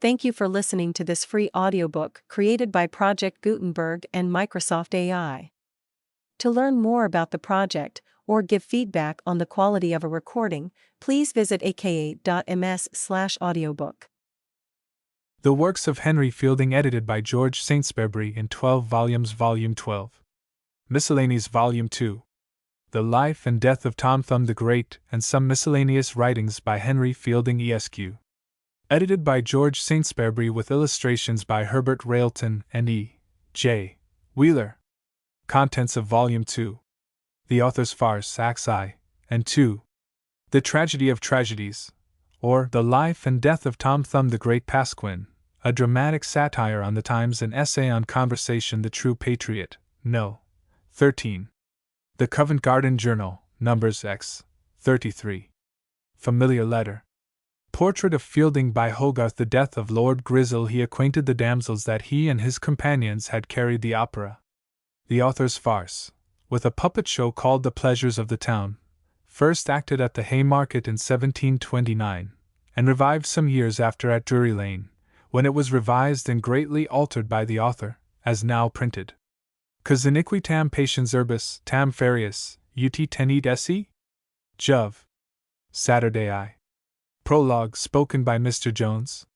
Thank you for listening to this free audiobook created by Project Gutenberg and Microsoft AI. To learn more about the project or give feedback on the quality of a recording, please visit aka.ms/audiobook. The Works of Henry Fielding, edited by George Saintsbury in 12 volumes, Volume 12. Miscellanies, Volume 2. The Life and Death of Tom Thumb the Great, and Some Miscellaneous Writings by Henry Fielding, Esq. Edited by George Saintsbury with illustrations by Herbert Railton and E. J. Wheeler. Contents of Volume 2. The Author's Farce, Acts I and II. The Tragedy of Tragedies, or The Life and Death of Tom Thumb the Great, Pasquin, a dramatic satire on the times, an essay on conversation, The True Patriot, No. 13. The Covent Garden Journal, Numbers X. 33. Familiar Letter. Portrait of Fielding by Hogarth. The death of Lord Grizzel. He acquainted the damsels that he and his companions had carried the opera. The Author's Farce, with a puppet show called The Pleasures of the Town, first acted at the Haymarket in 1729, and revived some years after at Drury Lane, when it was revised and greatly altered by the author, as now printed. Cos iniquitam patiens urbis, tam ferius, ut tenit esse? Jove. Saturday I. Prologue, spoken by Mr. Jones.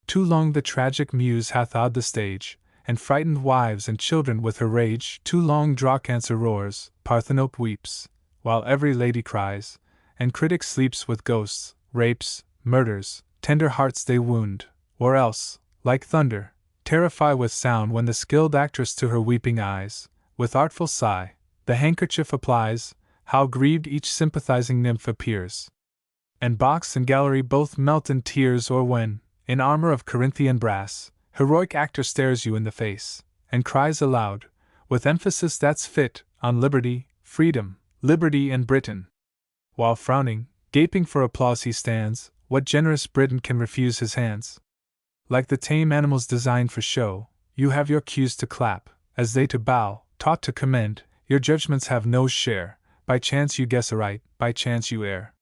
Too long the tragic muse hath awed the stage, and frightened wives and children with her rage. Too long Dracancer roars, Parthenope weeps, while every lady cries, and critic sleeps with ghosts, rapes, murders, tender hearts they wound, or else, like thunder, terrify with sound when the skilled actress to her weeping eyes, with artful sigh, the handkerchief applies. How grieved each sympathizing nymph appears! And box and gallery both melt in tears. Or when, in armor of Corinthian brass, heroic actor stares you in the face, and cries aloud, with emphasis that's fit, on liberty, freedom, liberty and Britain. While frowning, gaping for applause he stands, what generous Briton can refuse his hands? Like the tame animals designed for show, you have your cues to clap, as they to bow, taught to commend. Your judgments have no share, by chance you guess aright, by chance you err.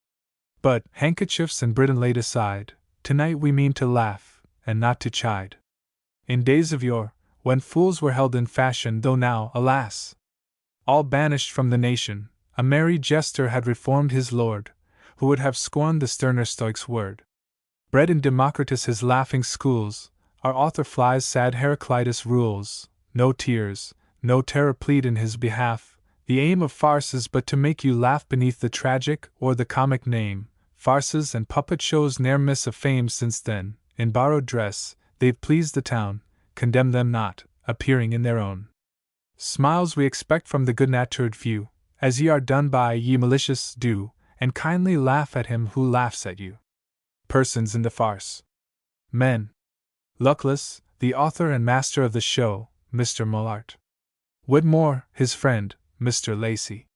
But, handkerchiefs and Britain laid aside, tonight we mean to laugh, and not to chide. In days of yore, when fools were held in fashion, though now, alas! all banished from the nation, a merry jester had reformed his lord, who would have scorned the sterner Stoic's word. Bred in Democritus his laughing schools, our author flies sad Heraclitus rules. No tears, no terror plead in his behalf. The aim of farce is but to make you laugh beneath the tragic or the comic name. Farces and puppet shows ne'er miss a fame since then, in borrowed dress, they've pleased the town. Condemn them not, appearing in their own smiles we expect from the good-natured few, as ye are done by ye malicious do, and kindly laugh at him who laughs at you. Persons in the farce. Men. Luckless, the author and master of the show, Mr. Mullart. Whitmore, his friend, Mr. Lacey.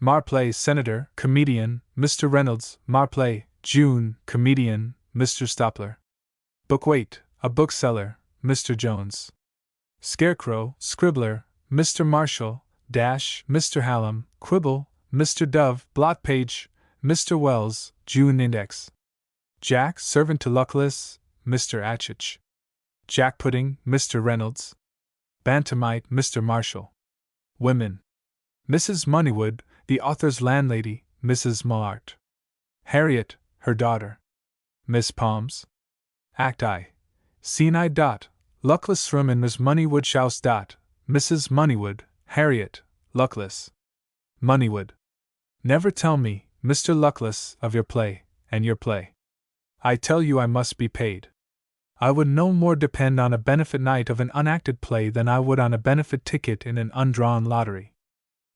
Marplay, senator, comedian, Mr. Reynolds. Marplay, June, comedian, Mr. Stopler. Bookweight, a bookseller, Mr. Jones. Scarecrow, scribbler, Mr. Marshall. Dash, Mr. Hallam. Quibble, Mr. Dove. Blot page, Mr. Wells. June index. Jack, servant to Luckless, Mr. Atchich. Jack Pudding, Mr. Reynolds. Bantamite, Mr. Marshall. Women. Mrs. Moneywood, the author's landlady, Mrs. Mullart. Harriet, her daughter. Miss Palms. Act I. Scene I. Luckless room in Miss Moneywood's house. Mrs. Moneywood, Harriet, Luckless. Moneywood. Never tell me, Mr. Luckless, of your play, and your play. I tell you I must be paid. I would no more depend on a benefit night of an unacted play than I would on a benefit ticket in an undrawn lottery.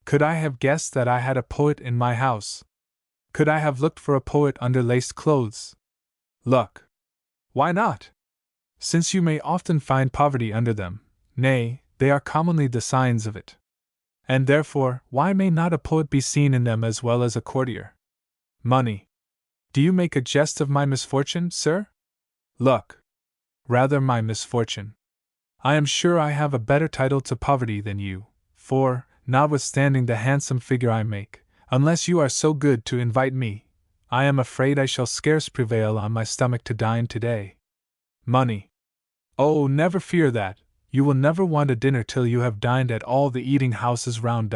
Could I have guessed that I had a poet in my house? Could I have looked for a poet under laced clothes? Luck. Why not? Since you may often find poverty under them, nay, they are commonly the signs of it. And therefore, why may not a poet be seen in them as well as a courtier? Money. Do you make a jest of my misfortune, sir? Luck. Rather my misfortune. I am sure I have a better title to poverty than you, for, notwithstanding the handsome figure I make, unless you are so good to invite me, I am afraid I shall scarce prevail on my stomach to dine today. Money. Oh, never fear that. You will never want a dinner till you have dined at all the eating houses round.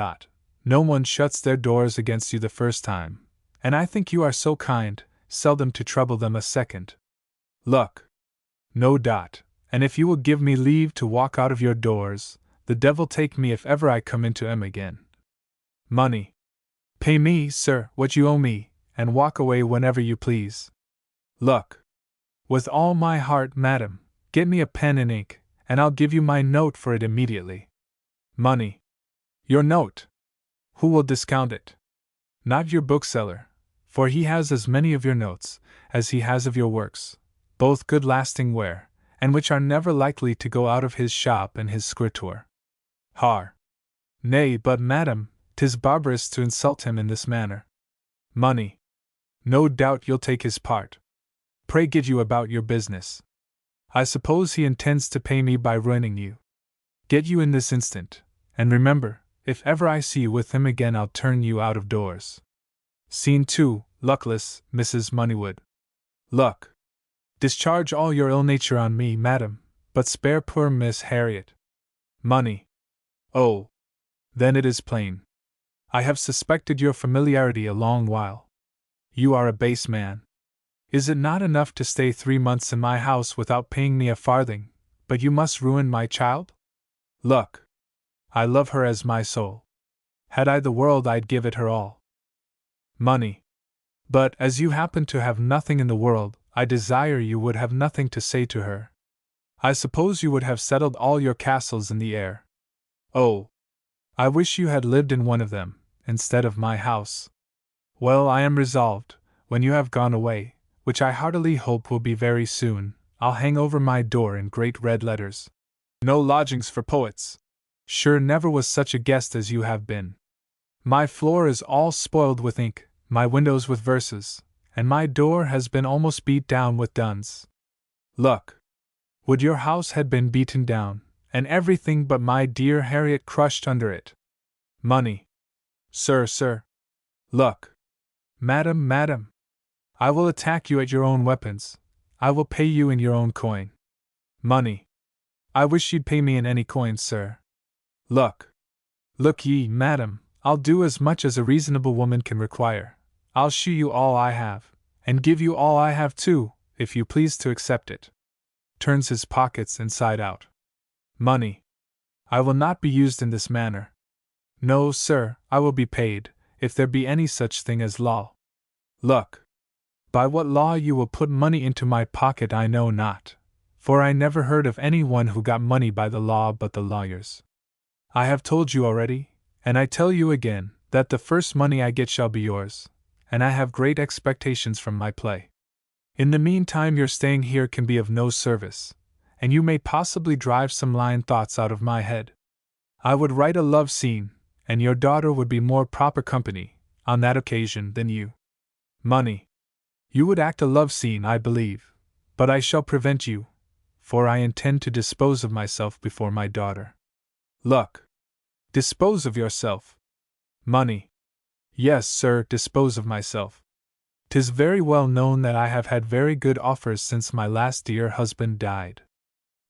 No one shuts their doors against you the first time, and I think you are so kind, seldom to trouble them a second. Luck. No. And if you will give me leave to walk out of your doors, the devil take me if ever I come into 'em again. Money. Pay me, sir, what you owe me, and walk away whenever you please. Luck. With all my heart, madam. Get me a pen and ink, and I'll give you my note for it immediately. Money. Your note. Who will discount it? Not your bookseller, for he has as many of your notes as he has of your works, both good lasting wear, and which are never likely to go out of his shop and his scrutoire. Har. Nay, but madam, 'tis barbarous to insult him in this manner. Money. No doubt you'll take his part. Pray get you about your business. I suppose he intends to pay me by ruining you. Get you in this instant, and remember, if ever I see you with him again I'll turn you out of doors. Scene 2, Luckless, Mrs. Moneywood. Luck. Discharge all your ill nature on me, madam, but spare poor Miss Harriet. Money. Oh. Then it is plain. I have suspected your familiarity a long while. You are a base man. Is it not enough to stay 3 months in my house without paying me a farthing, but you must ruin my child? Luck. I love her as my soul. Had I the world I'd give it her all. Money. But, as you happen to have nothing in the world, I desire you would have nothing to say to her. I suppose you would have settled all your castles in the air. Oh! I wish you had lived in one of them, instead of my house. Well, I am resolved, when you have gone away, which I heartily hope will be very soon, I'll hang over my door in great red letters, "No lodgings for poets." Sure never was such a guest as you have been. My floor is all spoiled with ink, my windows with verses, and my door has been almost beat down with duns. Luck. Would your house had been beaten down, and everything but my dear Harriet crushed under it. Money. Sir. Luck. Madam. I will attack you at your own weapons. I will pay you in your own coin. Money. I wish you'd pay me in any coin, sir. Luck. Look ye, madam, I'll do as much as a reasonable woman can require. I'll shew you all I have, and give you all I have too, if you please to accept it. Turns his pockets inside out. Money. I will not be used in this manner. No, sir, I will be paid, if there be any such thing as law. Luck. By what law you will put money into my pocket I know not, for I never heard of any one who got money by the law but the lawyers. I have told you already, and I tell you again, that the first money I get shall be yours, and I have great expectations from my play. In the meantime your staying here can be of no service, and you may possibly drive some lying thoughts out of my head. I would write a love scene, and your daughter would be more proper company, on that occasion, than you. Money. You would act a love scene, I believe, but I shall prevent you, for I intend to dispose of myself before my daughter. Luck. Dispose of yourself. Money. Yes, sir, dispose of myself. 'Tis very well known that I have had very good offers since my last dear husband died.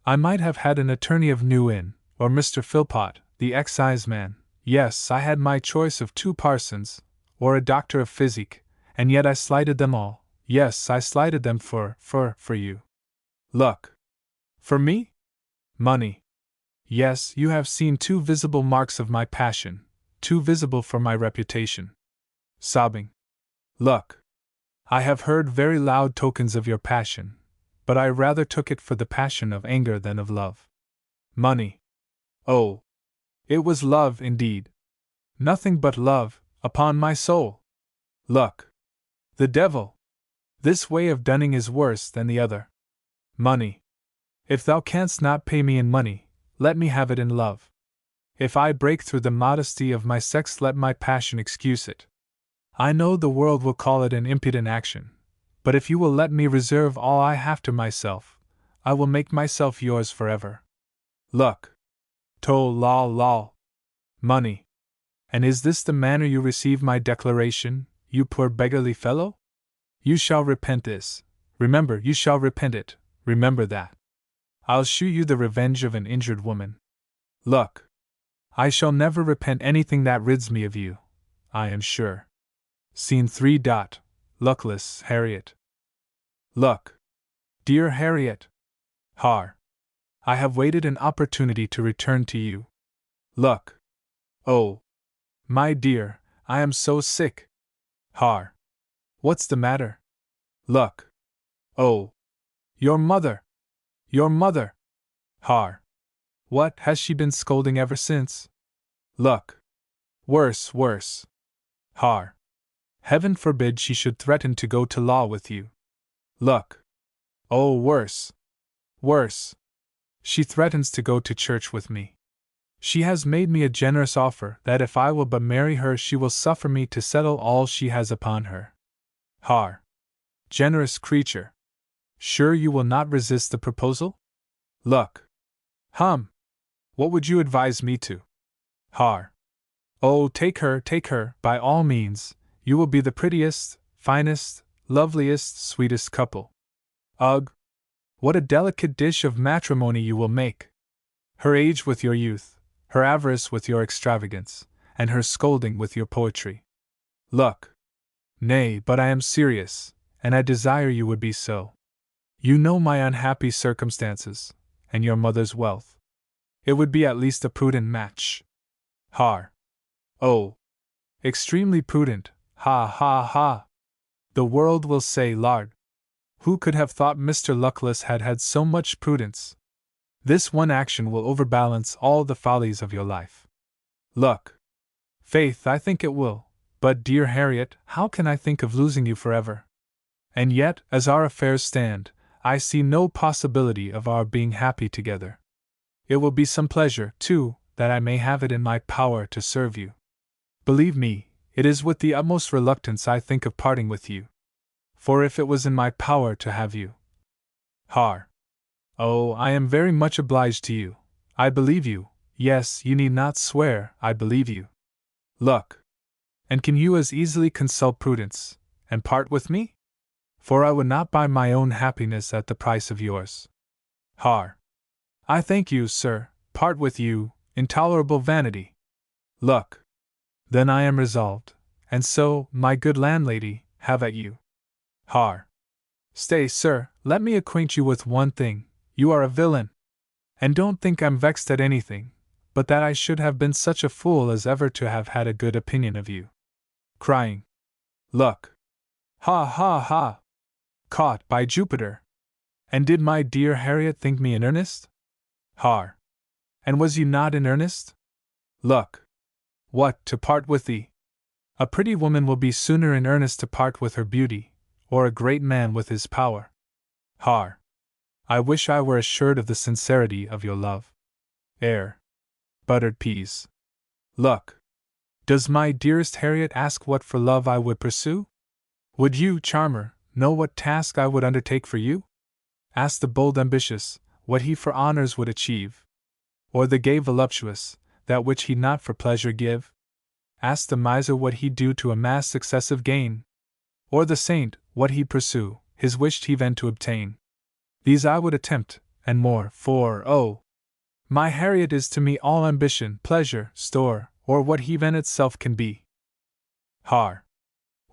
I might have had an attorney of New Inn, or Mr. Philpot, the exciseman. Yes, I had my choice of 2 parsons, or a doctor of physic, and yet I slighted them all. Yes, I slighted them for you. Luck. For me? Money. Yes, you have seen 2 visible marks of my passion, too visible for my reputation. Sobbing. Luck. I have heard very loud tokens of your passion, but I rather took it for the passion of anger than of love. Money. Oh! It was love, indeed. Nothing but love, upon my soul. Luck. The devil! This way of dunning is worse than the other. Money. If thou canst not pay me in money, let me have it in love. If I break through the modesty of my sex, let my passion excuse it. I know the world will call it an impudent action, but if you will let me reserve all I have to myself, I will make myself yours forever. Luck. Lol. Money. And is this the manner you receive my declaration, you poor beggarly fellow? You shall repent this. Remember, you shall repent it, Remember that. I'll shew you the revenge of an injured woman. Look. I shall never repent anything that rids me of you, I am sure. Scene 3. Luckless Harriet. Look. Dear Harriet. Har. I have waited an opportunity to return to you. Look. Oh. My dear, I am so sick. Har. What's the matter? Look. Oh. Your mother. Your mother. Har. What, has she been scolding ever since? Look. Worse, worse. Har. Heaven forbid she should threaten to go to law with you. Look. Oh, worse. Worse. She threatens to go to church with me. She has made me a generous offer that if I will but marry her she will suffer me to settle all she has upon her. Har. Generous creature. Sure you will not resist the proposal? Look. Hum. What would you advise me to? Har. Oh, take her, by all means. You will be the prettiest, finest, loveliest, sweetest couple. Ugh! What a delicate dish of matrimony you will make! Her age with your youth, her avarice with your extravagance, and her scolding with your poetry. Look! Nay, but I am serious, and I desire you would be so. You know my unhappy circumstances, and your mother's wealth. It would be at least a prudent match. Har. Oh! Extremely prudent, ha ha ha! The world will say, Lard! Who could have thought Mr. Luckless had had so much prudence? This one action will overbalance all the follies of your life. Look! Faith, I think it will, but dear Harriet, how can I think of losing you forever? And yet, as our affairs stand, I see no possibility of our being happy together. It will be some pleasure, too, that I may have it in my power to serve you. Believe me, it is with the utmost reluctance I think of parting with you. For if it was in my power to have you. Har. Oh, I am very much obliged to you. I believe you. Yes, you need not swear, I believe you. Look. And can you as easily consult prudence, and part with me? For I would not buy my own happiness at the price of yours. Har. I thank you, sir, part with you, intolerable vanity. Look. Then I am resolved, and so, my good landlady, have at you. Har. Stay, sir, let me acquaint you with one thing, you are a villain. And don't think I'm vexed at anything, but that I should have been such a fool as ever to have had a good opinion of you. Crying. Look. Ha ha ha! Caught, by Jupiter! And did my dear Harriet think me in earnest? Har. And was you not in earnest? Look. What, to part with thee? A pretty woman will be sooner in earnest to part with her beauty, or a great man with his power. Har. I wish I were assured of the sincerity of your love. Buttered peas. Look. Does my dearest Harriet ask what for love I would pursue? Would you, charmer, know what task I would undertake for you? Ask the bold ambitious, what he for honors would achieve. Or the gay voluptuous, that which he not for pleasure give? Ask the miser what he'd do to amass successive gain. Or the saint, what he'd pursue, his wished even to obtain. These I would attempt, and more, for, oh! My Harriet is to me all ambition, pleasure, store, or what heaven itself can be. Har.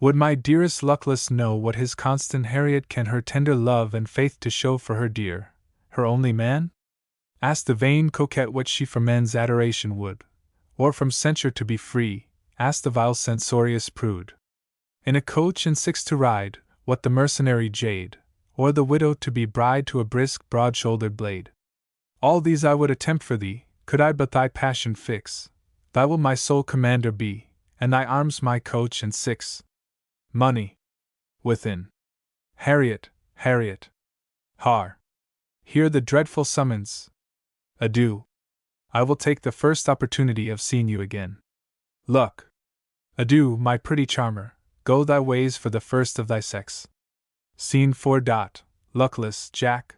Would my dearest Luckless know what his constant Harriet can her tender love and faith to show for her dear, her only man? Ask the vain coquette what she for men's adoration would, or from censure to be free, ask the vile censorious prude. In a coach and six to ride, what the mercenary jade, or the widow to be bride to a brisk, broad-shouldered blade. All these I would attempt for thee, could I but thy passion fix. Thy will my sole commander be, and thy arms my coach and six. Money. Within. Harriet, Harriet. Har. Hear the dreadful summons. Adieu. I will take the first opportunity of seeing you again. Look. Adieu, my pretty charmer, go thy ways for the first of thy sex. Scene 4. Luckless Jack.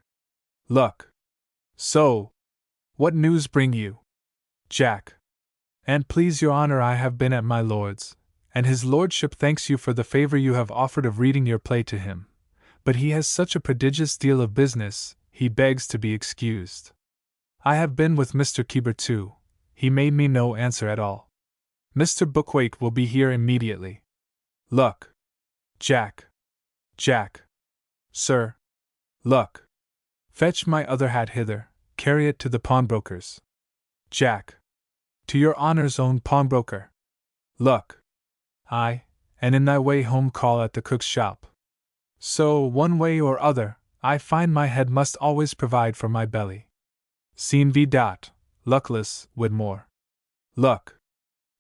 Look. So. What news bring you? Jack. And please your honor, I have been at my lord's, and his lordship thanks you for the favor you have offered of reading your play to him, but he has such a prodigious deal of business, he begs to be excused. I have been with Mr. Keeber too. He made me no answer at all. Mr. Bookwaite will be here immediately. Look. Jack. Jack. Sir. Look. Fetch my other hat hither, carry it to the pawnbroker's. Jack. To your honour's own pawnbroker. Look. Aye, and in thy way home call at the cook's shop. So, one way or other, I find my head must always provide for my belly. Scene v. Luckless, Whitmore. Look.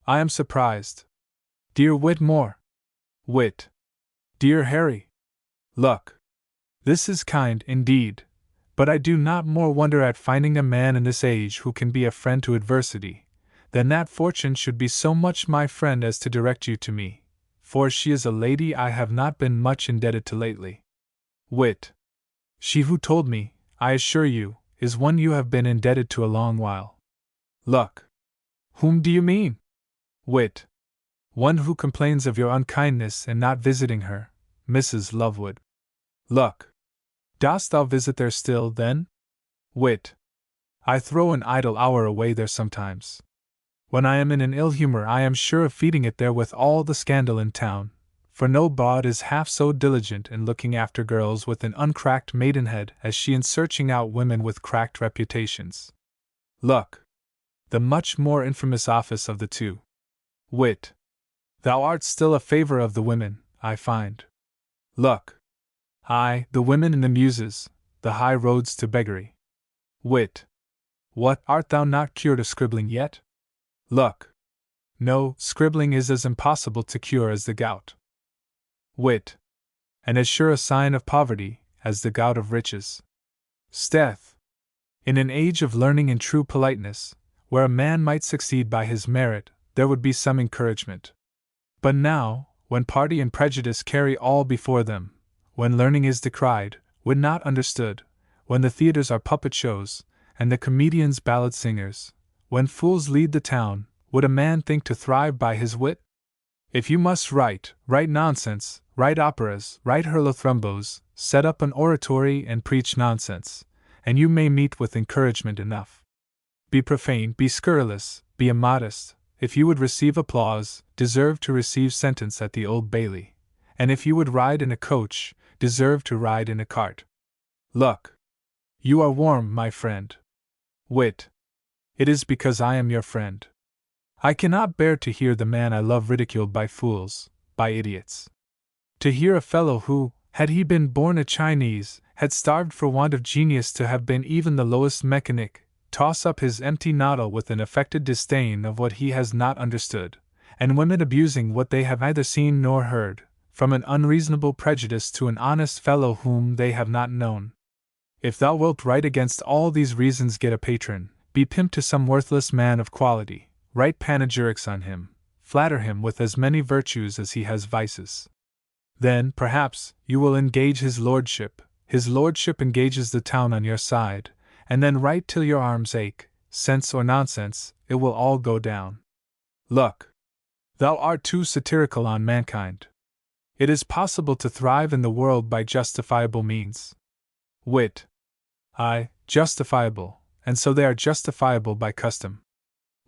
I am surprised. Dear Whitmore. Wit. Dear Harry. Look. This is kind, indeed, but I do not more wonder at finding a man in this age who can be a friend to adversity, than that fortune should be so much my friend as to direct you to me, for she is a lady I have not been much indebted to lately. Wit. She who told me, I assure you, is one you have been indebted to a long while. Look. Whom do you mean? Wit. One who complains of your unkindness in not visiting her, Mrs. Lovewood. Look. Dost thou visit there still, then? Wit. I throw an idle hour away there sometimes. When I am in an ill humor I am sure of feeding it there with all the scandal in town, for no bawd is half so diligent in looking after girls with an uncracked maidenhead as she in searching out women with cracked reputations. Look. The much more infamous office of the two. Wit. Thou art still a favor of the women, I find. Look. Aye, the women and the muses, the high roads to beggary. Wit. What, art thou not cured of scribbling yet? Look. No, scribbling is as impossible to cure as the gout. Wit. And as sure a sign of poverty as the gout of riches. Steth. In an age of learning and true politeness, where a man might succeed by his merit, there would be some encouragement. But now, when party and prejudice carry all before them, when learning is decried, wit not understood, when the theatres are puppet shows, and the comedians ballad singers, when fools lead the town, would a man think to thrive by his wit? If you must write nonsense, write operas, write hurlothrembos, set up an oratory and preach nonsense, and you may meet with encouragement enough. Be profane, be scurrilous, be immodest, if you would receive applause, deserve to receive sentence at the Old Bailey, and if you would ride in a coach, deserve to ride in a cart. Look. You are warm, my friend. Wit. It is because I am your friend. I cannot bear to hear the man I love ridiculed by fools, by idiots. To hear a fellow who, had he been born a Chinese, had starved for want of genius to have been even the lowest mechanic, toss up his empty noddle with an affected disdain of what he has not understood, and women abusing what they have neither seen nor heard, from an unreasonable prejudice to an honest fellow whom they have not known. If thou wilt write against all these reasons, get a patron, be pimp to some worthless man of quality, write panegyrics on him, flatter him with as many virtues as he has vices. Then, perhaps, you will engage his lordship engages the town on your side, and then write till your arms ache, sense or nonsense, it will all go down. Look. Thou art too satirical on mankind. It is possible to thrive in the world by justifiable means. Wit. Aye, justifiable, and so they are justifiable by custom.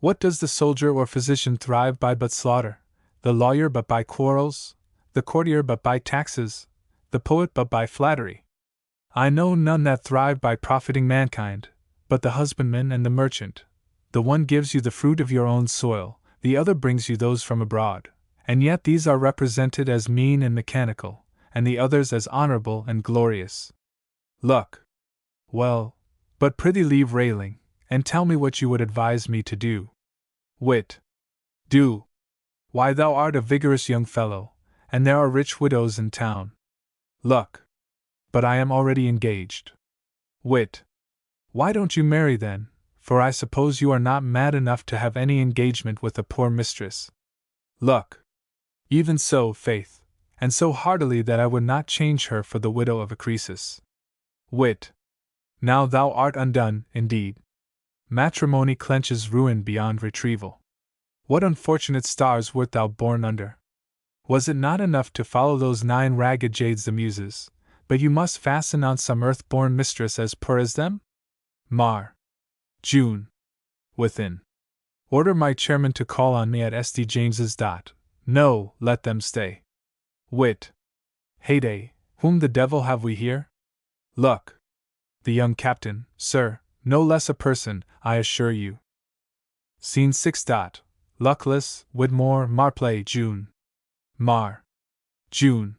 What does the soldier or physician thrive by but slaughter, the lawyer but by quarrels, the courtier but by taxes, the poet but by flattery? I know none that thrive by profiting mankind, but the husbandman and the merchant. The one gives you the fruit of your own soil, the other brings you those from abroad, and yet these are represented as mean and mechanical, and the others as honorable and glorious. Look. Well, but prithee leave railing, and tell me what you would advise me to do. Wit. Do. Why, thou art a vigorous young fellow, and there are rich widows in town. Look. But I am already engaged. Wit. Why don't you marry then, for I suppose you are not mad enough to have any engagement with a poor mistress. Look. Even so, faith, and so heartily that I would not change her for the widow of a Croesus. Wit. Now thou art undone, indeed. Matrimony clenches ruin beyond retrieval. What unfortunate stars wert thou born under? Was it not enough to follow those 9 ragged jades the Muses, but you must fasten on some earth-born mistress as poor as them? Mar. June. Within. Order my chairman to call on me at St. James's. No, let them stay. Wit. Heyday, whom the devil have we here? Look. The young captain, sir, no less a person, I assure you. Scene 6. Luckless, Whitmore, Marplay, June. Mar. June.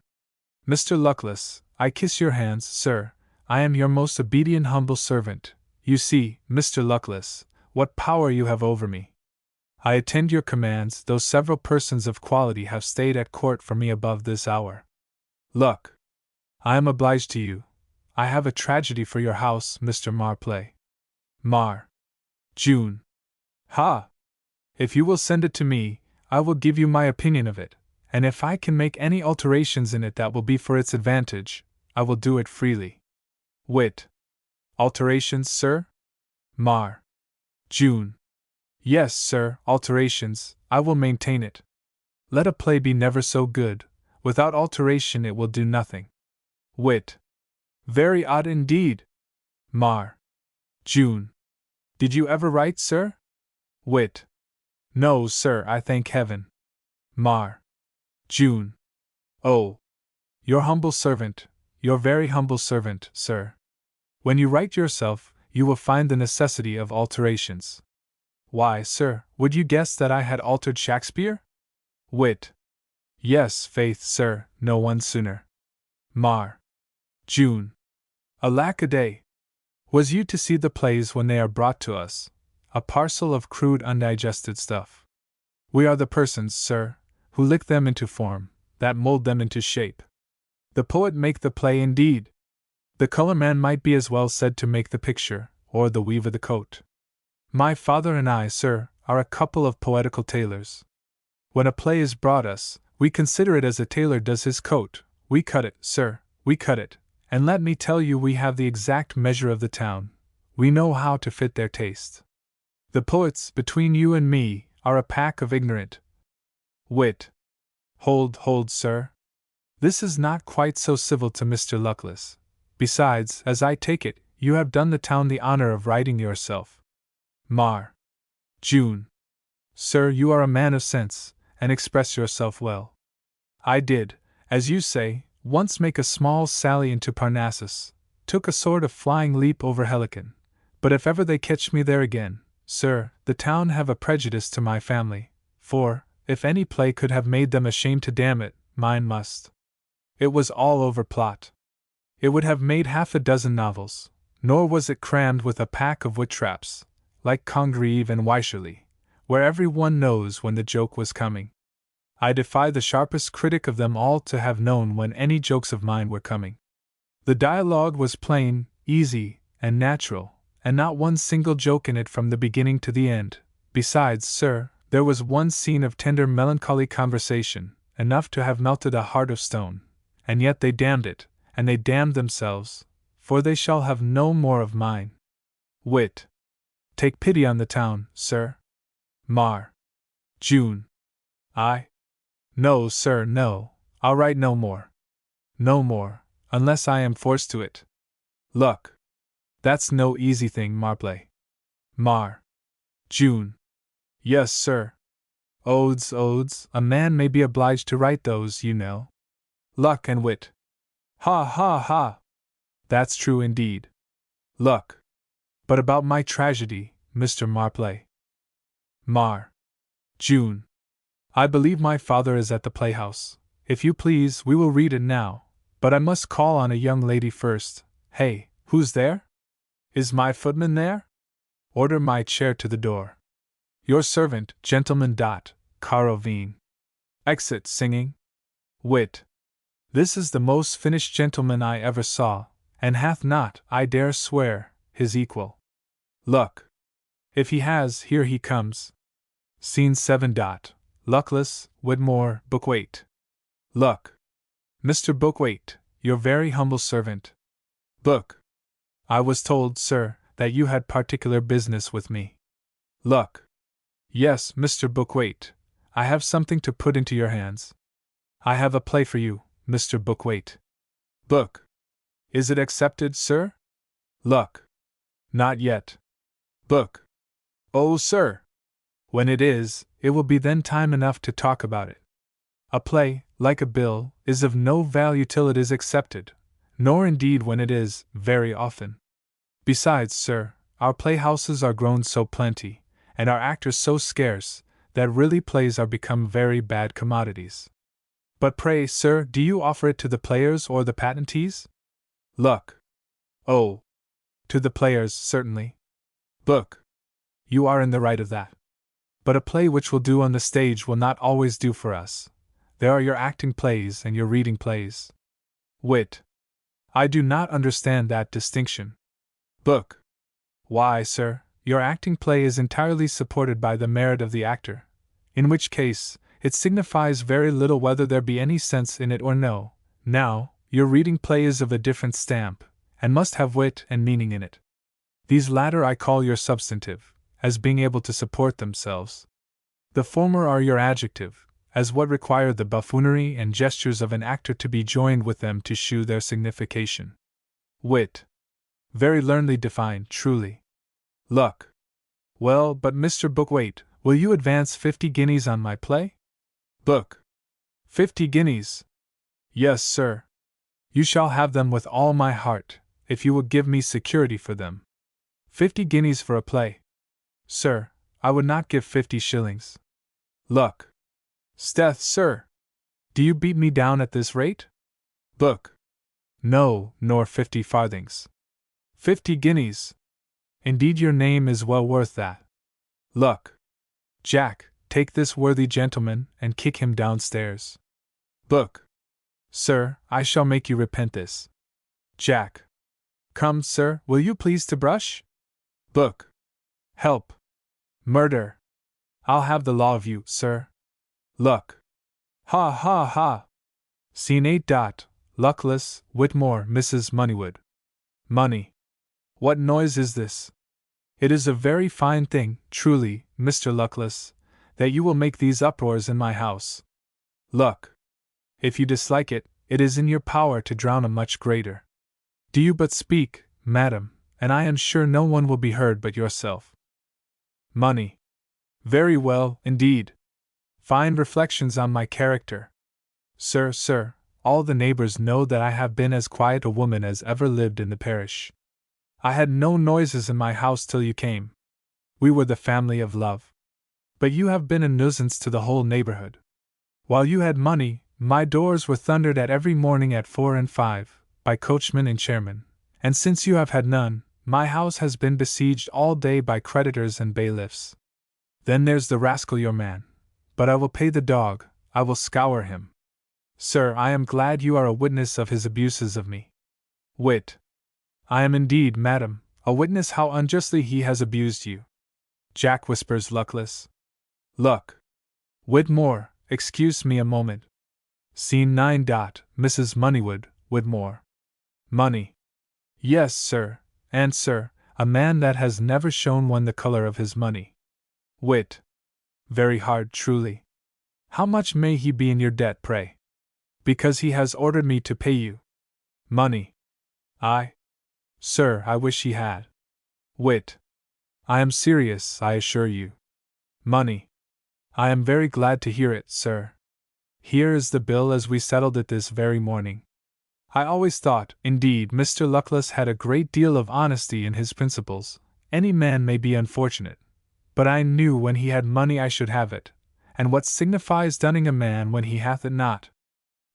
Mr. Luckless, I kiss your hands, sir. I am your most obedient humble servant. You see, Mr. Luckless, what power you have over me. I attend your commands, though several persons of quality have stayed at court for me above this hour. Look. I am obliged to you. I have a tragedy for your house, Mr. Marplay. Mar. June. Ha! If you will send it to me, I will give you my opinion of it, and if I can make any alterations in it that will be for its advantage, I will do it freely. Wit. Alterations, sir? Mar. June. Yes, sir, alterations, I will maintain it. Let a play be never so good, without alteration it will do nothing. Wit. Very odd indeed. Mar. June. Did you ever write, sir? Wit. No, sir, I thank heaven. Mar. June. Oh. Your humble servant, your very humble servant, sir. When you write yourself, you will find the necessity of alterations. Why, sir, would you guess that I had altered Shakespeare? Wit. Yes, faith, sir, no one sooner. Mar. June. Alack-a-day! Was you to see the plays when they are brought to us? A parcel of crude undigested stuff. We are the persons, sir, who lick them into form, that mold them into shape. The poet make the play indeed. The color man might be as well said to make the picture, or the weaver the coat. My father and I, sir, are a couple of poetical tailors. When a play is brought us, we consider it as a tailor does his coat. We cut it, sir, we cut it, and let me tell you we have the exact measure of the town. We know how to fit their taste. The poets, between you and me, are a pack of ignorant. Wit. Hold, sir. This is not quite so civil to Mr. Luckless. Besides, as I take it, you have done the town the honor of writing yourself. Mar. June. Sir, you are a man of sense, and express yourself well. I did, as you say, once make a small sally into Parnassus, took a sort of flying leap over Helicon, but if ever they catch me there again, sir, the town have a prejudice to my family, for, if any play could have made them ashamed to damn it, mine must. It was all over plot. It would have made half a dozen novels, nor was it crammed with a pack of wit-traps, like Congreve and Wycherley, where every one knows when the joke was coming. I defy the sharpest critic of them all to have known when any jokes of mine were coming. The dialogue was plain, easy, and natural, and not one single joke in it from the beginning to the end. Besides, sir, there was one scene of tender melancholy conversation, enough to have melted a heart of stone, and yet they damned it, and they damned themselves, for they shall have no more of mine. Wit. Take pity on the town, sir. Mar. June. No, sir, no, I'll write no more. No more, unless I am forced to it. Look. That's no easy thing, Marplay. Mar. June. Yes, sir. Odes, a man may be obliged to write those, you know. Luck and wit. Ha ha ha! That's true indeed. Look. But about my tragedy, Mr. Marplay. Mar. June. I believe my father is at the playhouse. If you please, we will read it now, but I must call on a young lady first. Hey, who's there? Is my footman there? Order my chair to the door. Your servant, gentleman. Caro Veen. Exit singing. Wit. This is the most finished gentleman I ever saw, and hath not, I dare swear, his equal. Look. If he has, here he comes. Scene 7. Luckless, Whitmore, Bookwaite. Look. Mr. Bookwaite, your very humble servant. Book. I was told, sir, that you had particular business with me. Look. Yes, Mr. Bookwaite, I have something to put into your hands. I have a play for you, Mr. Bookwaite. Book. Is it accepted, sir? Look. Not yet. Book. Oh, sir. When it is, it will be then time enough to talk about it. A play, like a bill, is of no value till it is accepted, nor indeed when it is, very often. Besides, sir, our playhouses are grown so plenty, and our actors so scarce, that really plays are become very bad commodities. But pray, sir, do you offer it to the players or the patentees? Look. Oh. To the players, certainly. Book. You are in the right of that. But a play which will do on the stage will not always do for us. There are your acting plays and your reading plays. Wit. I do not understand that distinction. Book. Why, sir, your acting play is entirely supported by the merit of the actor, in which case, it signifies very little whether there be any sense in it or no. Now, your reading play is of a different stamp, and must have wit and meaning in it. These latter I call your substantive, as being able to support themselves. The former are your adjective, as what require the buffoonery and gestures of an actor to be joined with them to shew their signification. Wit. Very learnedly defined, truly. Luck. Well, but Mr. Bookwaite, will you advance 50 guineas on my play? Book. 50 guineas? Yes, sir. You shall have them with all my heart, if you will give me security for them. 50 guineas for a play? Sir, I would not give 50 shillings. Luck. 'Sdeath, sir! Do you beat me down at this rate? Book. No, nor 50 farthings. 50 guineas! Indeed, your name is well worth that. Luck. Jack, take this worthy gentleman and kick him downstairs. Book. Sir, I shall make you repent this. Jack. Come, sir, will you please to brush? Book. Help. Murder. I'll have the law of you, sir. Luck. Ha ha ha. Scene 8. Luckless, Whitmore, Mrs. Moneywood. Money. What noise is this? It is a very fine thing, truly, Mr. Luckless, that you will make these uproars in my house. Luck. If you dislike it, it is in your power to drown a much greater. Do you but speak, madam, and I am sure no one will be heard but yourself. Money. Very well, indeed. Fine reflections on my character. Sir, all the neighbors know that I have been as quiet a woman as ever lived in the parish. I had no noises in my house till you came. We were the family of love. But you have been a nuisance to the whole neighborhood. While you had money, my doors were thundered at every morning at 4 and 5, by coachmen and chairmen, and since you have had none, my house has been besieged all day by creditors and bailiffs. Then there's the rascal your man. But I will pay the dog, I will scour him. Sir, I am glad you are a witness of his abuses of me. Wit. I am indeed, madam, a witness how unjustly he has abused you. Jack whispers Luckless. Luck. Whitmore, excuse me a moment. Scene 9. Mrs. Moneywood, Whitmore. Money. Yes, sir, and sir, a man that has never shown one the color of his money. Wit. Very hard, truly. How much may he be in your debt, pray? Because he has ordered me to pay you. Money. Sir, I wish he had. Wit. I am serious, I assure you. Money. I am very glad to hear it, sir. Here is the bill as we settled it this very morning. I always thought, indeed, Mr. Luckless had a great deal of honesty in his principles. Any man may be unfortunate. But I knew when he had money I should have it, and what signifies dunning a man when he hath it not?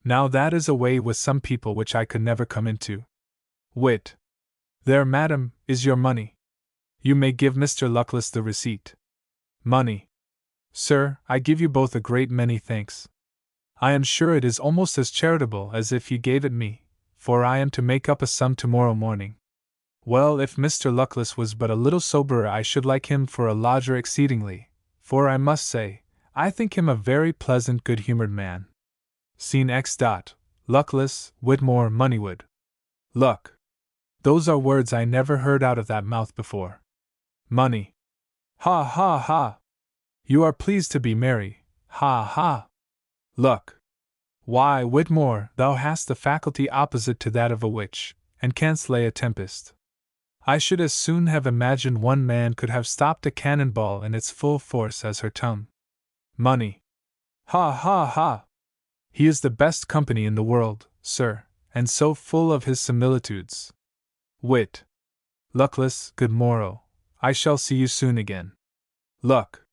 Now that is a way with some people which I could never come into. Wit. There, madam, is your money. You may give Mr. Luckless the receipt. Money. Sir, I give you both a great many thanks. I am sure it is almost as charitable as if you gave it me, for I am to make up a sum tomorrow morning. Well, if Mr. Luckless was but a little soberer I should like him for a lodger exceedingly, for I must say, I think him a very pleasant good-humoured man. Scene X. Luckless, Whitmore, Moneywood. Luck. Those are words I never heard out of that mouth before. Money. Ha ha ha! You are pleased to be merry, ha ha! Luck. Why, Whitmore, thou hast the faculty opposite to that of a witch, and can't slay a tempest. I should as soon have imagined one man could have stopped a cannonball in its full force as her tongue. Money. Ha ha ha! He is the best company in the world, sir, and so full of his similitudes. Wit. Luckless, good morrow, I shall see you soon again. Luck.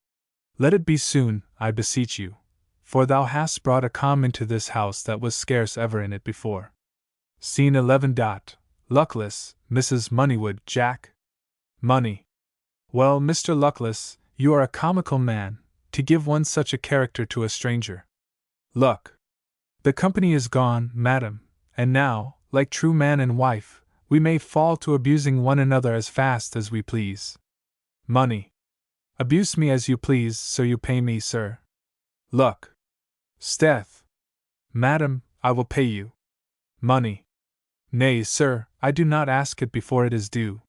Let it be soon, I beseech you, for thou hast brought a calm into this house that was scarce ever in it before. Scene 11. Luckless, Mrs. Moneywood, Jack. Money. Well, Mr. Luckless, you are a comical man, to give one such a character to a stranger. Luck. The company is gone, madam, and now, like true man and wife, we may fall to abusing one another as fast as we please. Money. Abuse me as you please, so you pay me, sir. Luck. Steth. Madam, I will pay you. Money. Nay, sir, I do not ask it before it is due.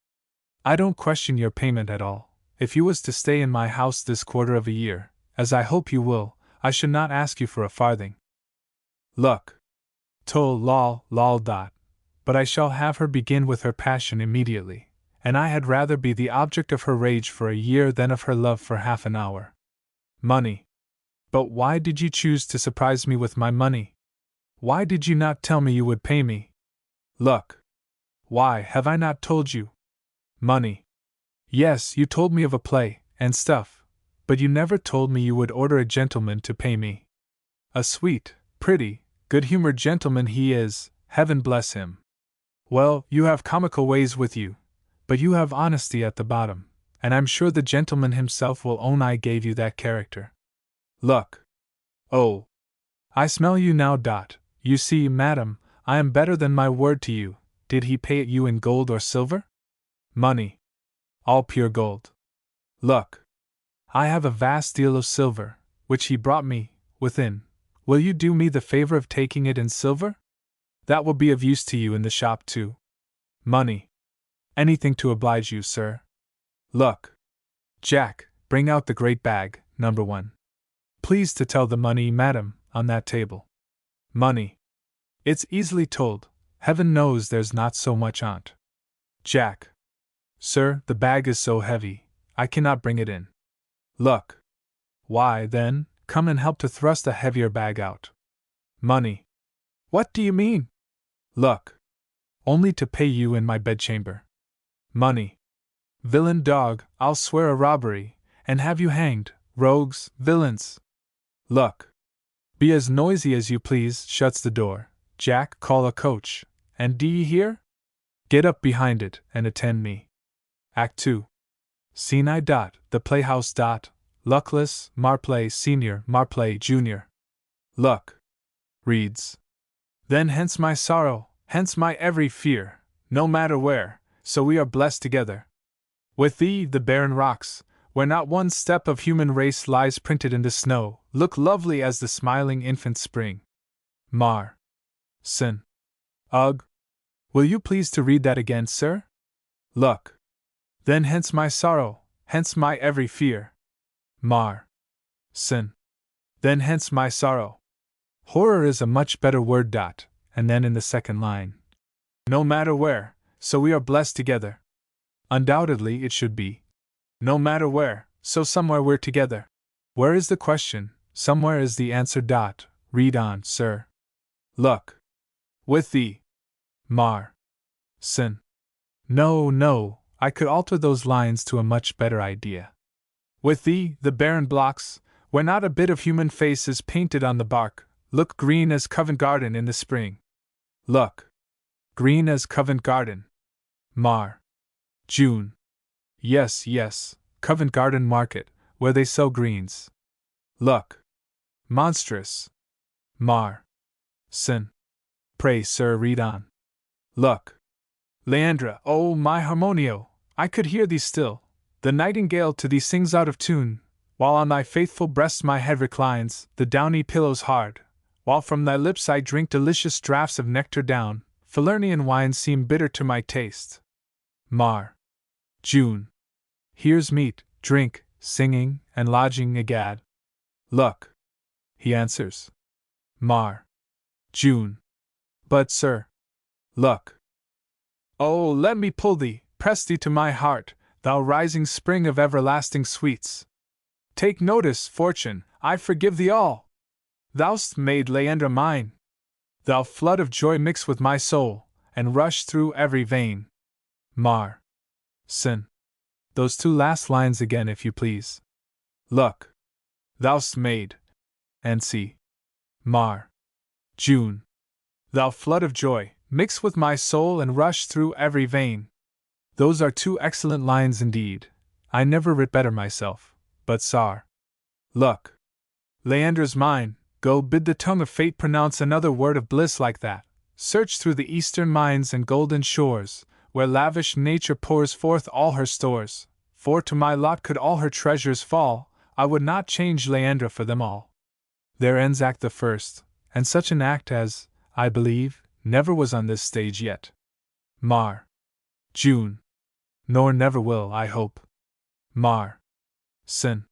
I don't question your payment at all. If you was to stay in my house this quarter of a year, as I hope you will, I should not ask you for a farthing. Luck. Tol lol lol dot. But I shall have her begin with her passion immediately, and I had rather be the object of her rage for a year than of her love for half an hour. Money. But why did you choose to surprise me with my money? Why did you not tell me you would pay me? Luck. Why, have I not told you? Money. Yes, you told me of a play, and stuff, but you never told me you would order a gentleman to pay me. A sweet, pretty, good-humored gentleman he is, heaven bless him. Well, you have comical ways with you, but you have honesty at the bottom, and I'm sure the gentleman himself will own I gave you that character. Luck. Oh. I smell you now. You see, madam, I am better than my word to you. Did he pay it you in gold or silver? Money. All pure gold. Luck. I have a vast deal of silver, which he brought me, within. Will you do me the favor of taking it in silver? That will be of use to you in the shop too. Money. Anything to oblige you, sir. Luck. Jack, bring out the great bag, number 1. Please to tell the money, madam, on that table. Money. It's easily told, heaven knows there's not so much on't. Jack. Sir, the bag is so heavy, I cannot bring it in. Luck. Why, then, come and help to thrust a heavier bag out. Money. What do you mean? Luck. Only to pay you in my bedchamber. Money. Villain dog, I'll swear a robbery, and have you hanged, rogues, villains. Luck. Be as noisy as you please, shuts the door. Jack, call a coach, and do ye hear? Get up behind it, and attend me. Act 2. Scene I. The Playhouse. Luckless, Marplay Senior, Marplay Junior. Luck. Reads. Then hence my sorrow, hence my every fear, no matter where, so we are blessed together. With thee, the barren rocks, where not one step of human race lies printed in the snow, look lovely as the smiling infant spring. Mar. Sin. Ugh. Will you please to read that again, sir? Luck. Then hence my sorrow, hence my every fear. Mar. Sin. Then hence my sorrow. Horror is a much better word. And then in the second line. No matter where, so we are blessed together. Undoubtedly it should be. No matter where, so somewhere we're together. Where is the question, somewhere is the answer. Read on, sir. Luck. With thee. Mar. Sin. No, I could alter those lines to a much better idea. With thee, the barren blocks, where not a bit of human face is painted on the bark, look green as Covent Garden in the spring. Luck. Green as Covent Garden. Mar. June. Yes, Covent Garden Market, where they sell greens. Luck. Monstrous. Mar. Sin. Pray, sir, read on. Luck. Leandra, oh, my harmonio, I could hear thee still. The nightingale to thee sings out of tune, while on thy faithful breast my head reclines, the downy pillows hard, while from thy lips I drink delicious draughts of nectar down, Falernian wines seem bitter to my taste. Mar. June. Here's meat, drink, singing, and lodging egad. Luck. He answers. Mar. June. But, sir. Luck. Oh, let me pull thee, press thee to my heart, thou rising spring of everlasting sweets. Take notice, fortune, I forgive thee all. Thou'st made Leandra mine. Thou flood of joy mix with my soul, and rush through every vein. Mar. Sin. Those two last lines again, if you please. Look. Thou'st made. And see. Mar. June. Thou flood of joy, mix with my soul and rush through every vein. Those are two excellent lines indeed. I never writ better myself, but Sar. Look. Leandra's mine. Go bid the tongue of fate pronounce another word of bliss like that. Search through the eastern mines and golden shores, where lavish nature pours forth all her stores. For to my lot could all her treasures fall, I would not change Leandra for them all. There ends Act the First, and such an act as, I believe, never was on this stage yet. Mar. June. Nor never will, I hope. Mar. Sin.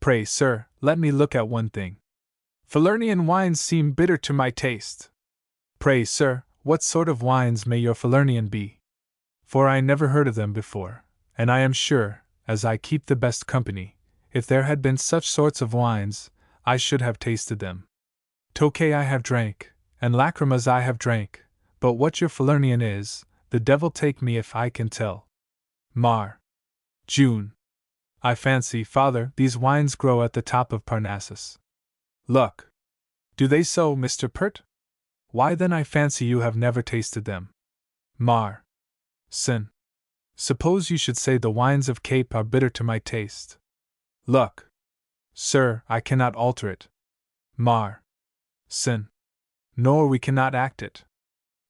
Pray, sir, let me look at one thing. Falernian wines seem bitter to my taste. Pray, sir, what sort of wines may your Falernian be? For I never heard of them before, and I am sure, as I keep the best company, if there had been such sorts of wines, I should have tasted them. Tokay I have drank, and lacrimas I have drank, but what your Falernian is, the devil take me if I can tell. Mar. June. I fancy, father, these wines grow at the top of Parnassus. Look. Do they so, Mr. Pert? Why then I fancy you have never tasted them. Mar. Sin. Suppose you should say the wines of Cape are bitter to my taste. Look. Sir, I cannot alter it. Mar. Sin. Nor we cannot act it.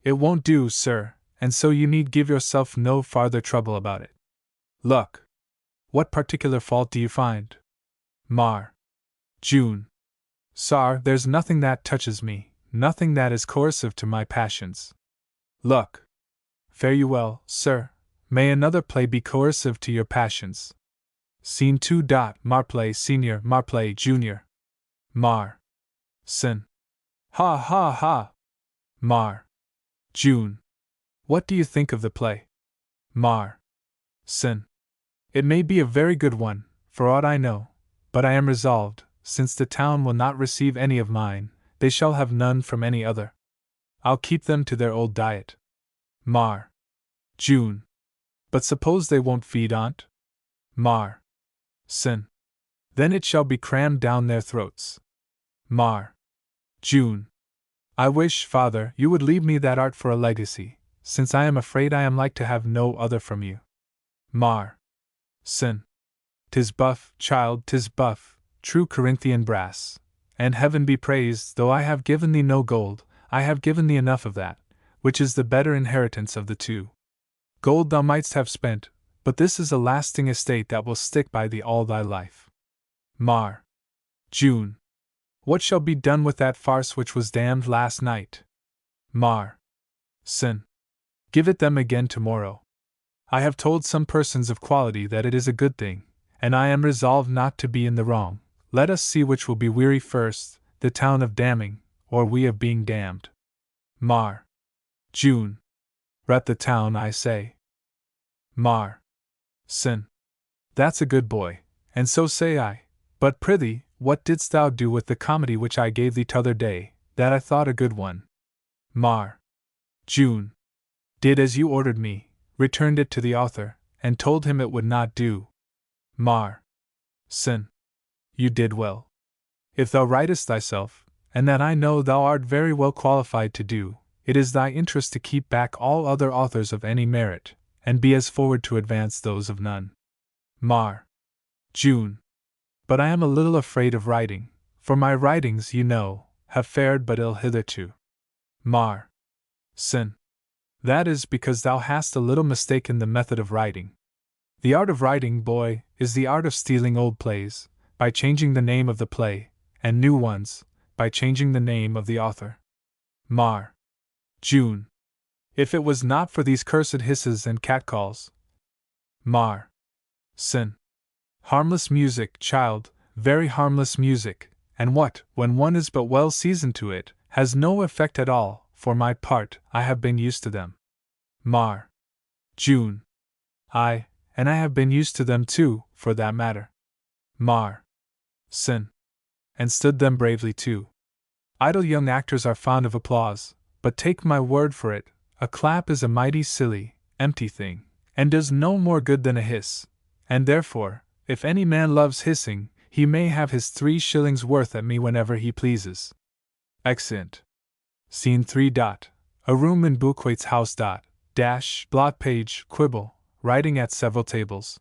It won't do, sir, and so you need give yourself no farther trouble about it. Look. What particular fault do you find? Mar. June. Sar, there's nothing that touches me, nothing that is coercive to my passions. Look. Fare you well, sir. May another play be coercive to your passions. Scene 2. Marplay Senior, Marplay Junior. Mar. Sin. Ha ha ha. Mar. June. What do you think of the play? Mar. Sin. It may be a very good one, for aught I know, but I am resolved, since the town will not receive any of mine, they shall have none from any other. I'll keep them to their old diet. Mar. June. But suppose they won't feed on't? Mar. Sin. Then it shall be crammed down their throats. Mar. June. I wish, father, you would leave me that art for a legacy, since I am afraid I am like to have no other from you. Mar. Sin. 'Tis buff, child, 'tis buff, true Corinthian brass. And heaven be praised, though I have given thee no gold, I have given thee enough of that, which is the better inheritance of the two. Gold thou mightst have spent, but this is a lasting estate that will stick by thee all thy life. Mar. June. What shall be done with that farce which was damned last night? Mar. Sin. Give it them again tomorrow. I have told some persons of quality that it is a good thing, and I am resolved not to be in the wrong. Let us see which will be weary first, the town of damning, or we of being damned. Mar. June. Rat the town, I say. Mar. Sin. That's a good boy, and so say I. But prithee, what didst thou do with the comedy which I gave thee t'other day, that I thought a good one? Mar. June. Did as you ordered me, returned it to the author, and told him it would not do. Mar. Sin. You did well. If thou writest thyself, and that I know thou art very well qualified to do, it is thy interest to keep back all other authors of any merit, and be as forward to advance those of none. Mar. June. But I am a little afraid of writing, for my writings, you know, have fared but ill hitherto. Mar. Sin. That is because thou hast a little mistaken the method of writing. The art of writing, boy, is the art of stealing old plays, by changing the name of the play, and new ones, by changing the name of the author. Mar. June. If it was not for these cursed hisses and catcalls. Mar. Sin. Harmless music, child, very harmless music, and what, when one is but well seasoned to it, has no effect at all. For my part, I have been used to them. Mar. June. And I have been used to them too, for that matter. Sin. And stood them bravely too. Idle young actors are fond of applause, but take my word for it, a clap is a mighty silly, empty thing, and does no more good than a hiss, and therefore, if any man loves hissing, he may have his 3 shillings worth at me whenever he pleases. Exeunt. Scene 3. A room in Buquate's house. Blot page, quibble, writing at several tables.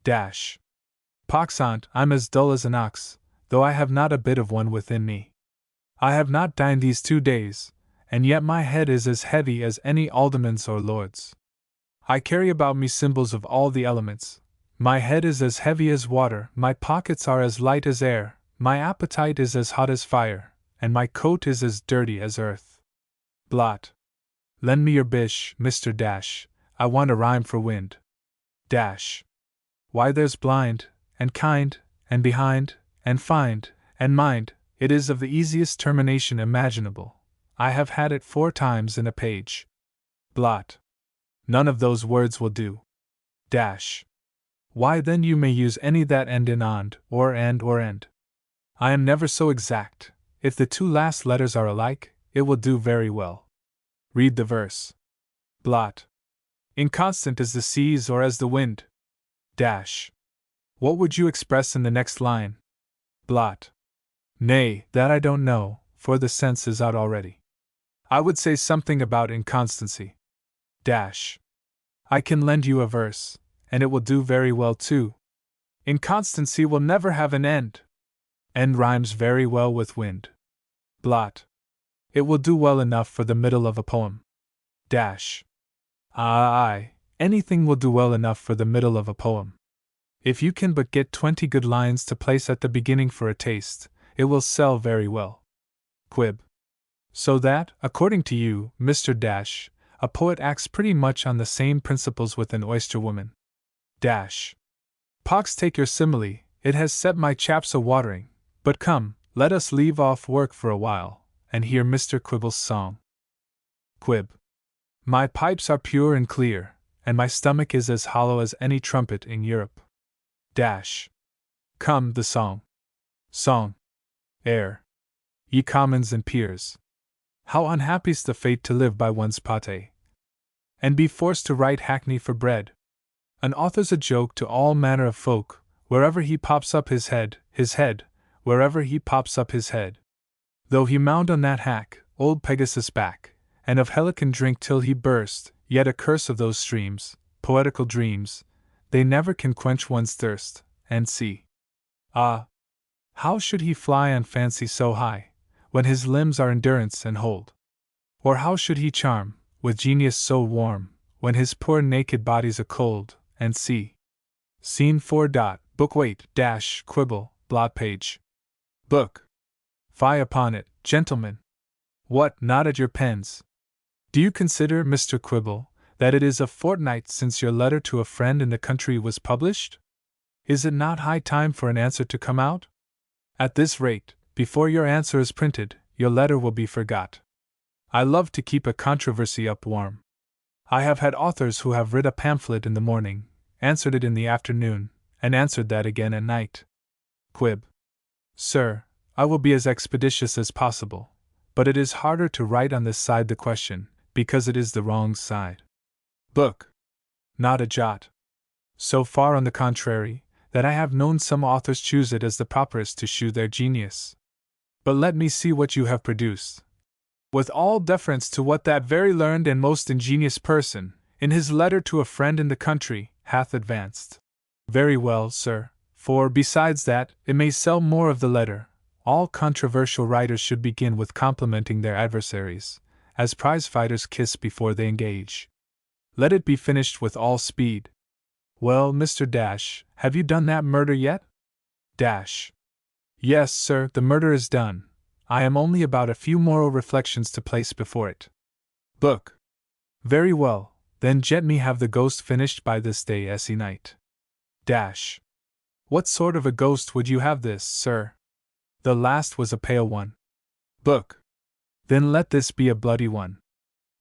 Pox on't, I'm as dull as an ox, though I have not a bit of one within me. I have not dined these 2 days, and yet my head is as heavy as any alderman's or lord's. I carry about me symbols of all the elements. My head is as heavy as water, my pockets are as light as air, my appetite is as hot as fire, and my coat is as dirty as earth. Blot. Lend me your bish, Mr. I want a rhyme for wind. Why, there's blind, and kind, and behind, and find, and mind, it is of the easiest termination imaginable. I have had it 4 times in a page. Blot. None of those words will do. Why, then you may use any that end in ond, or end. I am never so exact. If the 2 last letters are alike, it will do very well. Read the verse. Blot. Inconstant as the seas or as the wind. What would you express in the next line? Blot. Nay, that I don't know, for the sense is out already. I would say something about inconstancy. I can lend you a verse, and it will do very well too. Inconstancy will never have an end. End rhymes very well with wind. Blot. It will do well enough for the middle of a poem. Aye, anything will do well enough for the middle of a poem. If you can but get 20 good lines to place at the beginning for a taste, it will sell very well. Quib. So that, according to you, Mr. A poet acts pretty much on the same principles with an oyster woman. Pox take your simile, it has set my chaps a-watering, but come, let us leave off work for a while, and hear Mr. Quibble's song. Quib. My pipes are pure and clear, and my stomach is as hollow as any trumpet in Europe. Come, the song. Song. Air. Ye commons and peers. How unhappy's the fate to live by one's pate, and be forced to write hackney for bread. An author's a joke to all manner of folk, wherever he pops up his head, wherever he pops up his head. Though he mount on that hack, old Pegasus' back, and of Helicon drink till he burst, yet a curse of those streams, poetical dreams, they never can quench one's thirst, and see. Ah! How should he fly on fancy so high, when his limbs are endurance and hold? Or how should he charm, with genius so warm, when his poor naked body's a cold, and see. Scene 4. Book wait, quibble, blot page. Book. Fie upon it, gentlemen. What, not at your pens? Do you consider, Mr. Quibble, that it is a fortnight since your letter to a friend in the country was published? Is it not high time for an answer to come out? At this rate, before your answer is printed, your letter will be forgot. I love to keep a controversy up warm. I have had authors who have writ a pamphlet in the morning, answered it in the afternoon, and answered that again at night. Quib. Sir, I will be as expeditious as possible, but it is harder to write on this side the question, because it is the wrong side. Book. Not a jot. So far on the contrary, that I have known some authors choose it as the properest to shew their genius. But let me see what you have produced. With all deference to what that very learned and most ingenious person, in his letter to a friend in the country, hath advanced. Very well, sir, for, besides that, it may sell more of the letter, all controversial writers should begin with complimenting their adversaries, as prize-fighters kiss before they engage. Let it be finished with all speed. Well, Mr. Have you done that murder yet? Yes, sir, the murder is done. I am only about a few moral reflections to place before it. Book. Very well, then let me have the ghost finished by this day night. What sort of a ghost would you have this, sir? The last was a pale one. Book. Then let this be a bloody one.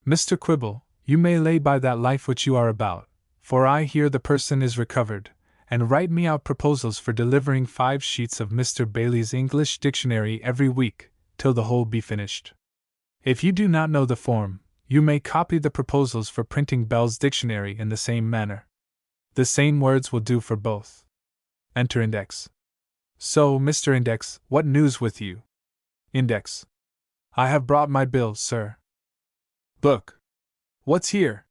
Mr. Quibble, You may lay by that life which you are about, for I hear the person is recovered, and write me out proposals for delivering 5 sheets of Mr. Bailey's English Dictionary every week, till the whole be finished. If you do not know the form, you may copy the proposals for printing Bell's Dictionary in the same manner. The same words will do for both. Enter Index. So, Mr. Index, what news with you? Index. I have brought my bill, sir. Book. What's here?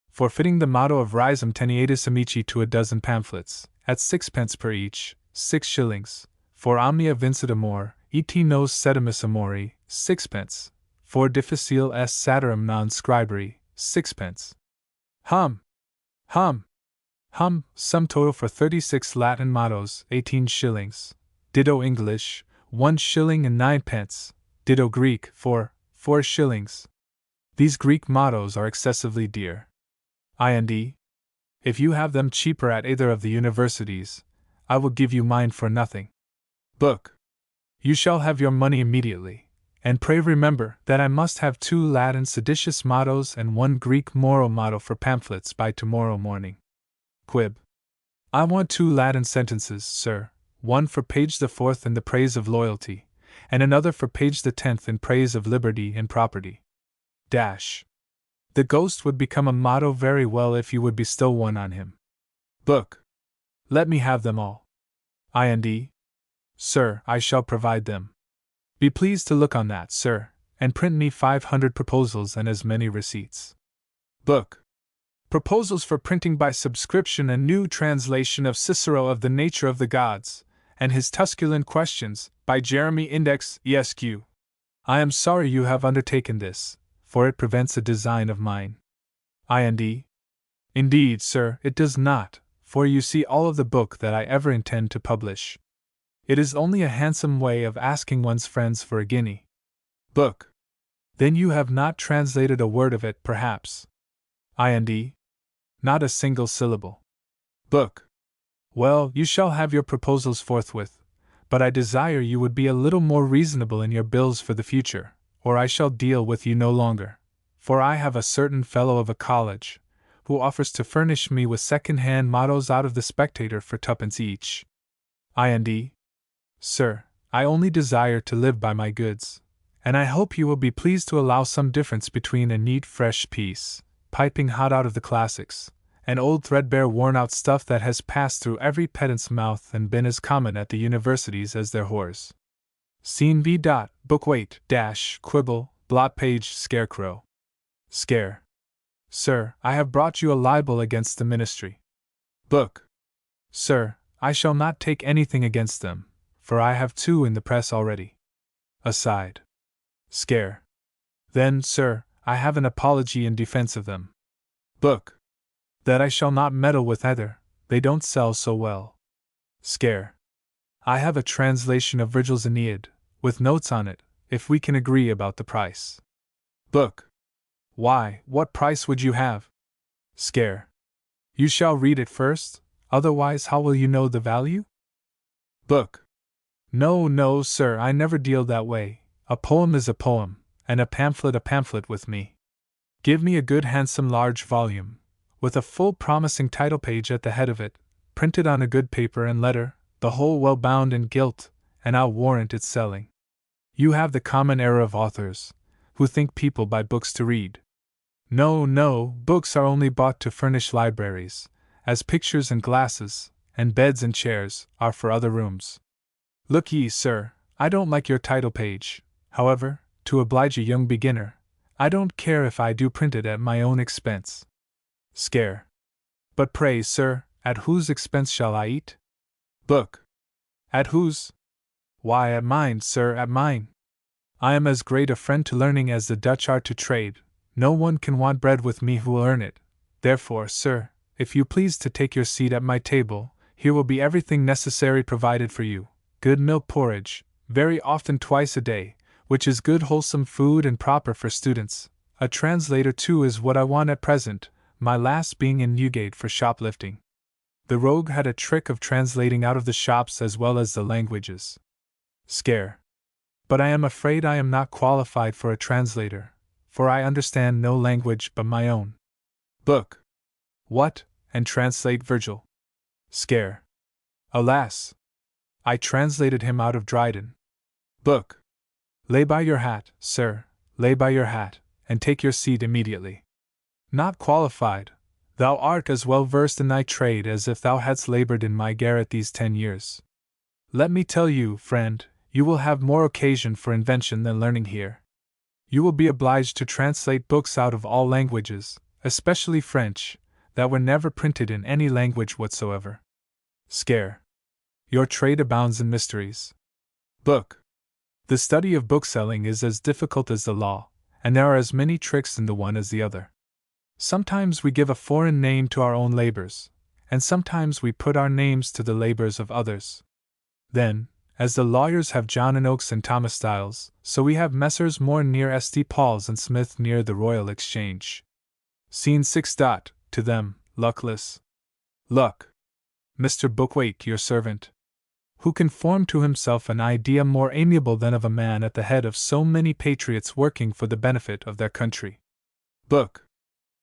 Forfeiting the motto of Risum tenietis amici to a dozen pamphlets, at 6 pence per each, 6 shillings, for omnia vincit amor, et nos sedimus amori, 6 pence, for difficile est satyrum non scribere, 6 pence. Hum! Sum total for 36 Latin mottos, 18 shillings. Ditto English, 1 shilling and 9 pence. Ditto Greek, for 4 shillings. These Greek mottos are excessively dear. And if you have them cheaper at either of the universities, I will give you mine for nothing. Book. You shall have your money immediately, and pray remember that I must have 2 Latin seditious mottos and 1 Greek moral motto for pamphlets by tomorrow morning. Quib. I want 2 Latin sentences, sir, one for page the 4th in the praise of loyalty, and another for page the 10th in praise of liberty and property. Dash. The ghost would become a motto very well if you would bestow one on him. Book. Let me have them all. And sir, I shall provide them. Be pleased to look on that, sir, and print me 500 proposals and as many receipts. Book. Proposals for printing by subscription a new translation of Cicero of the Nature of the Gods, and his Tusculan Questions, by Jeremy Index, Esq. I am sorry you have undertaken this, for it prevents a design of mine. And indeed, sir, it does not, for you see all of the book that I ever intend to publish. It is only a handsome way of asking one's friends for a guinea. Book. Then you have not translated a word of it, perhaps. And not a single syllable. Book. Well, you shall have your proposals forthwith, but I desire you would be a little more reasonable in your bills for the future, or I shall deal with you no longer, for I have a certain fellow of a college, who offers to furnish me with second-hand mottos out of the Spectator for 2 pence each. And sir, I only desire to live by my goods, and I hope you will be pleased to allow some difference between a neat fresh piece, piping hot out of the classics, and old threadbare worn-out stuff that has passed through every pedant's mouth and been as common at the universities as their whores. Scene B. Book weight, quibble, blot page, scarecrow. Scare. Sir, I have brought you a libel against the ministry. Book. Sir, I shall not take anything against them, for I have 2 in the press already. Aside. Scare. Then, sir, I have an apology in defense of them. Book. That I shall not meddle with either, they don't sell so well. Scare. I have a translation of Virgil's Aeneid, with notes on it, if we can agree about the price. Book. Why, what price would you have? Scare. You shall read it first, otherwise how will you know the value? Book. No, sir, I never deal that way. A poem is a poem, and a pamphlet with me. Give me a good handsome large volume, with a full promising title page at the head of it, printed on a good paper and letter, the whole well bound and gilt, and I'll warrant its selling. You have the common error of authors, who think people buy books to read. No, books are only bought to furnish libraries, as pictures and glasses, and beds and chairs, are for other rooms. Look ye, sir, I don't like your title page. However, to oblige a young beginner, I don't care if I do print it at my own expense. Scare. But pray, sir, at whose expense shall I eat? Book. At whose? Why, at mine, sir, at mine. I am as great a friend to learning as the Dutch are to trade. No one can want bread with me who will earn it. Therefore, sir, if you please to take your seat at my table, here will be everything necessary provided for you. Good milk porridge, very often twice a day, which is good wholesome food and proper for students. A translator too is what I want at present, my last being in Newgate for shoplifting. The rogue had a trick of translating out of the shops as well as the languages. Scare. But I am afraid I am not qualified for a translator, for I understand no language but my own. Book. What, and translate Virgil? Scare. Alas! I translated him out of Dryden. Book. Lay by your hat, sir, lay by your hat, and take your seat immediately. Not qualified, thou art as well versed in thy trade as if thou hadst labored in my garret these 10 years. Let me tell you, friend, you will have more occasion for invention than learning here. You will be obliged to translate books out of all languages, especially French, that were never printed in any language whatsoever. Scare. Your trade abounds in mysteries. Book. The study of bookselling is as difficult as the law, and there are as many tricks in the one as the other. Sometimes we give a foreign name to our own labors, and sometimes we put our names to the labors of others. Then, as the lawyers have John and Oakes and Thomas Styles, so we have Messrs. Moore near St. Paul's and Smith near the Royal Exchange. Scene 6. To them, luckless. Luck. Mr. Bookwake, your servant, who can form to himself an idea more amiable than of a man at the head of so many patriots working for the benefit of their country. Book.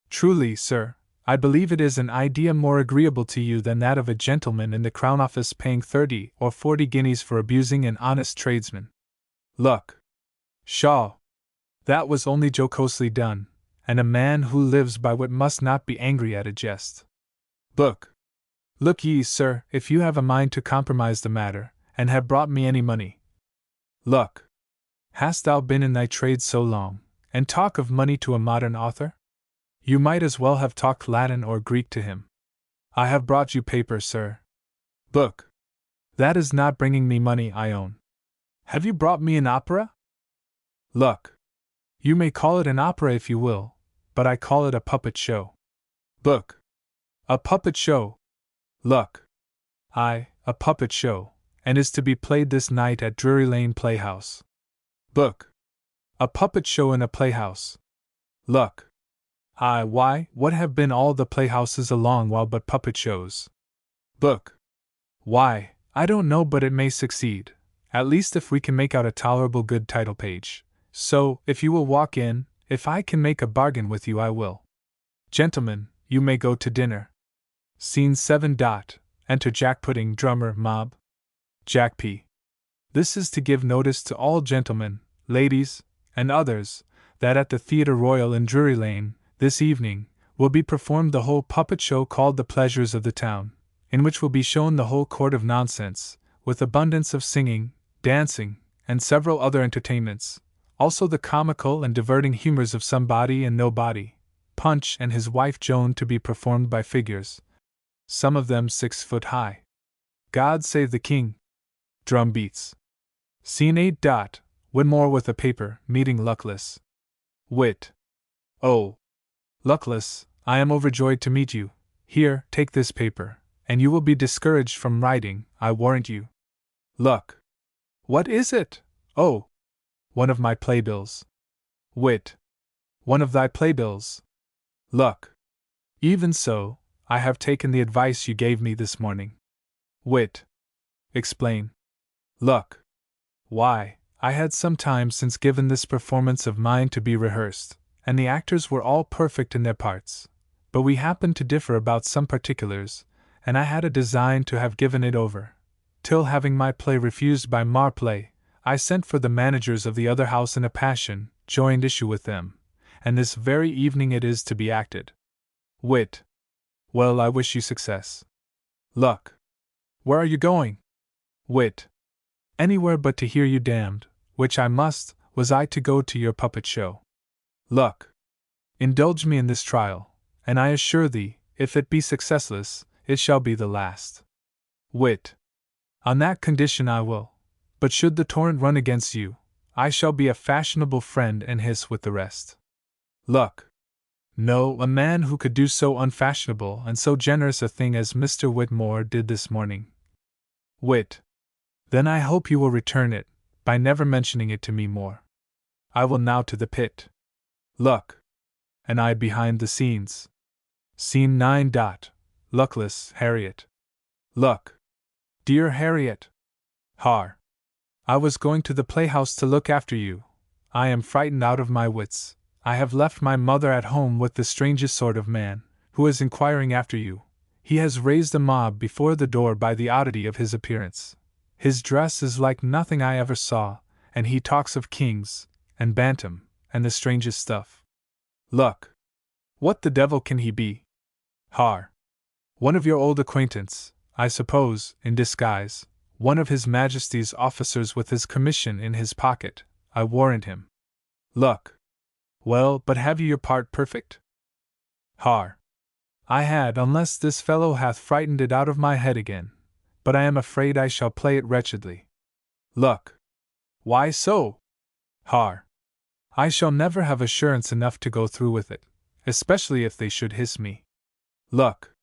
Truly, sir, I believe it is an idea more agreeable to you than that of a gentleman in the Crown Office paying 30 or 40 guineas for abusing an honest tradesman. Luck. Pshaw! That was only jocosely done, and a man who lives by wit must not be angry at a jest. Book. Look ye, sir, if you have a mind to compromise the matter, and have brought me any money. Luck. Hast thou been in thy trade so long, and talk of money to a modern author? You might as well have talked Latin or Greek to him. I have brought you paper, sir. Book. That is not bringing me money, I own. Have you brought me an opera? Luck. You may call it an opera if you will, but I call it a puppet show. Book. A puppet show. Luck. Aye, a puppet show, and is to be played this night at Drury Lane Playhouse. Book. A puppet show in a playhouse. Luck. Aye, why, what have been all the playhouses a long while but puppet shows? Book. Why, I don't know, but it may succeed, at least if we can make out a tolerable good title page. So, if you will walk in, if I can make a bargain with you, I will. Gentlemen, you may go to dinner. Scene 7. Enter Jack Pudding, drummer, mob. Jack P. This is to give notice to all gentlemen, ladies, and others, that at the Theatre Royal in Drury Lane, this evening, will be performed the whole puppet show called The Pleasures of the Town, in which will be shown the whole court of nonsense, with abundance of singing, dancing, and several other entertainments, also the comical and diverting humors of Somebody and Nobody, Punch and his wife Joan to be performed by figures, some of them 6 foot high. God save the King. Drum beats. Scene 8. Whitmore with a paper, meeting Luckless. Wit. Oh, Luckless, I am overjoyed to meet you. Here, take this paper, and you will be discouraged from writing, I warrant you. Luck. What is it? Oh, one of my playbills. Wit. One of thy playbills. Luck. Even so, I have taken the advice you gave me this morning. Wit. Explain. Luck. Why, I had some time since given this performance of mine to be rehearsed, and the actors were all perfect in their parts, but we happened to differ about some particulars, and I had a design to have given it over, till having my play refused by Marplay, I sent for the managers of the other house in a passion, joined issue with them, and this very evening it is to be acted. Wit. Well, I wish you success. Luck. Where are you going? Wit. Anywhere but to hear you damned, which I must, was I to go to your puppet show. Luck. Indulge me in this trial, and I assure thee, if it be successless, it shall be the last. Wit. On that condition I will, but should the torrent run against you, I shall be a fashionable friend and hiss with the rest. Luck. No, a man who could do so unfashionable and so generous a thing as Mr. Whitmore did this morning. Wit. Then I hope you will return it, by never mentioning it to me more. I will now to the pit. Luck. And I behind the scenes. Scene 9. Luckless, Harriet. Luck. Dear Harriet. Har. I was going to the playhouse to look after you. I am frightened out of my wits. I have left my mother at home with the strangest sort of man, who is inquiring after you. He has raised a mob before the door by the oddity of his appearance. His dress is like nothing I ever saw, and he talks of kings, and bantam, and the strangest stuff. Look! What the devil can he be? Har! One of your old acquaintance, I suppose, in disguise, one of His Majesty's officers with his commission in his pocket, I warrant him. Look! Well, but have you your part perfect? Har! I had, unless this fellow hath frightened it out of my head again, but I am afraid I shall play it wretchedly. Look! Why so? Har! I shall never have assurance enough to go through with it, especially if they should hiss me. Look!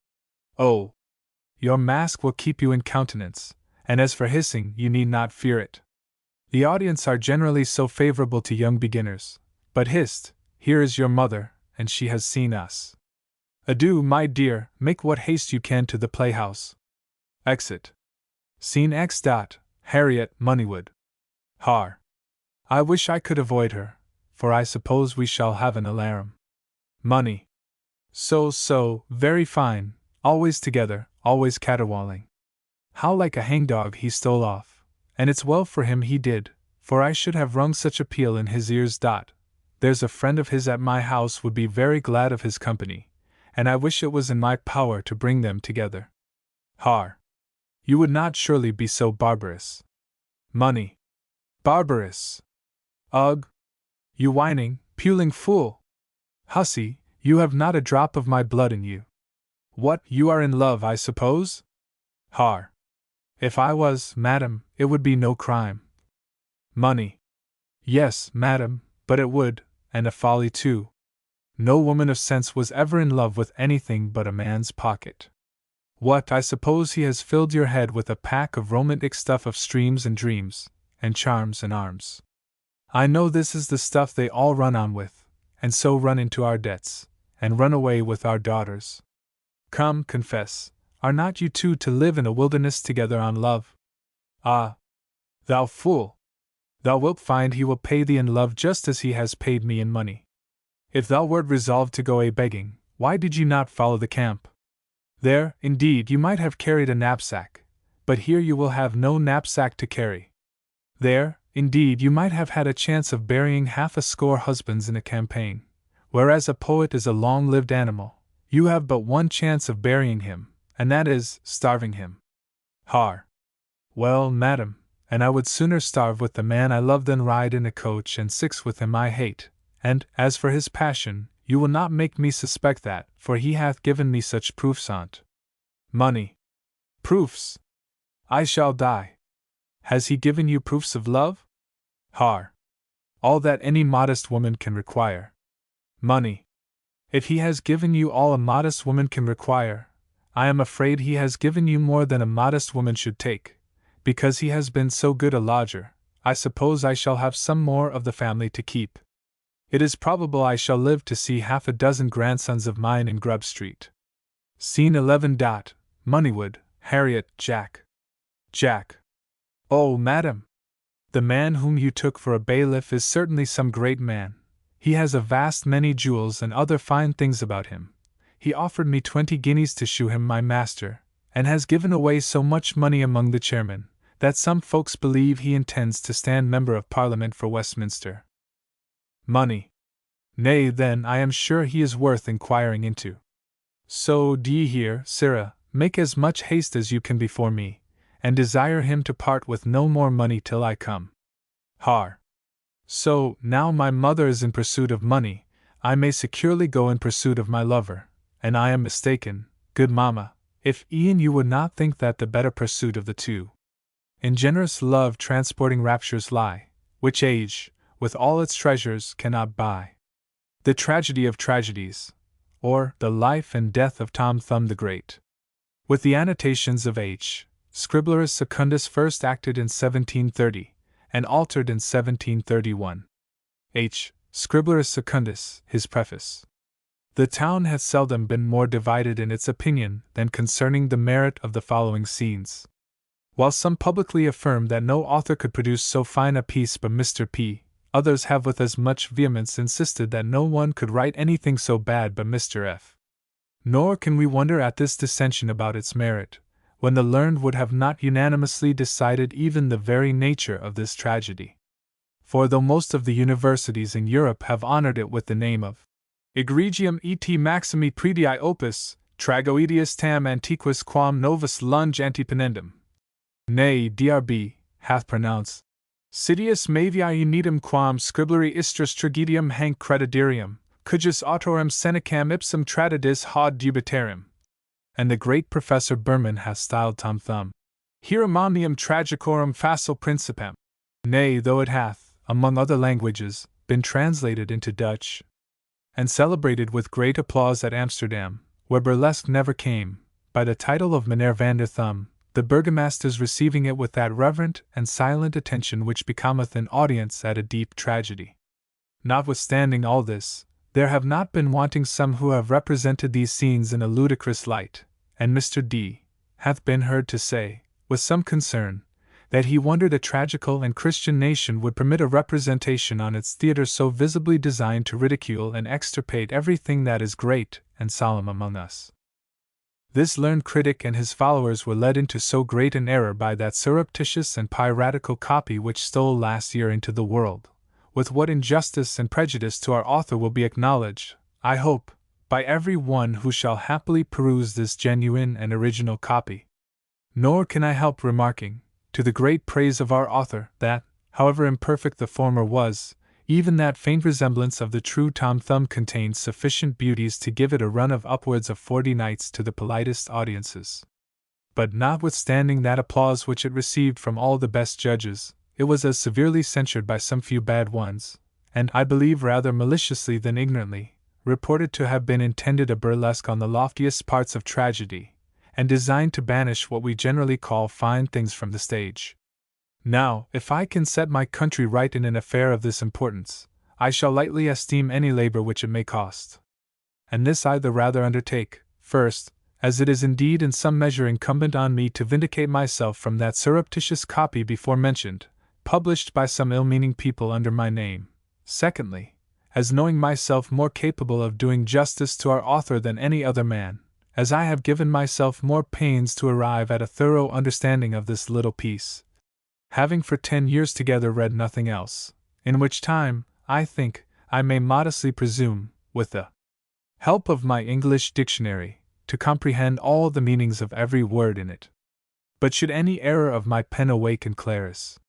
Oh! Your mask will keep you in countenance, and as for hissing, you need not fear it. The audience are generally so favorable to young beginners, but hist, here is your mother, and she has seen us. Adieu, my dear, make what haste you can to the playhouse. Exit. Scene X. Harriet Moneywood. Har! I wish I could avoid her, for I suppose we shall have an alarum. Money. So, very fine, always together, always caterwauling. How like a hangdog he stole off, and it's well for him he did, for I should have rung such a peal in his ears. There's a friend of his at my house would be very glad of his company, and I wish it was in my power to bring them together. Har! You would not surely be so barbarous. Money. Barbarous! Ugh! You whining, puling fool! Hussy, you have not a drop of my blood in you. What, you are in love, I suppose? Har! If I was, madam, it would be no crime. Money. Yes, madam, but it would, and a folly too. No woman of sense was ever in love with anything but a man's pocket. What, I suppose he has filled your head with a pack of romantic stuff of streams and dreams, and charms and arms. I know this is the stuff they all run on with, and so run into our debts, and run away with our daughters. Come, confess, are not you two to live in a wilderness together on love? Ah! Thou fool! Thou wilt find he will pay thee in love just as he has paid me in money. If thou wert resolved to go a-begging, why did you not follow the camp? There, indeed, you might have carried a knapsack, but here you will have no knapsack to carry. There, indeed, you might have had a chance of burying 60 husbands in a campaign, whereas a poet is a long-lived animal. You have but one chance of burying him, and that is, starving him. Har! Well, madam, and I would sooner starve with the man I love than ride in a coach and 6 with him I hate, and, as for his passion, you will not make me suspect that, for he hath given me such proofs on't. Money. Proofs! I shall die. Has he given you proofs of love? Har! All that any modest woman can require. Money. If he has given you all a modest woman can require, I am afraid he has given you more than a modest woman should take. Because he has been so good a lodger, I suppose I shall have some more of the family to keep. It is probable I shall live to see 6 grandsons of mine in Grub Street. Scene 11. Moneywood, Harriet, Jack. Jack. Oh, madam! The man whom you took for a bailiff is certainly some great man. He has a vast many jewels and other fine things about him. He offered me 20 guineas to shew him my master, and has given away so much money among the chairmen, that some folks believe he intends to stand Member of Parliament for Westminster. Money. Nay, then, I am sure he is worth inquiring into. So, d'ye hear, sirrah, make as much haste as you can before me, and desire him to part with no more money till I come. Har! So, now my mother is in pursuit of money, I may securely go in pursuit of my lover, and I am mistaken, good mamma, if e'en you would not think that the better pursuit of the two. In generous love transporting raptures lie, which age, with all its treasures, cannot buy. The Tragedy of Tragedies, or The Life and Death of Tom Thumb the Great. With the annotations of H. Scriblerus Secundus, first acted in 1730, and altered in 1731. H. Scriblerus Secundus, his preface. The town hath seldom been more divided in its opinion than concerning the merit of the following scenes. While some publicly affirm that no author could produce so fine a piece but Mr. P., others have with as much vehemence insisted that no one could write anything so bad but Mr. F. Nor can we wonder at this dissension about its merit, when the learned would have not unanimously decided even the very nature of this tragedy. For though most of the universities in Europe have honored it with the name of Egregium et maximi predii opus, tragoedius tam antiquus quam novus lunge antepenendum, nay, DRB, hath pronounced Sidius Maviae unidum quam scribleri istris tragedium hanc credidarium, cujus autorem senecam ipsum tradidis haud dubitarium. And the great Professor Berman hath styled Tom Thumb Hieromonium tragicorum facile principem. Nay, though it hath, among other languages, been translated into Dutch, and celebrated with great applause at Amsterdam, where burlesque never came, by the title of Meneer van der Thumb, the burgomasters receiving it with that reverent and silent attention which becometh an audience at a deep tragedy. Notwithstanding all this, there have not been wanting some who have represented these scenes in a ludicrous light, and Mr. D. hath been heard to say, with some concern, that he wondered a tragical and Christian nation would permit a representation on its theatre so visibly designed to ridicule and extirpate everything that is great and solemn among us. This learned critic and his followers were led into so great an error by that surreptitious and piratical copy which stole last year into the world, with what injustice and prejudice to our author will be acknowledged, I hope, by every one who shall happily peruse this genuine and original copy. Nor can I help remarking, to the great praise of our author, that, however imperfect the former was, even that faint resemblance of the true Tom Thumb contained sufficient beauties to give it a run of upwards of 40 nights to the politest audiences. But notwithstanding that applause which it received from all the best judges, it was as severely censured by some few bad ones, and I believe rather maliciously than ignorantly, reported to have been intended a burlesque on the loftiest parts of tragedy, and designed to banish what we generally call fine things from the stage. Now, if I can set my country right in an affair of this importance, I shall lightly esteem any labor which it may cost. And this I the rather undertake, first, as it is indeed in some measure incumbent on me to vindicate myself from that surreptitious copy before mentioned, published by some ill-meaning people under my name; secondly, as knowing myself more capable of doing justice to our author than any other man, as I have given myself more pains to arrive at a thorough understanding of this little piece, having for 10 years together read nothing else, in which time, I think, I may modestly presume, with the help of my English dictionary, to comprehend all the meanings of every word in it. But should any error of my pen awaken Clarus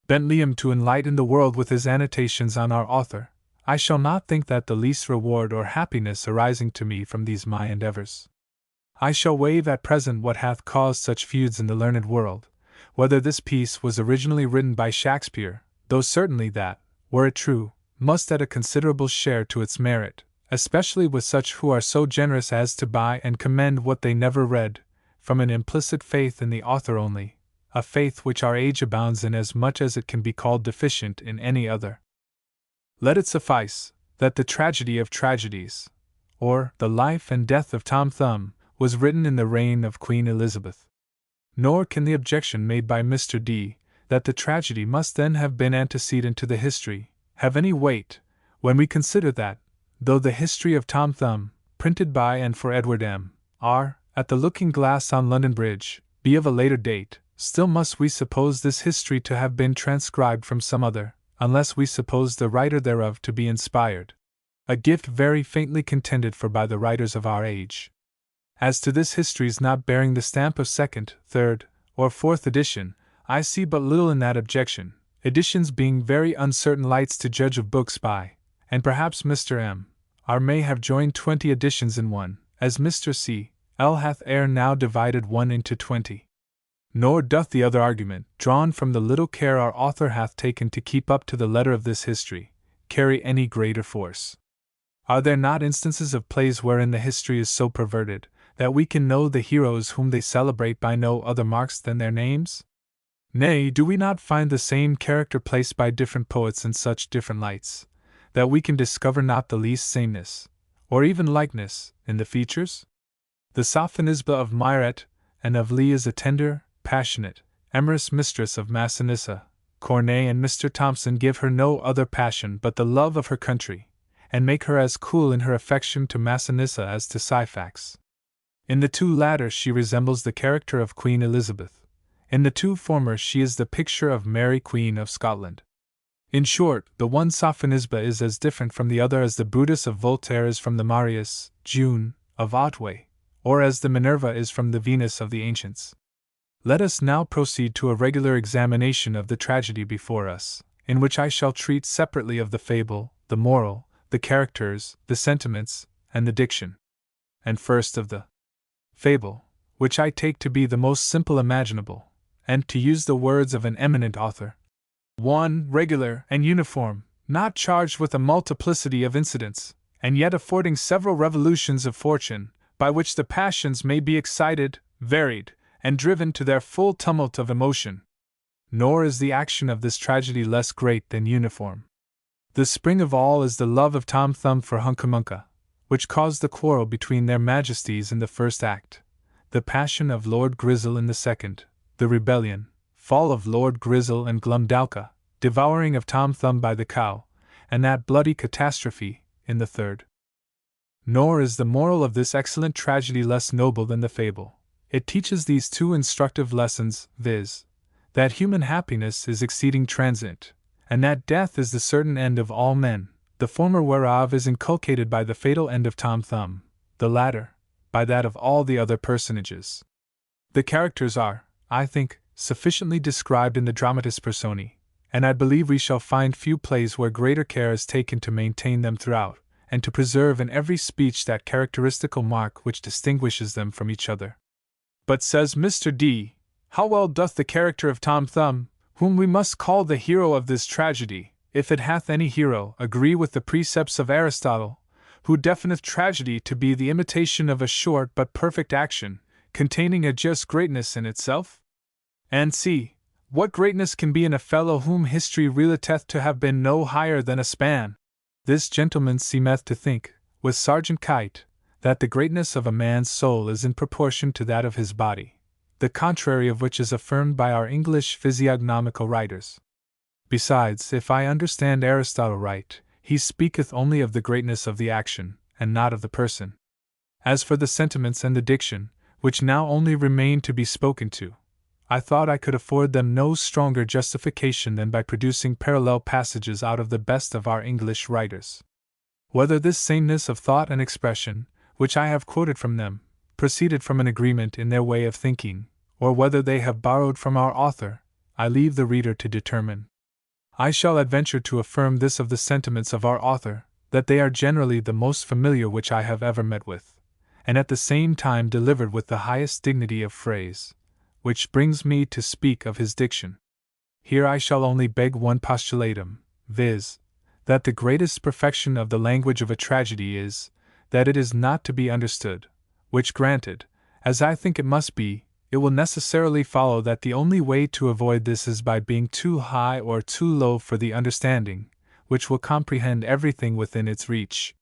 Bentleyham to enlighten the world with his annotations on our author, I shall not think that the least reward or happiness arising to me from these my endeavors. I shall waive at present what hath caused such feuds in the learned world, whether this piece was originally written by Shakespeare, though certainly that, were it true, must add a considerable share to its merit, especially with such who are so generous as to buy and commend what they never read, from an implicit faith in the author only, a faith which our age abounds in as much as it can be called deficient in any other. Let it suffice, that the tragedy of tragedies, or the life and death of Tom Thumb, was written in the reign of Queen Elizabeth. Nor can the objection made by Mr. D., that the tragedy must then have been antecedent to the history, have any weight, when we consider that, though the history of Tom Thumb, printed by and for Edward M. R. at the Looking Glass on London Bridge, be of a later date, still must we suppose this history to have been transcribed from some other, unless we suppose the writer thereof to be inspired, a gift very faintly contended for by the writers of our age. As to this history's not bearing the stamp of second, third, or fourth edition, I see but little in that objection, editions being very uncertain lights to judge of books by, and perhaps Mr. M. R. may have joined 20 editions in one, as Mr. C. L. hath ere now divided one into 20. Nor doth the other argument, drawn from the little care our author hath taken to keep up to the letter of this history, carry any greater force. Are there not instances of plays wherein the history is so perverted, that we can know the heroes whom they celebrate by no other marks than their names? Nay, do we not find the same character placed by different poets in such different lights, that we can discover not the least sameness, or even likeness, in the features? The Sophonisba of Myret and of Lee is a tender, passionate, amorous mistress of Massinissa. Corneille and Mr. Thompson give her no other passion but the love of her country, and make her as cool in her affection to Massinissa as to Syphax. In the two latter she resembles the character of Queen Elizabeth. In the two former she is the picture of Mary Queen of Scotland. In short, the one Sophonisba is as different from the other as the Brutus of Voltaire is from the Marius, June, of Otway, or as the Minerva is from the Venus of the ancients. Let us now proceed to a regular examination of the tragedy before us, in which I shall treat separately of the fable, the moral, the characters, the sentiments, and the diction. And first of the fable, which I take to be the most simple imaginable, and, to use the words of an eminent author, one regular and uniform, not charged with a multiplicity of incidents, and yet affording several revolutions of fortune, by which the passions may be excited, varied, and driven to their full tumult of emotion. Nor is the action of this tragedy less great than uniform. The spring of all is the love of Tom Thumb for Huncamunca, which caused the quarrel between their majesties in the first act, the passion of Lord Grizzle in the second, the rebellion, fall of Lord Grizzle and Glumdalca, devouring of Tom Thumb by the cow, and that bloody catastrophe, in the third. Nor is the moral of this excellent tragedy less noble than the fable. It teaches these two instructive lessons, viz., that human happiness is exceeding transient, and that death is the certain end of all men, the former whereof is inculcated by the fatal end of Tom Thumb, the latter, by that of all the other personages. The characters are, I think, sufficiently described in the Dramatis Personae, and I believe we shall find few plays where greater care is taken to maintain them throughout, and to preserve in every speech that characteristical mark which distinguishes them from each other. But says Mr. D., how well doth the character of Tom Thumb, whom we must call the hero of this tragedy, if it hath any hero, agree with the precepts of Aristotle, who defineth tragedy to be the imitation of a short but perfect action, containing a just greatness in itself? And see, what greatness can be in a fellow whom history relateth to have been no higher than a span? This gentleman seemeth to think, with Sergeant Kite, that the greatness of a man's soul is in proportion to that of his body, the contrary of which is affirmed by our English physiognomical writers. Besides, if I understand Aristotle right, he speaketh only of the greatness of the action, and not of the person. As for the sentiments and the diction, which now only remain to be spoken to, I thought I could afford them no stronger justification than by producing parallel passages out of the best of our English writers. Whether this sameness of thought and expression, which I have quoted from them, proceeded from an agreement in their way of thinking, or whether they have borrowed from our author, I leave the reader to determine. I shall adventure to affirm this of the sentiments of our author, that they are generally the most familiar which I have ever met with, and at the same time delivered with the highest dignity of phrase, which brings me to speak of his diction. Here I shall only beg one postulatum, viz., that the greatest perfection of the language of a tragedy is, that it is not to be understood, which granted, as I think it must be, it will necessarily follow that the only way to avoid this is by being too high or too low for the understanding, which will comprehend everything within its reach.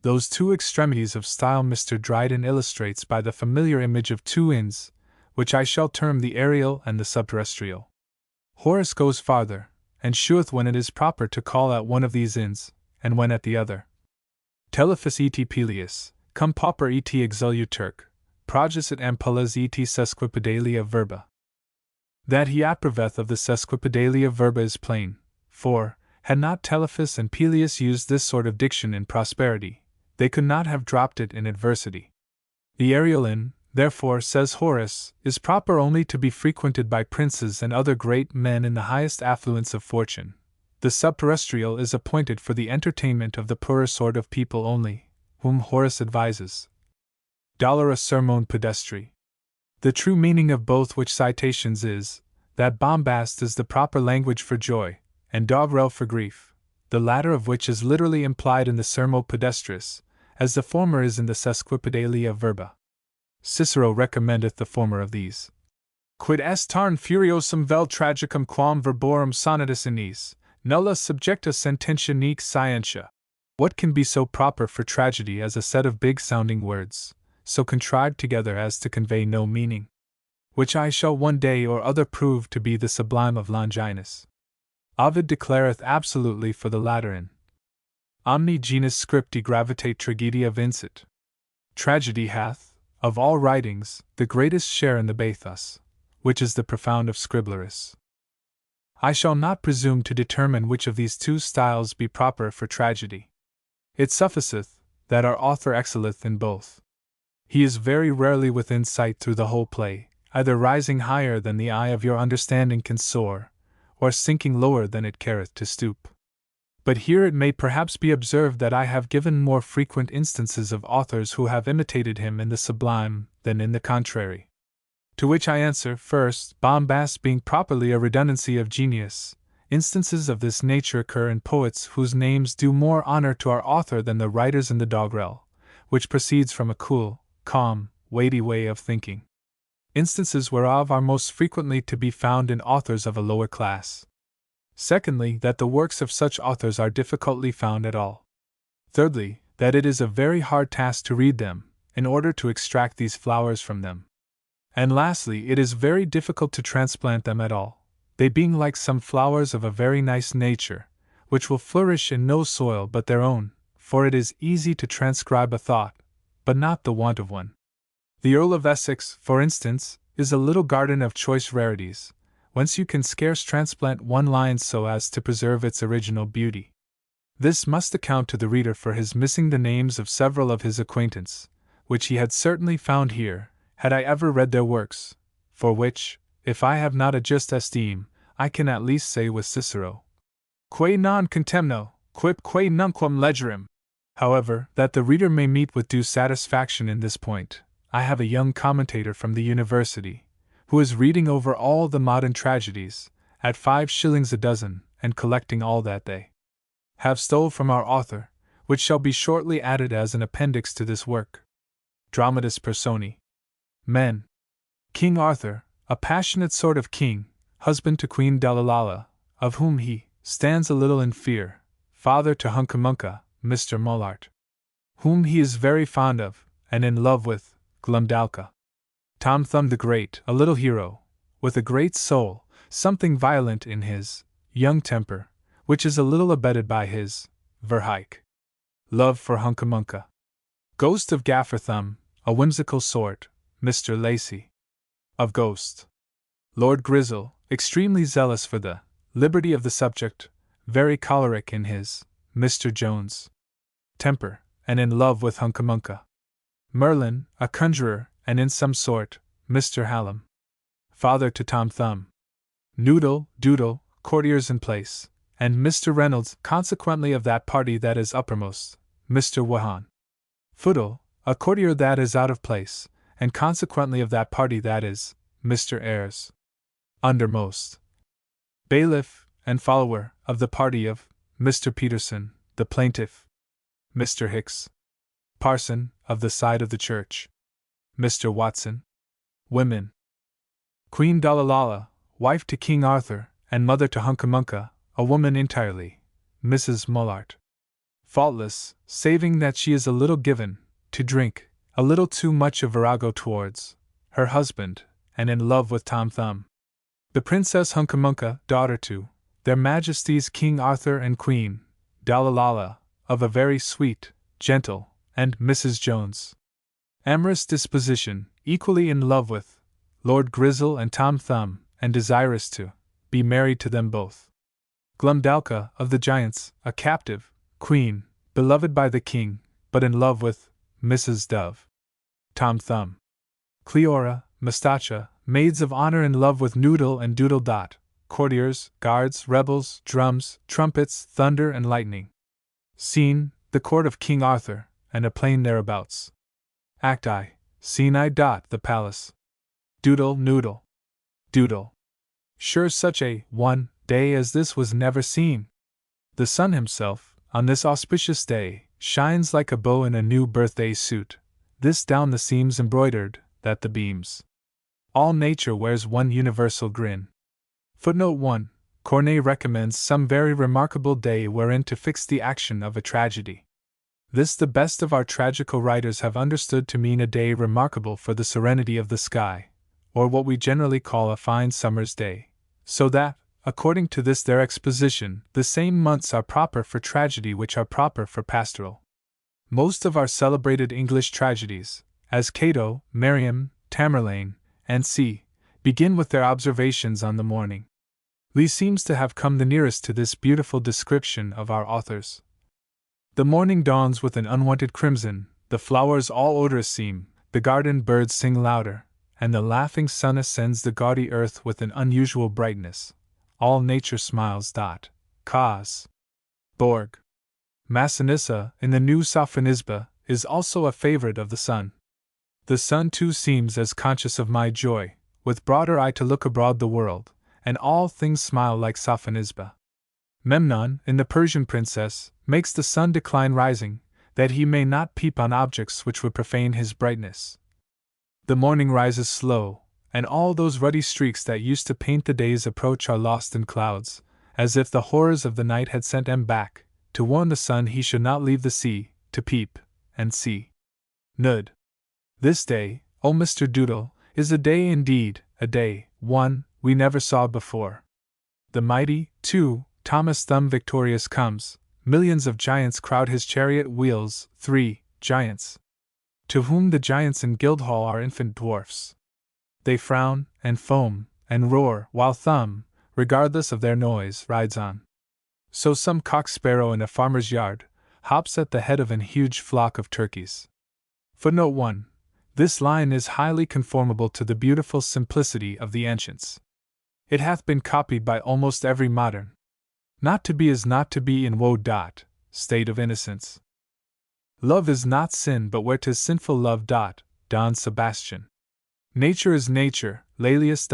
Those two extremities of style Mr. Dryden illustrates by the familiar image of two inns, which I shall term the aerial and the subterrestrial. Horace goes farther, and sheweth when it is proper to call at one of these inns, and when at the other. Telephus et Peleus, cum pauper et exuluturc, progesit ampullas et sesquipedalia verba. That he approveth of the sesquipedalia verba is plain, for, had not Telephus and Peleus used this sort of diction in prosperity, they could not have dropped it in adversity. The aerial inn, therefore, says Horace, is proper only to be frequented by princes and other great men in the highest affluence of fortune. The subterrestrial is appointed for the entertainment of the poorer sort of people only, whom Horace advises. Dolora sermon pedestri. The true meaning of both which citations is, that bombast is the proper language for joy, and doggerel for grief, the latter of which is literally implied in the sermo pedestris, as the former is in the sesquipedalia verba. Cicero recommendeth the former of these. Quid est tarn furiosum vel tragicum quam verborum sonatus inis, nulla subjecta sententia nec scientia. What can be so proper for tragedy as a set of big-sounding words, so contrived together as to convey no meaning? Which I shall one day or other prove to be the sublime of Longinus. Ovid declareth absolutely for the latter inn. Omni genus scripti gravitate tragedia vincit. Tragedy hath, of all writings, the greatest share in the bathos, which is the profound of scriblerus. I shall not presume to determine which of these two styles be proper for tragedy. It sufficeth that our author excelleth in both. He is very rarely within sight through the whole play, either rising higher than the eye of your understanding can soar, or sinking lower than it careth to stoop. But here it may perhaps be observed that I have given more frequent instances of authors who have imitated him in the sublime than in the contrary. To which I answer, first, bombast being properly a redundancy of genius, instances of this nature occur in poets whose names do more honor to our author than the writers in the doggerel, which proceeds from a cool, calm, weighty way of thinking. Instances whereof are most frequently to be found in authors of a lower class. Secondly, that the works of such authors are difficultly found at all. Thirdly, that it is a very hard task to read them, in order to extract these flowers from them. And lastly, it is very difficult to transplant them at all, they being like some flowers of a very nice nature, which will flourish in no soil but their own, for it is easy to transcribe a thought, but not the want of one. The Earl of Essex, for instance, is a little garden of choice rarities, whence you can scarce transplant one line so as to preserve its original beauty. This must account to the reader for his missing the names of several of his acquaintance, which he had certainly found here, had I ever read their works, for which, if I have not a just esteem, I can at least say with Cicero, Quae non contemno, quip quae nunquam legerim. However, that the reader may meet with due satisfaction in this point, I have a young commentator from the university, who is reading over all the modern tragedies, at 5 shillings a dozen, and collecting all that they have stole from our author, which shall be shortly added as an appendix to this work. Dramatis Personae. Men. King Arthur, a passionate sort of king, husband to Queen Dalalala, of whom he stands a little in fear, father to Huncamunca, Mr. Mullart, whom he is very fond of, and in love with, Glumdalca. Tom Thumb the Great, a little hero, with a great soul, something violent in his young temper, which is a little abetted by his verheik love for Huncamunca. Ghost of Gaffer Thumb, a whimsical sort, Mr. Lacey. Of Ghost. Lord Grizzle, extremely zealous for the liberty of the subject, very choleric in his Mr. Jones temper, and in love with Huncamunca. Merlin, a conjurer, and in some sort, Mr. Hallam, father to Tom Thumb. Noodle, Doodle, courtiers in place, and Mr. Reynolds, consequently of that party that is uppermost, Mr. Wahan. Foodle, a courtier that is out of place, and consequently of that party that is, Mr. Ayres, undermost. Bailiff, and follower, of the party of Mr. Peterson, the plaintiff. Mr. Hicks. Parson, of the side of the church. Mr. Watson. Women. Queen Dalalala, wife to King Arthur, and mother to Huncamunca, a woman entirely, Mrs. Mullart. Faultless, saving that she is a little given to drink, a little too much of virago towards her husband, and in love with Tom Thumb. The Princess Huncamunca, daughter to their Majesties King Arthur and Queen Dalalala, of a very sweet, gentle, and Mrs. Jones. Amorous disposition, equally in love with Lord Grizzle and Tom Thumb, and desirous to be married to them both. Glumdalca, of the Giants, a captive queen, beloved by the king, but in love with Mrs. Dove. Tom Thumb. Cleora, Mustacha, maids of honor in love with Noodle and Doodle Dot, courtiers, guards, rebels, drums, trumpets, thunder and lightning. Scene, the court of King Arthur, and a plain thereabouts. Act I, Scene I. The palace. Doodle, Noodle. Doodle. Sure such a day as this was never seen. The sun himself, on this auspicious day, shines like a bow in a new birthday suit, this down the seams embroidered, that the beams. All nature wears one universal grin. Footnote 1. Corneille recommends some very remarkable day wherein to fix the action of a tragedy. This the best of our tragical writers have understood to mean a day remarkable for the serenity of the sky, or what we generally call a fine summer's day, so that, according to this their exposition, the same months are proper for tragedy which are proper for pastoral. Most of our celebrated English tragedies, as Cato, Miriam, Tamerlane, and C., begin with their observations on the morning. Lee seems to have come the nearest to this beautiful description of our authors. The morning dawns with an unwonted crimson, the flowers all odorous seem, the garden birds sing louder, and the laughing sun ascends the gaudy earth with an unusual brightness. All nature smiles. Cause. Borg. Massinissa, in the new Sophonisba, is also a favorite of the sun. The sun too seems as conscious of my joy, with broader eye to look abroad the world, and all things smile like Sophonisba. Memnon, in the Persian Princess, makes the sun decline rising, that he may not peep on objects which would profane his brightness. The morning rises slow, and all those ruddy streaks that used to paint the day's approach are lost in clouds, as if the horrors of the night had sent them back, to warn the sun he should not leave the sea, to peep, and see. Nud. This day, O Mr. Doodle, is a day indeed, a day, one, we never saw before. The mighty, too, Thomas Thumb victorious comes, millions of giants crowd his chariot wheels, 3 giants. To whom the giants in Guildhall are infant dwarfs. They frown, and foam, and roar, while Thumb, regardless of their noise, rides on. So some cock sparrow in a farmer's yard hops at the head of an huge flock of turkeys. Footnote 1. This line is highly conformable to the beautiful simplicity of the ancients. It hath been copied by almost every modern. Not to be is not to be in woe. State of innocence. Love is not sin, but where 'tis sinful love. Don Sebastian. Nature is nature. Laelius.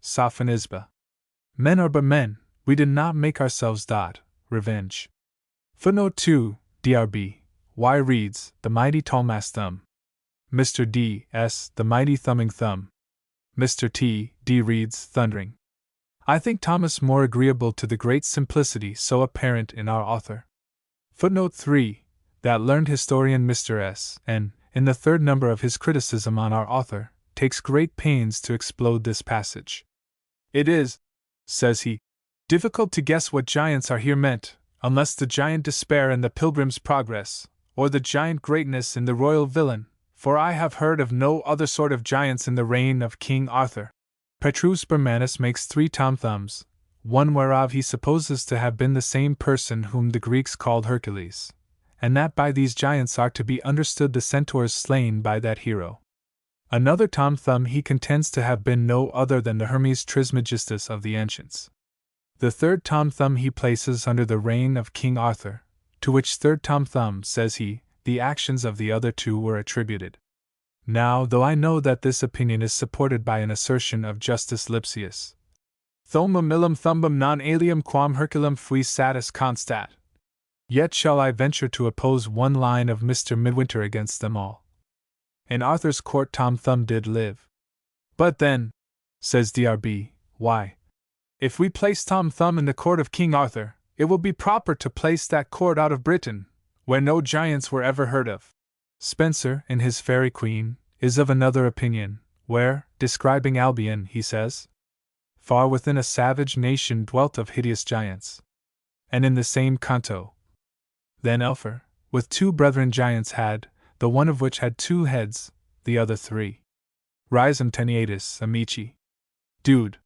Sophonisba. Men are but men, we did not make ourselves. Revenge. Footnote 2. DRB. Y reads, the mighty Thomas Thumb. Mr. D. S. The mighty thumbing thumb. Mr. T. D. reads, thundering. I think Thomas more agreeable to the great simplicity so apparent in our author. Footnote 3. That learned historian Mr. S. N., in the third number of his criticism on our author, takes great pains to explode this passage. It is, says he, difficult to guess what giants are here meant, unless the giant despair in the Pilgrim's Progress, or the giant greatness in the royal villain, for I have heard of no other sort of giants in the reign of King Arthur. Petrus Bermanus makes 3 Tom Thumbs, one whereof he supposes to have been the same person whom the Greeks called Hercules, and that by these giants are to be understood the centaurs slain by that hero. Another Tom Thumb he contends to have been no other than the Hermes Trismegistus of the ancients. The third Tom Thumb he places under the reign of King Arthur, to which third Tom Thumb, says he, the actions of the other 2 were attributed. Now, though I know that this opinion is supported by an assertion of Justus Lipsius, Thomum illum thumbum non alium quam Herculum fui satis constat, yet shall I venture to oppose one line of Mr. Midwinter against them all. In Arthur's court Tom Thumb did live. But then, says DRB, why, if we place Tom Thumb in the court of King Arthur, it will be proper to place that court out of Britain, where no giants were ever heard of. Spencer, in his Faerie Queene, is of another opinion, where, describing Albion, he says, far within a savage nation dwelt of hideous giants. And in the same canto, then Elfer, with 2 brethren giants had, the one of which had 2 heads, the other 3. Risum tenietis, amici. Dude.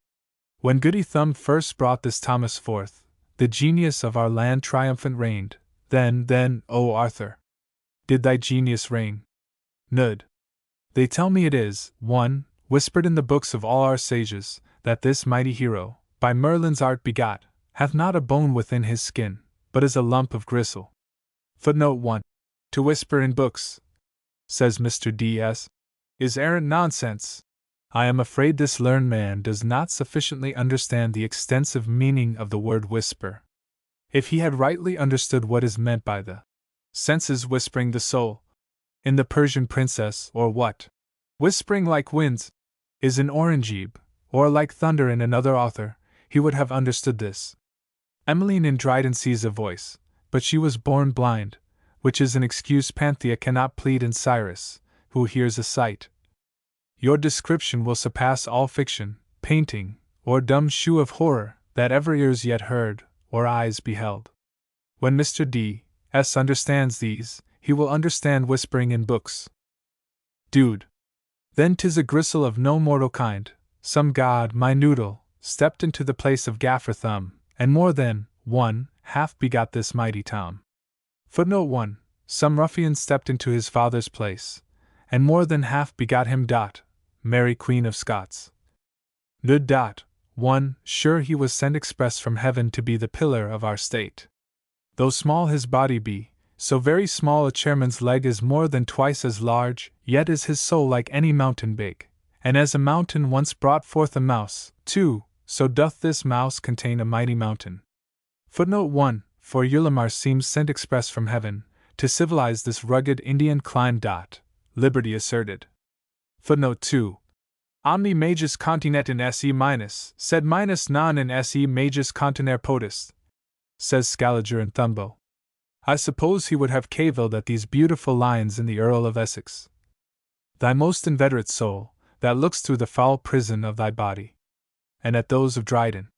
When Goody Thumb first brought this Thomas forth, the genius of our land triumphant reigned, then, O Arthur, did thy genius reign? Nud. They tell me it is, 1, whispered in the books of all our sages, that this mighty hero, by Merlin's art begot, hath not a bone within his skin, but is a lump of gristle. Footnote 1. To whisper in books, says Mr. D.S., is arrant nonsense. I am afraid this learned man does not sufficiently understand the extensive meaning of the word whisper. If he had rightly understood what is meant by the senses whispering the soul, in the Persian Princess, or what, whispering like winds, is in Orangeebe, or like thunder in another author, he would have understood this. Emmeline in Dryden sees a voice, but she was born blind, which is an excuse Panthea cannot plead in Cyrus, who hears a sight. Your description will surpass all fiction, painting, or dumb shew of horror, that ever ears yet heard, or eyes beheld. When Mr. D.S. understands these, he will understand whispering in books. Dude. Then 'tis a gristle of no mortal kind, some god, my noodle, stepped into the place of Gaffer Thumb, and more than one half begot this mighty town. Footnote 1. Some ruffian stepped into his father's place, and more than half begot him. Mary Queen of Scots. Nud. 1. Sure he was sent express from heaven to be the pillar of our state. Though small his body be, so very small a chairman's leg is more than twice as large, yet is his soul like any mountain big. And as a mountain once brought forth a mouse, too, so doth this mouse contain a mighty mountain. Footnote 1. For Ulamar seems sent express from heaven, to civilize this rugged Indian clime. Liberty asserted. Footnote 2. Omni majus continet in se minus, sed minus non in se majus continere potest, says Scaliger and Thumbo. I suppose he would have cavilled at these beautiful lines in the Earl of Essex. Thy most inveterate soul, that looks through the foul prison of thy body, and at those of Dryden.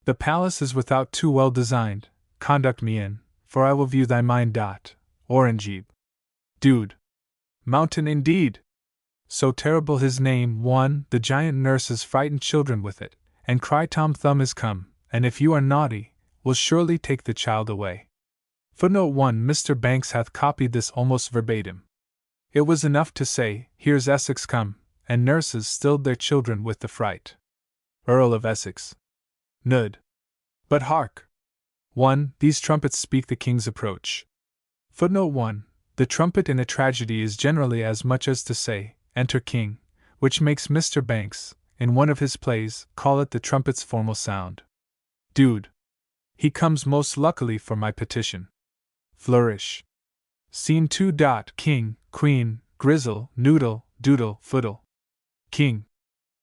The palace is without too well designed, conduct me in, for I will view thy mind. Orangeebe. Dude. Mountain indeed! So terrible his name. 1. The giant nurses frighten children with it, and cry Tom Thumb is come, and if you are naughty, will surely take the child away. Footnote 1. Mr. Banks hath copied this almost verbatim. It was enough to say, here's Essex come, and nurses stilled their children with the fright. Earl of Essex. Nud. But hark! 1. These trumpets speak the king's approach. Footnote 1. The trumpet in a tragedy is generally as much as to say, enter king, which makes Mr. Banks, in one of his plays, call it the trumpet's formal sound. Dude. He comes most luckily for my petition. Flourish. Scene 2. King, Queen, Grizzle, Noodle, Doodle, Foodle. King.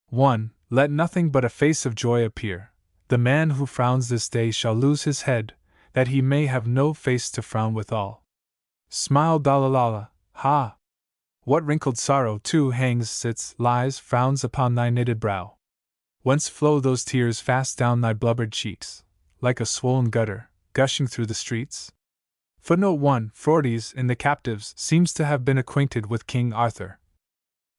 1. Let nothing but a face of joy appear. The man who frowns this day shall lose his head, that he may have no face to frown withal. Smile, Dalalala, ha! What wrinkled sorrow too hangs, sits, lies, frowns upon thy knitted brow? Whence flow those tears fast down thy blubbered cheeks, like a swollen gutter, gushing through the streets? Footnote 1. Forties in the Captives seems to have been acquainted with King Arthur.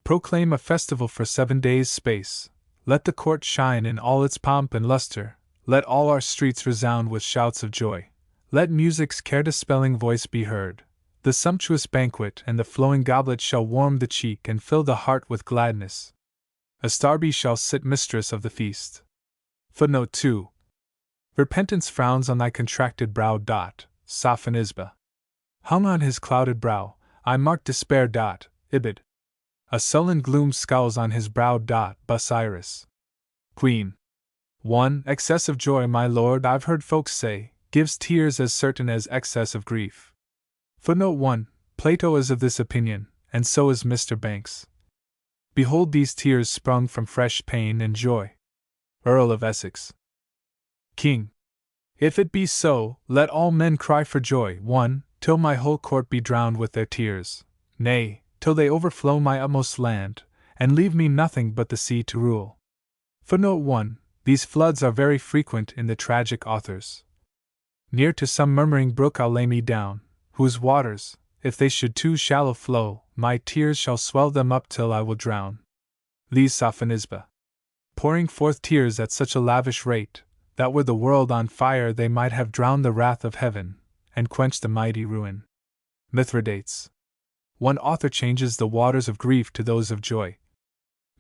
Proclaim a festival for 7 days' space. Let the court shine in all its pomp and luster. Let all our streets resound with shouts of joy. Let music's care-dispelling voice be heard. The sumptuous banquet and the flowing goblet shall warm the cheek and fill the heart with gladness. Astarbe shall sit mistress of the feast. Footnote 2. Repentance frowns on thy contracted brow. Sophonisba. Hung on his clouded brow, I mark despair. Ibid. A sullen gloom scowls on his brow. Busiris. Queen. 1. Excess of joy, my lord, I've heard folks say, gives tears as certain as excess of grief. Footnote 1. Plato is of this opinion, and so is Mr. Banks. Behold these tears sprung from fresh pain and joy. Earl of Essex. King. If it be so, let all men cry for joy. 1. Till my whole court be drowned with their tears. Nay, till they overflow my utmost land, and leave me nothing but the sea to rule. Footnote 1. These floods are very frequent in the tragic authors. Near to some murmuring brook I'll lay me down, whose waters, if they should too shallow flow, my tears shall swell them up till I will drown. These Sophonisba. Pouring forth tears at such a lavish rate, that were the world on fire they might have drowned the wrath of heaven, and quenched the mighty ruin. Mithridates. One author changes the waters of grief to those of joy.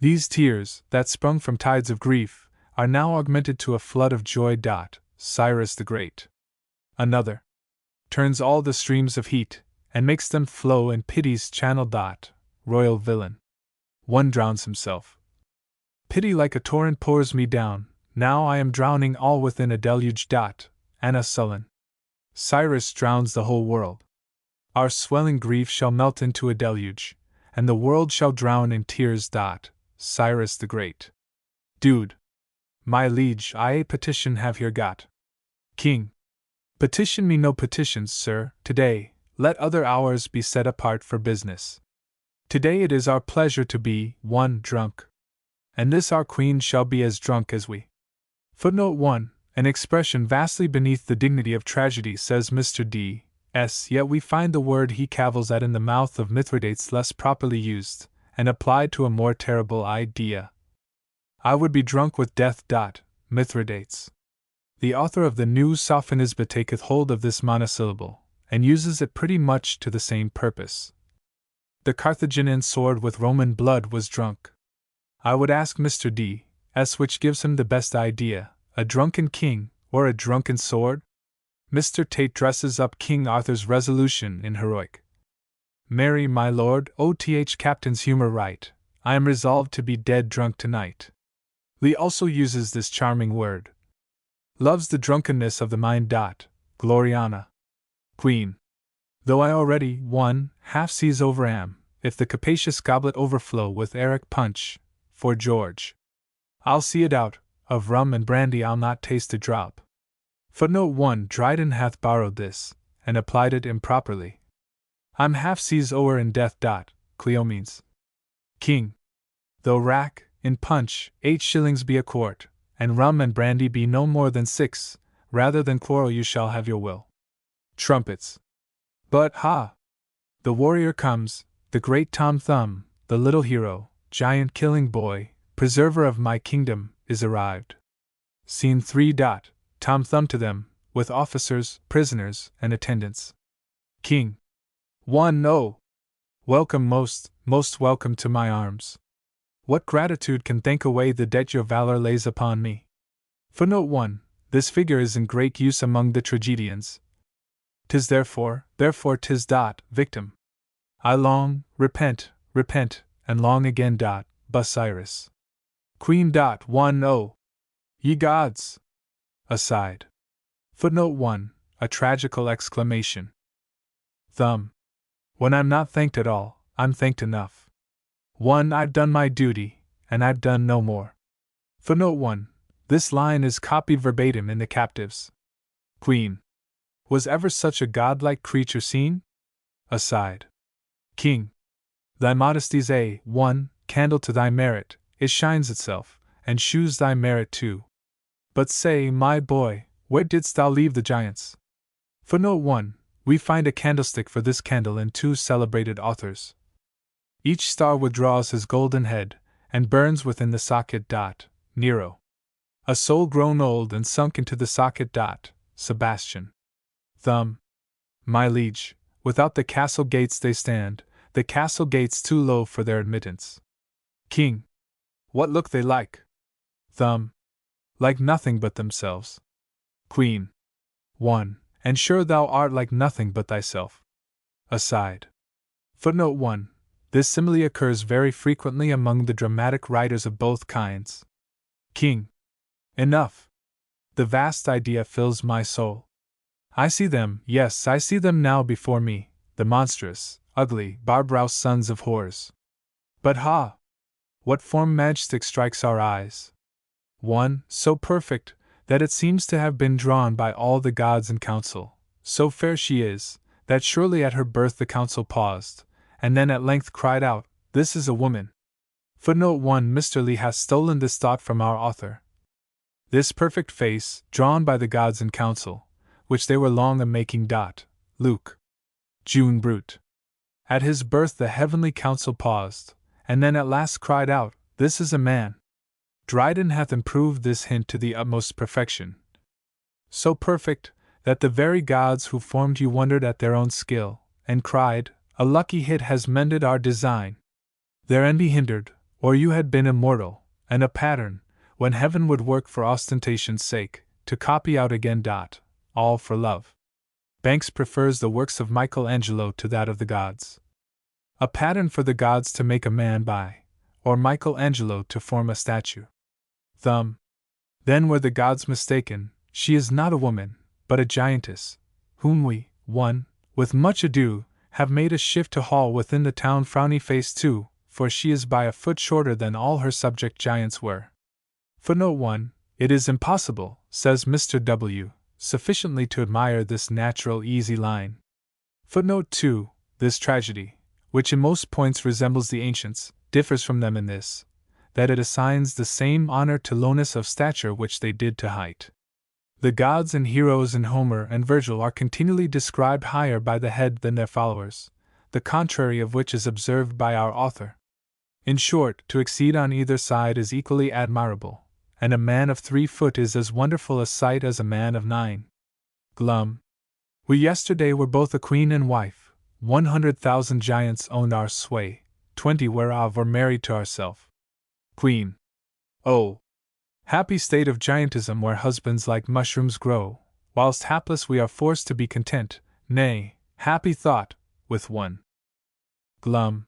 These tears, that sprung from tides of grief, are now augmented to a flood of joy. Cyrus the Great. Another. Turns all the streams of heat, and makes them flow in pity's channel. Royal villain. One drowns himself. Pity like a torrent pours me down, now I am drowning all within a deluge. Anna sullen. Cyrus drowns the whole world. Our swelling grief shall melt into a deluge, and the world shall drown in tears. Cyrus the Great. Dude. My liege, I a petition have here got. King. Petition me no petitions, sir, today, let other hours be set apart for business. Today it is our pleasure to be, 1. Drunk. And this our queen shall be as drunk as we. Footnote 1. An expression vastly beneath the dignity of tragedy, says Mr. D. S. Yet we find the word he cavils at in the mouth of Mithridates less properly used, and applied to a more terrible idea. I would be drunk with death. Mithridates. The author of the New Sophonisba taketh hold of this monosyllable, and uses it pretty much to the same purpose. The Carthaginian sword with Roman blood was drunk. I would ask Mr. D. S. which gives him the best idea, a drunken king, or a drunken sword? Mr. Tate dresses up King Arthur's resolution in heroic. Marry, my lord, oth captain's humor right, I am resolved to be dead drunk tonight. Lee also uses this charming word. Loves the drunkenness of the mind. Gloriana. Queen. Though I already, 1/2 seas over am, if the capacious goblet overflow with Eric punch, for George, I'll see it out, of rum and brandy I'll not taste a drop. Footnote 1. Dryden hath borrowed this, and applied it improperly. I'm half seas o'er in death. Cleomenes. King. Though rack, in punch, 8 shillings be a quart, and rum and brandy be no more than 6, rather than quarrel you shall have your will. Trumpets. But, ha! The warrior comes, the great Tom Thumb, the little hero, giant killing boy, preserver of my kingdom, is arrived. Scene 3. Tom Thumb to them, with officers, prisoners, and attendants. King. 1. Oh! Welcome, most welcome to my arms. What gratitude can thank away the debt your valor lays upon me? Footnote 1. This figure is in great use among the tragedians. 'Tis therefore 'tis. Victim. I long, repent, and long again. Busiris. Queen. 1. Oh! Ye gods! Aside. Footnote 1. A tragical exclamation. Thumb. When I'm not thanked at all, I'm thanked enough. 1. I've done my duty, and I've done no more. Footnote 1. This line is copied verbatim in The Captives. Queen. Was ever such a godlike creature seen? Aside. King. Thy modesty's a 1 candle to thy merit, it shines itself, and shews thy merit too. But say, my boy, where didst thou leave the giants? Footnote 1. We find a candlestick for this candle in 2 celebrated authors. Each star withdraws his golden head, and burns within the socket. Nero. A soul grown old and sunk into the socket. Sebastian. Thumb. My liege, without the castle gates they stand, the castle gates too low for their admittance. King. What look they like? Thumb. Like nothing but themselves. Queen. 1. And sure thou art like nothing but thyself. Aside. Footnote 1. This simile occurs very frequently among the dramatic writers of both kinds. King. Enough. The vast idea fills my soul. I see them, yes, I see them now before me, the monstrous, ugly, barbarous sons of whores. But ha! What form majestic strikes our eyes! 1. So perfect, that it seems to have been drawn by all the gods in council. So fair she is, that surely at her birth the council paused, and then at length cried out, This is a woman. Footnote 1. Mr. Lee has stolen this thought from our author. This perfect face, drawn by the gods in council, which they were long a-making. Luke. June Brute. At his birth the heavenly council paused, and then at last cried out, This is a man. Dryden hath improved this hint to the utmost perfection. So perfect, that the very gods who formed you wondered at their own skill, and cried, A lucky hit has mended our design. Their envy hindered, or you had been immortal, and a pattern, when heaven would work for ostentation's sake, to copy out again. All for love. Banks prefers the works of Michelangelo to that of the gods. A pattern for the gods to make a man by, or Michelangelo to form a statue. Thumb. Then were the gods mistaken, she is not a woman, but a giantess, whom we, 1, with much ado, have made a shift to haul within the town. Frowny face 2, for she is by a foot shorter than all her subject giants were. Footnote 1. It is impossible, says Mr. W., sufficiently to admire this natural easy line. Footnote 2. This tragedy, which in most points resembles the ancients, differs from them in this, that it assigns the same honor to lowness of stature which they did to height. The gods and heroes in Homer and Virgil are continually described higher by the head than their followers, the contrary of which is observed by our author. In short, to exceed on either side is equally admirable, and a man of 3 foot is as wonderful a sight as a man of 9. Glum. We yesterday were both a queen and wife, 100,000 giants owned our sway, 20 whereof were married to ourself. Queen. Oh! Happy state of giantism where husbands like mushrooms grow, whilst hapless we are forced to be content, nay, happy thought, with one. Glum.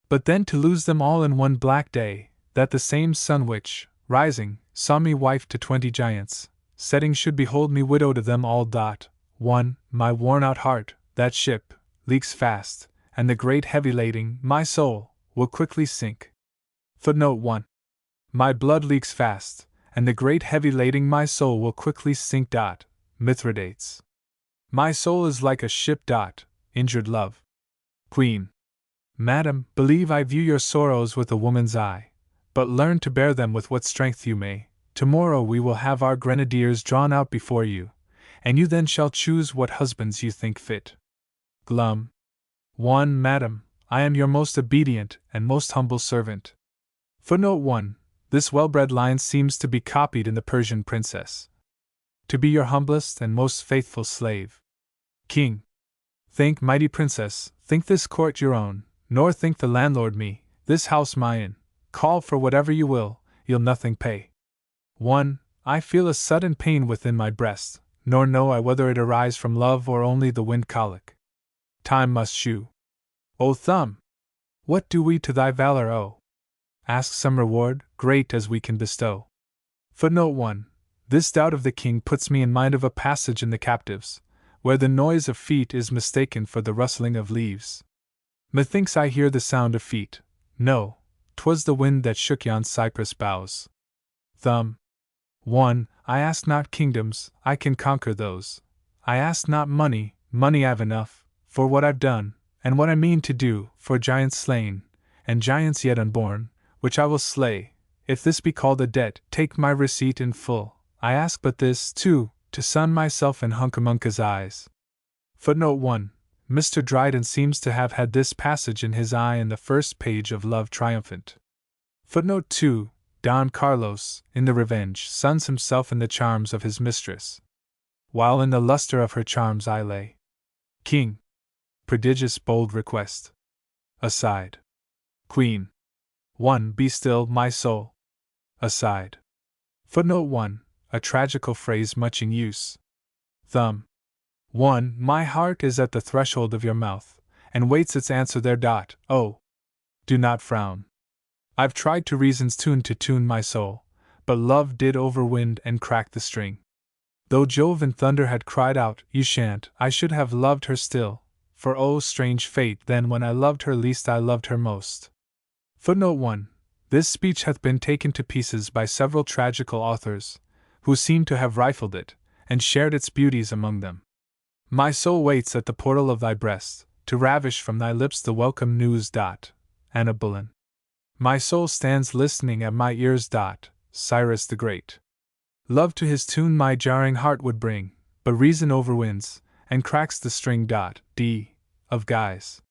But then to lose them all in one black day, that the same sun which, rising, saw me wife to 20 giants, setting should behold me widow to them all. 1. My worn-out heart, that ship, leaks fast, and the great heavy lading, my soul, will quickly sink. Footnote 1. My blood leaks fast, and the great heavy lading my soul will quickly sink. Mithridates. My soul is like a ship. Injured love. Queen. Madam, believe I view your sorrows with a woman's eye, but learn to bear them with what strength you may. Tomorrow we will have our grenadiers drawn out before you, and you then shall choose what husbands you think fit. Glum. 1. Madam, I am your most obedient and most humble servant. Footnote 1. This well-bred line seems to be copied in the Persian princess. To be your humblest and most faithful slave. King. Think, mighty princess, think this court your own, nor think the landlord me, this house my inn. Call for whatever you will, you'll nothing pay. 1. I feel a sudden pain within my breast, nor know I whether it arise from love or only the wind colic. Time must shew. O thumb! What do we to thy valor owe? Ask some reward, great as we can bestow. Footnote 1. This doubt of the king puts me in mind of a passage in the Captives, where the noise of feet is mistaken for the rustling of leaves. Methinks I hear the sound of feet. No, 'twas the wind that shook yon cypress boughs. Thumb. 1. I ask not kingdoms, I can conquer those. I ask not money, money I've enough, for what I've done, and what I mean to do, for giants slain, and giants yet unborn, which I will slay. If this be called a debt, take my receipt in full. I ask but this, too, to sun myself in Huncamunca's eyes. Footnote 1. Mr. Dryden seems to have had this passage in his eye in the first page of Love Triumphant. Footnote 2. Don Carlos, in The Revenge, suns himself in the charms of his mistress. While in the luster of her charms I lay. King. Prodigious bold request. Aside. Queen. 1. Be still, my soul. Aside. Footnote 1. A tragical phrase much in use. Thumb. 1. My heart is at the threshold of your mouth, and waits its answer there. Oh! Do not frown. I've tried to reason's tune to tune my soul, but love did overwind and crack the string. Though Jove in thunder had cried out, you shan't, I should have loved her still, for oh, strange fate, then when I loved her least I loved her most. Footnote 1. This speech hath been taken to pieces by several tragical authors, who seem to have rifled it, and shared its beauties among them. My soul waits at the portal of thy breast, to ravish from thy lips the welcome news. Anna Bullen. My soul stands listening at my ears. Cyrus the Great. Love to his tune my jarring heart would bring, but reason overwins, and cracks the string. D. Of Guise.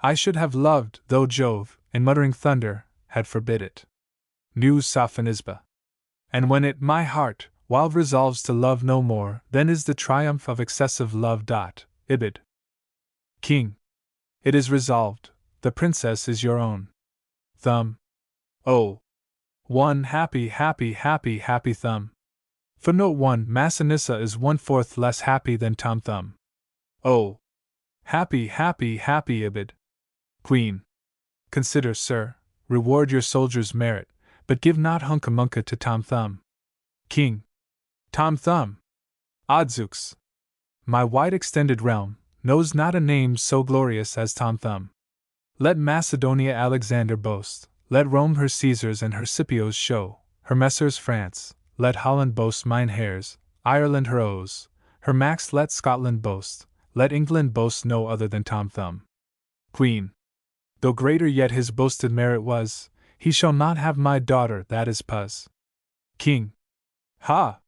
I should have loved, though Jove, in muttering thunder, had forbid it. New Sophonisba. And when it, my heart, while resolves to love no more, then is the triumph of excessive love. Ibid. King. It is resolved, the princess is your own. Thumb. Oh! 1. Happy, happy, happy, happy Thumb. Footnote 1. Massinissa is 1/4 less happy than Tom Thumb. Oh! Happy, happy, happy Ibid. Queen. Consider, sir, reward your soldier's merit, but give not Huncamunca to Tom Thumb. King. Tom Thumb! Odzooks! My wide extended realm knows not a name so glorious as Tom Thumb. Let Macedonia Alexander boast, let Rome her Caesars and her Scipios show, her Messrs France, let Holland boast Mynheers, Ireland her O's, her Max let Scotland boast, let England boast no other than Tom Thumb. Queen. Though greater yet his boasted merit was, he shall not have my daughter, that is puz. King. Ha!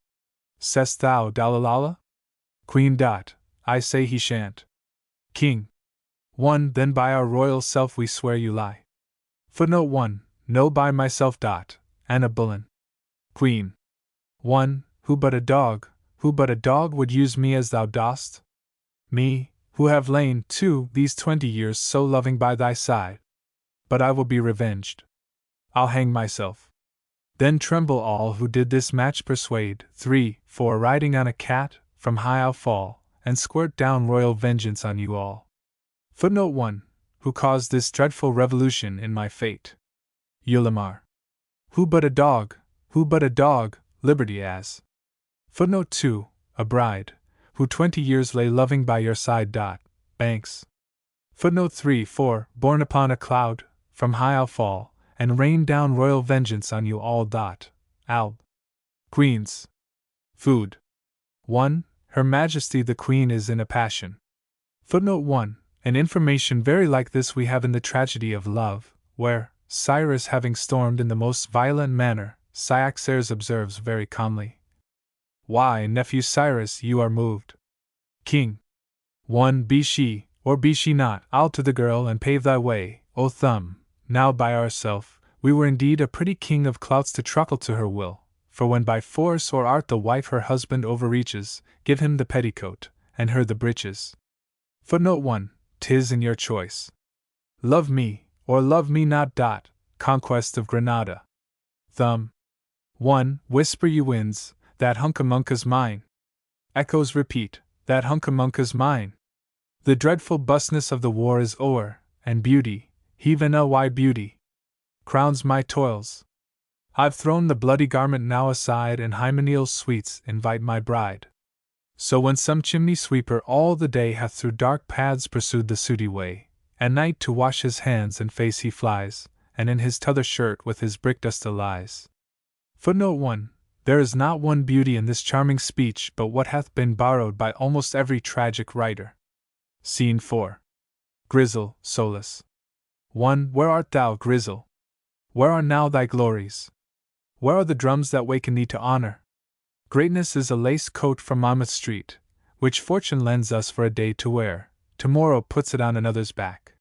Say'st thou, Dalalala? Queen. I say he shan't. King. 1. Then by our royal self we swear you lie. Footnote 1. No, by myself. Anna Bullen. Queen. 1. Who but a dog would use me as thou dost? Me, who have lain, 2, these 20 years so loving by thy side. But I will be revenged. I'll hang myself. Then tremble all who did this match persuade. 3. For riding on a cat, from high I'll fall, and squirt down royal vengeance on you all. Footnote 1. Who caused this dreadful revolution in my fate? Ulamar. Who but a dog, liberty as. Footnote 2. A bride, who 20 years lay loving by your side. Banks. Footnote 3. 4. Born upon a cloud, from high I'll fall, and rain down royal vengeance on you all. Alb. Queens. Food. 1. Her Majesty the Queen is in a passion. Footnote 1. An information very like this we have in the tragedy of Love, where, Cyrus having stormed in the most violent manner, Cyaxares observes very calmly, Why, nephew Cyrus, you are moved. King. 1. Be she, or be she not, I'll to the girl and pave thy way, O thumb. Now by ourself, we were indeed a pretty king of clouts to truckle to her will, for when by force or art the wife her husband overreaches, give him the petticoat, and her the breeches. Footnote 1. 'Tis in your choice. Love me, or love me not. Conquest of Granada. Thumb. 1. Whisper ye winds, that huncamunca's mine. Echoes repeat, that huncamunca's mine. The dreadful busness of the war is o'er, and beauty, heaven a wide beauty, crowns my toils. I've thrown the bloody garment now aside, and hymeneal sweets invite my bride. So when some chimney sweeper all the day hath through dark paths pursued the sooty way, at night to wash his hands and face he flies, and in his t'other shirt with his brickdust lies. Footnote 1. There is not one beauty in this charming speech but what hath been borrowed by almost every tragic writer. Scene 4. Grizel, Solus. 1. Where art thou, Grizel? Where are now thy glories? Where are the drums that waken thee to honor? Greatness is a lace coat from Monmouth Street, which fortune lends us for a day to wear, tomorrow puts it on another's back.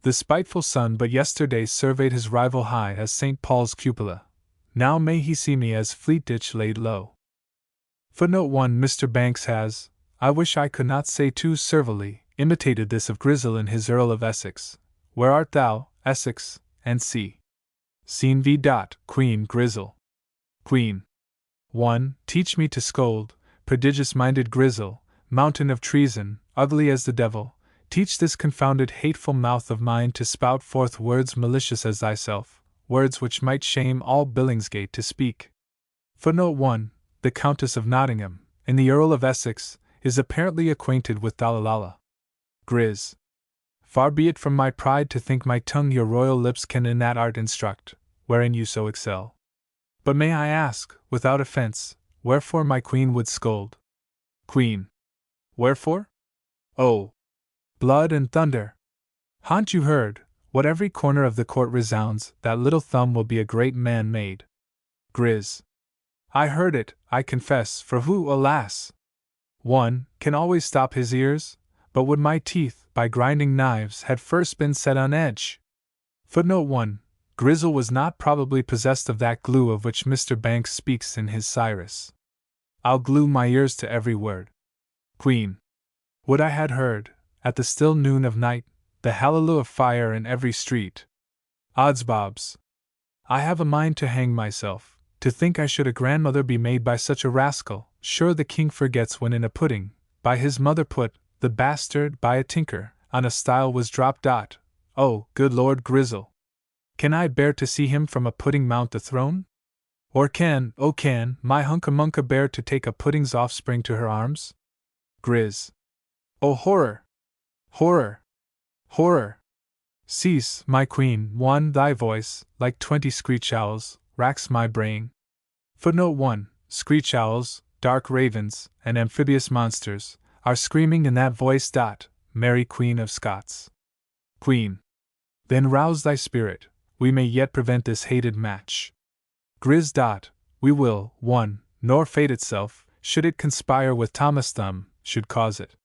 The spiteful sun but yesterday surveyed his rival high as St. Paul's cupola, now may he see me as Fleetditch laid low. Footnote 1. Mr. Banks has, I wish I could not say too servilely, imitated this of Grizel in his Earl of Essex. Where art thou, Essex, and C. Scene v. Queen Grizel. Queen. 1. Teach me to scold, prodigious-minded Grizel, mountain of treason, ugly as the devil, teach this confounded hateful mouth of mine to spout forth words malicious as thyself, words which might shame all Billingsgate to speak. Footnote 1. The Countess of Nottingham, in the Earl of Essex, is apparently acquainted with Dalalala. Grizz. Far be it from my pride to think my tongue your royal lips can in that art instruct, wherein you so excel. But may I ask, without offence, wherefore my queen would scold? Queen. Wherefore? Oh! Blood and thunder! Ha'n't you heard, what every corner of the court resounds, that little thumb will be a great man made? Grizz. I heard it, I confess, for who, alas! 1. Can always stop his ears, but would my teeth, by grinding knives, had first been set on edge? Footnote 1. Grizel was not probably possessed of that glue of which Mr. Banks speaks in his Cyrus. I'll glue my ears to every word. Queen. Would I had heard, at the still noon of night, the hallelujah of fire in every street. Oddsbobs. I have a mind to hang myself, to think I should a grandmother be made by such a rascal. Sure the king forgets when in a pudding, by his mother put, the bastard, by a tinker, on a stile was dropped. Oh, good Lord Grizel! Can I bear to see him from a pudding mount the throne? Or can, my huncamunca bear to take a pudding's offspring to her arms? Grizz. Oh horror! Horror! Horror! Cease, my queen. 1. Thy voice, like 20 screech owls, racks my brain. Footnote 1. Screech owls, dark ravens, and amphibious monsters, are screaming in that voice. Mary Queen of Scots. Queen. Then rouse thy spirit, we may yet prevent this hated match. Grizz. We will, 1. Nor fate itself, should it conspire with Thomas Thumb, should cause it.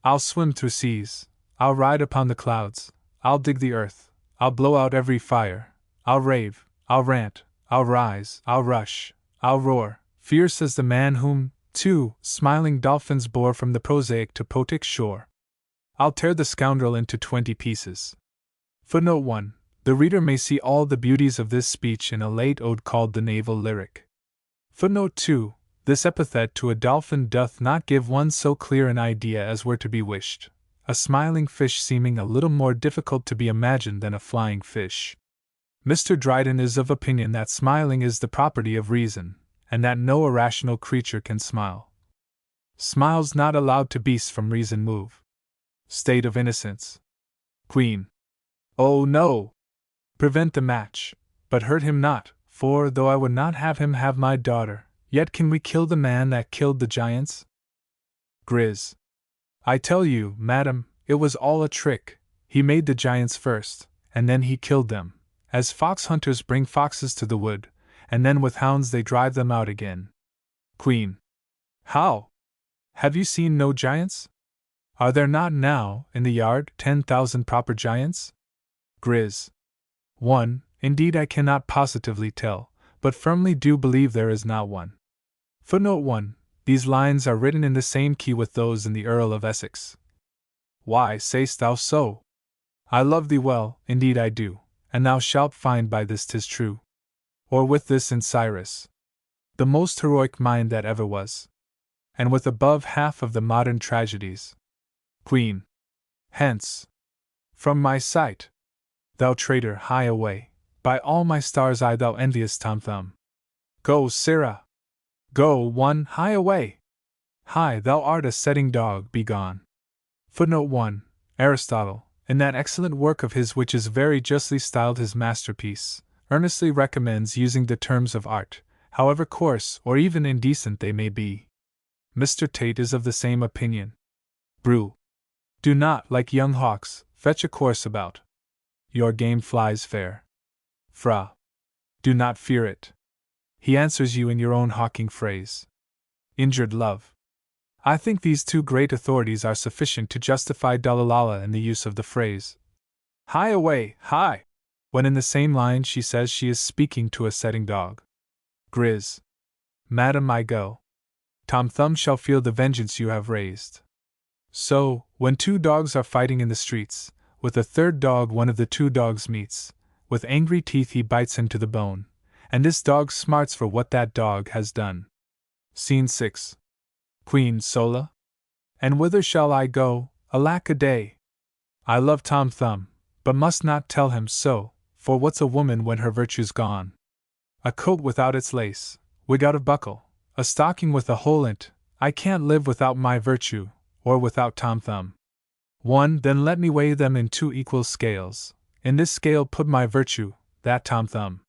I'll swim through seas, I'll ride upon the clouds, I'll dig the earth, I'll blow out every fire, I'll rave, I'll rant, I'll rise, I'll rush, I'll roar, fierce as the man whom, 2 smiling dolphins bore from the prosaic to poetic shore. I'll tear the scoundrel into 20 pieces. Footnote 1. The reader may see all the beauties of this speech in a late ode called the Naval Lyric. Footnote 2. This epithet to a dolphin doth not give one so clear an idea as were to be wished, a smiling fish seeming a little more difficult to be imagined than a flying fish. Mr. Dryden is of opinion that smiling is the property of reason, and that no irrational creature can smile. Smiles not allowed to beasts from reason move. State of innocence. Queen. Oh no! Prevent the match, but hurt him not, for though I would not have him have my daughter, yet can we kill the man that killed the giants? Grizz. I tell you, madam, it was all a trick. He made the giants first, and then he killed them, as fox hunters bring foxes to the wood, and then with hounds they drive them out again. Queen. How? Have you seen no giants? Are there not now, in the yard, 10,000 proper giants? Grizz. 1. Indeed I cannot positively tell, but firmly do believe there is not one. Footnote 1. These lines are written in the same key with those in the Earl of Essex. Why say'st thou so? I love thee well, indeed I do, and thou shalt find by this 'tis true. Or with this in Cyrus, the most heroic mind that ever was, and with above half of the modern tragedies. Queen. Hence. From my sight. Thou traitor, hie away, by all my stars' eye thou envious Tom Thumb. Go, sirrah! Go, 1, hie away! Hie, thou art a setting dog, be gone. Footnote 1. Aristotle, in that excellent work of his which is very justly styled his masterpiece, earnestly recommends using the terms of art, however coarse or even indecent they may be. Mr. Tate is of the same opinion. Brew. Do not, like young hawks, fetch a course about. Your game flies fair. Fra. Do not fear it. He answers you in your own hawking phrase. Injured love. I think these 2 great authorities are sufficient to justify Dalalala in the use of the phrase, hie away, hie, when in the same line she says she is speaking to a setting dog. Grizz. Madam, I go. Tom Thumb shall feel the vengeance you have raised. So, when 2 dogs are fighting in the streets, with a third dog one of the 2 dogs meets, with angry teeth he bites him to the bone, and this dog smarts for what that dog has done. Scene 6. Queen Sola? And whither shall I go, alack a day? I love Tom Thumb, but must not tell him so, for what's a woman when her virtue's gone? A coat without its lace, wig out of buckle, a stocking with a hole in't, I can't live without my virtue, or without Tom Thumb. 1. Then let me weigh them in 2 equal scales. In this scale put my virtue, that Tom Thumb.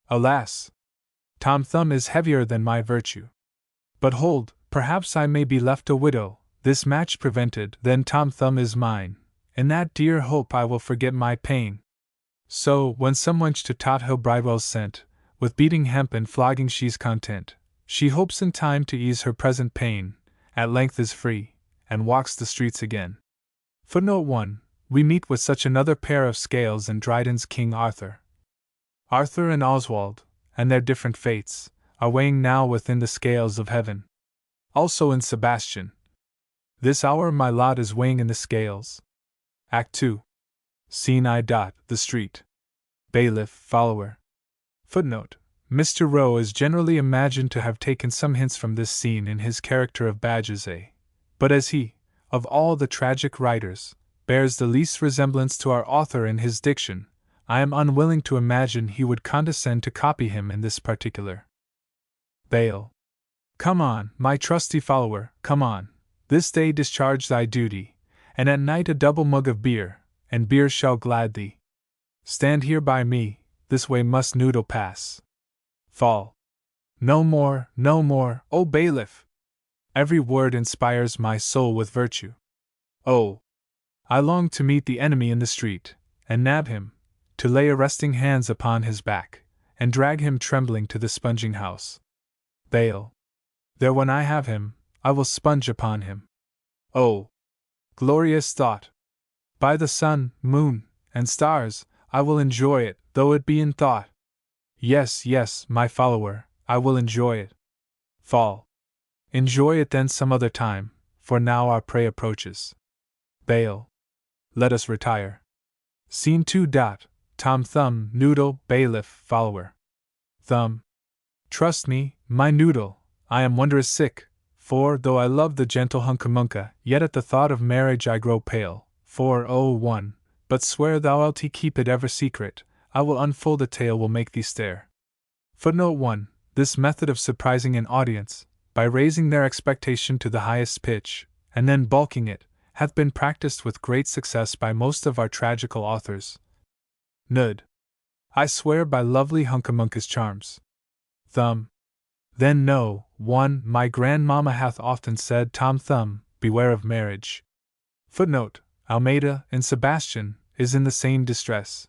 Alas! Tom Thumb is heavier than my virtue. But hold, perhaps I may be left a widow, this match prevented, then Tom Thumb is mine. In that dear hope I will forget my pain. So, when some wench to Tothill Bridewell's sent, with beating hemp and flogging she's content, she hopes in time to ease her present pain, at length is free, and walks the streets again. Footnote 1. We meet with such another pair of scales in Dryden's King Arthur. Arthur and Oswald, and their different fates, are weighing now within the scales of heaven. Also in Sebastian. This hour my lot is weighing in the scales. Act 2. Scene I. The street. Bailiff, follower. Footnote. Mr. Rowe is generally imagined to have taken some hints from this scene in his character of Bajazet, but as he, of all the tragic writers, bears the least resemblance to our author in his diction, I am unwilling to imagine he would condescend to copy him in this particular. Bail. Come on, my trusty follower, come on. This day discharge thy duty, and at night a double mug of beer, and beer shall glad thee. Stand here by me, this way must Noodle pass. Fall. No more, O bailiff! Every word inspires my soul with virtue. Oh! I long to meet the enemy in the street, and nab him, to lay arresting hands upon his back, and drag him trembling to the sponging house. Bail. There when I have him, I will sponge upon him. Oh, glorious thought! By the sun, moon, and stars, I will enjoy it, though it be in thought. Yes, yes, my follower, I will enjoy it. Fall. Enjoy it then some other time, for now our prey approaches. Bail. Let us retire. Scene 2. Tom Thumb, Noodle, Bailiff, Follower. Thumb. Trust me, my Noodle, I am wondrous sick, for, though I love the gentle Huncamunca, yet at the thought of marriage I grow pale, for, oh, one, but swear thou wilt keep it ever secret, I will unfold a tale will make thee stare. Footnote 1. This method of surprising an audience, by raising their expectation to the highest pitch, and then bulking it, hath been practiced with great success by most of our tragical authors. Nud. I swear by lovely Huncamunca's charms. Thumb. Then know, 1. My grandmamma hath often said, Tom Thumb, beware of marriage. Footnote. Almeida, in Sebastian, is in the same distress.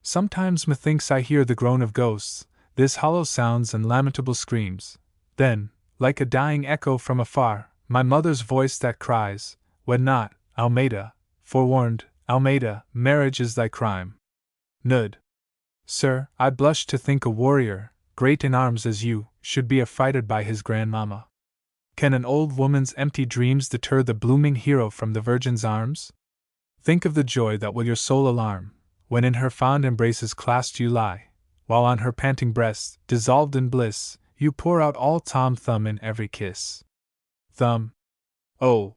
Sometimes methinks I hear the groan of ghosts, this hollow sounds and lamentable screams. Then, like a dying echo from afar, my mother's voice that cries, wed not, Almeida, forewarned, Almeida, marriage is thy crime. Nud. Sir, I blush to think a warrior, great in arms as you, should be affrighted by his grandmamma. Can an old woman's empty dreams deter the blooming hero from the virgin's arms? Think of the joy that will your soul alarm, when in her fond embraces clasped you lie, while on her panting breast, dissolved in bliss, you pour out all Tom Thumb in every kiss. Thumb. Oh,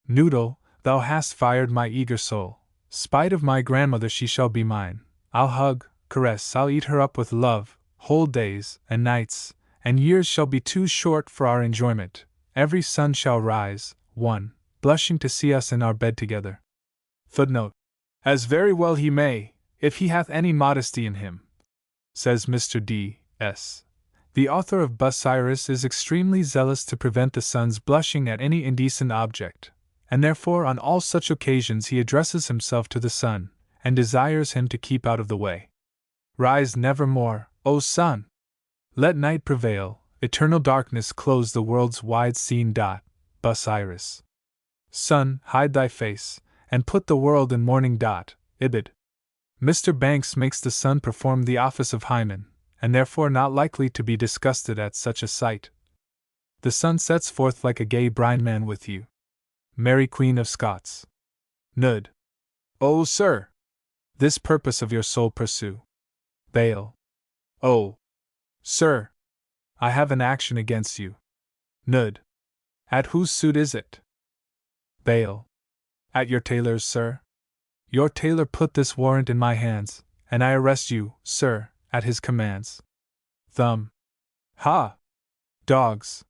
Noodle, thou hast fired my eager soul. Spite of my grandmother she shall be mine. I'll hug, caress, I'll eat her up with love, whole days, and nights, and years shall be too short for our enjoyment. Every sun shall rise, one, blushing to see us in our bed together. Footnote. As very well he may, if he hath any modesty in him, says Mr. D.S. The author of Busiris is extremely zealous to prevent the sun's blushing at any indecent object, and therefore on all such occasions he addresses himself to the sun, and desires him to keep out of the way. Rise nevermore, O sun! Let night prevail, eternal darkness close the world's wide scene. Busiris. Sun, hide thy face, and put the world in mourning. Ibid. Mr. Banks makes the sun perform the office of Hymen, and therefore not likely to be disgusted at such a sight. The sun sets forth like a gay brideman with you. Mary Queen of Scots. Nud. O sir! This purpose of your soul pursue. Bail. Oh, sir! I have an action against you. Nud. At whose suit is it? Bail. At your tailor's, sir. Your tailor put this warrant in my hands, and I arrest you, sir, at his commands. Thumb. Ha! Dogs!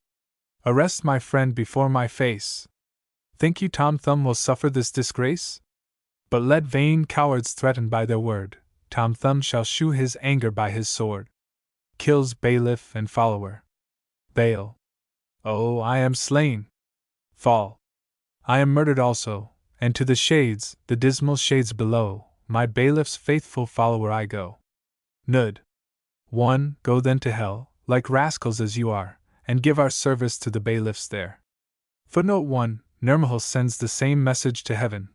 Arrest my friend before my face. Think you Tom Thumb will suffer this disgrace? But let vain cowards threaten by their word, Tom Thumb shall shew his anger by his sword. Kills bailiff and follower. Bail. Oh, I am slain. Fall. I am murdered also, and to the shades, the dismal shades below, my bailiff's faithful follower I go. Nud. 1. Go then to hell, like rascals as you are, and give our service to the bailiffs there. Footnote 1. Nirmahal sends the same message to heaven.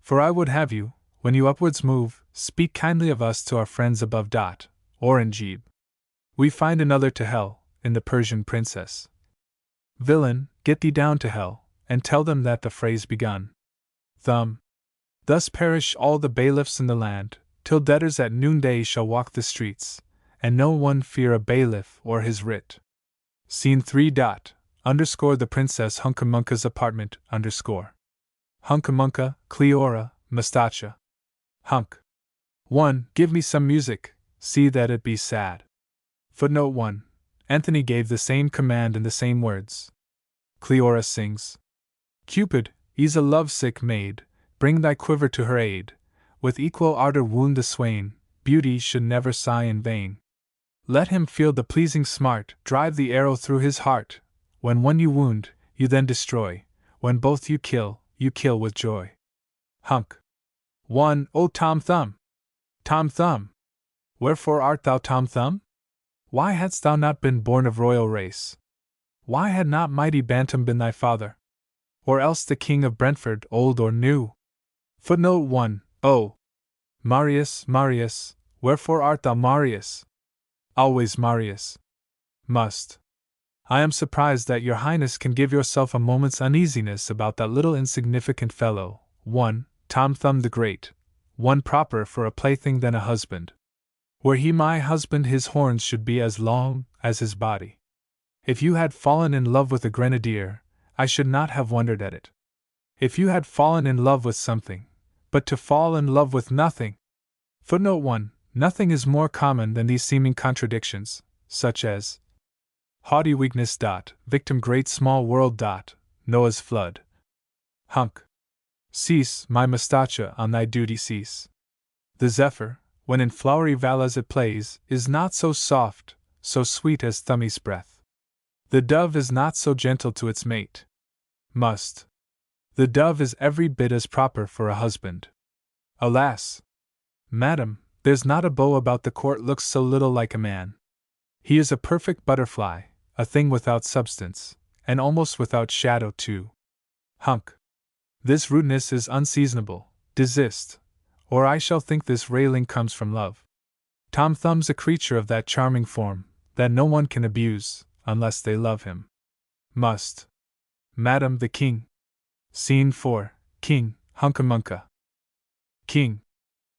For I would have you, when you upwards move, speak kindly of us to our friends above. Orangeeb. We find another to hell, in the Persian princess. Villain, get thee down to hell, and tell them that the fray's begun. Thumb. Thus perish all the bailiffs in the land, till debtors at noonday shall walk the streets, and no one fear a bailiff or his writ. Scene 3. Underscore the Princess Huncamunca's apartment, underscore. Huncamunca, Cleora, Mustacha. Hunk. 1. Give me some music, see that it be sad. Footnote 1. Anthony gave the same command in the same words. Cleora sings. Cupid, ease a lovesick maid, bring thy quiver to her aid, with equal ardor wound the swain, beauty should never sigh in vain. Let him feel the pleasing smart, drive the arrow through his heart, when one you wound, you then destroy, when both you kill with joy. Hunk. 1. O Tom Thumb! Tom Thumb! Wherefore art thou Tom Thumb? Why hadst thou not been born of royal race? Why had not mighty Bantam been thy father? Or else the king of Brentford, old or new? Footnote 1. Oh, Marius, Marius, wherefore art thou Marius? Always Marius. Must. I am surprised that your highness can give yourself a moment's uneasiness about that little insignificant fellow, one, Tom Thumb the Great, one proper for a plaything than a husband. Were he my husband, his horns should be as long as his body. If you had fallen in love with a grenadier, I should not have wondered at it. If you had fallen in love with something, but to fall in love with nothing. Footnote 1. Nothing is more common than these seeming contradictions, such as haughty weakness. Victim great small world. Noah's flood. Hunk. Cease, my mustacha, on thy duty cease. The zephyr, when in flowery valleys it plays, is not so soft, so sweet as Thummy's breath. The dove is not so gentle to its mate. Must. The dove is every bit as proper for a husband. Alas! Madam, there's not a beau about the court looks so little like a man. He is a perfect butterfly, a thing without substance, and almost without shadow too. Hunk. This rudeness is unseasonable, desist, or I shall think this railing comes from love. Tom Thumb's a creature of that charming form, that no one can abuse, unless they love him. Must. Madam the King. Scene 4, King, Huncamunca. King.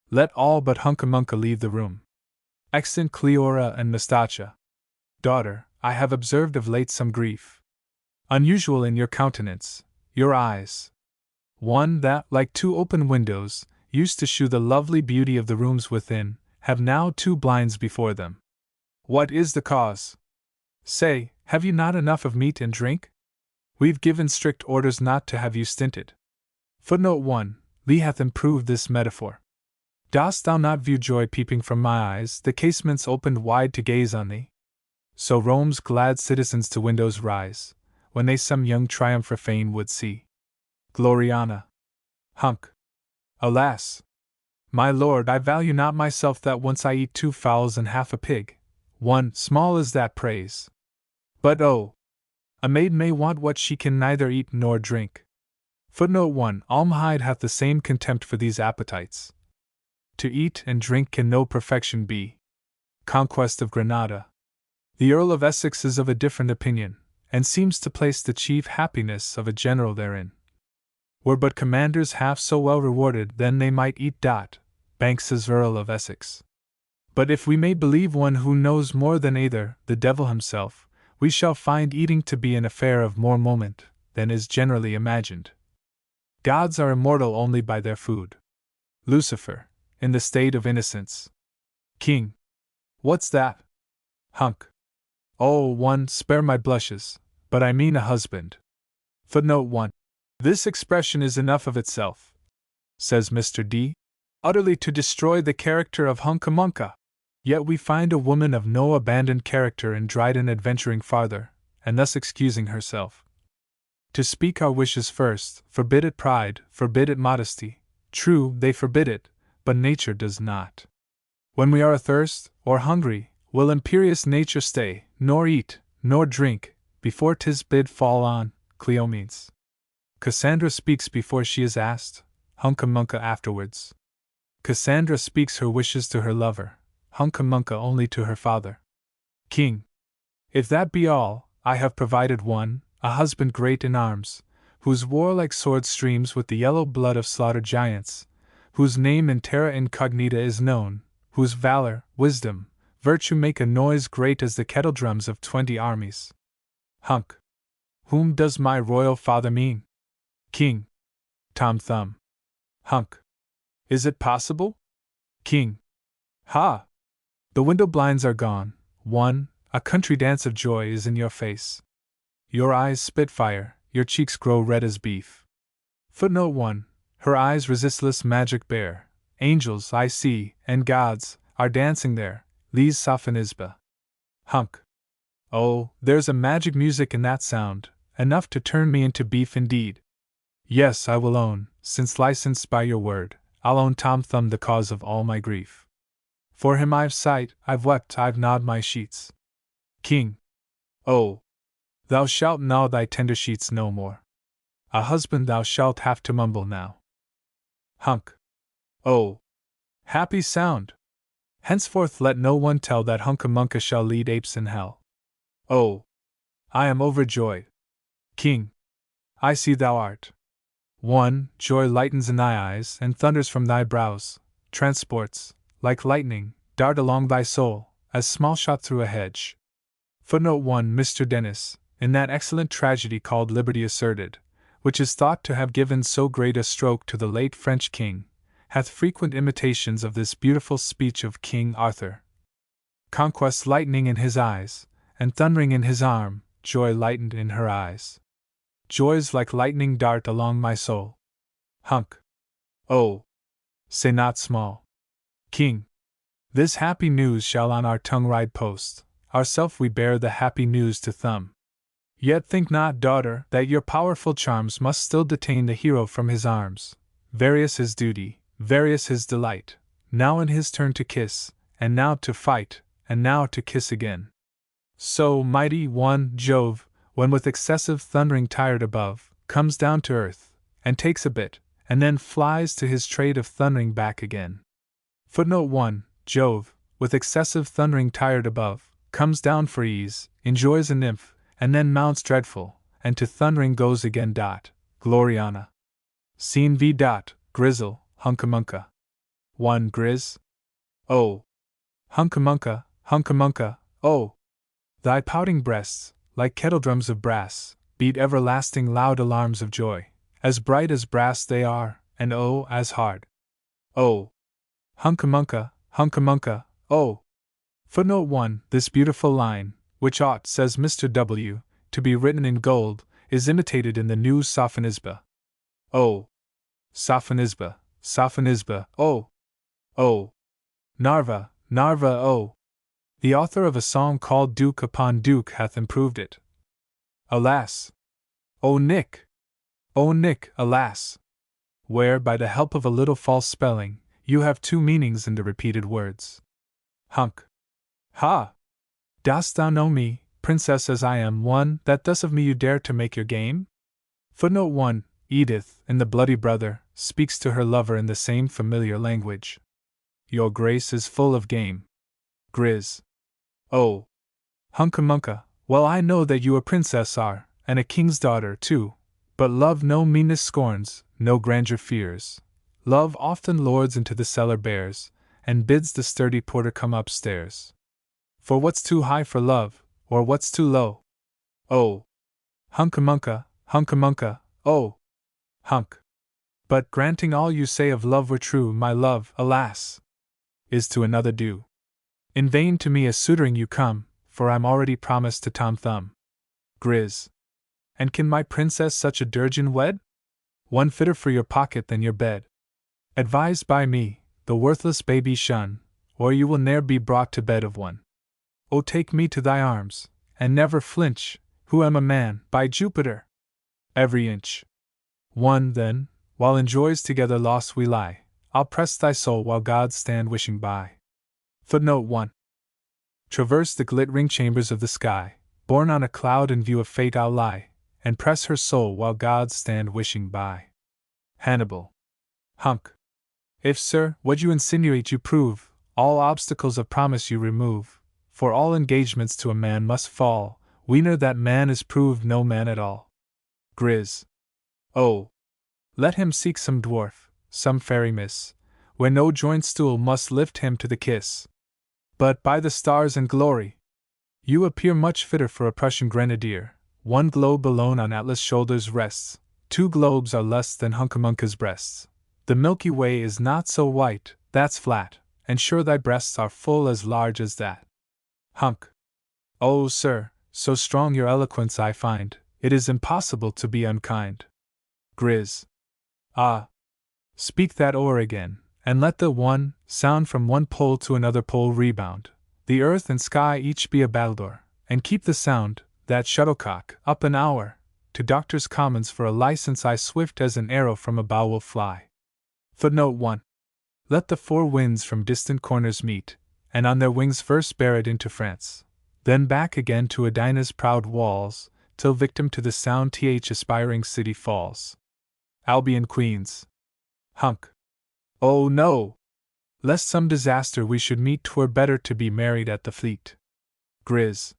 Let all but Huncamunca leave the room. Extant Cleora and Mustacha. Daughter, I have observed of late some grief. Unusual in your countenance, your eyes. One that, like two open windows, used to shew the lovely beauty of the rooms within, have now two blinds before them. What is the cause? Say, have you not enough of meat and drink? We've given strict orders not to have you stinted. Footnote 1. Lee hath improved this metaphor. Dost thou not view joy peeping from my eyes, the casements opened wide to gaze on thee? So Rome's glad citizens to windows rise, when they some young triumpher fain would see. Gloriana. Hunk. Alas! My lord, I value not myself that once I eat 2 fowls and half a pig. One, small is that praise. But oh! A maid may want what she can neither eat nor drink. Footnote 1. Almahide hath the same contempt for these appetites. To eat and drink can no perfection be. Conquest of Granada. The Earl of Essex is of a different opinion, and seems to place the chief happiness of a general therein. Were but commanders half so well rewarded, then they might eat. Banks's Earl of Essex. But if we may believe one who knows more than either, the devil himself, we shall find eating to be an affair of more moment than is generally imagined. Gods are immortal only by their food. Lucifer, in the state of innocence. King. What's that? Hunk. Oh, one, spare my blushes, but I mean a husband. Footnote 1. This expression is enough of itself, says Mr. D., utterly to destroy the character of Huncamunca. Yet we find a woman of no abandoned character in Dryden adventuring farther, and thus excusing herself. To speak our wishes first, forbid it pride, forbid it modesty. True, they forbid it, but nature does not. When we are athirst, or hungry, will imperious nature stay, nor eat, nor drink, before 'tis bid fall on, Cleomenes. Cassandra speaks before she is asked, Huncamunca afterwards. Cassandra speaks her wishes to her lover, Huncamunca only to her father. King. If that be all, I have provided one, a husband great in arms, whose warlike sword streams with the yellow blood of slaughtered giants, whose name in terra incognita is known, whose valor, wisdom, virtue make a noise great as the kettledrums of 20 armies. Hunk. Whom does my royal father mean? King. Tom Thumb. Hunk. Is it possible? King. Ha! The window blinds are gone. One, a country dance of joy is in your face. Your eyes spit fire, your cheeks grow red as beef. Footnote 1. Her eyes resistless magic bear. Angels, I see, and gods, are dancing there. Lise Sophonisba. Hunk. Oh, there's a magic music in that sound, enough to turn me into beef indeed. Yes, I will own, since licensed by your word, I'll own Tom Thumb the cause of all my grief. For him I've sighed, I've wept, I've gnawed my sheets. King. Oh! Thou shalt gnaw thy tender sheets no more. A husband thou shalt have to mumble now. Hunk. Oh! Happy sound! Henceforth let no one tell that Hunca-Munca shall lead apes in hell. Oh! I am overjoyed. King! I see thou art. 1. Joy lightens in thy eyes and thunders from thy brows, transports, like lightning, dart along thy soul, as small shot through a hedge. Footnote 1. Mr. Dennis, in that excellent tragedy called Liberty Asserted, which is thought to have given so great a stroke to the late French king, hath frequent imitations of this beautiful speech of King Arthur. Conquest lightning in his eyes, and thundering in his arm, joy lightened in her eyes. Joys like lightning dart along my soul. Hunk. Oh! Say not small. King. This happy news shall on our tongue ride post, ourself we bear the happy news to thumb. Yet think not, daughter, that your powerful charms must still detain the hero from his arms. Various his duty, various his delight, now in his turn to kiss, and now to fight, and now to kiss again. So mighty one, Jove, when with excessive thundering tired above, comes down to earth, and takes a bit, and then flies to his trade of thundering back again. Footnote 1. Jove, with excessive thundering tired above, comes down for ease, enjoys a nymph, and then mounts dreadful, and to thundering goes again. Gloriana. Scene v. Grizzle, Hunca-Munca. 1. Grizz. Oh! Hunca-Munca, Hunca-Munca, oh! Thy pouting breasts, like kettledrums of brass, beat everlasting loud alarms of joy, as bright as brass they are, and oh, as hard. Oh! Hunca-Munca, Hunca-Munca, oh! Footnote 1. This beautiful line, which ought, says Mr. W., to be written in gold, is imitated in the new Sophonisba. Oh! Sophonisba, Sophonisba, oh! Oh! Narva, Narva, oh! The author of a song called Duke upon Duke hath improved it. Alas! O Nick! O Nick, alas! Where, by the help of a little false spelling, you have two meanings in the repeated words. Hunk. Ha! Dost thou know me, princess as I am, one, that thus of me you dare to make your game? Footnote 1. Edith, in The Bloody Brother, speaks to her lover in the same familiar language. Your grace is full of game. Grizz. Oh! Hunca-Munca, well I know that you a princess are, and a king's daughter, too, but love no meanness scorns, no grandeur fears. Love often lords into the cellar bears, and bids the sturdy porter come upstairs. For what's too high for love, or what's too low? Oh! Hunca-Munca, Hunca-Munca, oh! Hunk. But granting all you say of love were true, my love, alas! Is to another due. In vain to me as suitoring you come, for I'm already promised to Tom Thumb. Grizz. And can my princess such a durgeon wed? One fitter for your pocket than your bed. Advised by me, the worthless baby shun, or you will ne'er be brought to bed of one. O take me to thy arms, and never flinch, who am a man, by Jupiter! Every inch. 1. Then, while in joys together lost we lie, I'll press thy soul while gods stand wishing by. Footnote 1. Traverse the glittering chambers of the sky, borne on a cloud in view of fate I'll lie, and press her soul while gods stand wishing by. Hannibal. Hunk. If, sir, what you insinuate you prove, all obstacles of promise you remove, for all engagements to a man must fall, weener that man is proved no man at all. Grizz. Oh! Let him seek some dwarf, some fairy miss, where no joint stool must lift him to the kiss. But by the stars and glory, you appear much fitter for a Prussian grenadier. One globe alone on Atlas' shoulders rests, 2 globes are less than Hunca-Munca's breasts. The Milky Way is not so white, that's flat, and sure thy breasts are full as large as that. Hunk. Oh, sir, so strong your eloquence I find, it is impossible to be unkind. Grizz. Ah! Speak that o'er again, and let the one sound from one pole to another pole rebound. The earth and sky each be a battledore, and keep the sound, that shuttlecock, up an hour. To Doctors' Commons for a license I swift as an arrow from a bow will fly. Footnote 1. Let the 4 winds from distant corners meet, and on their wings first bear it into France, then back again to Edina's proud walls, till victim to the sound th aspiring city falls. Albion Queens. Hunk. Oh no! Lest some disaster we should meet, 'twere better to be married at the Fleet. Grizz.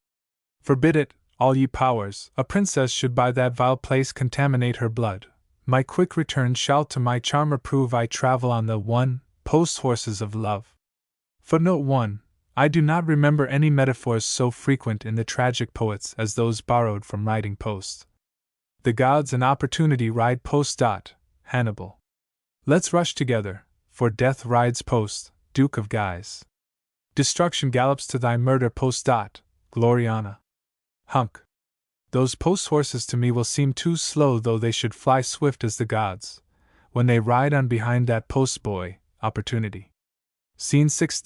Forbid it, all ye powers, a princess should by that vile place contaminate her blood. My quick return shall to my charmer prove I travel on the post horses of love. Footnote 1. I do not remember any metaphors so frequent in the tragic poets as those borrowed from riding post. The gods and opportunity ride post. Hannibal. Let's rush together, for death rides post, Duke of Guise. Destruction gallops to thy murder post. Gloriana. Hunk. Those post horses to me will seem too slow, though they should fly swift as the gods, when they ride on behind that post boy, Opportunity. Scene 6.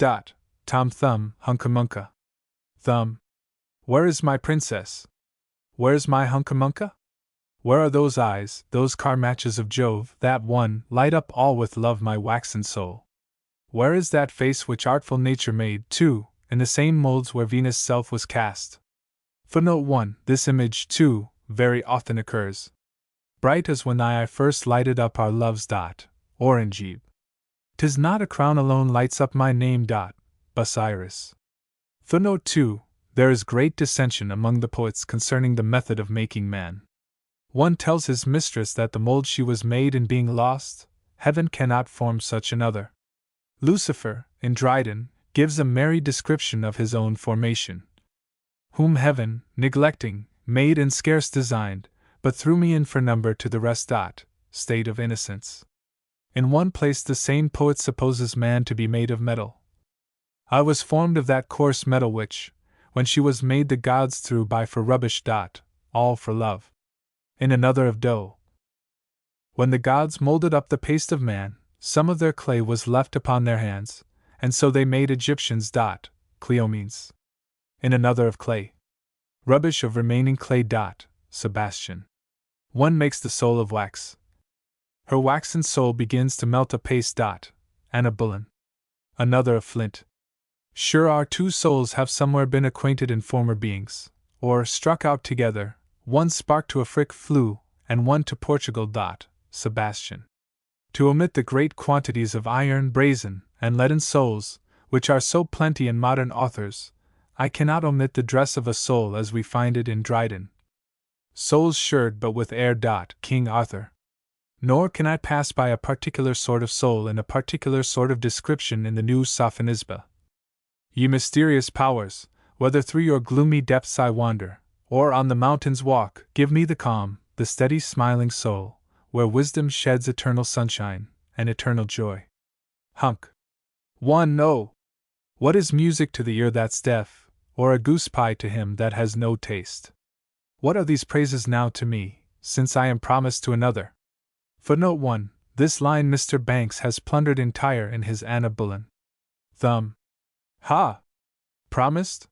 Tom Thumb, Huncamunca. Thumb. Where is my princess? Where's my Huncamunca? Where are those eyes, those car matches of Jove, that one, light up all with love my waxen soul? Where is that face which artful nature made, too, in the same molds where Venus' self was cast? Footnote 1. This image, too, very often occurs. Bright as when I first lighted up our love's orange. 'Tis not a crown alone lights up my name. Busiris. Footnote 2. There is great dissension among the poets concerning the method of making man. One tells his mistress that the mold she was made in being lost, heaven cannot form such another. Lucifer, in Dryden, gives a merry description of his own formation. Whom heaven, neglecting, made and scarce designed, but threw me in for number to the rest. State of innocence. In one place the same poet supposes man to be made of metal. I was formed of that coarse metal which, when she was made, the gods threw by for rubbish. All for love. In another of dough. When the gods molded up the paste of man, some of their clay was left upon their hands, and so they made Egyptians. Cleomenes. In another of clay. Rubbish of remaining clay. Sebastian. One makes the soul of wax. Her waxen soul begins to melt a paste. Anna Bullen. Another of flint. Sure our two souls have somewhere been acquainted in former beings, or struck out together, one spark to Afrique flew, and one to Portugal. Sebastian. To omit the great quantities of iron, brazen, and leaden souls, which are so plenty in modern authors, I cannot omit the dress of a soul as we find it in Dryden. Souls shirred but with air. King Arthur. Nor can I pass by a particular sort of soul in a particular sort of description in the new Sophonisba. Ye mysterious powers, whether through your gloomy depths I wander, or on the mountains walk, give me the calm, the steady smiling soul, where wisdom sheds eternal sunshine, and eternal joy. Hunk. 1. No! What is music to the ear that's deaf, or a goose pie to him that has no taste? What are these praises now to me, since I am promised to another? Footnote 1. This line Mr. Banks has plundered entire in his Anna Bullen. Thumb. Ha! Promised?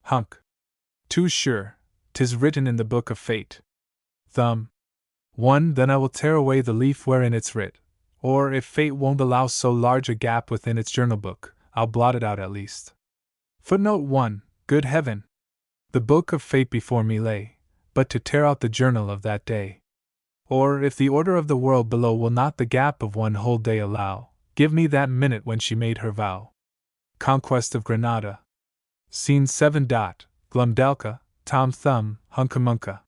Hunk. Too sure, 'tis written in the book of fate. Thumb. 1. Then I will tear away the leaf wherein it's writ, or if fate won't allow so large a gap within its journal book, I'll blot it out at least. Footnote 1. Good heaven! The book of fate before me lay, but to tear out the journal of that day. Or, if the order of the world below will not the gap of one whole day allow, give me that minute when she made her vow. Conquest of Granada. Scene 7. Glumdalca, Tom Thumb, Huncamunca.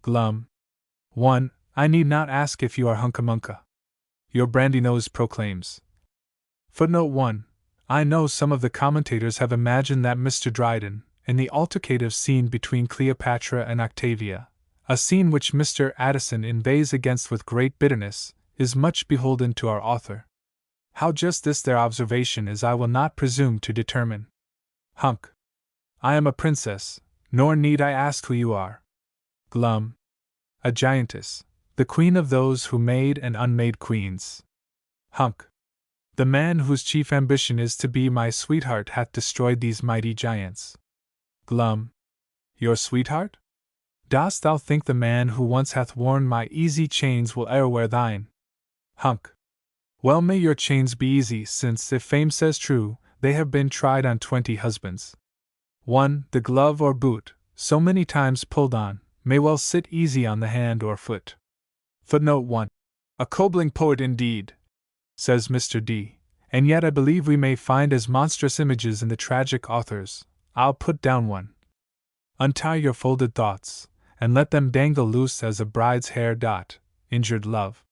Glum. 1. I need not ask if you are Huncamunca. Your brandy nose proclaims. Footnote 1. I know some of the commentators have imagined that Mr. Dryden, in the altercative scene between Cleopatra and Octavia, a scene which Mr. Addison inveighs against with great bitterness, is much beholden to our author. How just this their observation is I will not presume to determine. Hunk. I am a princess, nor need I ask who you are. Glum. A giantess, the queen of those who made and unmade queens. Hunk. The man whose chief ambition is to be my sweetheart hath destroyed these mighty giants. Glum. Your sweetheart? Dost thou think the man who once hath worn my easy chains will e'er wear thine? Hunk. Well may your chains be easy, since, if fame says true, they have been tried on 20 husbands. 1. The glove or boot, so many times pulled on, may well sit easy on the hand or foot. Footnote 1. A cobbling poet indeed, says Mr. D, and yet I believe we may find as monstrous images in the tragic authors. I'll put down one. Untie your folded thoughts, and let them dangle loose as a bride's hair. Injured love.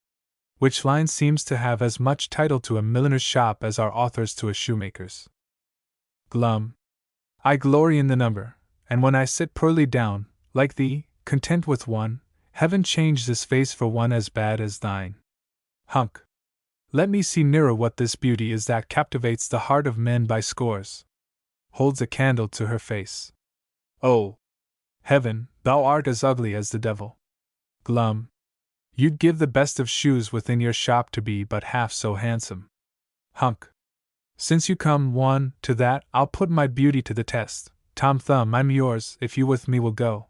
Which line seems to have as much title to a milliner's shop as our authors to a shoemaker's. Glum. I glory in the number, and when I sit poorly down, like thee, content with one, heaven change this face for one as bad as thine. Hunk. Let me see nearer what this beauty is that captivates the heart of men by scores. Holds a candle to her face. Oh, heaven, thou art as ugly as the devil. Glum. You'd give the best of shoes within your shop to be but half so handsome. Hunk. Since you come, one, to that, I'll put my beauty to the test. Tom Thumb, I'm yours, if you with me will go.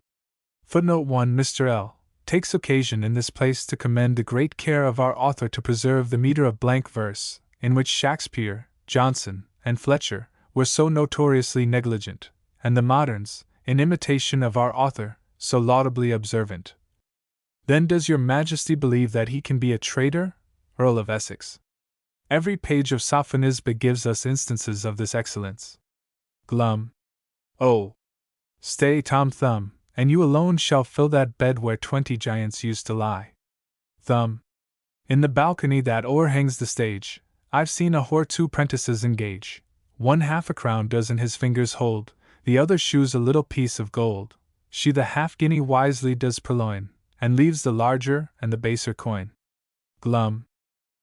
Footnote 1. Mr. L takes occasion in this place to commend the great care of our author to preserve the meter of blank verse, in which Shakespeare, Johnson, and Fletcher were so notoriously negligent, and the moderns, in imitation of our author, so laudably observant. Then does your Majesty believe that he can be a traitor, Earl of Essex? Every page of Sophonisba gives us instances of this excellence. Glum. Oh! Stay, Tom Thumb, and you alone shall fill that bed where 20 giants used to lie. Thumb. In the balcony that o'erhangs the stage, I've seen a whore 2 prentices engage. One half a crown does in his fingers hold, the other shews a little piece of gold. She the half-guinea wisely does purloin, and leaves the larger and the baser coin. Glum.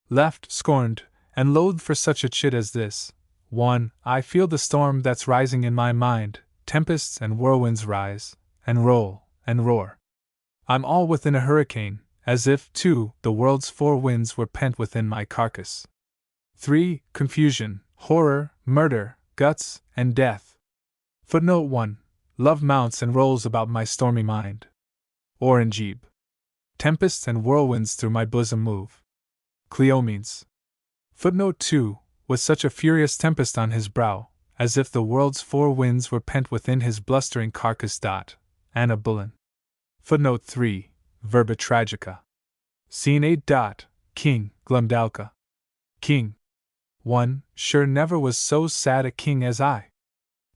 Left, scorned, and loathed for such a chit as this. 1. I feel the storm that's rising in my mind, tempests and whirlwinds rise, and roll, and roar. I'm all within a hurricane, as if, 2, the world's 4 winds were pent within my carcass. 3. Confusion, horror, murder, guts, and death. Footnote 1. Love mounts and rolls about my stormy mind. Orangeebe. Tempests and whirlwinds through my bosom move. Cleomenes. Footnote 2. With such a furious tempest on his brow, as if the world's 4 winds were pent within his blustering carcass. Anna Bullen. Footnote 3. Verba tragica. Scene 8. King, Glumdalca. King. 1. Sure never was so sad a king as I.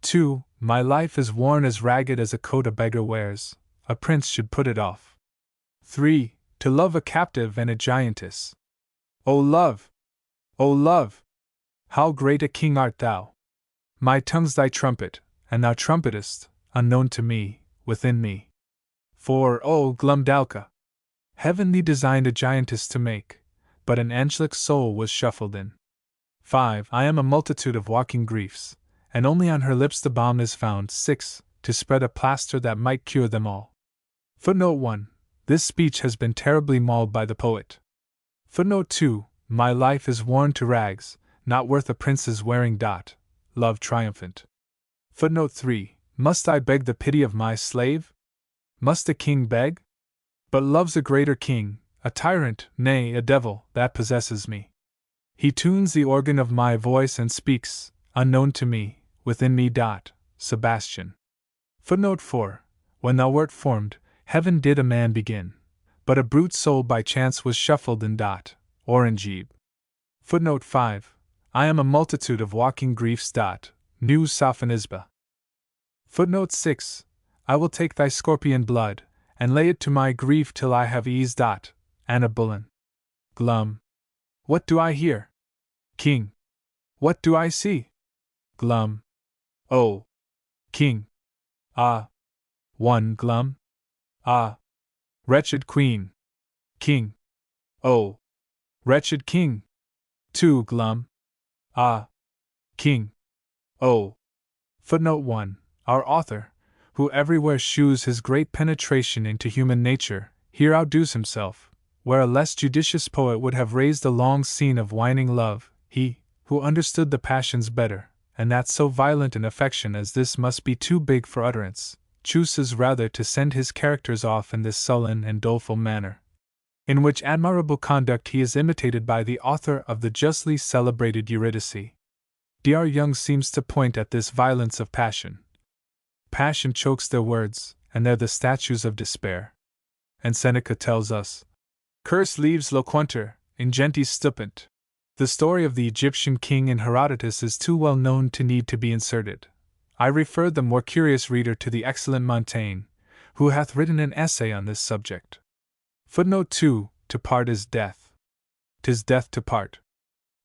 2. My life is worn as ragged as a coat a beggar wears, a prince should put it off. 3. To love a captive and a giantess. O love! O love! How great a king art thou! My tongue's thy trumpet, and thou trumpetest, unknown to me, within me. 4. O Glumdalca! Heaven thee designed a giantess to make, but an angelic soul was shuffled in. 5. I am a multitude of walking griefs, and only on her lips the balm is found. 6. To spread a plaster that might cure them all. Footnote 1. This speech has been terribly mauled by the poet. Footnote 2. My life is worn to rags, not worth a prince's wearing. Love triumphant. Footnote 3. Must I beg the pity of my slave? Must a king beg? But love's a greater king, a tyrant, nay, a devil, that possesses me. He tunes the organ of my voice and speaks, unknown to me, within me. Sebastian. Footnote 4. When thou wert formed, heaven did a man begin, but a brute soul by chance was shuffled in. Orangeebe. Footnote 5. I am a multitude of walking griefs. New Sophonisba. Footnote 6. I will take thy scorpion blood, and lay it to my grief till I have eased. Anna Bullen. Glum. What do I hear? King. What do I see? Glum. Oh. King. Ah. 1. Glum. Ah. Wretched queen. King. Oh. Wretched king. 2. Glum. Ah. King. Oh. Footnote 1. Our author, who everywhere shews his great penetration into human nature, here outdoes himself, where a less judicious poet would have raised a long scene of whining love. He, who understood the passions better, and that so violent an affection as this must be too big for utterance, chooses rather to send his characters off in this sullen and doleful manner. In which admirable conduct he is imitated by the author of the justly celebrated Eurydice. Dr. Young seems to point at this violence of passion. Passion chokes their words, and they're the statues of despair. And Seneca tells us, Curse leaves loquuntur, ingentis stupunt. The story of the Egyptian king in Herodotus is too well known to need to be inserted. I refer the more curious reader to the excellent Montaigne, who hath written an essay on this subject. Footnote 2: To part is death. 'Tis death to part.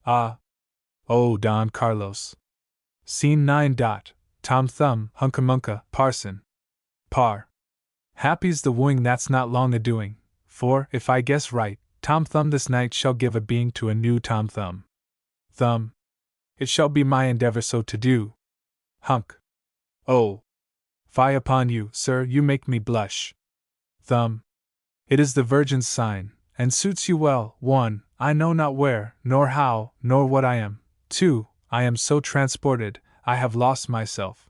Ah! Oh, Don Carlos. Scene 9. Tom Thumb, Hunca-Munca, Parson. Par. Happy's the wooing that's not long a-doing, for, if I guess right, Tom Thumb this night shall give a being to a new Tom Thumb. Thumb. It shall be my endeavor so to do. Hunk. Oh! Fie upon you, sir, you make me blush. Thumb. It is the Virgin's sign, and suits you well. 1. I know not where, nor how, nor what I am. 2. I am so transported, I have lost myself.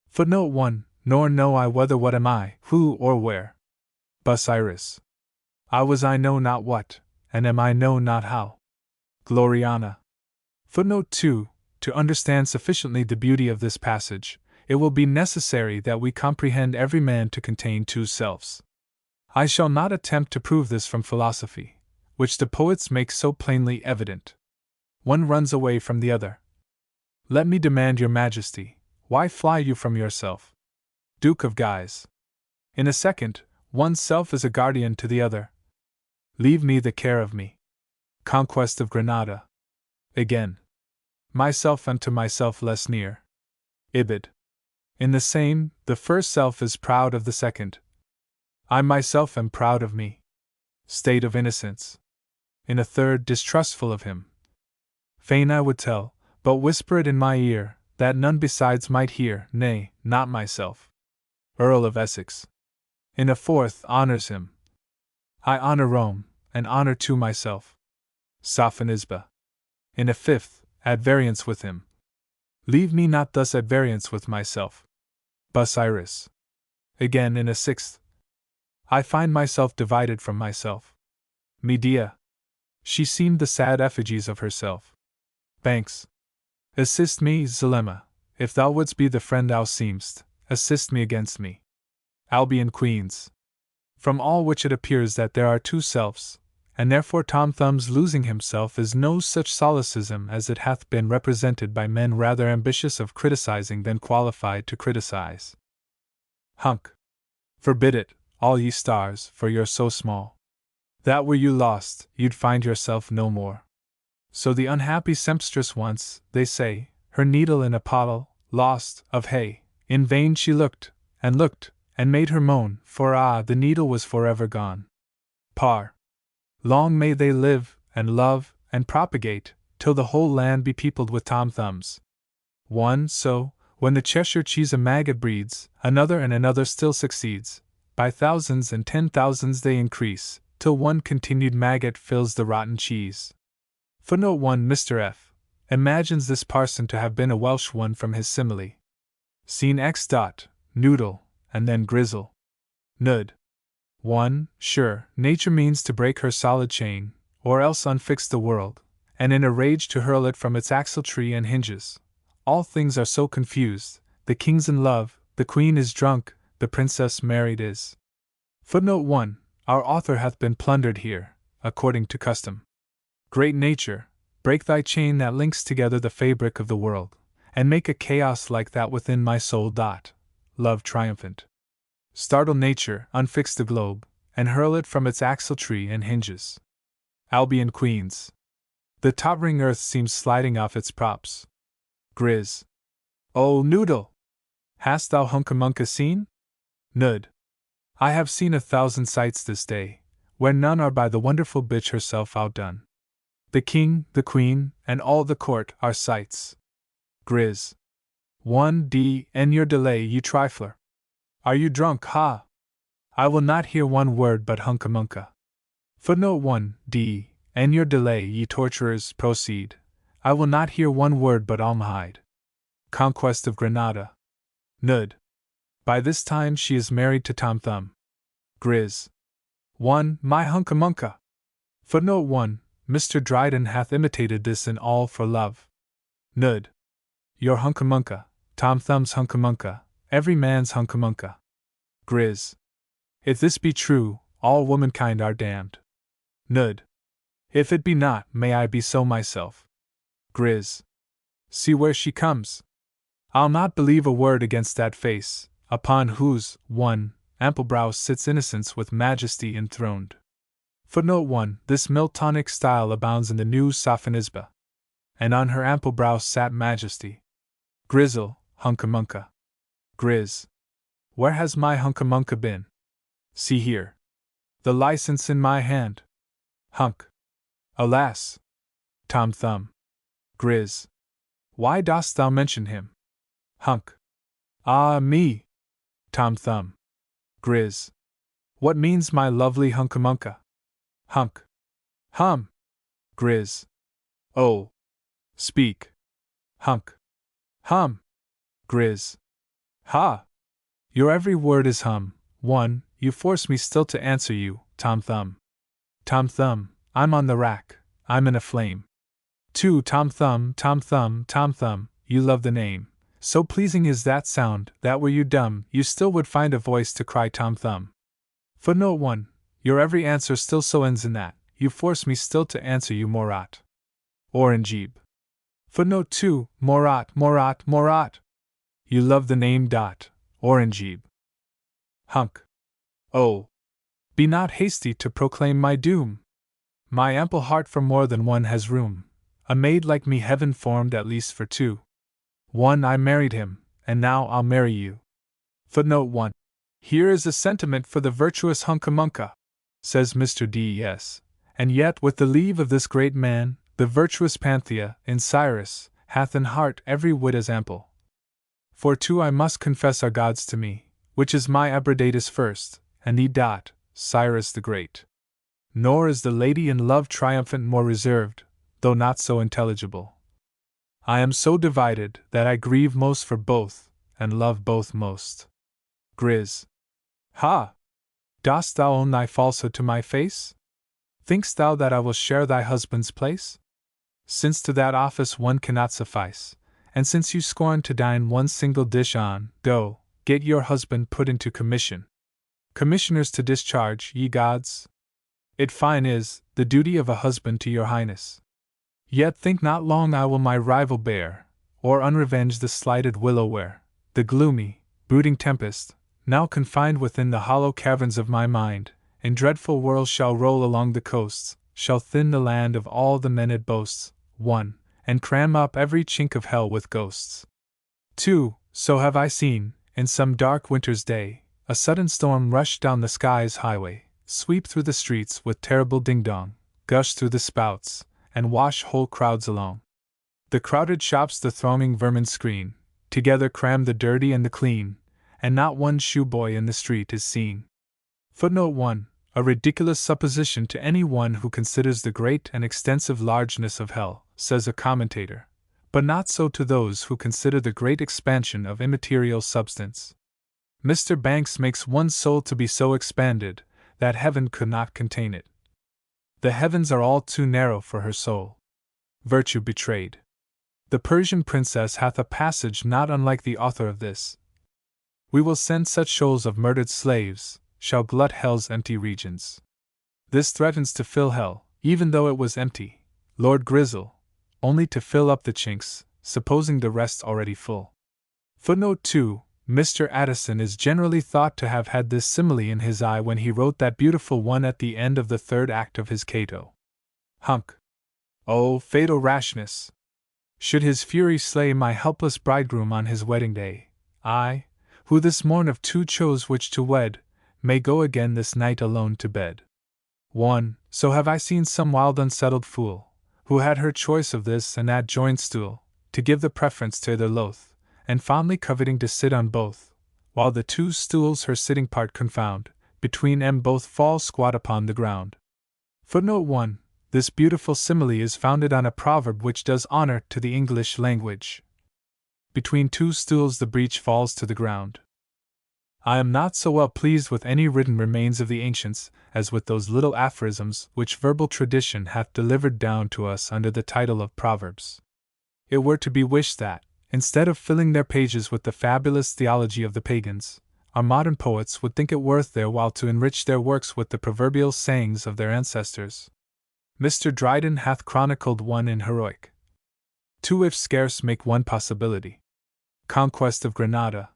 Footnote 1. Nor know I whether what am I, who or where. Busiris. I was I know not what, and am I know not how. Gloriana. Footnote 2. To understand sufficiently the beauty of this passage, it will be necessary that we comprehend every man to contain two selves. I shall not attempt to prove this from philosophy, which the poets make so plainly evident. One runs away from the other. Let me demand your majesty, why fly you from yourself? Duke of Guise. In a second, one self is a guardian to the other. Leave me the care of me. Conquest of Granada. Again. Myself unto myself less near. Ibid. In the same, the first self is proud of the second. I myself am proud of me. State of innocence. In a third, distrustful of him. Fain I would tell, but whisper it in my ear, that none besides might hear, nay, not myself. Earl of Essex. In a fourth, honors him. I honor Rome, and honor too myself. Sophonisba. In a fifth, at variance with him. Leave me not thus at variance with myself. Busiris. Again in a sixth. I find myself divided from myself. Medea. She seemed the sad effigies of herself. Banks. Assist me, Zulema, if thou wouldst be the friend thou seemst, assist me against me. Albion Queens. From all which it appears that there are two selves, and therefore Tom Thumb's losing himself is no such solecism as it hath been represented by men rather ambitious of criticizing than qualified to criticize. Hunk. Forbid it, all ye stars, for you're so small, that were you lost, you'd find yourself no more. So the unhappy sempstress once, they say, her needle in a pottle, lost, of hay, in vain she looked, and made her moan, for the needle was forever gone. Par. Long may they live, and love, and propagate, till the whole land be peopled with Tom Thumbs. One, so, when the Cheshire cheese a maggot breeds, another and another still succeeds, by thousands and 10,000s they increase, till one continued maggot fills the rotten cheese. Footnote 1. Mr. F. imagines this parson to have been a Welsh one from his simile. Scene X. Noodle, and then grizzle. Nud. 1. Sure, nature means to break her solid chain, or else unfix the world, and in a rage to hurl it from its axle-tree and hinges. All things are so confused, the king's in love, the queen is drunk, the princess married is. Footnote 1. Our author hath been plundered here, according to custom. Great nature, break thy chain that links together the fabric of the world, and make a chaos like that within my soul. Love triumphant. Startle nature, unfix the globe, and hurl it from its axle-tree and hinges. Albion Queens. The tottering earth seems sliding off its props. Grizz. Oh, Noodle! Hast thou Hunca-Munca seen? Nud. I have seen 1,000 sights this day, where none are by the wonderful bitch herself outdone. The king, the queen, and all the court are sights. Grizz. 1d. And your delay, ye trifler. Are you drunk, ha? I will not hear one word but Hunca-Munca. Footnote 1d. And your delay, ye torturers, proceed. I will not hear one word but Almahide. Conquest of Granada. Nud. By this time she is married to Tom Thumb. Grizz. 1. My Hunca-Munca. Footnote 1. Mr. Dryden hath imitated this in All for Love. Nud. Your Hunca-Munca, Tom Thumb's Hunca-Munca, every man's Hunca-Munca. Grizz. If this be true, all womankind are damned. Nud. If it be not, may I be so myself. Grizz. See where she comes. I'll not believe a word against that face, upon whose, ample brow sits innocence with majesty enthroned. Footnote 1. This Miltonic style abounds in the New Sophonisba. And on her ample brow sat majesty. Grizzle, hunkamunka. Grizz. Where has my hunkamunka been? See here. The license in my hand. Hunk. Alas! Tom Thumb. Grizz. Why dost thou mention him? Hunk. Ah me! Tom Thumb. Grizz. What means my lovely hunkamunka? Hunk. Hum. Grizz. Oh. Speak. Hunk. Hum. Grizz. Ha! Your every word is hum. 1. You force me still to answer you, Tom Thumb. Tom Thumb, I'm on the rack, I'm in a flame. 2. Tom Thumb, Tom Thumb, Tom Thumb, you love the name. So pleasing is that sound, that were you dumb, you still would find a voice to cry Tom Thumb. Footnote 1. Your every answer still so ends in that, you force me still to answer you Morat. Orangeeb. Footnote 2. Morat, Morat, Morat. You love the name. Orangeeb. Hunk. Oh. Be not hasty to proclaim my doom. My ample heart for more than one has room. A maid like me heaven formed at least for two. 1. I married him, and now I'll marry you. Footnote 1. Here is a sentiment for the virtuous hunkamunka, says Mr. D.S. And yet, with the leave of this great man, the virtuous Panthea, in Cyrus, hath in heart every whit as ample. For 2. I must confess are gods to me, which is my Abradatus first, and Cyrus the Great. Nor is the lady in love triumphant more reserved, though not so intelligible. I am so divided that I grieve most for both, and love both most. Grizz. Ha! Dost thou own thy falsehood to my face? Think'st thou that I will share thy husband's place? Since to that office one cannot suffice, and since you scorn to dine one single dish on, go, get your husband put into commission. Commissioners to discharge, ye gods? It fine is, the duty of a husband to your highness. Yet think not long I will my rival bear, or unrevenge the slighted willow where, the gloomy, brooding tempest, now confined within the hollow caverns of my mind, in dreadful whirls shall roll along the coasts, shall thin the land of all the men it boasts, 1. And cram up every chink of hell with ghosts. 2. So have I seen, in some dark winter's day, a sudden storm rush down the sky's highway, sweep through the streets with terrible ding-dong, gush through the spouts, and wash whole crowds along. The crowded shops the thronging vermin screen, together cram the dirty and the clean, and not one shoe boy in the street is seen. Footnote 1. A ridiculous supposition to any one who considers the great and extensive largeness of hell, says a commentator, but not so to those who consider the great expansion of immaterial substance. Mr. Banks makes one soul to be so expanded that heaven could not contain it. The heavens are all too narrow for her soul. Virtue betrayed. The Persian princess hath a passage not unlike the author of this. We will send such shoals of murdered slaves, shall glut hell's empty regions. This threatens to fill hell, even though it was empty, Lord Grizzle, only to fill up the chinks, supposing the rest already full. Footnote 2. Mr. Addison is generally thought to have had this simile in his eye when he wrote that beautiful one at the end of the 3rd act of his Cato. Hunk. Oh, fatal rashness! Should his fury slay my helpless bridegroom on his wedding day, I, who this morn of two chose which to wed, may go again this night alone to bed. 1. So have I seen some wild unsettled fool, who had her choice of this and that joint stool, to give the preference to either loath, and fondly coveting to sit on both, while the two stools her sitting part confound, between em both fall squat upon the ground. Footnote 1. This beautiful simile is founded on a proverb which does honor to the English language. Between two stools the breech falls to the ground. I am not so well pleased with any written remains of the ancients as with those little aphorisms which verbal tradition hath delivered down to us under the title of Proverbs. It were to be wished that, instead of filling their pages with the fabulous theology of the pagans, our modern poets would think it worth their while to enrich their works with the proverbial sayings of their ancestors. Mr. Dryden hath chronicled one in heroic. Two if scarce make one possibility. Conquest of Granada.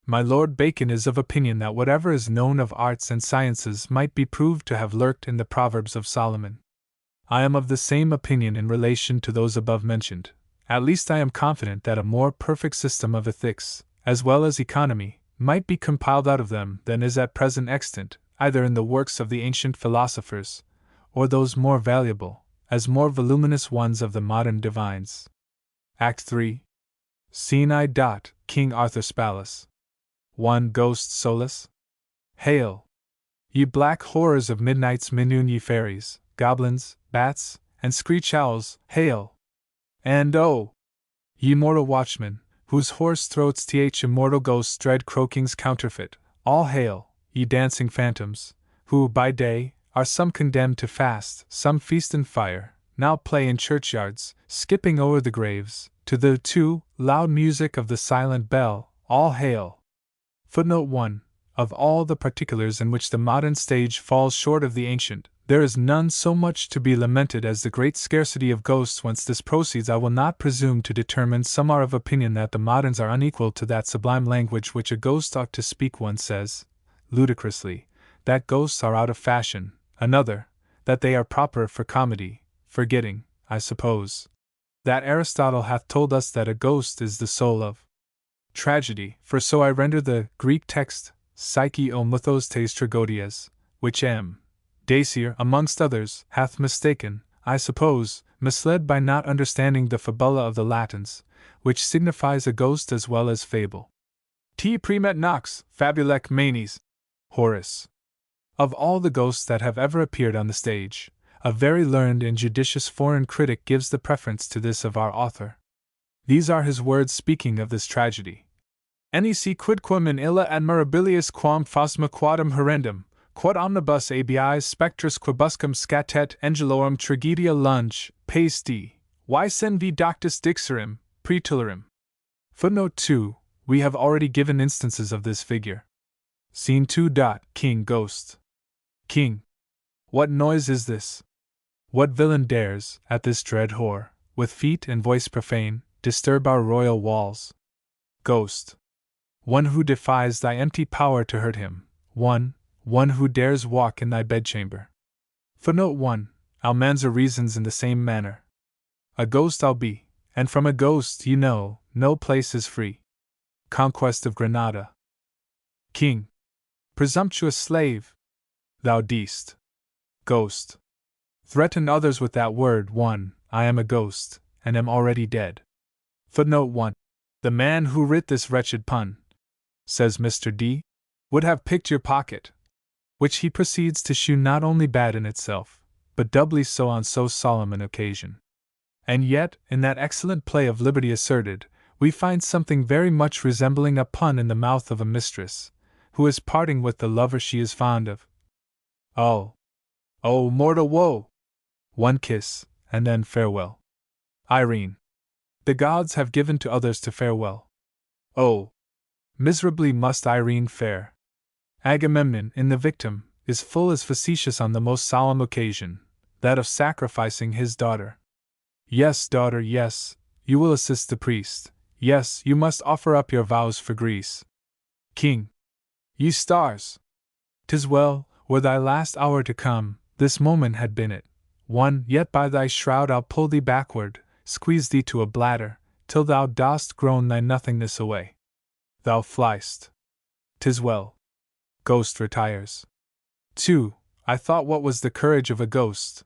My Lord Bacon is of opinion that whatever is known of arts and sciences might be proved to have lurked in the Proverbs of Solomon. I am of the same opinion in relation to those above mentioned. At least I am confident that a more perfect system of ethics, as well as economy, might be compiled out of them than is at present extant, either in the works of the ancient philosophers, or those more valuable, as more voluminous ones of the modern divines. Act 3. Scene I. King Arthur's Palace. 1. Ghost Solace. Hail! Ye black horrors of midnight's minoon, ye fairies, goblins, bats, and screech owls, hail! And oh! Ye mortal watchmen, whose hoarse throats th immortal ghosts dread croaking's counterfeit, all hail, ye dancing phantoms, who, by day, are some condemned to fast, some feast and fire, now play in churchyards, skipping o'er the graves, to the too loud music of the silent bell, all hail! Footnote 1. Of all the particulars in which the modern stage falls short of the ancient, there is none so much to be lamented as the great scarcity of ghosts. Whence this proceeds I will not presume to determine. Some are of opinion that the moderns are unequal to that sublime language which a ghost ought to speak. One says, ludicrously, that ghosts are out of fashion, another, that they are proper for comedy, forgetting, I suppose, that Aristotle hath told us that a ghost is the soul of tragedy, for so I render the Greek text, Psyche o mythos tes tragodias, which M. Dacier, amongst others, hath mistaken, I suppose, misled by not understanding the fabula of the Latins, which signifies a ghost as well as fable. T. Premet nox, fabulec manes. Horace. Of all the ghosts that have ever appeared on the stage, a very learned and judicious foreign critic gives the preference to this of our author. These are his words speaking of this tragedy. Nec quidquam in illa admirabilis quam phosma quadam horrendum, quod omnibus abiis spectris quibuscum scatet angelorum tragedia lunge, pace d. Y sen v doctus dixerim, pretulerim. Footnote 2. We have already given instances of this figure. Scene 2. King Ghost. King. What noise is this? What villain dares, at this dread hour, with feet and voice profane, disturb our royal walls? Ghost. One who defies thy empty power to hurt him, one who dares walk in thy bedchamber. Footnote 1. Almanza reasons in the same manner. A ghost I'll be, and from a ghost, you know, no place is free. Conquest of Granada. King. Presumptuous slave! Thou deest. Ghost. Threaten others with that word. 1. I am a ghost, and am already dead. Footnote 1. The man who writ this wretched pun, says Mr. D., would have picked your pocket, which he proceeds to shew not only bad in itself, but doubly so on so solemn an occasion. And yet, in that excellent play of Liberty Asserted, we find something very much resembling a pun in the mouth of a mistress, who is parting with the lover she is fond of. Oh! Oh, mortal woe! One kiss, and then farewell. Irene. The gods have given to others to farewell. Oh! Miserably must Irene fare. Agamemnon, in The Victim, is full as facetious on the most solemn occasion, that of sacrificing his daughter. Yes, daughter, yes, you will assist the priest. Yes, you must offer up your vows for Greece. King. Ye stars! 'Tis well, were thy last hour to come, this moment had been it. 1. Yet by thy shroud I'll pull thee backward, squeeze thee to a bladder, till thou dost groan thy nothingness away. Thou fliest. 'Tis well. Ghost retires. 2. I thought what was the courage of a ghost.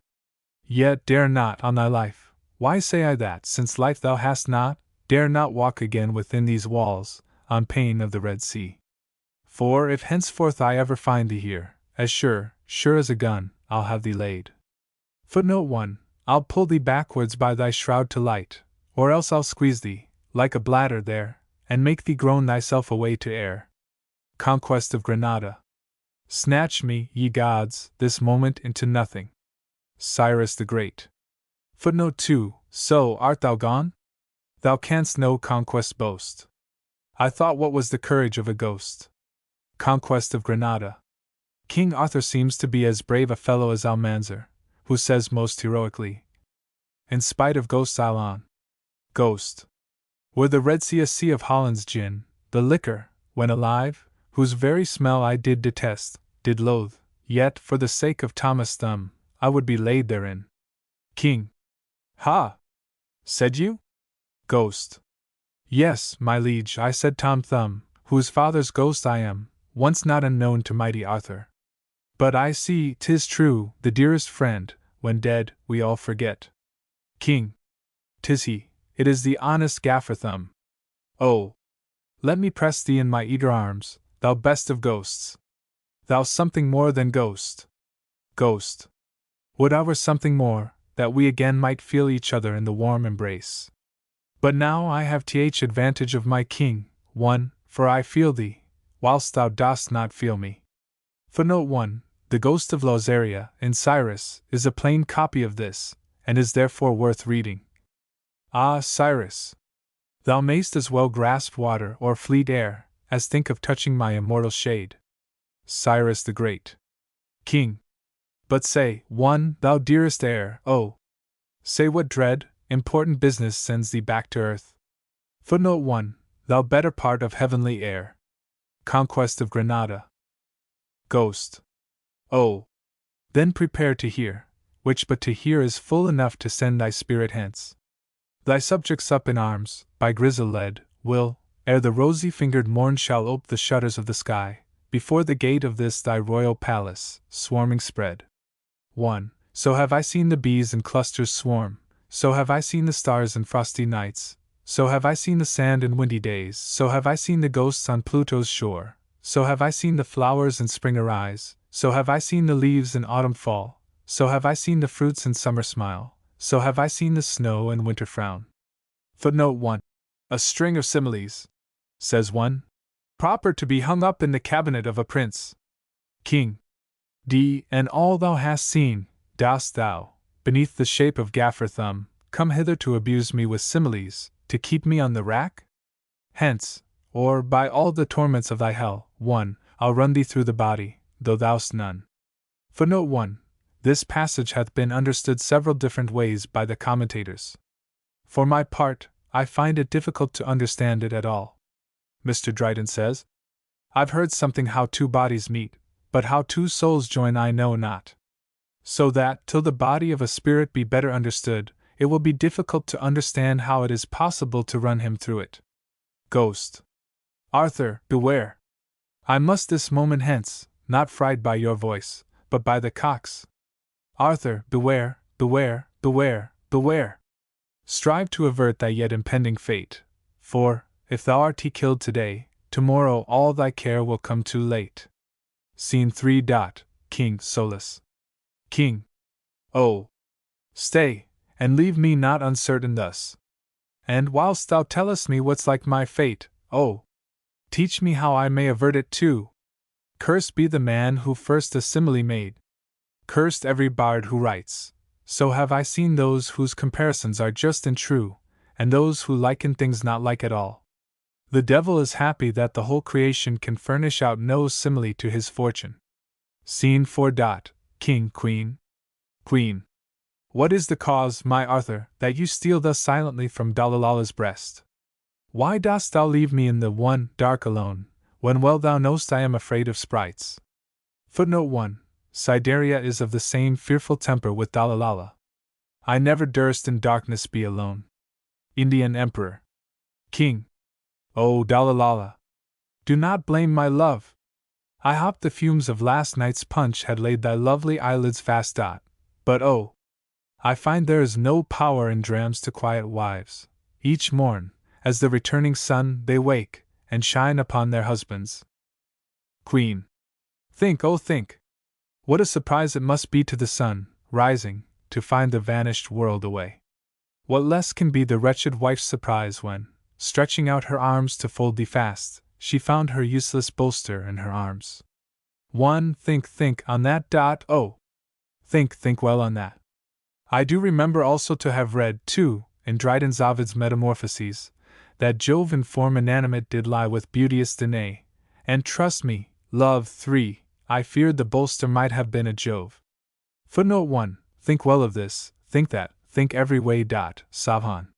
Yet dare not, on thy life, why say I that, since life thou hast not, dare not walk again within these walls, on pain of the Red Sea. For if henceforth I ever find thee here, as sure as a gun, I'll have thee laid. Footnote 1. I'll pull thee backwards by thy shroud to light, or else I'll squeeze thee, like a bladder there, and make thee groan thyself away to air. Conquest of Granada. Snatch me, ye gods, this moment into nothing. Cyrus the Great. Footnote 2. So, art thou gone? Thou canst no conquest boast. I thought what was the courage of a ghost. Conquest of Granada. King Arthur seems to be as brave a fellow as Almanzor, who says most heroically, "In spite of ghosts I'll on." Ghost. Were the Red Sea a sea of Holland's gin, the liquor, when alive, whose very smell I did detest, did loathe, yet, for the sake of Thomas Thumb, I would be laid therein. King. Ha! Said you? Ghost. Yes, my liege, I said Tom Thumb, whose father's ghost I am, once not unknown to mighty Arthur. But I see, 'tis true, the dearest friend, when dead, we all forget. King. 'Tis he, it is the honest Gaffer Thumb. Oh! Let me press thee in my eager arms, thou best of ghosts. Thou something more than ghost. Ghost. Would I were something more, that we again might feel each other in the warm embrace. But now I have th advantage of my king, 1, for I feel thee, whilst thou dost not feel me. Footnote 1. The Ghost of Lothario, in Cyrus, is a plain copy of this, and is therefore worth reading. Ah, Cyrus! Thou mayst as well grasp water or fleet air, as think of touching my immortal shade. Cyrus the Great. King. But say, 1, thou dearest air, oh! Say what dread, important business sends thee back to earth. Footnote 1. Thou better part of heavenly air. Conquest of Granada. Ghost. Oh! Then prepare to hear, which but to hear is full enough to send thy spirit hence. Thy subjects up in arms, by Grizel led, will, ere the rosy-fingered morn shall ope the shutters of the sky, before the gate of this thy royal palace, swarming spread. 1. So have I seen the bees in clusters swarm, so have I seen the stars in frosty nights, so have I seen the sand in windy days, so have I seen the ghosts on Pluto's shore, so have I seen the flowers in spring arise, so have I seen the leaves in autumn fall, so have I seen the fruits in summer smile, so have I seen the snow in winter frown. Footnote 1. A string of similes, says one, proper to be hung up in the cabinet of a prince. King. D. And all thou hast seen, dost thou, beneath the shape of Gaffer Thumb, come hither to abuse me with similes, to keep me on the rack? Hence, or, by all the torments of thy hell, 1, I'll run thee through the body, though thou'st none. Footnote 1. This passage hath been understood several different ways by the commentators. For my part, I find it difficult to understand it at all. Mr. Dryden says, I've heard something how two bodies meet, but how two souls join I know not. So that, till the body of a spirit be better understood, it will be difficult to understand how it is possible to run him through it. Ghost. Arthur, beware! I must this moment hence, not frighted by your voice, but by the cock's. Arthur, beware, beware, beware, beware! Strive to avert thy yet impending fate, for, if thou art killed today, tomorrow all thy care will come too late. Scene 3. King Solus. King. Oh! Stay, and leave me not uncertain thus. And whilst thou tellest me what's like my fate, oh! Teach me how I may avert it too. Cursed be the man who first a simile made. Cursed every bard who writes. So have I seen those whose comparisons are just and true, and those who liken things not like at all. The devil is happy that the whole creation can furnish out no simile to his fortune. Scene 4. King, Queen. Queen. What is the cause, my Arthur, that you steal thus silently from Dalalala's breast? Why dost thou leave me in the one dark alone, when well thou knowst I am afraid of sprites? Footnote 1. Cytherea is of the same fearful temper with Dalalala. I never durst in darkness be alone. Indian Emperor. King. Oh, Dalalala! Do not blame my love! I hopped the fumes of last night's punch had laid thy lovely eyelids fast. But oh! I find there is no power in drams to quiet wives. Each morn, as the returning sun, they wake, and shine upon their husbands. Queen. Think, oh think! What a surprise it must be to the sun, rising, to find the vanished world away. What less can be the wretched wife's surprise when, stretching out her arms to fold thee fast, she found her useless bolster in her arms. Think on that. Oh! Think well on that. I do remember also to have read, too, in Dryden's Ovid's Metamorphoses, that Jove in form inanimate did lie with beauteous Danae, and trust me, Love 3. I feared the bolster might have been a Jove. Footnote 1. Think well of this, think that, think every way. Savhan.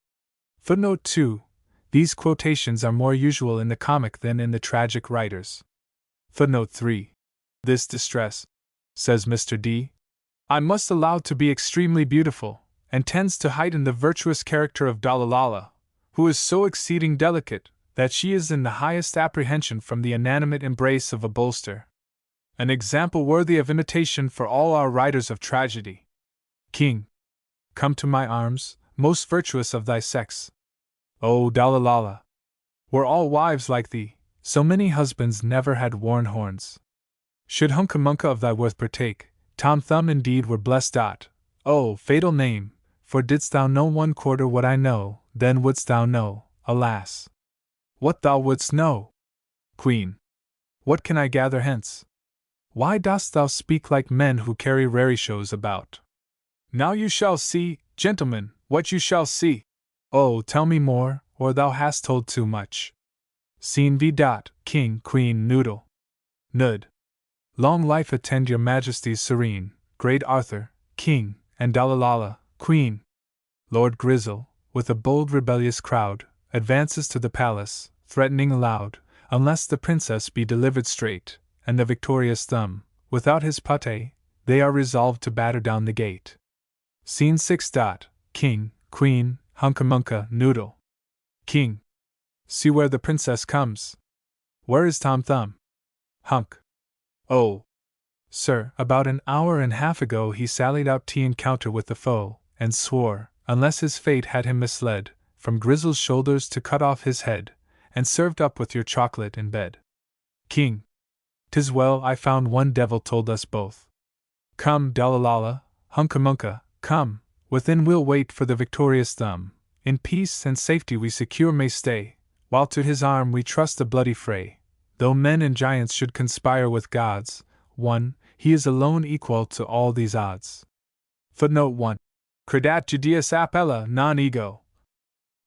Footnote 2. These quotations are more usual in the comic than in the tragic writers. Footnote 3. This distress, says Mr. D., I must allow to be extremely beautiful, and tends to heighten the virtuous character of Dalalala, who is so exceeding delicate that she is in the highest apprehension from the inanimate embrace of a bolster. An example worthy of imitation for all our writers of tragedy. King, come to my arms, most virtuous of thy sex. O Dalalala! Were all wives like thee, so many husbands never had worn horns. Should Huncamunca of thy worth partake, Tom Thumb indeed were blessed. O fatal name! For didst thou know 1/4 what I know, then wouldst thou know, alas, what thou wouldst know. Queen, what can I gather hence? Why dost thou speak like men who carry rarishos about? Now you shall see, gentlemen, what you shall see. Oh, tell me more, or thou hast told too much. Scene V. King, Queen, Noodle. Nud. Long life attend your majesties serene, great Arthur, King, and Dalalala, Queen. Lord Grizzle, with a bold rebellious crowd, advances to the palace, threatening aloud, unless the princess be delivered straight, and the victorious Thumb, without his pate, they are resolved to batter down the gate. Scene 6. King, Queen, Huncamunca, Noodle. King. See where the princess comes. Where is Tom Thumb? Hunk. Oh, sir, about an hour and a half ago he sallied out to encounter with the foe, and swore, unless his fate had him misled, from Grizzle's shoulders to cut off his head, and served up with your chocolate in bed. King. 'Tis well I found one devil told us both. Come, Dalalala, Huncamunca, come, within we'll wait for the victorious Thumb, in peace and safety we secure may stay, while to his arm we trust the bloody fray, though men and giants should conspire with gods, he is alone equal to all these odds. Footnote 1. Credat Judeus appella non ego,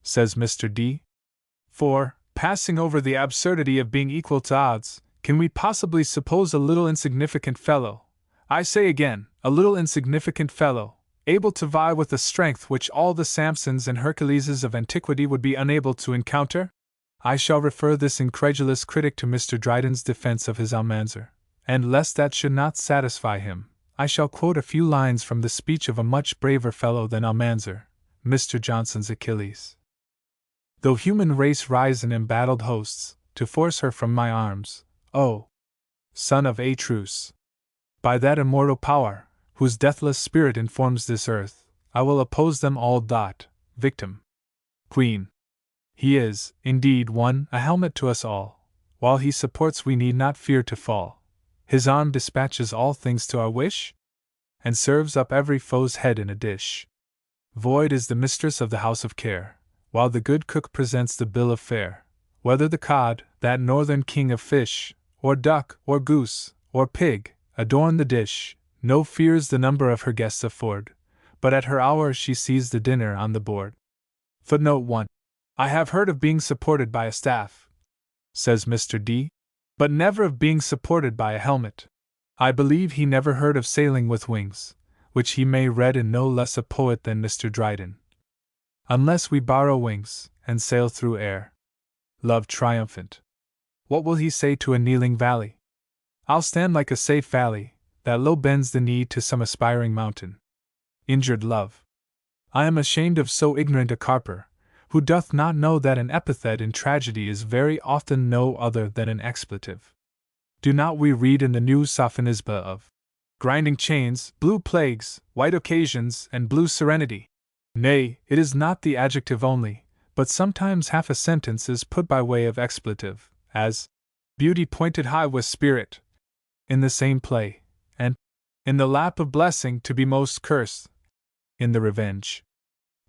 says Mr. D. For, passing over the absurdity of being equal to odds, can we possibly suppose a little insignificant fellow, I say again, a little insignificant fellow, able to vie with the strength which all the Samsons and Herculeses of antiquity would be unable to encounter? I shall refer this incredulous critic to Mr. Dryden's defense of his Almanzor, and lest that should not satisfy him, I shall quote a few lines from the speech of a much braver fellow than Almanzor, Mr. Johnson's Achilles. Though human race rise in embattled hosts, to force her from my arms, O son of Atreus, by that immortal power, whose deathless spirit informs this earth, I will oppose them all. Victim. Queen. He is, indeed, a helmet to us all. While he supports we need not fear to fall. His arm dispatches all things to our wish, and serves up every foe's head in a dish. Void is the mistress of the house of care, while the good cook presents the bill of fare. Whether the cod, that northern king of fish, or duck, or goose, or pig, adorn the dish, no fears the number of her guests afford, but at her hour she sees the dinner on the board. Footnote 1. I have heard of being supported by a staff, says Mr. D., but never of being supported by a helmet. I believe he never heard of sailing with wings, which he may read in no less a poet than Mr. Dryden. Unless we borrow wings, and sail through air. Love triumphant. What will he say to a kneeling valley? I'll stand like a safe valley, that low bends the knee to some aspiring mountain. Injured love. I am ashamed of so ignorant a carper, who doth not know that an epithet in tragedy is very often no other than an expletive. Do not we read in the new Sophonisba of grinding chains, blue plagues, white occasions, and blue serenity? Nay, it is not the adjective only, but sometimes half a sentence is put by way of expletive, as beauty pointed high with spirit, in the same play, and in the lap of blessing to be most cursed, in the revenge.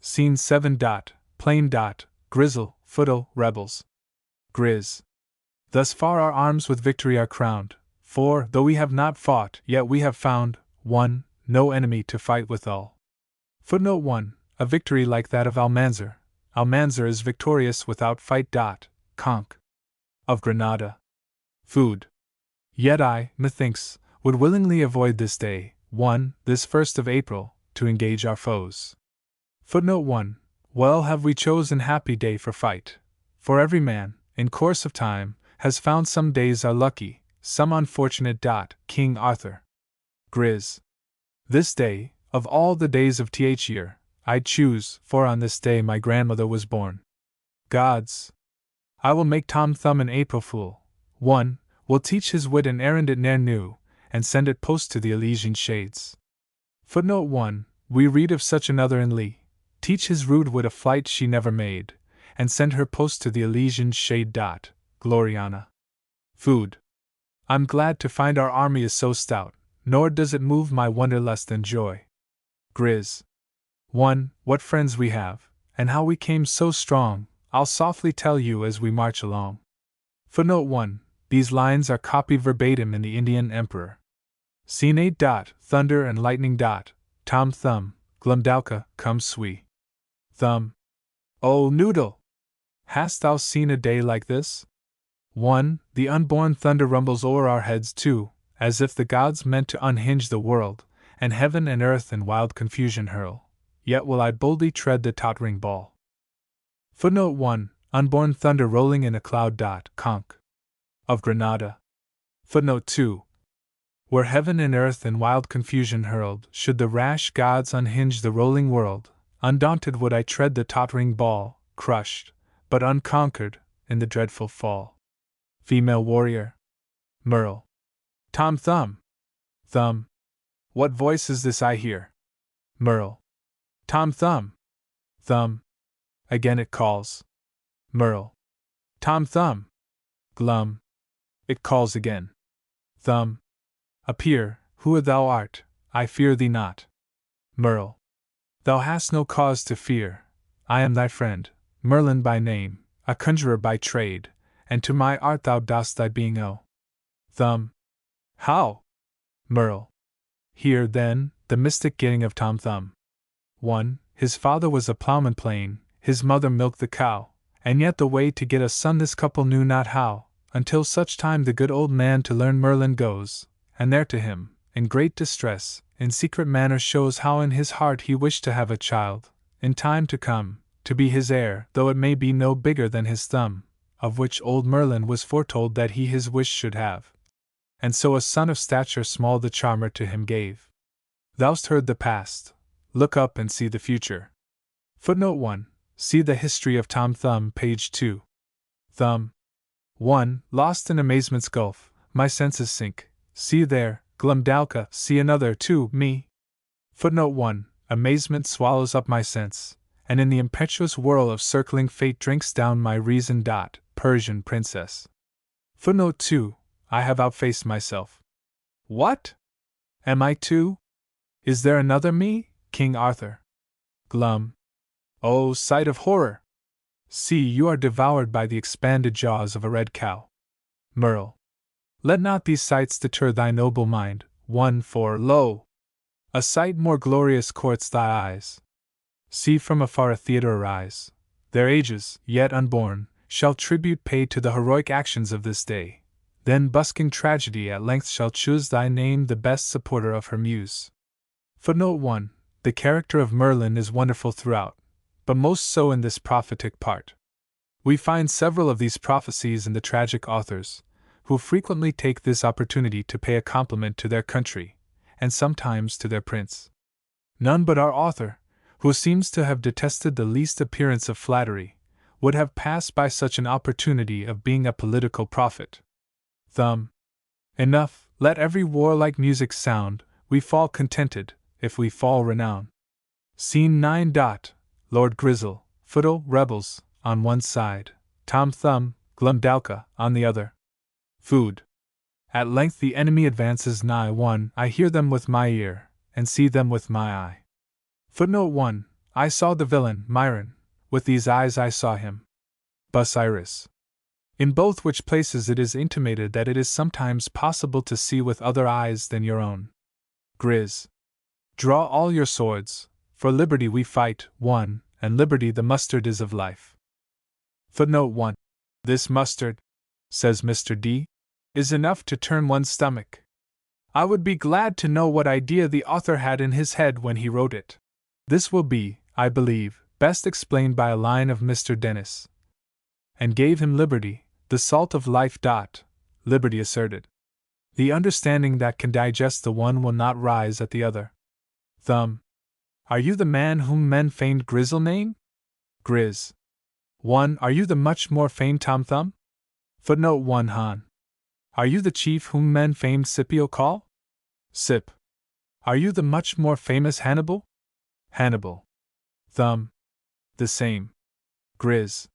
Scene 7. Plain. Grizzle, Footle, rebels. Grizz. Thus far our arms with victory are crowned, for, though we have not fought, yet we have found, no enemy to fight withal. Footnote 1. A victory like that of Almanzor. Almanzor is victorious without fight. Conch. Of Granada. Food. Yet I, methinks, would willingly avoid this day, this 1st of April, to engage our foes. Footnote 1. Well have we chosen happy day for fight. For every man, in course of time, has found some days are lucky, some unfortunate. King Arthur. Grizz. This day, of all the days of th year, I'd choose, for on this day my grandmother was born. Gods! I will make Tom Thumb an April fool. Will teach his wit an errand it ne'er knew, and send it post to the Elysian shades. Footnote 1. We read of such another in Lee. Teach his rude wit a flight she never made, and send her post to the Elysian shade. Gloriana. Food. I'm glad to find our army is so stout, nor does it move my wonder less than joy. Grizz. 1. What friends we have, and how we came so strong, I'll softly tell you as we march along. Footnote 1. These lines are copied verbatim in the Indian Emperor. Scene 8. Thunder and lightning. Tom Thumb, Glumdalka, come swe. Thumb. Oh, Noodle! Hast thou seen a day like this? 1. The unborn thunder rumbles o'er our heads too, as if the gods meant to unhinge the world, and heaven and earth in wild confusion hurl. Yet will I boldly tread the tottering ball. Footnote 1. Unborn thunder rolling in a cloud. Conch. Of Granada. Footnote 2. Were heaven and earth in wild confusion hurled, should the rash gods unhinge the rolling world, undaunted would I tread the tottering ball, crushed, but unconquered, in the dreadful fall. Female warrior. Merle. Tom Thumb. Thumb. What voice is this I hear? Merle. Tom Thumb. Thumb. Again it calls. Merle. Tom Thumb. Glum. It calls again. Thumb. Appear, who thou art, I fear thee not. Merle. Thou hast no cause to fear. I am thy friend, Merlin by name, a conjurer by trade, and to my art thou dost thy being owe. Thumb. How? Merle. Hear, then, the mystic getting of Tom Thumb. 1. His father was a plowman plain, his mother milked the cow, and yet the way to get a son this couple knew not how, until such time the good old man to learn Merlin goes, and there to him, in great distress, in secret manner shows how in his heart he wished to have a child, in time to come, to be his heir, though it may be no bigger than his thumb, of which old Merlin was foretold that he his wish should have. And so a son of stature small the charmer to him gave. Thou'st heard the past, look up and see the future. Footnote 1. See the history of Tom Thumb, page 2. Thumb. 1. Lost in amazement's gulf, my senses sink. See there, Glumdalka, see another, 2. Me. Footnote 1. Amazement swallows up my sense, and in the impetuous whirl of circling fate drinks down my reason. Persian princess. Footnote 2. I have outfaced myself. What? Am I too? Is there another me, King Arthur? Glum. Oh, sight of horror! See, you are devoured by the expanded jaws of a red cow. Merle. Let not these sights deter thy noble mind. 1. For, lo! A sight more glorious courts thy eyes. See from afar a theatre arise. Their ages, yet unborn, shall tribute pay to the heroic actions of this day. Then busking tragedy at length shall choose thy name the best supporter of her muse. Footnote 1. The character of Merlin is wonderful throughout, but most so in this prophetic part. We find several of these prophecies in the tragic authors, who frequently take this opportunity to pay a compliment to their country, and sometimes to their prince. None but our author, who seems to have detested the least appearance of flattery, would have passed by such an opportunity of being a political prophet. Thumb. Enough, let every warlike music sound, we fall contented, if we fall renown. Scene 9. Lord Grizzle, Foottle, rebels, on one side, Tom Thumb, Glumdalka, on the other. Food. At length the enemy advances nigh. 1. I hear them with my ear, and see them with my eye. Footnote 1. I saw the villain, Myron, with these eyes I saw him. Busiris. In both which places it is intimated that it is sometimes possible to see with other eyes than your own. Grizz. Draw all your swords, for liberty we fight. 1. And liberty the mustard is of life. Footnote 1. This mustard, says Mr. D., is enough to turn one's stomach. I would be glad to know what idea the author had in his head when he wrote it. This will be, I believe, best explained by a line of Mr. Dennis. And gave him liberty, the salt of life. Liberty asserted. The understanding that can digest the one will not rise at the other. Are you the man whom men famed Grizzle name? Grizz. 1. Are you the much more famed Tom Thumb? Footnote 1. Han. Are you the chief whom men famed Scipio call? Sip. Are you the much more famous Hannibal? Hannibal. The same. Grizz.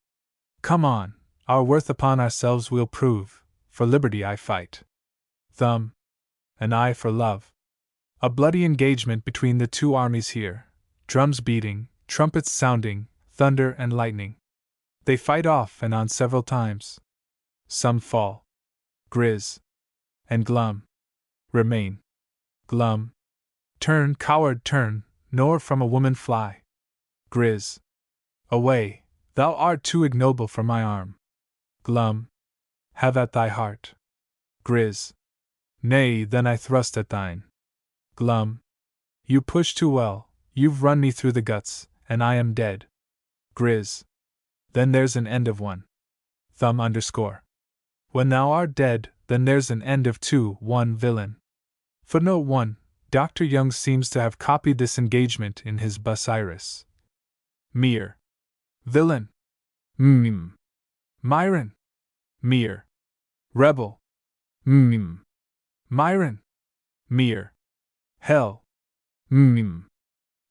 Come on, our worth upon ourselves we'll prove, for liberty I fight. An eye for love. A bloody engagement between the two armies here, drums beating, trumpets sounding, thunder and lightning. They fight off and on several times. Some fall. Grizz. And glum. Remain. Glum. Turn, coward, turn, nor from a woman fly. Grizz. Away, thou art too ignoble for my arm. Glum. Have at thy heart. Grizz. Nay, then I thrust at thine. Glum. You push too well, you've run me through the guts, and I am dead. Grizz. Then there's an end of one. When thou art dead, then there's an end of two. 1 Villain. Footnote 1. Dr. Young seems to have copied this engagement in his Busiris. Mere. Villain. Myron. Mere. Rebel. Myron. Mere. Hell.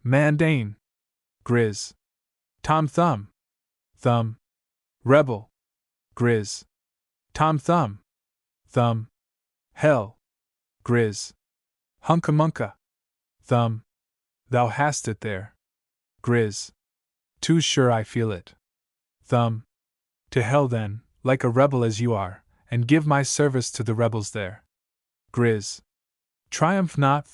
Mandane. Grizz. Tom Thumb. Rebel. Grizz. Tom Thumb. Hell. Grizz. Hunkamunka. Thou hast it there. Grizz. Too sure I feel it. To hell then, like a rebel as you are, and give my service to the rebels there. Grizz. Triumph not,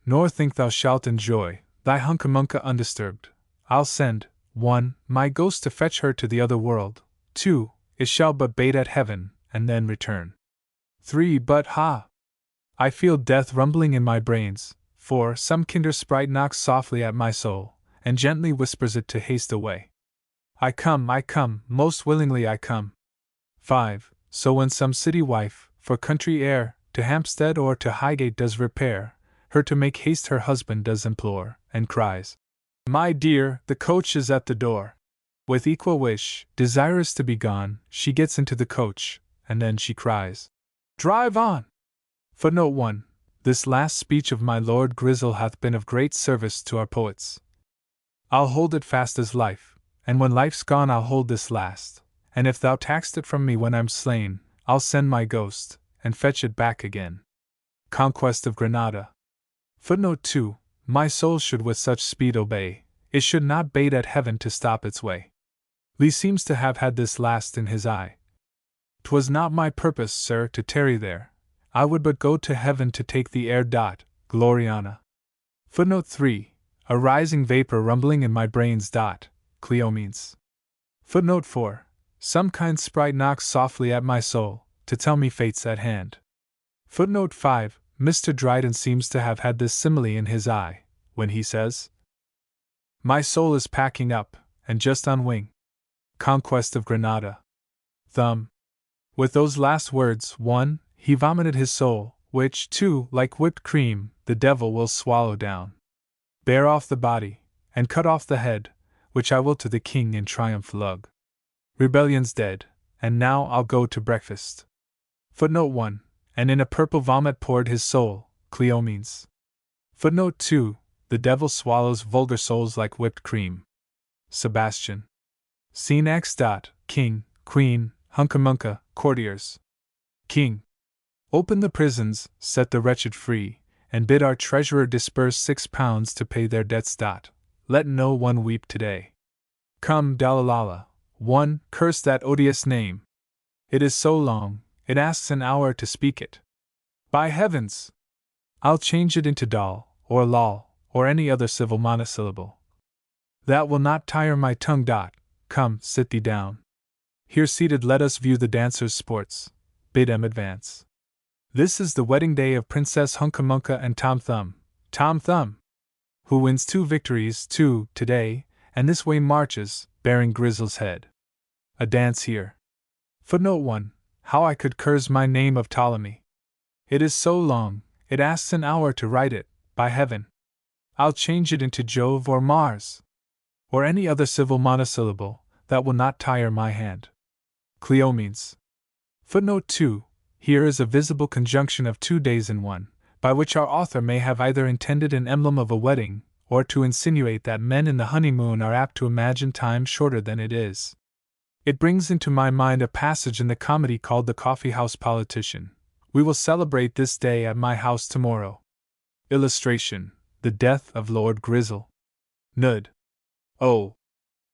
nor think thou shalt enjoy thy hunkamunka undisturbed. I'll send, 1. My ghost to fetch her to the other world. 2. It shall but bait at heaven, and then return. 3. But ha! I feel death rumbling in my brains. 4. Some kinder sprite knocks softly at my soul, and gently whispers it to haste away. I come, most willingly I come. 5. So when some city wife, for country air, to Hampstead or to Highgate does repair, her to make haste her husband does implore, and cries, My dear, the coach is at the door. With equal wish, desirous to be gone, she gets into the coach, and then she cries, Drive on! Footnote 1. This last speech of my Lord Grizzle hath been of great service to our poets. I'll hold it fast as life, and when life's gone I'll hold this last, and if thou taxed it from me when I'm slain, I'll send my ghost, and fetch it back again. Conquest of Granada. Footnote 2. My soul should with such speed obey, it should not bait at heaven to stop its way. Lee seems to have had this last in his eye. 'Twas not my purpose, sir, to tarry there. I would but go to heaven to take the air. Gloriana. Footnote 3. A rising vapor rumbling in my brains. Cleomenes. Footnote 4. Some kind sprite knocks softly at my soul, to tell me fate's at hand. Footnote 5. Mr. Dryden seems to have had this simile in his eye, when he says, My soul is packing up, and just on wing. Conquest of Granada. With those last words, 1. He vomited his soul, which, 2. Like whipped cream, the devil will swallow down. Bear off the body, and cut off the head, which I will to the king in triumph lug. Rebellion's dead, and now I'll go to breakfast. Footnote 1. And in a purple vomit poured his soul, Cleomenes. Footnote 2. The devil swallows vulgar souls like whipped cream. Sebastian. Scene X. King, Queen, Hunkamunka, courtiers. King. Open the prisons, set the wretched free, and bid our treasurer disperse £6 to pay their debts. Let no one weep today. Come, Dalalala. 1. Curse that odious name. It is so long, it asks an hour to speak it. By heavens! I'll change it into Dal, or Lal, or any other civil monosyllable. That will not tire my tongue. Come, sit thee down. Here seated let us view the dancers' sports. bid 'em advance. This is the wedding day of Princess Huncamunca and Tom Thumb, who wins 2 victories, too, today, and this way marches, bearing Grizzle's head. A dance here. Footnote 1. How I could curse my name of Ptolemy. It is so long, it asks an hour to write it, by heaven. I'll change it into Jove or Mars, or any other civil monosyllable, that will not tire my hand. Cleomenes. Footnote 2. Here is a visible conjunction of 2 days in one, by which our author may have either intended an emblem of a wedding, or to insinuate that men in the honeymoon are apt to imagine time shorter than it is. It brings into my mind a passage in the comedy called The Coffee-House Politician. We will celebrate this day at my house tomorrow. Illustration: The Death of Lord Grizzle. Nud. Oh!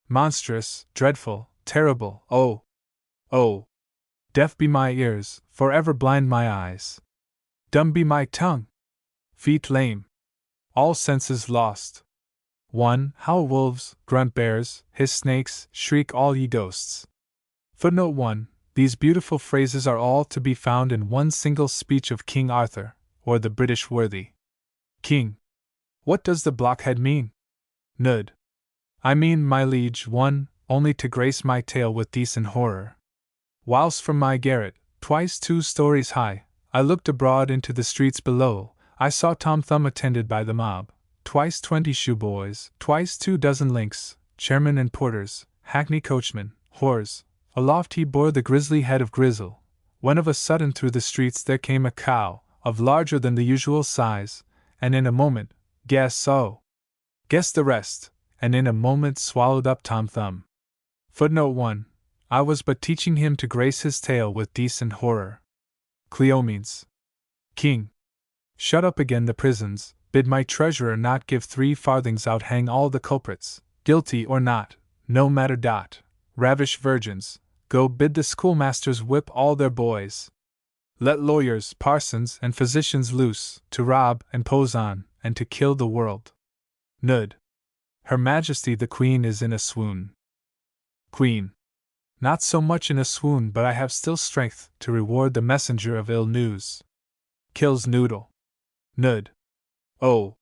Monstrous, dreadful, terrible, oh! Oh! Deaf be my ears, forever blind my eyes. Dumb be my tongue. Feet lame. All senses lost. 1. Howl wolves, grunt bears, hiss snakes, shriek all ye ghosts. Footnote 1. These beautiful phrases are all to be found in one single speech of King Arthur, or the British worthy king. What does the blockhead mean? Nud. I mean, my liege, 1, only to grace my tale with decent horror. Whilst from my garret, twice 2 stories high, I looked abroad into the streets below, I saw Tom Thumb attended by the mob, twice 20 shoeboys, twice 24 links, chairmen and porters, hackney coachmen, whores. Aloft he bore the grisly head of Grizzle, when of a sudden through the streets there came a cow, of larger than the usual size, and in a moment, guess the rest, and in a moment swallowed up Tom Thumb. Footnote 1. I was but teaching him to grace his tale with decent horror. Cleomenes. King. Shut up again the prisons, bid my treasurer not give 3 farthings out, hang all the culprits, guilty or not, no matter. Ravish virgins, go bid the schoolmasters whip all their boys. Let lawyers, parsons, and physicians loose, to rob and pose on, and to kill the world. Nud. Her Majesty the Queen is in a swoon. Queen. Not so much in a swoon, but I have still strength to reward the messenger of ill news. Kills Noodle. Nud. Oh!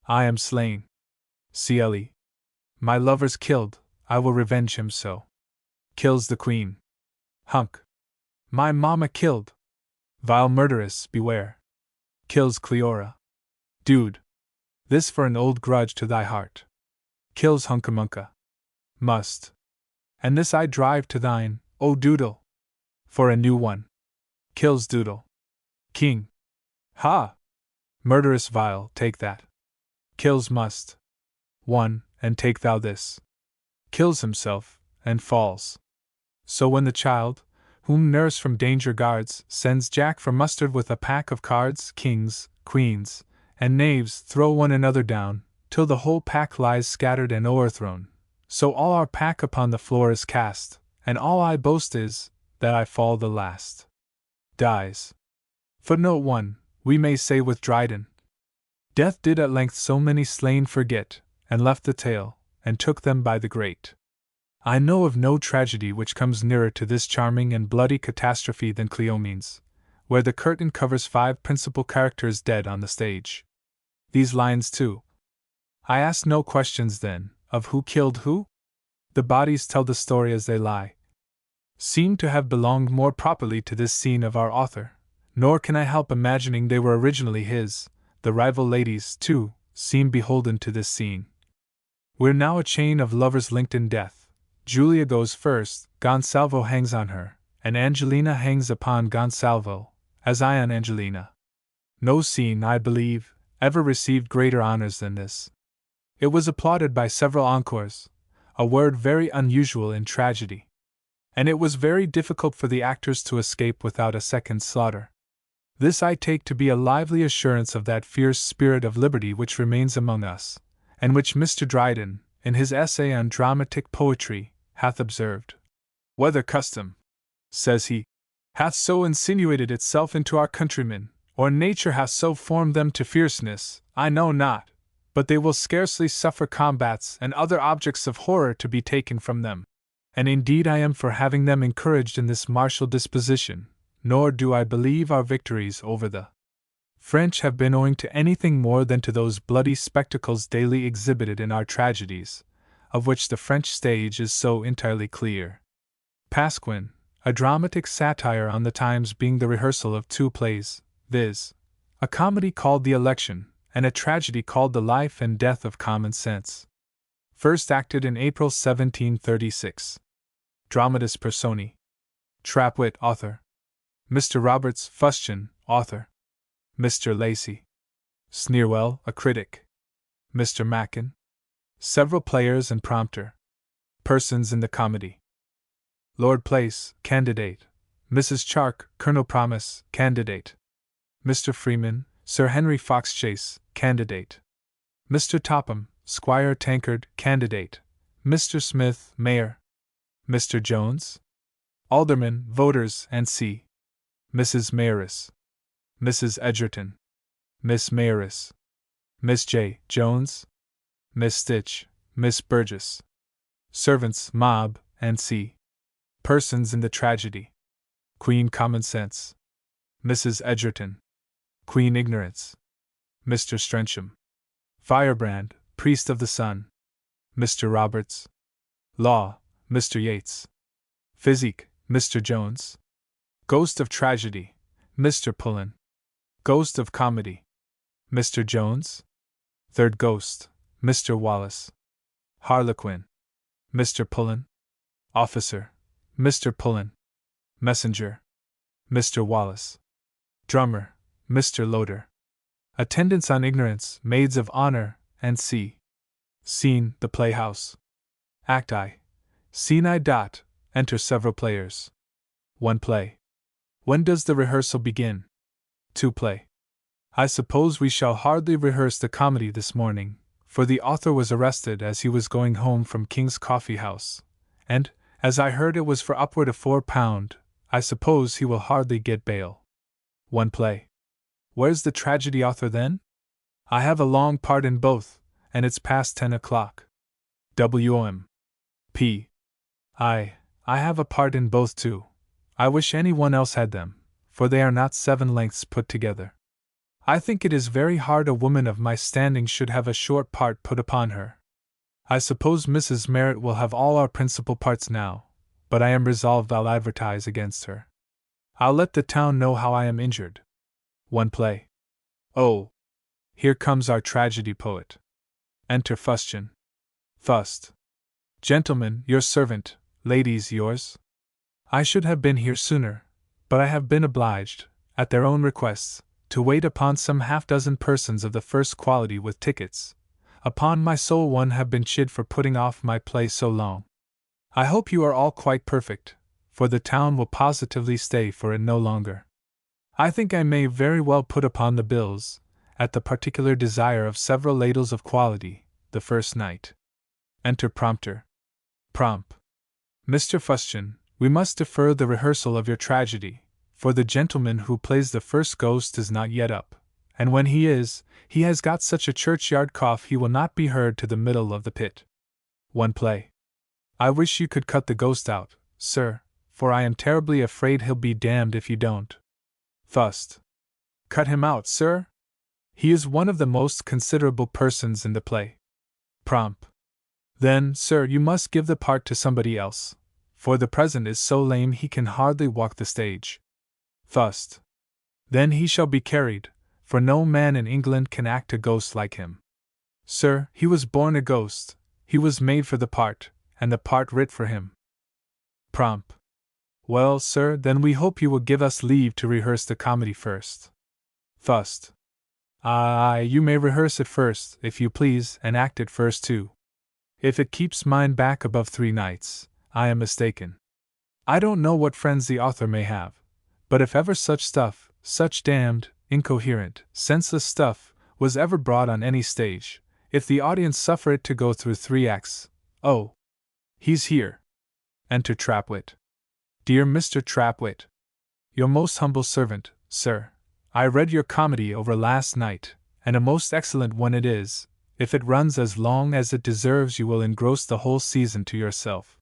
I am slain. Cle. My lover's killed, I will revenge him so. Kills the Queen. Hunk. My mamma killed. Vile murderess, beware. Kills Cleora. Dude. This for an old grudge to thy heart. Kills Huncamunca. Must. And this I drive to thine, O Doodle. For a new one. Kills Doodle. King. Ha! Murderous vile, take that. Kills Must. 1, and take thou this. Kills himself, and falls. So when the child, whom nurse from danger guards, sends Jack for mustard with a pack of cards, kings, queens, and knaves throw one another down, till the whole pack lies scattered and o'erthrown. So all our pack upon the floor is cast, and all I boast is, that I fall the last. Dies. Footnote 1. We may say with Dryden, Death did at length so many slain forget, and left the tale, and took them by the great. I know of no tragedy which comes nearer to this charming and bloody catastrophe than Cleomenes, where the curtain covers 5 principal characters dead on the stage. These lines too. I ask no questions then, of who killed who? The bodies tell the story as they lie. Seem to have belonged more properly to this scene of our author, nor can I help imagining they were originally his. The rival ladies, too, seem beholden to this scene. We're now a chain of lovers linked in death. Julia goes first, Gonsalvo hangs on her, and Angelina hangs upon Gonsalvo, as I on Angelina. No scene, I believe, ever received greater honors than this. It was applauded by several encores, a word very unusual in tragedy. And it was very difficult for the actors to escape without a second slaughter. This I take to be a lively assurance of that fierce spirit of liberty which remains among us, and which Mr. Dryden, in his essay on dramatic poetry, hath observed. Whether custom, says he, hath so insinuated itself into our countrymen, or nature hath so formed them to fierceness, I know not, but they will scarcely suffer combats and other objects of horror to be taken from them. And indeed I am for having them encouraged in this martial disposition, nor do I believe our victories over the French have been owing to anything more than to those bloody spectacles daily exhibited in our tragedies, of which the French stage is so entirely clear. Pasquin, a dramatic satire on the times, being the rehearsal of two plays, viz., a comedy called The Election, and a tragedy called The Life and Death of Common Sense. First acted in April 1736. Dramatis Personae. Trapwit, author. Mr. Roberts, Fustian, author. Mr. Lacey. Sneerwell, a critic. Mr. Mackin. Several players and prompter. Persons in the comedy. Lord Place, candidate. Mrs. Chark, Colonel Promise, candidate. Mr. Freeman, Sir Henry Foxchase, candidate. Mr. Topham, Squire Tankard, candidate. Mr. Smith, Mayor. Mr. Jones, Alderman, voters, and C. Mrs. Mayoress. Mrs. Edgerton. Miss Mayoress. Miss J. Jones. Miss Stitch. Miss Burgess. Servants, mob, and C. Persons in the tragedy. Queen Common Sense. Mrs. Edgerton. Queen Ignorance. Mr. Strensham. Firebrand, Priest of the Sun. Mr. Roberts. Law, Mr. Yates. Physique, Mr. Jones. Ghost of Tragedy, Mr. Pullen. Ghost of Comedy, Mr. Jones. Third Ghost, Mr. Wallace. Harlequin, Mr. Pullen. Officer, Mr. Pullen. Messenger, Mr. Wallace. Drummer, Mr. Loader. Attendants on Ignorance, Maids of Honor, and C. Scene, the Playhouse. Act I. Scene I. Enter several players. 1 play. When does the rehearsal begin? 2 play. I suppose we shall hardly rehearse the comedy this morning, for the author was arrested as he was going home from King's Coffee House, and, as I heard it was for upward of £4, I suppose he will hardly get bail. 1 play. Where's the tragedy author then? I have a long part in both, and it's past 10 o'clock. W.O.M. P. I have a part in both too. I wish anyone else had them, for they are not 7 lengths put together. I think it is very hard a woman of my standing should have a short part put upon her. I suppose Mrs. Merritt will have all our principal parts now, but I am resolved I'll advertise against her. I'll let the town know how I am injured. 1 play. Oh! Here comes our tragedy poet. Enter Fustian. Fust. Gentlemen, your servant, ladies, yours. I should have been here sooner, but I have been obliged, at their own requests, to wait upon some half-dozen persons of the first quality with tickets. Upon my soul, one have been chid for putting off my play so long. I hope you are all quite perfect, for the town will positively stay for it no longer. I think I may very well put upon the bills, at the particular desire of several ladles of quality, the first night. Enter prompter. Prompt. Mr. Fustian, we must defer the rehearsal of your tragedy, for the gentleman who plays the first ghost is not yet up, and when he is, he has got such a churchyard cough he will not be heard to the middle of the pit. 1 play. I wish you could cut the ghost out, sir, for I am terribly afraid he'll be damned if you don't. Fust. Cut him out, sir? He is one of the most considerable persons in the play. Prompt. Then, sir, you must give the part to somebody else, for the present is so lame he can hardly walk the stage. Fust. Then he shall be carried, for no man in England can act a ghost like him. Sir, he was born a ghost, he was made for the part, and the part writ for him. Prompt. Well, sir, then we hope you will give us leave to rehearse the comedy first. Fust. Aye, you may rehearse it first, if you please, and act it first too. If it keeps mine back above 3 nights, I am mistaken. I don't know what friends the author may have, but if ever such stuff, such damned, incoherent, senseless stuff, was ever brought on any stage, if the audience suffer it to go through 3 acts, oh! He's here. Enter Trapwit. Dear Mr. Trapwit. Your most humble servant, sir. I read your comedy over last night, and a most excellent one it is. If it runs as long as it deserves, you will engross the whole season to yourself.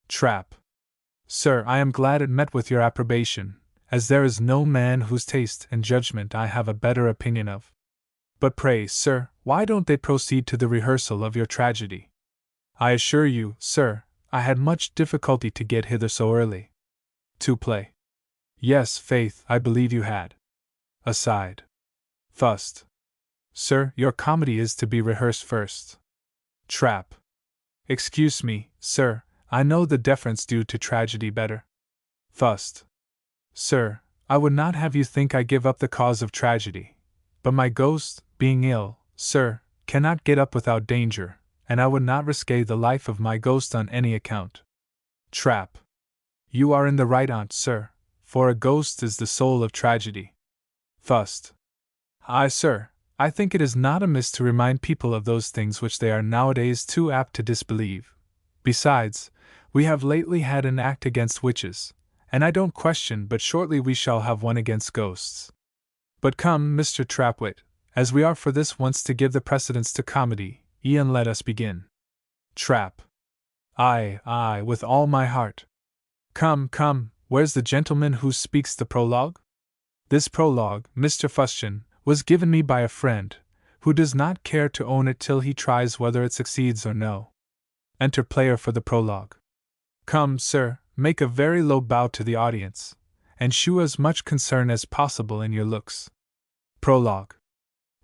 Trap. Sir, I am glad it met with your approbation, as there is no man whose taste and judgment I have a better opinion of. But pray, sir, why don't they proceed to the rehearsal of your tragedy? I assure you, sir, I had much difficulty to get hither so early. To play. Yes, faith, I believe you had. Aside. Thust. Sir, your comedy is to be rehearsed first. Trap. Excuse me, sir, I know the deference due to tragedy better. Thust. Sir, I would not have you think I give up the cause of tragedy, but my ghost, being ill, sir, cannot get up without danger, and I would not risque the life of my ghost on any account. Trap. You are in the right on't, sir, for a ghost is the soul of tragedy. Thust. Aye, sir, I think it is not amiss to remind people of those things which they are nowadays too apt to disbelieve. Besides, we have lately had an act against witches, and I don't question but shortly we shall have one against ghosts. But come, Mr. Trapwit, as we are for this once to give the precedence to comedy, e'en let us begin. Trap. Aye, with all my heart. Come, where's the gentleman who speaks the prologue? This prologue, Mr. Fustian, was given me by a friend, who does not care to own it till he tries whether it succeeds or no. Enter player for the prologue. Come, sir, make a very low bow to the audience, and shew as much concern as possible in your looks. Prologue.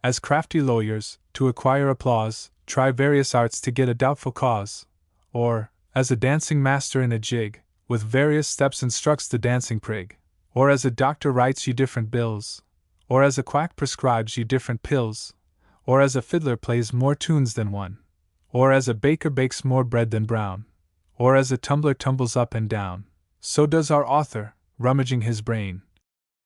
As crafty lawyers, to acquire applause, try various arts to get a doubtful cause, or, as a dancing master in a jig, with various steps instructs the dancing prig, or as a doctor writes you different bills, or as a quack prescribes you different pills, or as a fiddler plays more tunes than one, or as a baker bakes more bread than brown, or as a tumbler tumbles up and down, so does our author, rummaging his brain,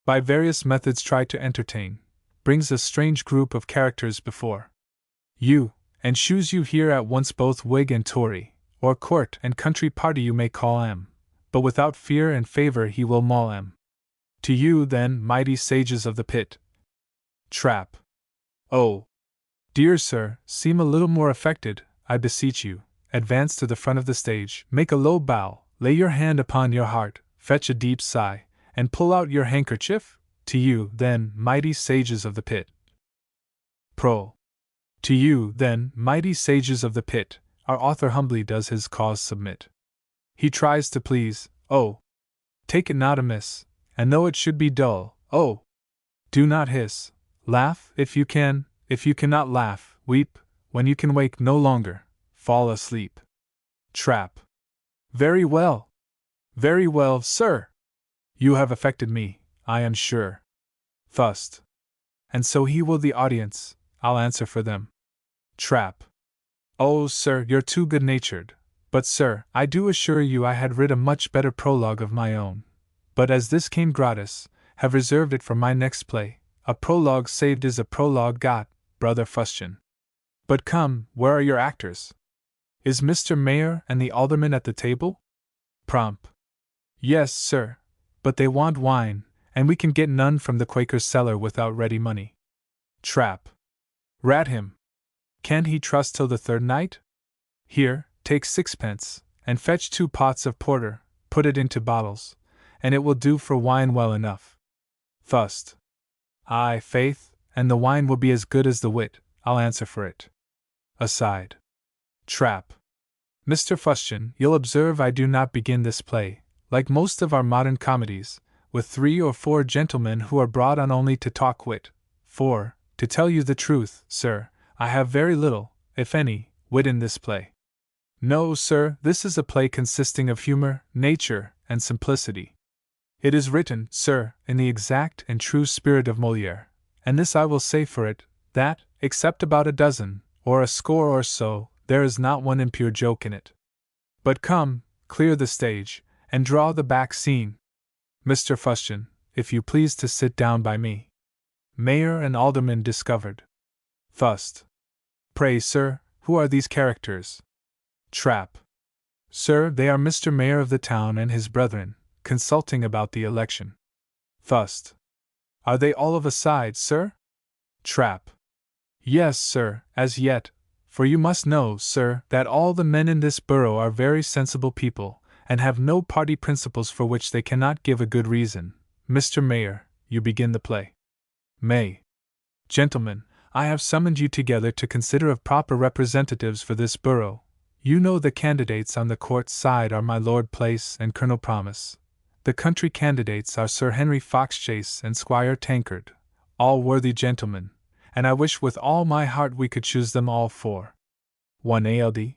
by various methods try to entertain, brings a strange group of characters before you, and shews you here at once both Whig and Tory, or court and country party you may call 'em, but without fear and favor he will maul 'em. To you, then, mighty sages of the pit. Trap. Oh, dear sir, seem a little more affected, I beseech you. Advance to the front of the stage, make a low bow, lay your hand upon your heart, fetch a deep sigh, and pull out your handkerchief. To you, then, mighty sages of the pit. Pro. To you, then, mighty sages of the pit, our author humbly does his cause submit. He tries to please, oh, take it not amiss, and though it should be dull, oh, do not hiss, laugh if you can, if you cannot laugh, weep, when you can wake no longer, fall asleep. Trap. Very well, sir. You have affected me, I am sure. Thust. And so he will the audience, I'll answer for them. Trap. Oh, sir, you're too good-natured. But, sir, I do assure you I had writ a much better prologue of my own. But as this came gratis, have reserved it for my next play. A prologue saved is a prologue got, brother Fustian. But come, where are your actors? Is Mr. Mayor and the alderman at the table? Prompt. Yes, sir, but they want wine, and we can get none from the Quaker's cellar without ready money. Trap. Rat him. Can't he trust till the third night? Here, take 6pence, and fetch 2 pots of porter, put it into bottles, and it will do for wine well enough. Thust. Aye, faith, and the wine will be as good as the wit, I'll answer for it. Aside. Trap. Mr. Fustian, you'll observe I do not begin this play, like most of our modern comedies, with 3 or 4 gentlemen who are brought on only to talk wit, for, to tell you the truth, sir, I have very little, if any, wit in this play. No, sir, this is a play consisting of humor, nature, and simplicity. It is written, sir, in the exact and true spirit of Molière, and this I will say for it, that, except about a dozen, or a score or so, there is not one impure joke in it. But come, clear the stage, and draw the back scene. Mr. Fustian, if you please to sit down by me. Mayor and alderman discovered. Thust. Pray, sir, who are these characters? Trap. Sir, they are Mr. Mayor of the town and his brethren, consulting about the election. Thust. Are they all of a side, sir? Trap. Yes, sir, as yet, for you must know, sir, that all the men in this borough are very sensible people, and have no party principles for which they cannot give a good reason. Mr. Mayor, you begin the play. May. Gentlemen, I have summoned you together to consider of proper representatives for this borough. You know the candidates on the court side are my Lord Place and Colonel Promise. The country candidates are Sir Henry Foxchase and Squire Tankard, all worthy gentlemen, and I wish with all my heart we could choose them all for 1 ALD.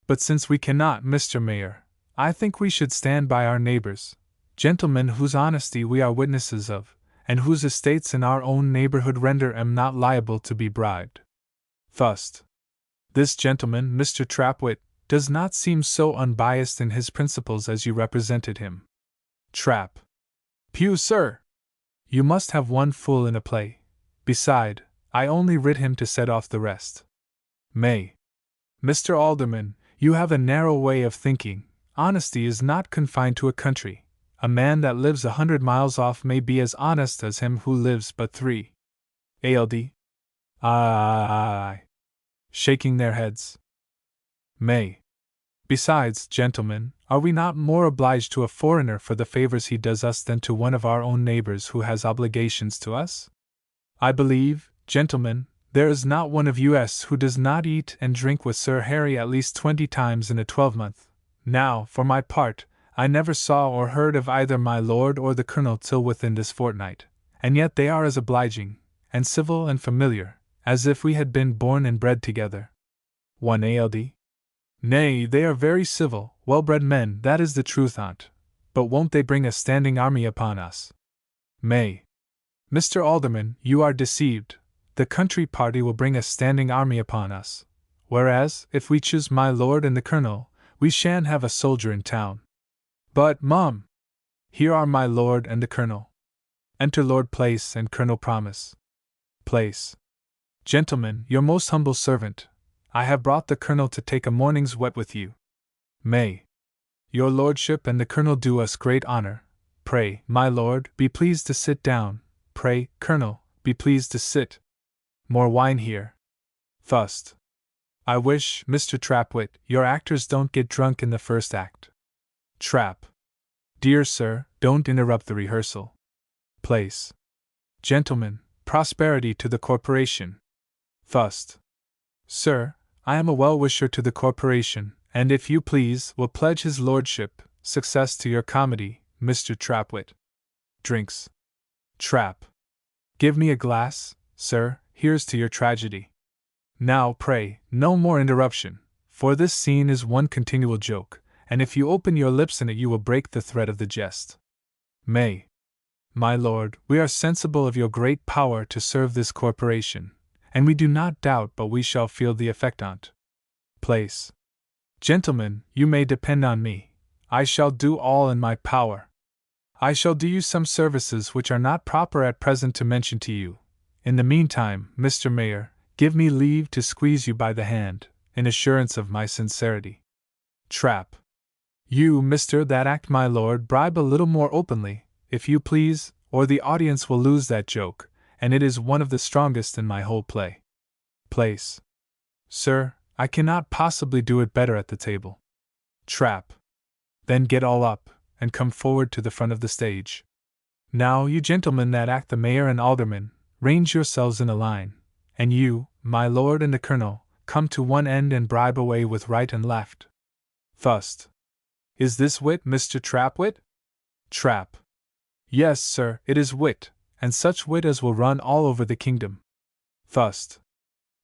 But since we cannot, Mr. Mayor, I think we should stand by our neighbors, gentlemen whose honesty we are witnesses of, and whose estates in our own neighborhood render them not liable to be bribed. Thus, this gentleman, Mr. Trapwit, does not seem so unbiased in his principles as you represented him. Trap. Pew, sir! You must have one fool in a play. Beside, I only writ him to set off the rest. May. Mr. Alderman, you have a narrow way of thinking. Honesty is not confined to a country. A man that lives 100 miles off may be as honest as him who lives but 3 ALD. Aye. Shaking their heads. May. Besides, gentlemen, are we not more obliged to a foreigner for the favors he does us than to one of our own neighbors who has obligations to us? I believe, gentlemen, there is not one of us who does not eat and drink with Sir Harry at least 20 times in a 12-month. Now, for my part, I never saw or heard of either my lord or the colonel till within this fortnight, and yet they are as obliging, and civil and familiar, as if we had been born and bred together. 1 ALD. Nay, they are very civil, well-bred men, that is the truth on't. But won't they bring a standing army upon us? May. Mr. Alderman, you are deceived. The country party will bring a standing army upon us. Whereas, if we choose my lord and the colonel, we shan't have a soldier in town. But, mum, here are my lord and the colonel. Enter Lord Place and Colonel Promise. Place. Gentlemen, your most humble servant. I have brought the colonel to take a morning's wet with you. May. Your lordship and the colonel do us great honor. Pray, my lord, be pleased to sit down. Pray, colonel, be pleased to sit. More wine here. Thust. I wish, Mr. Trapwit, your actors don't get drunk in the first act. Trap. Dear sir, don't interrupt the rehearsal. Place. Gentlemen, prosperity to the corporation. Thust. Sir, I am a well-wisher to the corporation, and if you please, will pledge his lordship, success to your comedy, Mr. Trapwit. Drinks. Trap. Give me a glass, sir, here's to your tragedy. Now, pray, no more interruption, for this scene is one continual joke, and if you open your lips in it you will break the thread of the jest. May. My lord, we are sensible of your great power to serve this corporation, and we do not doubt but we shall feel the effect on't. Place. Gentlemen, you may depend on me. I shall do all in my power. I shall do you some services which are not proper at present to mention to you. In the meantime, Mr. Mayor, give me leave to squeeze you by the hand, in assurance of my sincerity. Trap. You, Mr. That act, my lord, bribe a little more openly, if you please, or the audience will lose that joke, and it is one of the strongest in my whole play. Place. Sir, I cannot possibly do it better at the table. Trap. Then get all up, and come forward to the front of the stage. Now, you gentlemen that act the mayor and alderman, range yourselves in a line, and you, my lord and the colonel, come to one end and bribe away with right and left. Thust. Is this wit, Mr. Trapwit? Trap. Yes, sir, it is wit, and such wit as will run all over the kingdom. Thust.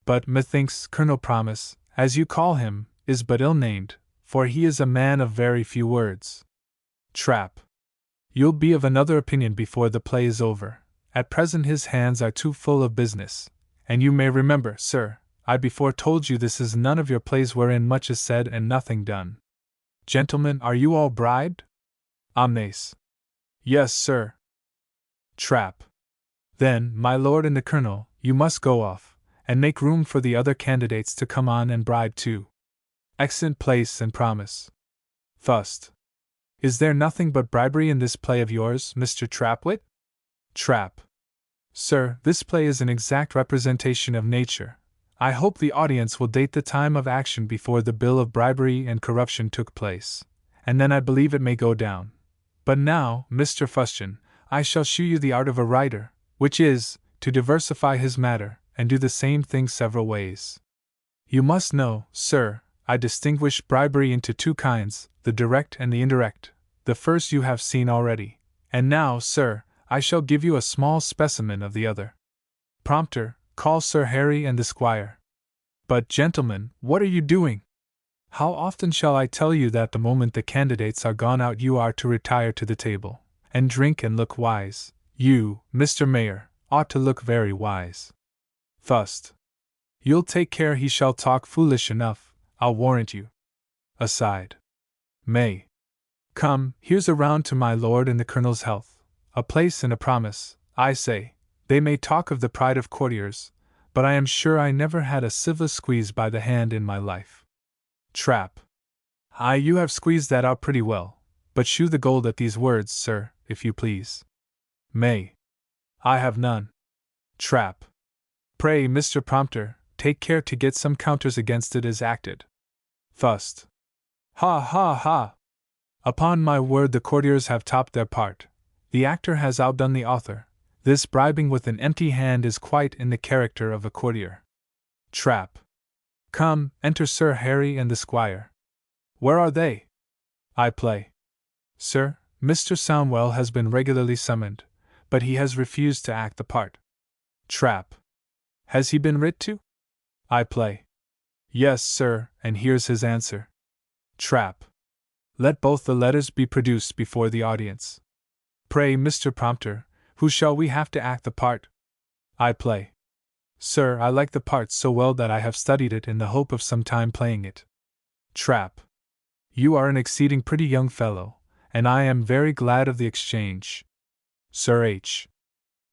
But methinks Colonel Promise, as you call him, is but ill-named, for he is a man of very few words. Trap. You'll be of another opinion before the play is over. At present his hands are too full of business, and you may remember, sir, I before told you this is none of your plays wherein much is said and nothing done. Gentlemen, are you all bribed? Omnes. Yes, sir. Trap. Then, my lord and the colonel, you must go off, and make room for the other candidates to come on and bribe too. Excellent Place and Promise. Thust. Is there nothing but bribery in this play of yours, Mr. Trapwit? Trap. Sir, this play is an exact representation of nature. I hope the audience will date the time of action before the bill of bribery and corruption took place, and then I believe it may go down. But now, Mr. Fustian, I shall shew you the art of a writer, which is, to diversify his matter, and do the same thing several ways. You must know, sir, I distinguish bribery into two kinds, the direct and the indirect. The first you have seen already, and now, sir, I shall give you a small specimen of the other. Prompter, call Sir Harry and the squire. But, gentlemen, what are you doing? How often shall I tell you that the moment the candidates are gone out you are to retire to the table, and drink and look wise? You, Mr. Mayor, ought to look very wise. First, you'll take care he shall talk foolish enough, I'll warrant you. Aside. May. Come, here's a round to my lord and the colonel's health, a place and a promise. I say, they may talk of the pride of courtiers, but I am sure I never had a civil squeeze by the hand in my life. Trap. Aye, you have squeezed that out pretty well, but shew the gold at these words, sir, if you please. May. I have none. Trap. Pray, Mr. Prompter, take care to get some counters against it as acted. First. Ha ha ha! Upon my word the courtiers have topped their part. The actor has outdone the author. This bribing with an empty hand is quite in the character of a courtier. Trap. Come, enter Sir Harry and the squire. Where are they? I play. Sir, Mr. Soundwell has been regularly summoned, but he has refused to act the part. Trap. Has he been writ to? I play. Yes, sir, and here's his answer. Trap. Let both the letters be produced before the audience. Pray, Mr. Prompter, who shall we have to act the part? I play. Sir, I like the part so well that I have studied it in the hope of some time playing it. Trap. You are an exceeding pretty young fellow, and I am very glad of the exchange. Sir H.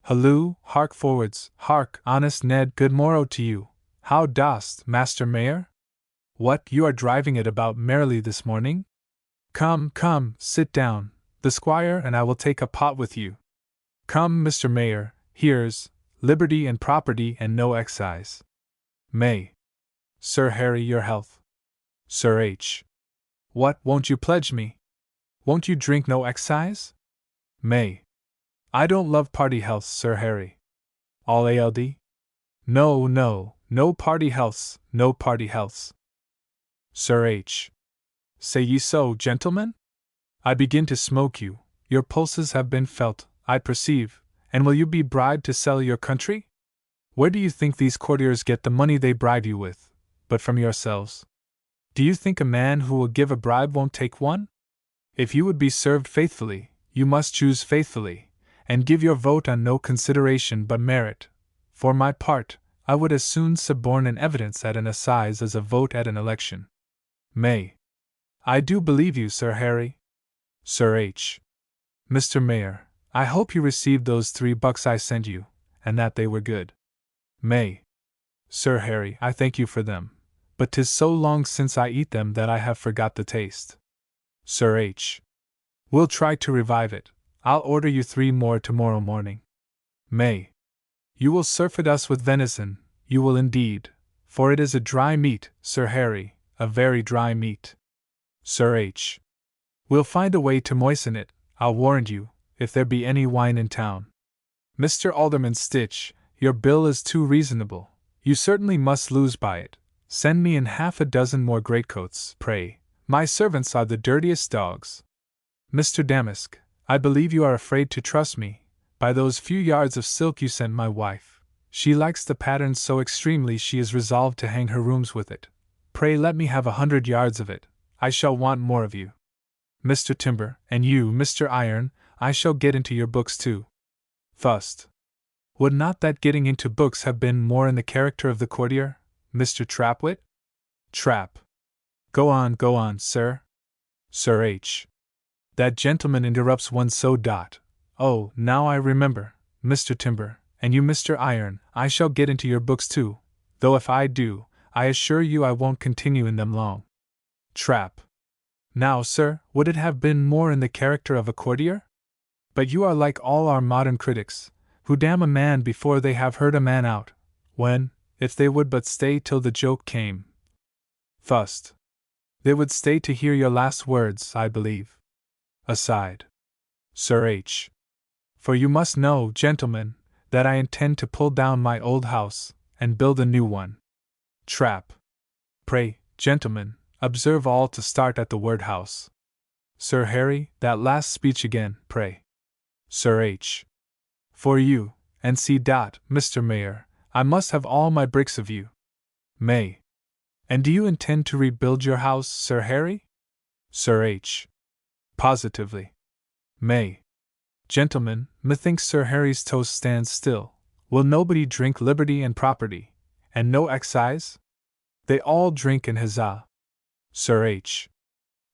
Halloo, hark forwards, hark, honest Ned, good morrow to you. How dost, Master Mayor? What, you are driving it about merrily this morning? Come, come, sit down, the squire and I will take a pot with you. Come, Mr. Mayor, here's liberty and property and no excise. May. Sir Harry, your health. Sir H. What, won't you pledge me? Won't you drink no excise? May. I don't love party healths, Sir Harry. All ALD? No, no, no party healths, no party healths. Sir H. Say ye so, gentlemen? I begin to smoke you, your pulses have been felt, I perceive, and will you be bribed to sell your country? Where do you think these courtiers get the money they bribe you with, but from yourselves? Do you think a man who will give a bribe won't take one? If you would be served faithfully, you must choose faithfully, and give your vote on no consideration but merit. For my part, I would as soon suborn an evidence at an assize as a vote at an election. May. I do believe you, Sir Harry. Sir H. Mr. Mayor, I hope you received those $3 I sent you, and that they were good. May. Sir Harry, I thank you for them, but 'tis so long since I eat them that I have forgot the taste. Sir H. We'll try to revive it. I'll order you 3 more tomorrow morning. May. You will surfeit us with venison, you will indeed, for it is a dry meat, Sir Harry, a very dry meat. Sir H. We'll find a way to moisten it, I'll warrant you, if there be any wine in town. Mr. Alderman Stitch, your bill is too reasonable, you certainly must lose by it. Send me in 6 more greatcoats, pray. My servants are the dirtiest dogs. Mr. Damask, I believe you are afraid to trust me, by those few yards of silk you sent my wife. She likes the pattern so extremely she is resolved to hang her rooms with it. Pray let me have 100 yards of it, I shall want more of you. Mr. Timber, and you, Mr. Iron, I shall get into your books too. First. Would not that getting into books have been more in the character of the courtier, Mr. Trapwit? Trap. Go on, sir. Sir H. That gentleman interrupts one so. Oh, now I remember, Mr. Timber, and you, Mr. Iron, I shall get into your books too, though if I do, I assure you I won't continue in them long. Trap. Now, sir, would it have been more in the character of a courtier? But you are like all our modern critics, who damn a man before they have heard a man out, when, if they would but stay till the joke came. First. They would stay to hear your last words, I believe. Aside. Sir H. For you must know, gentlemen, that I intend to pull down my old house, and build a new one. Trap. Pray, gentlemen, observe all to start at the word house. Sir Harry, that last speech again, pray. Sir H. For you, and C. Mr. Mayor, I must have all my bricks of you. May. And do you intend to rebuild your house, Sir Harry? Sir H. Positively. May. Gentlemen, methinks Sir Harry's toast stands still. Will nobody drink liberty and property, and no excise? They all drink and huzza. Sir H.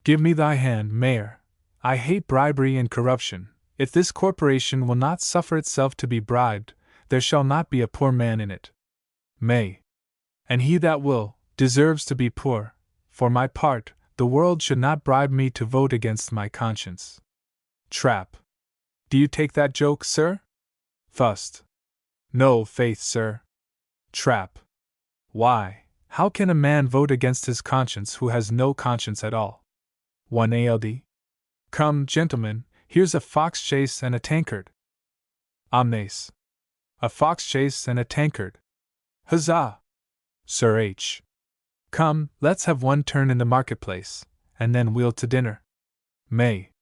Give me thy hand, Mayor. I hate bribery and corruption. If this corporation will not suffer itself to be bribed, there shall not be a poor man in it. May. And he that will, deserves to be poor. For my part, the world should not bribe me to vote against my conscience. Trap. Do you take that joke, sir? Fust. No, faith, sir. Trap. Why, how can a man vote against his conscience who has no conscience at all? 1 ALD. Come, gentlemen, here's a fox chase and a tankard. Omnes. A fox chase and a tankard. Huzzah! Sir H. Come, let's have one turn in the marketplace, and then we'll to dinner. May.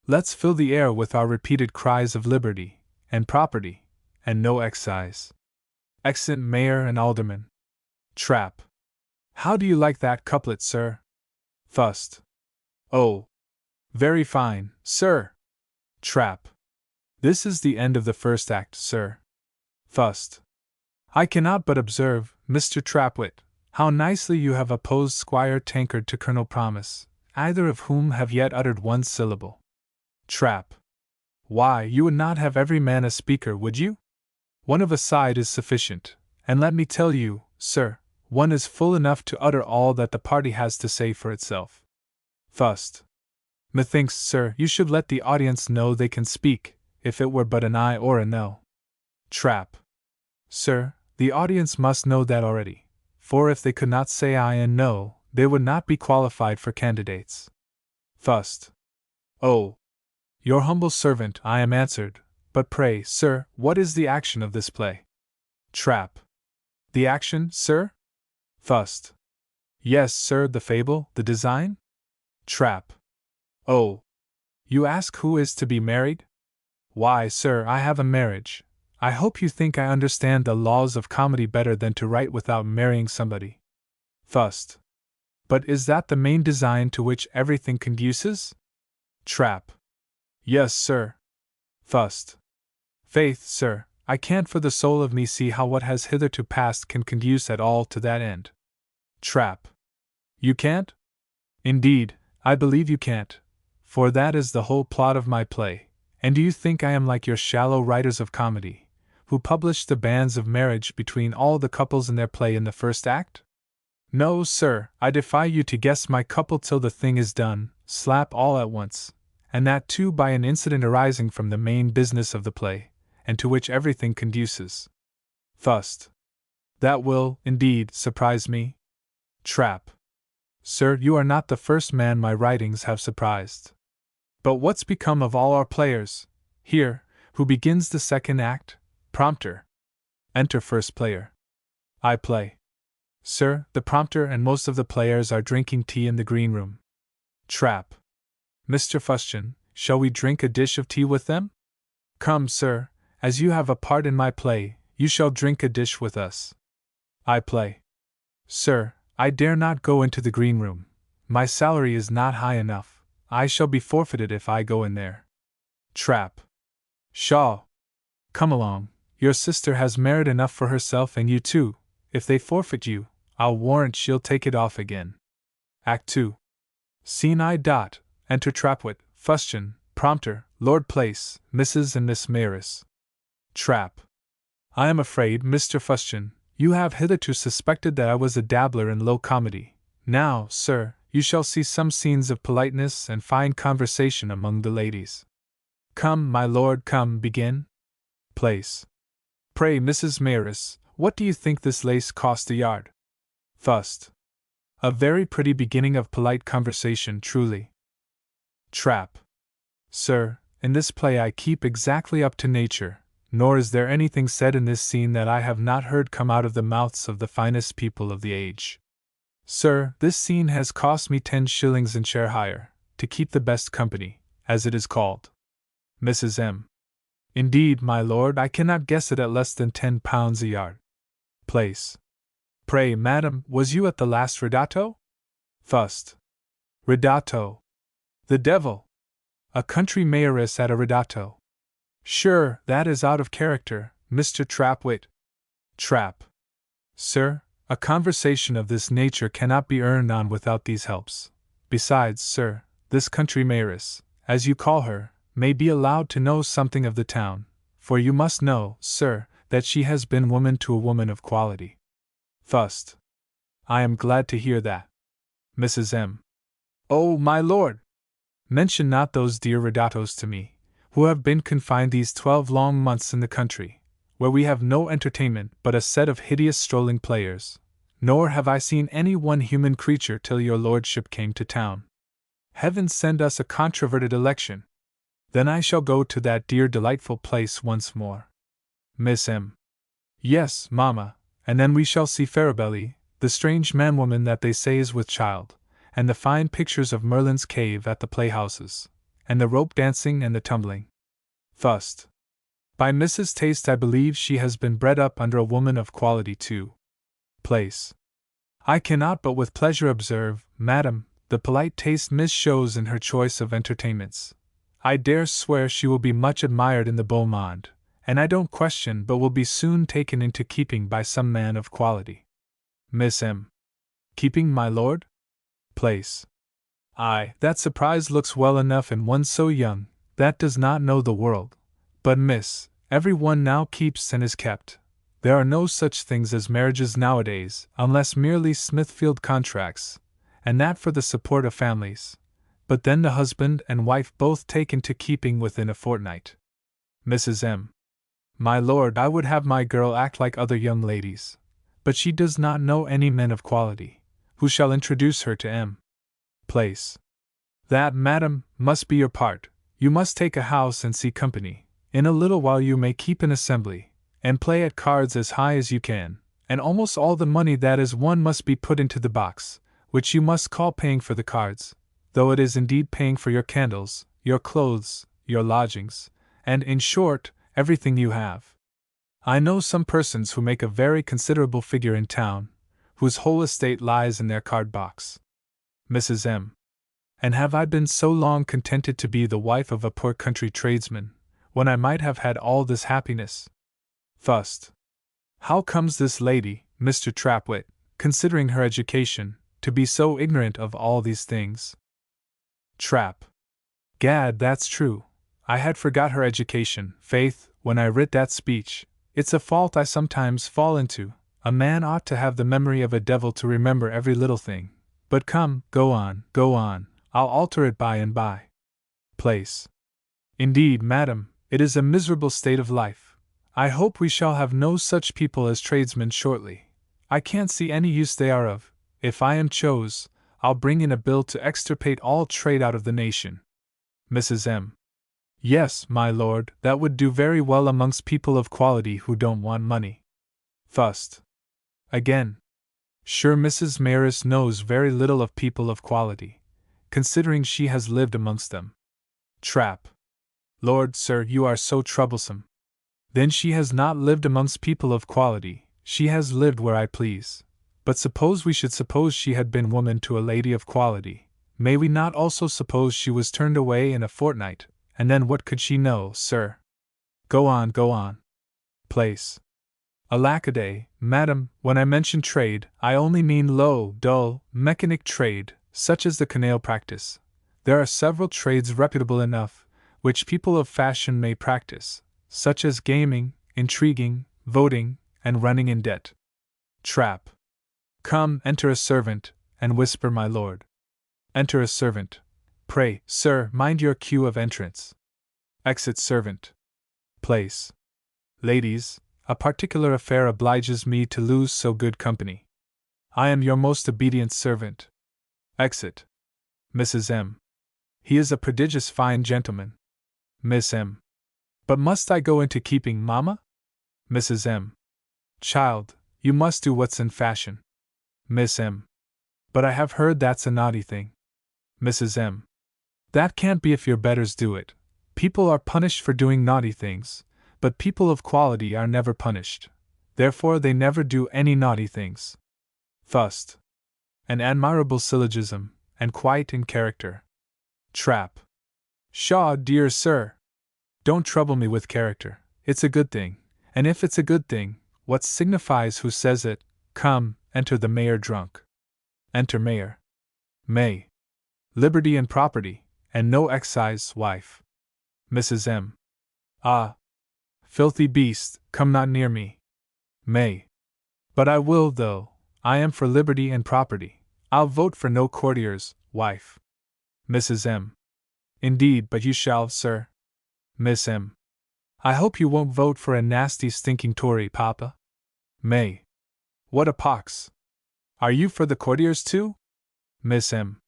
Let's fill the air with our repeated cries of liberty, and property, and no excise. Exit Mayor and Alderman. Trap. How do you like that couplet, sir? Fust. Oh. Very fine, sir. Trap. This is the end of the first act, sir. Fust. I cannot but observe, Mr. Trapwit, how nicely you have opposed Squire Tankard to Colonel Promise, either of whom have yet uttered one syllable. Trap. Why, you would not have every man a speaker, would you? One of a side is sufficient, and let me tell you, sir, one is full enough to utter all that the party has to say for itself. Fust. Methinks, sir, you should let the audience know they can speak, if it were but an aye or a no. Trap. Sir, the audience must know that already, for if they could not say aye and no, they would not be qualified for candidates. Fust. Oh. Your humble servant, I am answered, but pray, sir, what is the action of this play? Trap. The action, sir? Fust. Yes, sir, the fable, the design? Trap. Oh. You ask who is to be married? Why, sir, I have a marriage. I hope you think I understand the laws of comedy better than to write without marrying somebody. Fust. But is that the main design to which everything conduces? Trap. Yes, sir. Fust. Faith, sir, I can't for the soul of me see how what has hitherto passed can conduce at all to that end. Trap. You can't? Indeed, I believe you can't, for that is the whole plot of my play. And do you think I am like your shallow writers of comedy, who publish the banns of marriage between all the couples in their play in the first act? No, sir, I defy you to guess my couple till the thing is done, slap all at once, and that too by an incident arising from the main business of the play, and to which everything conduces. Fust. That will, indeed, surprise me. Trap. Sir, you are not the first man my writings have surprised. But what's become of all our players? Here, who begins the second act? Prompter. Enter first player. I play. Sir, the prompter and most of the players are drinking tea in the green room. Trap. Mr. Fustian, shall we drink a dish of tea with them? Come, sir, as you have a part in my play, you shall drink a dish with us. I play. Sir, I dare not go into the green room. My salary is not high enough. I shall be forfeited if I go in there. Trap. Shaw. Come along, your sister has merit enough for herself and you too. If they forfeit you, I'll warrant she'll take it off again. Act 2. Scene I. Enter Trapwit, Fustian, Prompter, Lord Place, Mrs. and Miss Mayoress. Trap. I am afraid, Mr. Fustian, you have hitherto suspected that I was a dabbler in low comedy. Now, sir, you shall see some scenes of politeness and fine conversation among the ladies. Come, my lord, come, begin. Place. Pray, Mrs. Mayoress, what do you think this lace cost a yard? Fust. A very pretty beginning of polite conversation, truly. Trap. Sir, in this play I keep exactly up to nature, nor is there anything said in this scene that I have not heard come out of the mouths of the finest people of the age. Sir, this scene has cost me 10 shillings in chair hire, to keep the best company, as it is called. Mrs. M. Indeed, my lord, I cannot guess it at less than £10 a yard. Place. Pray, madam, was you at the last ridotto? Fust. Ridotto. The devil! A country mayoress at a ridotto. Sure, that is out of character, Mr. Trapwit. Trap. Sir, a conversation of this nature cannot be earned on without these helps. Besides, sir, this country mayoress, as you call her, may be allowed to know something of the town, for you must know, sir, that she has been woman to a woman of quality. Fust. I am glad to hear that. Mrs. M. Oh, my lord! Mention not those dear ridottos to me, who have been confined these 12 long months in the country, where we have no entertainment but a set of hideous strolling players, nor have I seen any one human creature till your lordship came to town. Heaven send us a controverted election! Then I shall go to that dear delightful place once more. Miss M. Yes, mamma, and then we shall see Farabelli, the strange man-woman that they say is with child, and the fine pictures of Merlin's cave at the playhouses, and the rope dancing and the tumbling. Fust. By Mrs. Taste I believe she has been bred up under a woman of quality too. Place. I cannot but with pleasure observe, madam, the polite taste Miss shows in her choice of entertainments. I dare swear she will be much admired in the beau monde, and I don't question but will be soon taken into keeping by some man of quality. Miss M. Keeping, my lord? Place. Aye, that surprise looks well enough in one so young, that does not know the world. But, miss, every one now keeps and is kept. There are no such things as marriages nowadays, unless merely Smithfield contracts, and that for the support of families. But then the husband and wife both take into keeping within a fortnight. Mrs. M. My lord, I would have my girl act like other young ladies, but she does not know any men of quality. Who shall introduce her to M. Place. That, madam, must be your part. You must take a house and see company. In a little while you may keep an assembly, and play at cards as high as you can, and almost all the money that is won must be put into the box, which you must call paying for the cards, though it is indeed paying for your candles, your clothes, your lodgings, and, in short, everything you have. I know some persons who make a very considerable figure in town, whose whole estate lies in their card box. Mrs. M. And have I been so long contented to be the wife of a poor country tradesman, when I might have had all this happiness? Fust. How comes this lady, Mr. Trapwit, considering her education, to be so ignorant of all these things? Trap. Gad, that's true. I had forgot her education, faith, when I writ that speech. It's a fault I sometimes fall into. A man ought to have the memory of a devil to remember every little thing. But come, go on, I'll alter it by and by. Place. Indeed, madam, it is a miserable state of life. I hope we shall have no such people as tradesmen shortly. I can't see any use they are of. If I am chose, I'll bring in a bill to extirpate all trade out of the nation. Mrs. M. Yes, my lord, that would do very well amongst people of quality who don't want money. Fust. Again. Sure, Mrs. Mayoress knows very little of people of quality, considering she has lived amongst them. Trap. Lord, sir, you are so troublesome. Then she has not lived amongst people of quality, she has lived where I please. But suppose we should suppose she had been woman to a lady of quality, may we not also suppose she was turned away in a fortnight, and then what could she know, sir? Go on. Place. Alackaday, madam, when I mention trade, I only mean low, dull, mechanic trade, such as the canal practice. There are several trades reputable enough, which people of fashion may practice, such as gaming, intriguing, voting, and running in debt. Trap. Come, enter a servant, and whisper my lord. Enter a servant. Pray, sir, mind your cue of entrance. Exit servant. Place. Ladies, a particular affair obliges me to lose so good company. I am your most obedient servant. Exit. Mrs. M. He is a prodigious fine gentleman. Miss M. But must I go into keeping, Mamma? Mrs. M. Child, you must do what's in fashion. Miss M. But I have heard that's a naughty thing. Mrs. M. That can't be if your betters do it. People are punished for doing naughty things, but people of quality are never punished. Therefore they never do any naughty things. Thust. An admirable syllogism, and quite in character. Trap. Pshaw, dear sir! Don't trouble me with character. It's a good thing, and if it's a good thing, what signifies who says it? Come, enter the mayor drunk. Enter mayor. May. Liberty and property, and no excise, wife. Mrs. M. Ah! Filthy beast, come not near me. May. But I will, though. I am for liberty and property. I'll vote for no courtiers, wife. Mrs. M. Indeed, but you shall, sir. Miss M. I hope you won't vote for a nasty stinking Tory, Papa. May. What a pox! Are you for the courtiers too? Miss M.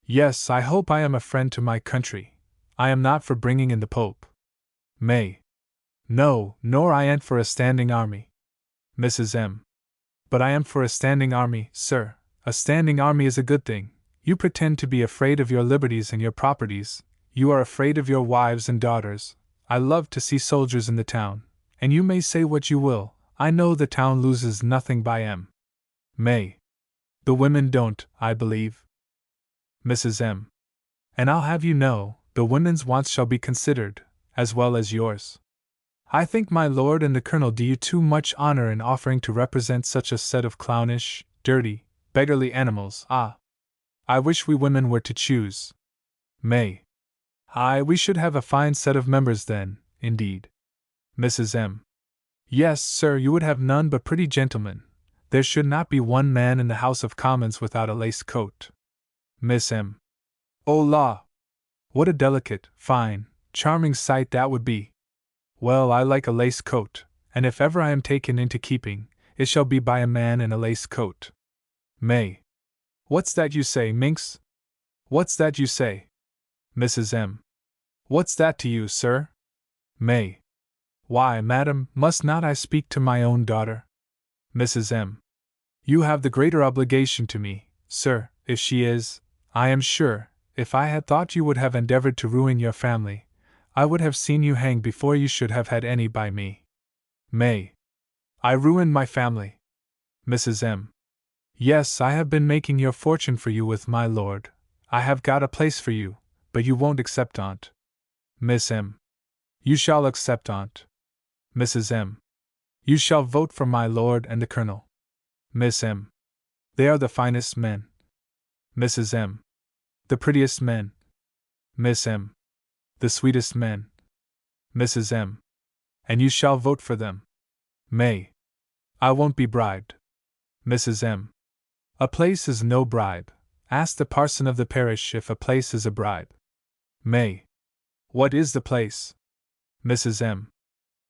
Yes, I hope I am a friend to my country. I am not for bringing in the Pope. May. No, nor I ain't for a standing army. Mrs. M. But I am for a standing army, sir. A standing army is a good thing. You pretend to be afraid of your liberties and your properties. You are afraid of your wives and daughters. I love to see soldiers in the town, and you may say what you will, I know the town loses nothing by M. May. The women don't, I believe. Mrs. M. And I'll have you know, the women's wants shall be considered, as well as yours. I think my lord and the colonel do you too much honor in offering to represent such a set of clownish, dirty, beggarly animals. Ah! I wish we women were to choose. May. Aye, we should have a fine set of members then, indeed. Mrs. M. Yes, sir, you would have none but pretty gentlemen. There should not be one man in the House of Commons without a lace coat. Miss M. Oh law! What a delicate, fine, charming sight that would be! Well, I like a lace coat, and if ever I am taken into keeping, it shall be by a man in a lace coat. May. What's that you say, minx? What's that you say? Mrs. M. What's that to you, sir? May. Why, madam, must not I speak to my own daughter? Mrs. M. You have the greater obligation to me, sir, if she is. I am sure, if I had thought you would have endeavored to ruin your family, I would have seen you hang before you should have had any by me. May. I ruined my family. Mrs. M. Yes, I have been making your fortune for you with my lord. I have got a place for you, but you won't accept on't. Miss M. You shall accept on't. Mrs. M. You shall vote for my lord and the colonel. Miss M. They are the finest men. Mrs. M. The prettiest men. Miss M. The sweetest men. Mrs. M. And you shall vote for them. May. I won't be bribed. Mrs. M. A place is no bribe. Ask the parson of the parish if a place is a bribe. May. What is the place? Mrs. M.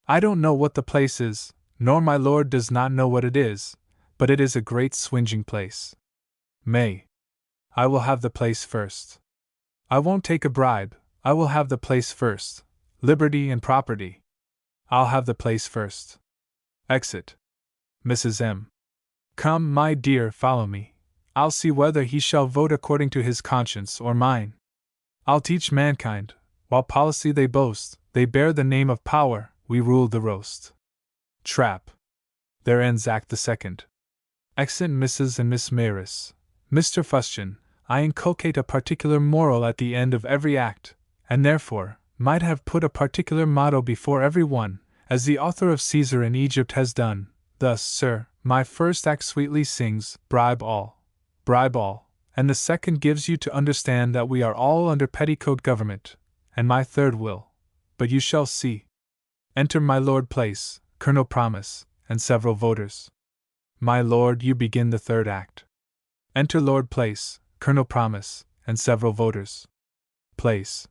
I don't know what the place is, nor my lord does not know what it is, but it is a great swinging place. May. I will have the place first. I won't take a bribe, I will have the place first. Liberty and property. I'll have the place first. Exit. Mrs. M. Come, my dear, follow me. I'll see whether he shall vote according to his conscience or mine. I'll teach mankind, while policy they boast, they bear the name of power, we rule the roast. Trap. There ends Act the Second. Exit Mrs. and Miss Maris. Mr. Fustian, I inculcate a particular moral at the end of every act, and therefore might have put a particular motto before every one, as the author of Caesar in Egypt has done. Thus, sir, my first act sweetly sings, bribe all, and the second gives you to understand that we are all under petticoat government, and my third will, but you shall see. Enter my lord Place, Colonel Promise, and several voters. My lord, you begin the third act. Enter Lord Place, Colonel Promise, and several voters. Place.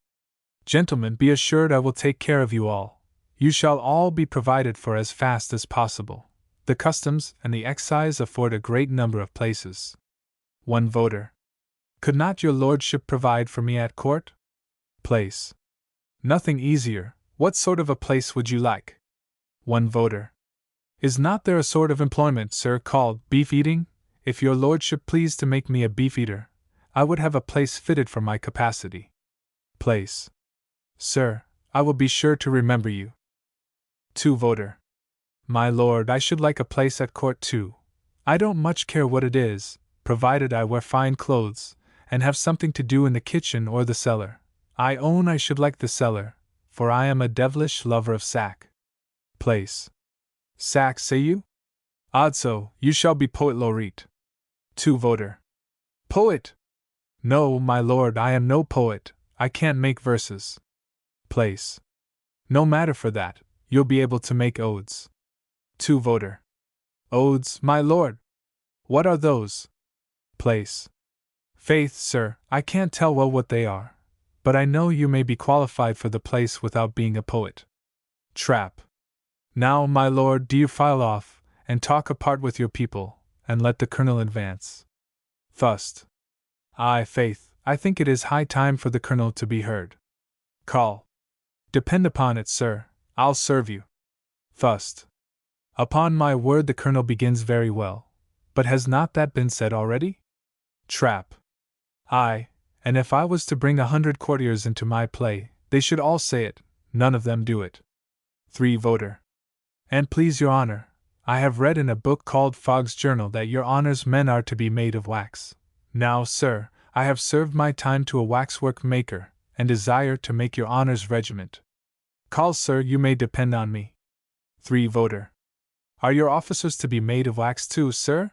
Gentlemen, be assured I will take care of you all. You shall all be provided for as fast as possible. The customs and the excise afford a great number of places. One voter. Could not your lordship provide for me at court? Place. Nothing easier. What sort of a place would you like? One voter. Is not there a sort of employment, sir, called beef eating? If your lordship pleased to make me a beef eater, I would have a place fitted for my capacity. Place. Sir, I will be sure to remember you. Two voter. My lord, I should like a place at court too. I don't much care what it is, provided I wear fine clothes, and have something to do in the kitchen or the cellar. I own I should like the cellar, for I am a devilish lover of sack. Place. Sack, say you? Odso, you shall be poet laureate. Two voter. Poet? No, my lord, I am no poet, I can't make verses. Place. No matter for that, you'll be able to make odes. Two voter. Odes, my lord? What are those? Place. Faith, sir, I can't tell well what they are, but I know you may be qualified for the place without being a poet. Trap. Now, my lord, do you file off, and talk apart with your people, and let the colonel advance. Thust. Aye, faith, I think it is high time for the colonel to be heard. Call. Depend upon it, sir, I'll serve you. Thust. Upon my word, the colonel begins very well, but has not that been said already? Trap. Aye, and if I was to bring 100 courtiers into my play, they should all say it, none of them do it. Three voter. And please your honor, I have read in a book called Fogg's Journal that your honor's men are to be made of wax. Now, sir, I have served my time to a waxwork maker, and desire to make your honor's regiment. Call, sir, you may depend on me. Three voter. Are your officers to be made of wax too, sir?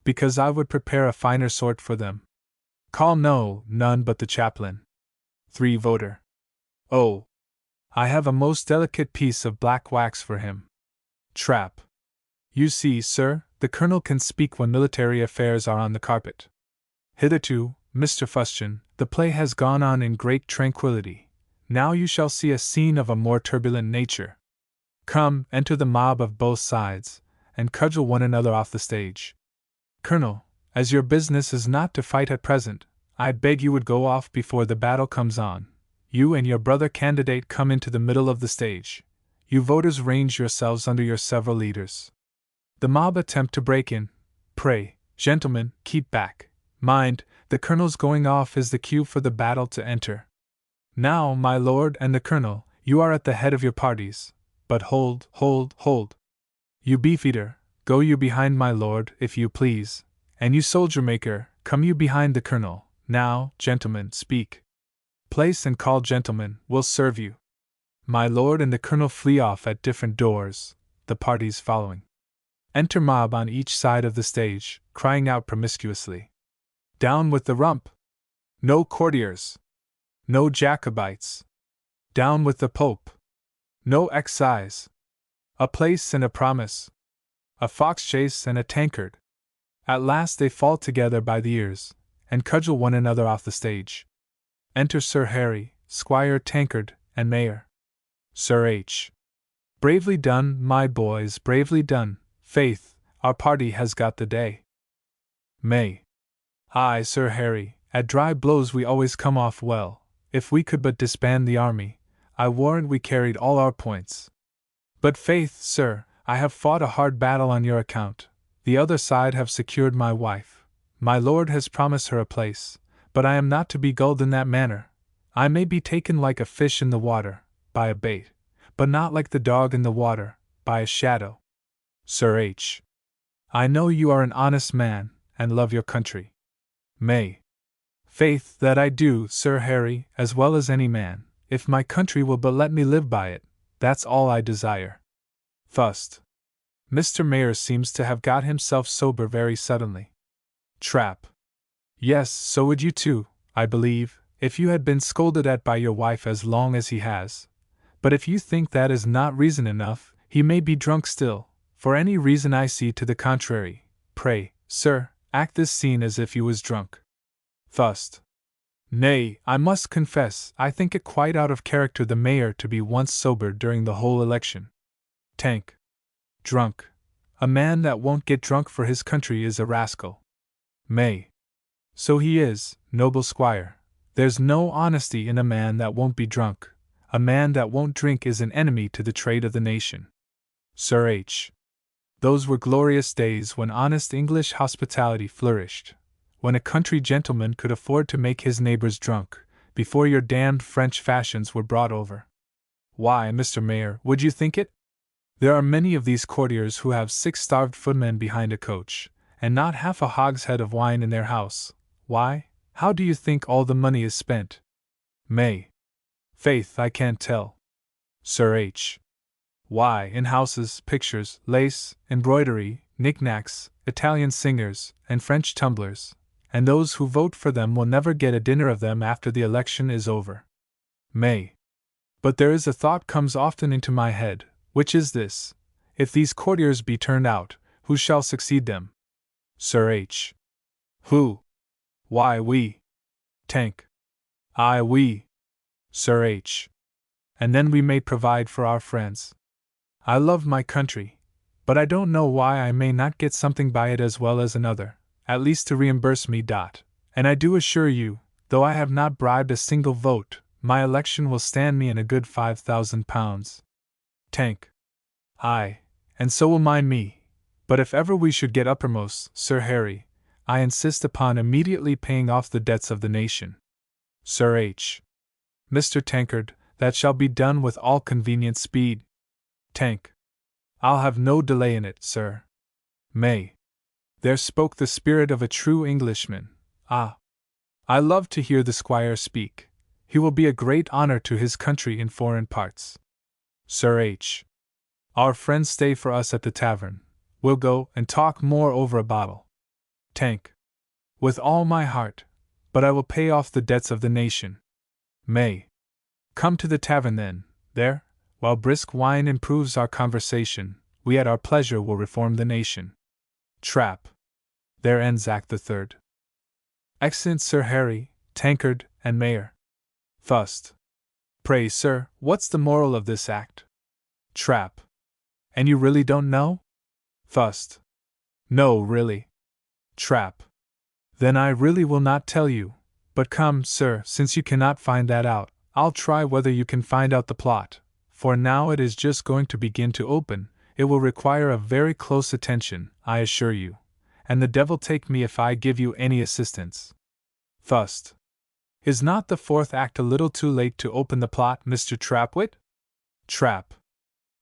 Because I would prepare a finer sort for them. Call, no, none but the chaplain. Three voter. Oh, I have a most delicate piece of black wax for him. Trap. You see, sir, the colonel can speak when military affairs are on the carpet. Hitherto, Mr. Fustian, the play has gone on in great tranquillity. Now you shall see a scene of a more turbulent nature. Come, enter the mob of both sides, and cudgel one another off the stage. Colonel, as your business is not to fight at present, I beg you would go off before the battle comes on. You and your brother candidate come into the middle of the stage. You voters range yourselves under your several leaders. The mob attempt to break in. Pray, gentlemen, keep back. Mind, the colonel's going off is the cue for the battle to enter. Now, my lord and the colonel, you are at the head of your parties. But hold, hold, hold. You beefeater, go you behind my lord, if you please, and you soldier maker, come you behind the colonel. Now, gentlemen, speak. Place and call gentlemen, will serve you. My lord and the colonel flee off at different doors, the parties following. Enter mob on each side of the stage, crying out promiscuously. Down with the rump! No courtiers! No Jacobites! Down with the Pope! No excise! A place and a promise! A fox chase and a tankard! At last they fall together by the ears, and cudgel one another off the stage. Enter Sir Harry, Squire Tankard, and Mayor. Sir H. Bravely done, my boys, bravely done. Faith, our party has got the day. May. Aye, Sir Harry, at dry blows we always come off well. If we could but disband the army, I warrant we carried all our points. But faith, sir, I have fought a hard battle on your account. The other side have secured my wife. My lord has promised her a place, but I am not to be gulled in that manner. I may be taken like a fish in the water, by a bait, but not like the dog in the water, by a shadow. Sir H. I know you are an honest man, and love your country. May. Faith, that I do, Sir Harry, as well as any man, if my country will but let me live by it, that's all I desire. Thust. Mr. Mayor seems to have got himself sober very suddenly. Trap. Yes, so would you too, I believe, if you had been scolded at by your wife as long as he has. But if you think that is not reason enough, he may be drunk still, for any reason I see to the contrary. Pray, sir, act this scene as if you was drunk. Thust. Nay, I must confess, I think it quite out of character the mayor to be once sober during the whole election. Tank. Drunk. A man that won't get drunk for his country is a rascal. May. So he is, noble squire. There's no honesty in a man that won't be drunk. A man that won't drink is an enemy to the trade of the nation. Sir H. Those were glorious days when honest English hospitality flourished, when a country gentleman could afford to make his neighbors drunk, before your damned French fashions were brought over. Why, Mr. Mayor, would you think it? There are many of these courtiers who have 6 starved footmen behind a coach, and not half a hogshead of wine in their house. Why, how do you think all the money is spent? May. Faith, I can't tell. Sir H. Why, in houses, pictures, lace, embroidery, knickknacks, Italian singers, and French tumblers, and those who vote for them will never get a dinner of them after the election is over. May. But there is a thought comes often into my head, which is this: if these courtiers be turned out, who shall succeed them? Sir H. Who? Why, we. Tank. Aye, we. Sir H. And then we may provide for our friends. I love my country, but I don't know why I may not get something by it as well as another, at least to reimburse me. And I do assure you, though I have not bribed a single vote, my election will stand me in a good £5,000. Tank. Aye, and so will mine me. But if ever we should get uppermost, Sir Harry, I insist upon immediately paying off the debts of the nation. Sir H. Mr. Tankard, that shall be done with all convenient speed. Tank. I'll have no delay in it, sir. May. There spoke the spirit of a true Englishman. Ah! I love to hear the squire speak. He will be a great honor to his country in foreign parts. Sir H. Our friends stay for us at the tavern. We'll go and talk more over a bottle. Tank. With all my heart, but I will pay off the debts of the nation. May. Come to the tavern then, there, while brisk wine improves our conversation, we at our pleasure will reform the nation. Trap. There ends Act the Third. Excellent Sir Harry, Tankard, and Mayor. Fust. Pray, sir, what's the moral of this act? Trap. And you really don't know? Fust. No, really. Trap. Then I really will not tell you, but come, sir, since you cannot find that out, I'll try whether you can find out the plot, for now it is just going to begin to open. It will require a very close attention, I assure you, and the devil take me if I give you any assistance. Fust. Is not the 4th act a little too late to open the plot, Mr. Trapwit? Trap.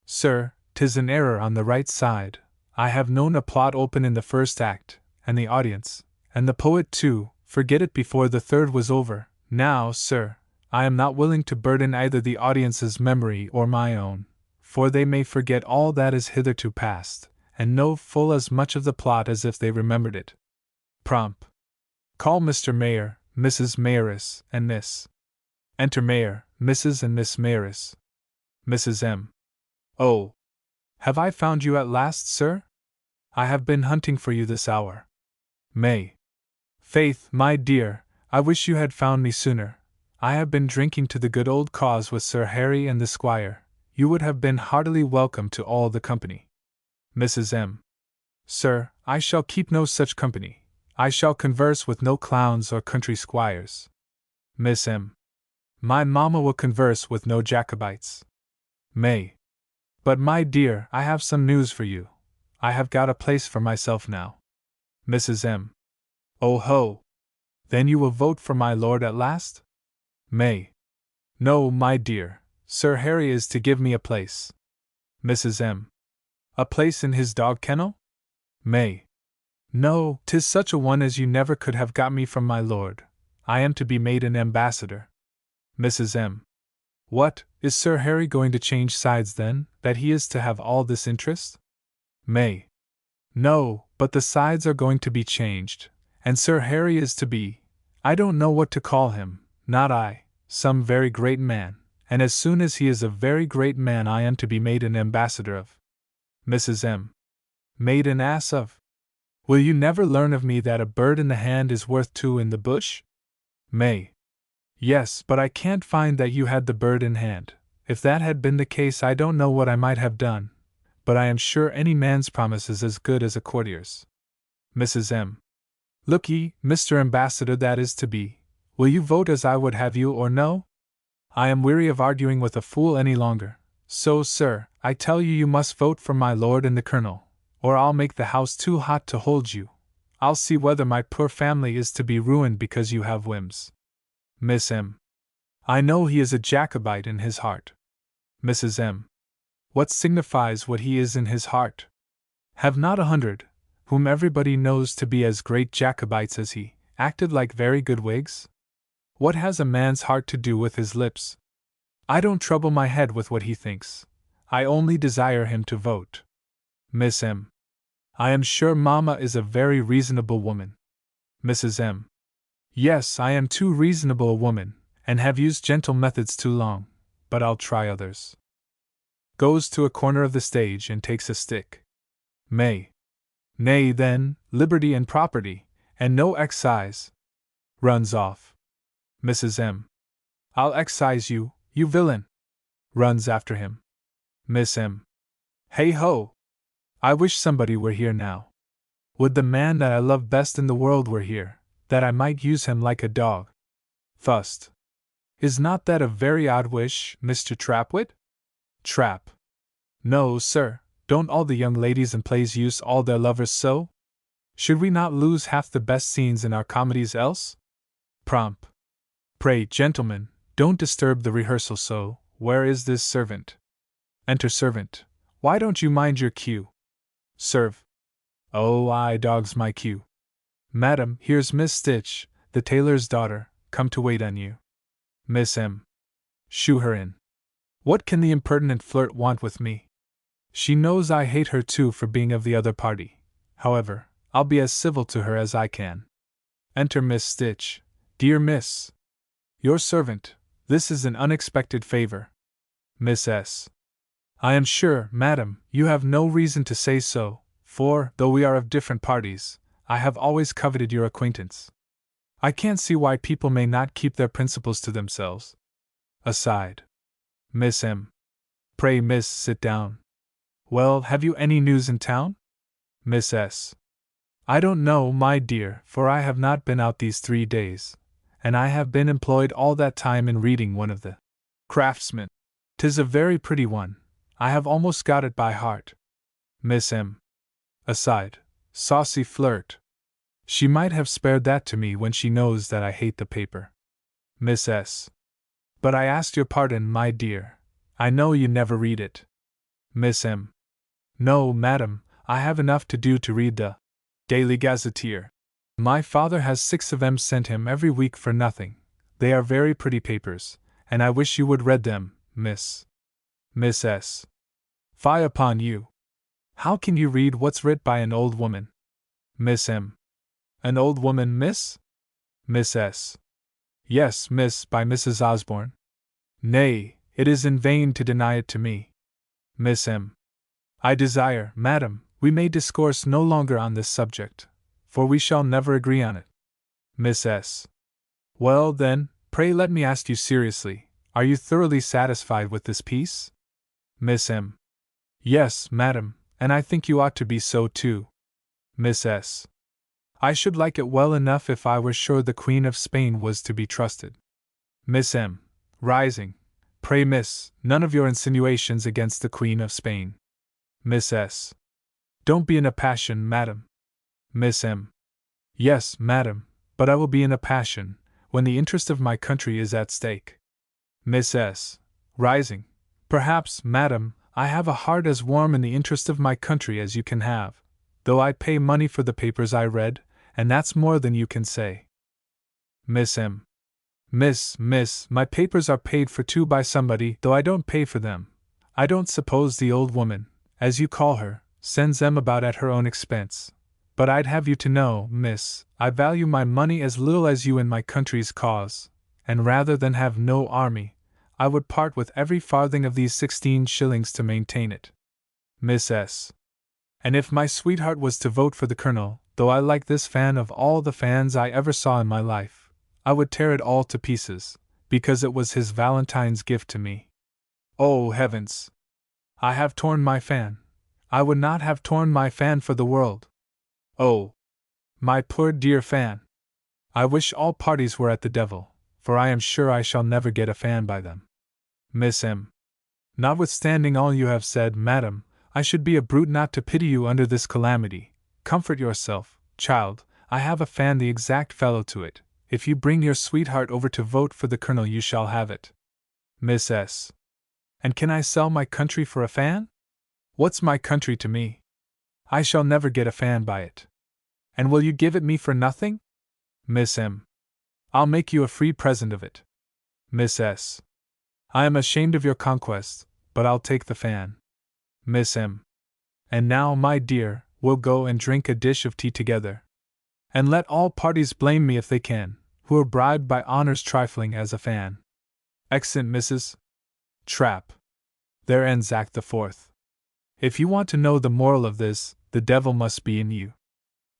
Sir, 'tis an error on the right side. I have known a plot open in the 1st act, and the audience, and the poet too, forget it before the 3rd was over. Now, sir, I am not willing to burden either the audience's memory or my own, for they may forget all that is hitherto past, and know full as much of the plot as if they remembered it. Prompt. Call Mr. Mayor, Mrs. Mayoress, and Miss. Enter Mayor, Mrs. and Miss Mayoress. Mrs. M. Oh! Have I found you at last, sir? I have been hunting for you this hour. May. Faith, my dear, I wish you had found me sooner. I have been drinking to the good old cause with Sir Harry and the squire. You would have been heartily welcome to all the company. Mrs. M. Sir, I shall keep no such company. I shall converse with no clowns or country squires. Miss M. My mamma will converse with no Jacobites. May. But my dear, I have some news for you. I have got a place for myself now. Mrs. M. Oh ho! Then you will vote for my lord at last? May. No, my dear, Sir Harry is to give me a place. Mrs. M. A place in his dog kennel? May. No, 'tis such a one as you never could have got me from my lord. I am to be made an ambassador. Mrs. M. What, is Sir Harry going to change sides then, that he is to have all this interest? May. No, but the sides are going to be changed, and Sir Harry is to be, I don't know what to call him, not I, some very great man, and as soon as he is a very great man I am to be made an ambassador of. Mrs. M. Made an ass of? Will you never learn of me that a bird in the hand is worth 2 in the bush? May. Yes, but I can't find that you had the bird in hand. If that had been the case I don't know what I might have done, but I am sure any man's promise is as good as a courtier's. Mrs. M. Look ye, Mr. Ambassador that is to be, will you vote as I would have you or no? I am weary of arguing with a fool any longer, so, sir, I tell you you must vote for my lord and the colonel, or I'll make the house too hot to hold you. I'll see whether my poor family is to be ruined because you have whims. Miss M. I know he is a Jacobite in his heart. Mrs. M. What signifies what he is in his heart? Have not 100, whom everybody knows to be as great Jacobites as he, acted like very good Whigs? What has a man's heart to do with his lips? I don't trouble my head with what he thinks. I only desire him to vote. Miss M. I am sure Mamma is a very reasonable woman. Mrs. M. Yes, I am too reasonable a woman, and have used gentle methods too long, but I'll try others. Goes to a corner of the stage and takes a stick. Nay, then, liberty and property, and no excise. Runs off. Mrs. M. I'll excise you, you villain! Runs after him. Miss M. Hey ho! I wish somebody were here now. Would the man that I love best in the world were here, that I might use him like a dog. Thust. Is not that a very odd wish, Mr. Trapwit? Trap. No, sir, don't all the young ladies in plays use all their lovers so? Should we not lose half the best scenes in our comedies else? Prompt. Pray, gentlemen, don't disturb the rehearsal so. Where is this servant? Enter servant. Why don't you mind your cue? Serve. Oh, I dogs my cue. Madam, here's Miss Stitch, the tailor's daughter, come to wait on you. Miss M. Shoo her in. What can the impertinent flirt want with me? She knows I hate her too for being of the other party. However, I'll be as civil to her as I can. Enter Miss Stitch. Dear Miss. Your servant. This is an unexpected favor. Miss S. I am sure, madam, you have no reason to say so, for, though we are of different parties, I have always coveted your acquaintance. I can't see why people may not keep their principles to themselves. Aside. Miss M. Pray, miss, sit down. Well, have you any news in town? Miss S. I don't know, my dear, for I have not been out these 3 days, and I have been employed all that time in reading one of the Craftsmen. 'Tis a very pretty one. I have almost got it by heart. Miss M. Aside. Saucy flirt. She might have spared that to me when she knows that I hate the paper. Miss S. But I ask your pardon, my dear. I know you never read it. Miss M. No, madam, I have enough to do to read the Daily Gazetteer. My father has 6 of them sent him every week for nothing. They are very pretty papers, and I wish you would read them, miss. Miss S. Fie upon you. How can you read what's writ by an old woman? Miss M. An old woman, miss? Miss S. Yes, miss, by Mrs. Osborne. Nay, it is in vain to deny it to me. Miss M. I desire, madam, we may discourse no longer on this subject, for we shall never agree on it. Miss S. Well, then, pray let me ask you seriously, are you thoroughly satisfied with this piece? Miss M. Yes, madam, and I think you ought to be so too. Miss S. I should like it well enough if I were sure the Queen of Spain was to be trusted. Miss M. Rising. Pray, miss, none of your insinuations against the Queen of Spain. Miss S. Don't be in a passion, madam. Miss M. Yes, madam, but I will be in a passion when the interest of my country is at stake. Miss S. Rising. Perhaps, madam, I have a heart as warm in the interest of my country as you can have, though I pay money for the papers I read, and that's more than you can say. Miss M. Miss, my papers are paid for too by somebody, though I don't pay for them. I don't suppose the old woman, as you call her, sends them about at her own expense. But I'd have you to know, miss, I value my money as little as you in my country's cause, and rather than have no army, I would part with every farthing of these 16 shillings to maintain it. Miss S. And if my sweetheart was to vote for the colonel, though I like this fan of all the fans I ever saw in my life, I would tear it all to pieces, because it was his Valentine's gift to me. Oh, heavens! I have torn my fan. I would not have torn my fan for the world. Oh, my poor dear fan! I wish all parties were at the devil, for I am sure I shall never get a fan by them. Miss M. Notwithstanding all you have said, madam, I should be a brute not to pity you under this calamity. Comfort yourself, child, I have a fan the exact fellow to it. If you bring your sweetheart over to vote for the colonel, you shall have it. Miss S. And can I sell my country for a fan? What's my country to me? I shall never get a fan by it. And will you give it me for nothing? Miss M. I'll make you a free present of it. Miss S. I am ashamed of your conquest, but I'll take the fan. Miss M. And now, my dear, we'll go and drink a dish of tea together. And let all parties blame me if they can, who are bribed by honors trifling as a fan. Exeunt Mrs. Trap. There ends Act the Fourth. If you want to know the moral of this, the devil must be in you.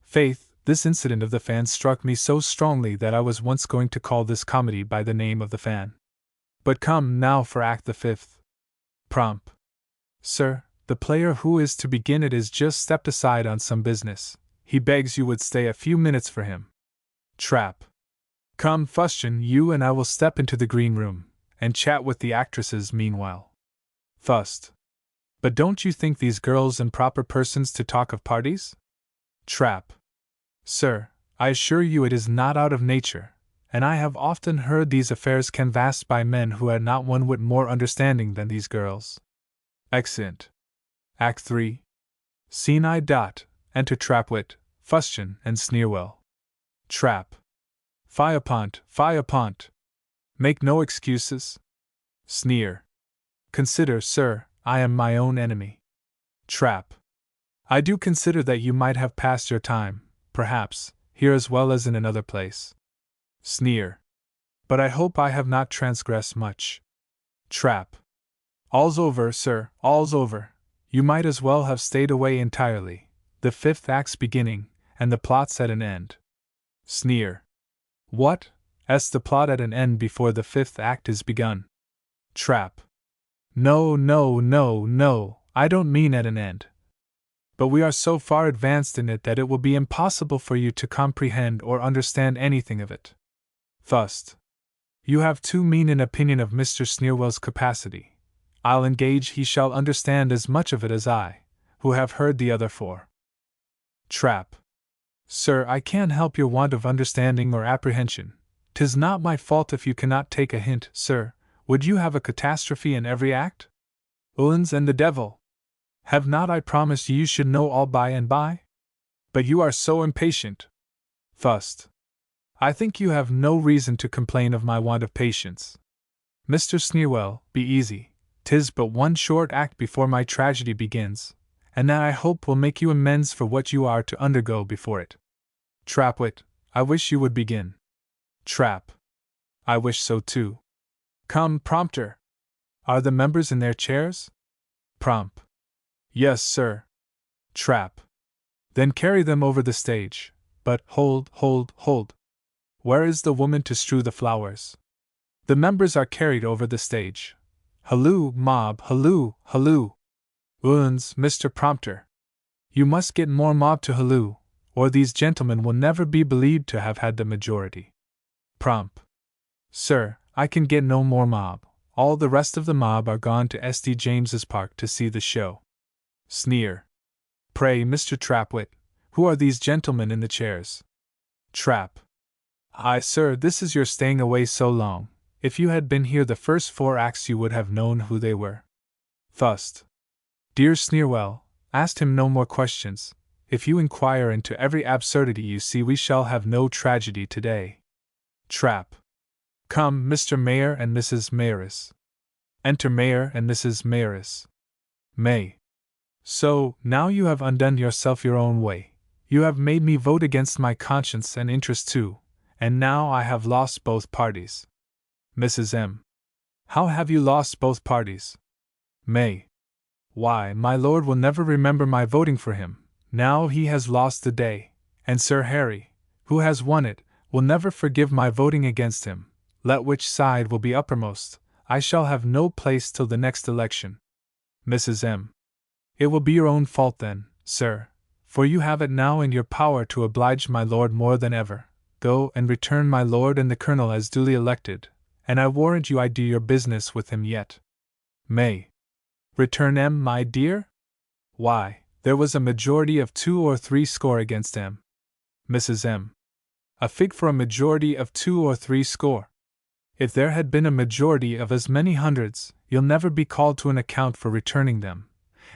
Faith, this incident of the fan struck me so strongly that I was once going to call this comedy by the name of The Fan. But come now for Act the Fifth. Prompt. Sir, the player who is to begin it is just stepped aside on some business. He begs you would stay a few minutes for him. Trap. Come, Fustian, you and I will step into the green room, and chat with the actresses meanwhile. Fust. But don't you think these girls improper persons to talk of parties? Trap. Sir, I assure you it is not out of nature, and I have often heard these affairs canvassed by men who had not one whit more understanding than these girls. Exeunt. Act 3. Scene I. Enter Trapwit, Fustian, and Sneerwell. Trap. Fie upont. Make no excuses. Sneer. Consider, sir, I am my own enemy. Trap. I do consider that you might have passed your time, perhaps, here as well as in another place. Sneer. But I hope I have not transgressed much. Trap. All's over, sir, all's over. You might as well have stayed away entirely. The fifth act's beginning, and the plot's at an end. Sneer. What? Is the plot at an end before the fifth act is begun? Trap. No, I don't mean at an end. But we are so far advanced in it that it will be impossible for you to comprehend or understand anything of it. Fust. You have too mean an opinion of Mr. Sneerwell's capacity. I'll engage he shall understand as much of it as I, who have heard the other four. Trap. Sir, I can't help your want of understanding or apprehension. 'Tis not my fault if you cannot take a hint, sir. Would you have a catastrophe in every act? Ullens and the devil! Have not I promised you should know all by and by? But you are so impatient. Fust. I think you have no reason to complain of my want of patience. Mr. Sneerwell, be easy. 'Tis but one short act before my tragedy begins, and that I hope will make you amends for what you are to undergo before it. Trapwit, I wish you would begin. Trap. I wish so too. Come, prompter. Are the members in their chairs? Prompt. Yes, sir. Trap. Then carry them over the stage. But hold. Where is the woman to strew the flowers? The members are carried over the stage. Halloo, mob, halloo. Ullens, Mr. Prompter. You must get more mob to halloo, or these gentlemen will never be believed to have had the majority. Prompt. Sir, I can get no more mob. All the rest of the mob are gone to St. James's Park to see the show. Sneer. Pray, Mr. Trapwit, who are these gentlemen in the chairs? Trap. Aye, sir, this is your staying away so long. If you had been here the first four acts you would have known who they were. Fust. Dear Sneerwell, ask him no more questions. If you inquire into every absurdity you see, we shall have no tragedy today. Trap. Come, Mr. Mayor and Mrs. Mayoress. Enter Mayor and Mrs. Mayoress. May. So, now you have undone yourself your own way. You have made me vote against my conscience and interest too, and now I have lost both parties. Mrs. M. How have you lost both parties? May. Why, my lord will never remember my voting for him, now he has lost the day, and Sir Harry, who has won it, will never forgive my voting against him. Let which side will be uppermost, I shall have no place till the next election. Mrs. M. It will be your own fault then, sir, for you have it now in your power to oblige my lord more than ever. Go and return my lord and the colonel as duly elected, and I warrant you I do your business with him yet. May. Return M, my dear? Why, there was a majority of 2 or 3 score against M. Mrs. M. A fig for a majority of 2 or 3 score. If there had been a majority of as many hundreds, you'll never be called to an account for returning them,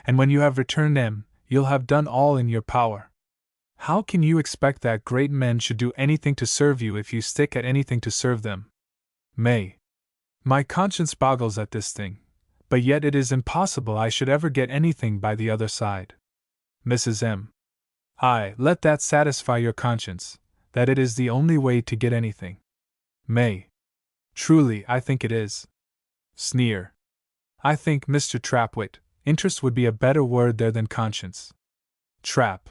and when you have returned M, you'll have done all in your power. How can you expect that great men should do anything to serve you if you stick at anything to serve them? May. My conscience boggles at this thing, but yet it is impossible I should ever get anything by the other side. Mrs. M. Aye, let that satisfy your conscience, that it is the only way to get anything. May. Truly, I think it is. Sneer. I think, Mr. Trapwit, interest would be a better word there than conscience. Trap.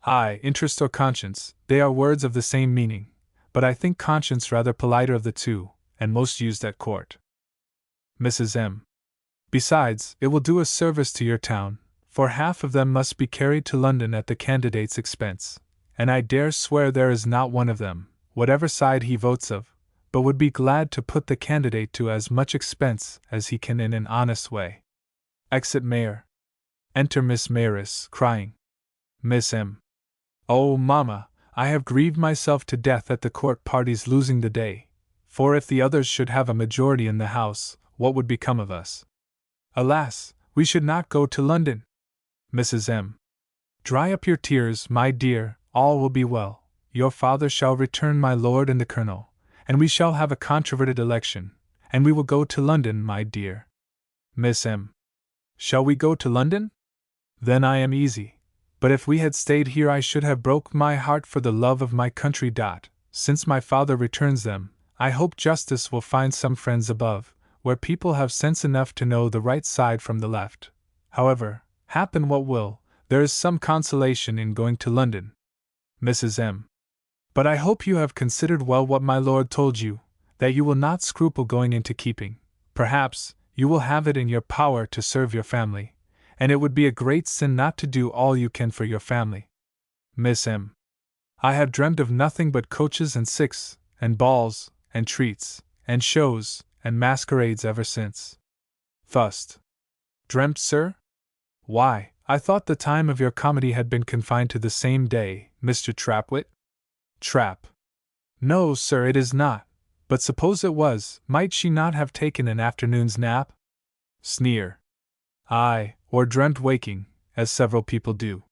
Aye, interest or conscience, they are words of the same meaning, but I think conscience rather politer of the two, and most used at court. Mrs. M. Besides, it will do a service to your town, for half of them must be carried to London at the candidate's expense, and I dare swear there is not one of them, whatever side he votes of, but would be glad to put the candidate to as much expense as he can in an honest way. Exit Mayor. Enter Miss Mayoress, crying. Miss M. Oh, mamma, I have grieved myself to death at the court party's losing the day, for if the others should have a majority in the House, what would become of us? Alas, we should not go to London. Mrs. M. Dry up your tears, my dear, all will be well. Your father shall return my lord and the colonel, and we shall have a controverted election, and we will go to London, my dear. Miss M. Shall we go to London? Then I am easy. But if we had stayed here I should have broke my heart for the love of my country. Since my father returns them, I hope justice will find some friends above, where people have sense enough to know the right side from the left. However, happen what will, there is some consolation in going to London. Mrs. M. But I hope you have considered well what my lord told you, that you will not scruple going into keeping. Perhaps, you will have it in your power to serve your family, and it would be a great sin not to do all you can for your family. Miss M. I have dreamt of nothing but coaches and six, and balls, and treats, and shows, and masquerades ever since. Thust. Dreamt, sir? Why, I thought the time of your comedy had been confined to the same day, Mr. Trapwit? Trap. No, sir, it is not. But suppose it was, might she not have taken an afternoon's nap? Sneer. Aye, or dreamt waking, as several people do.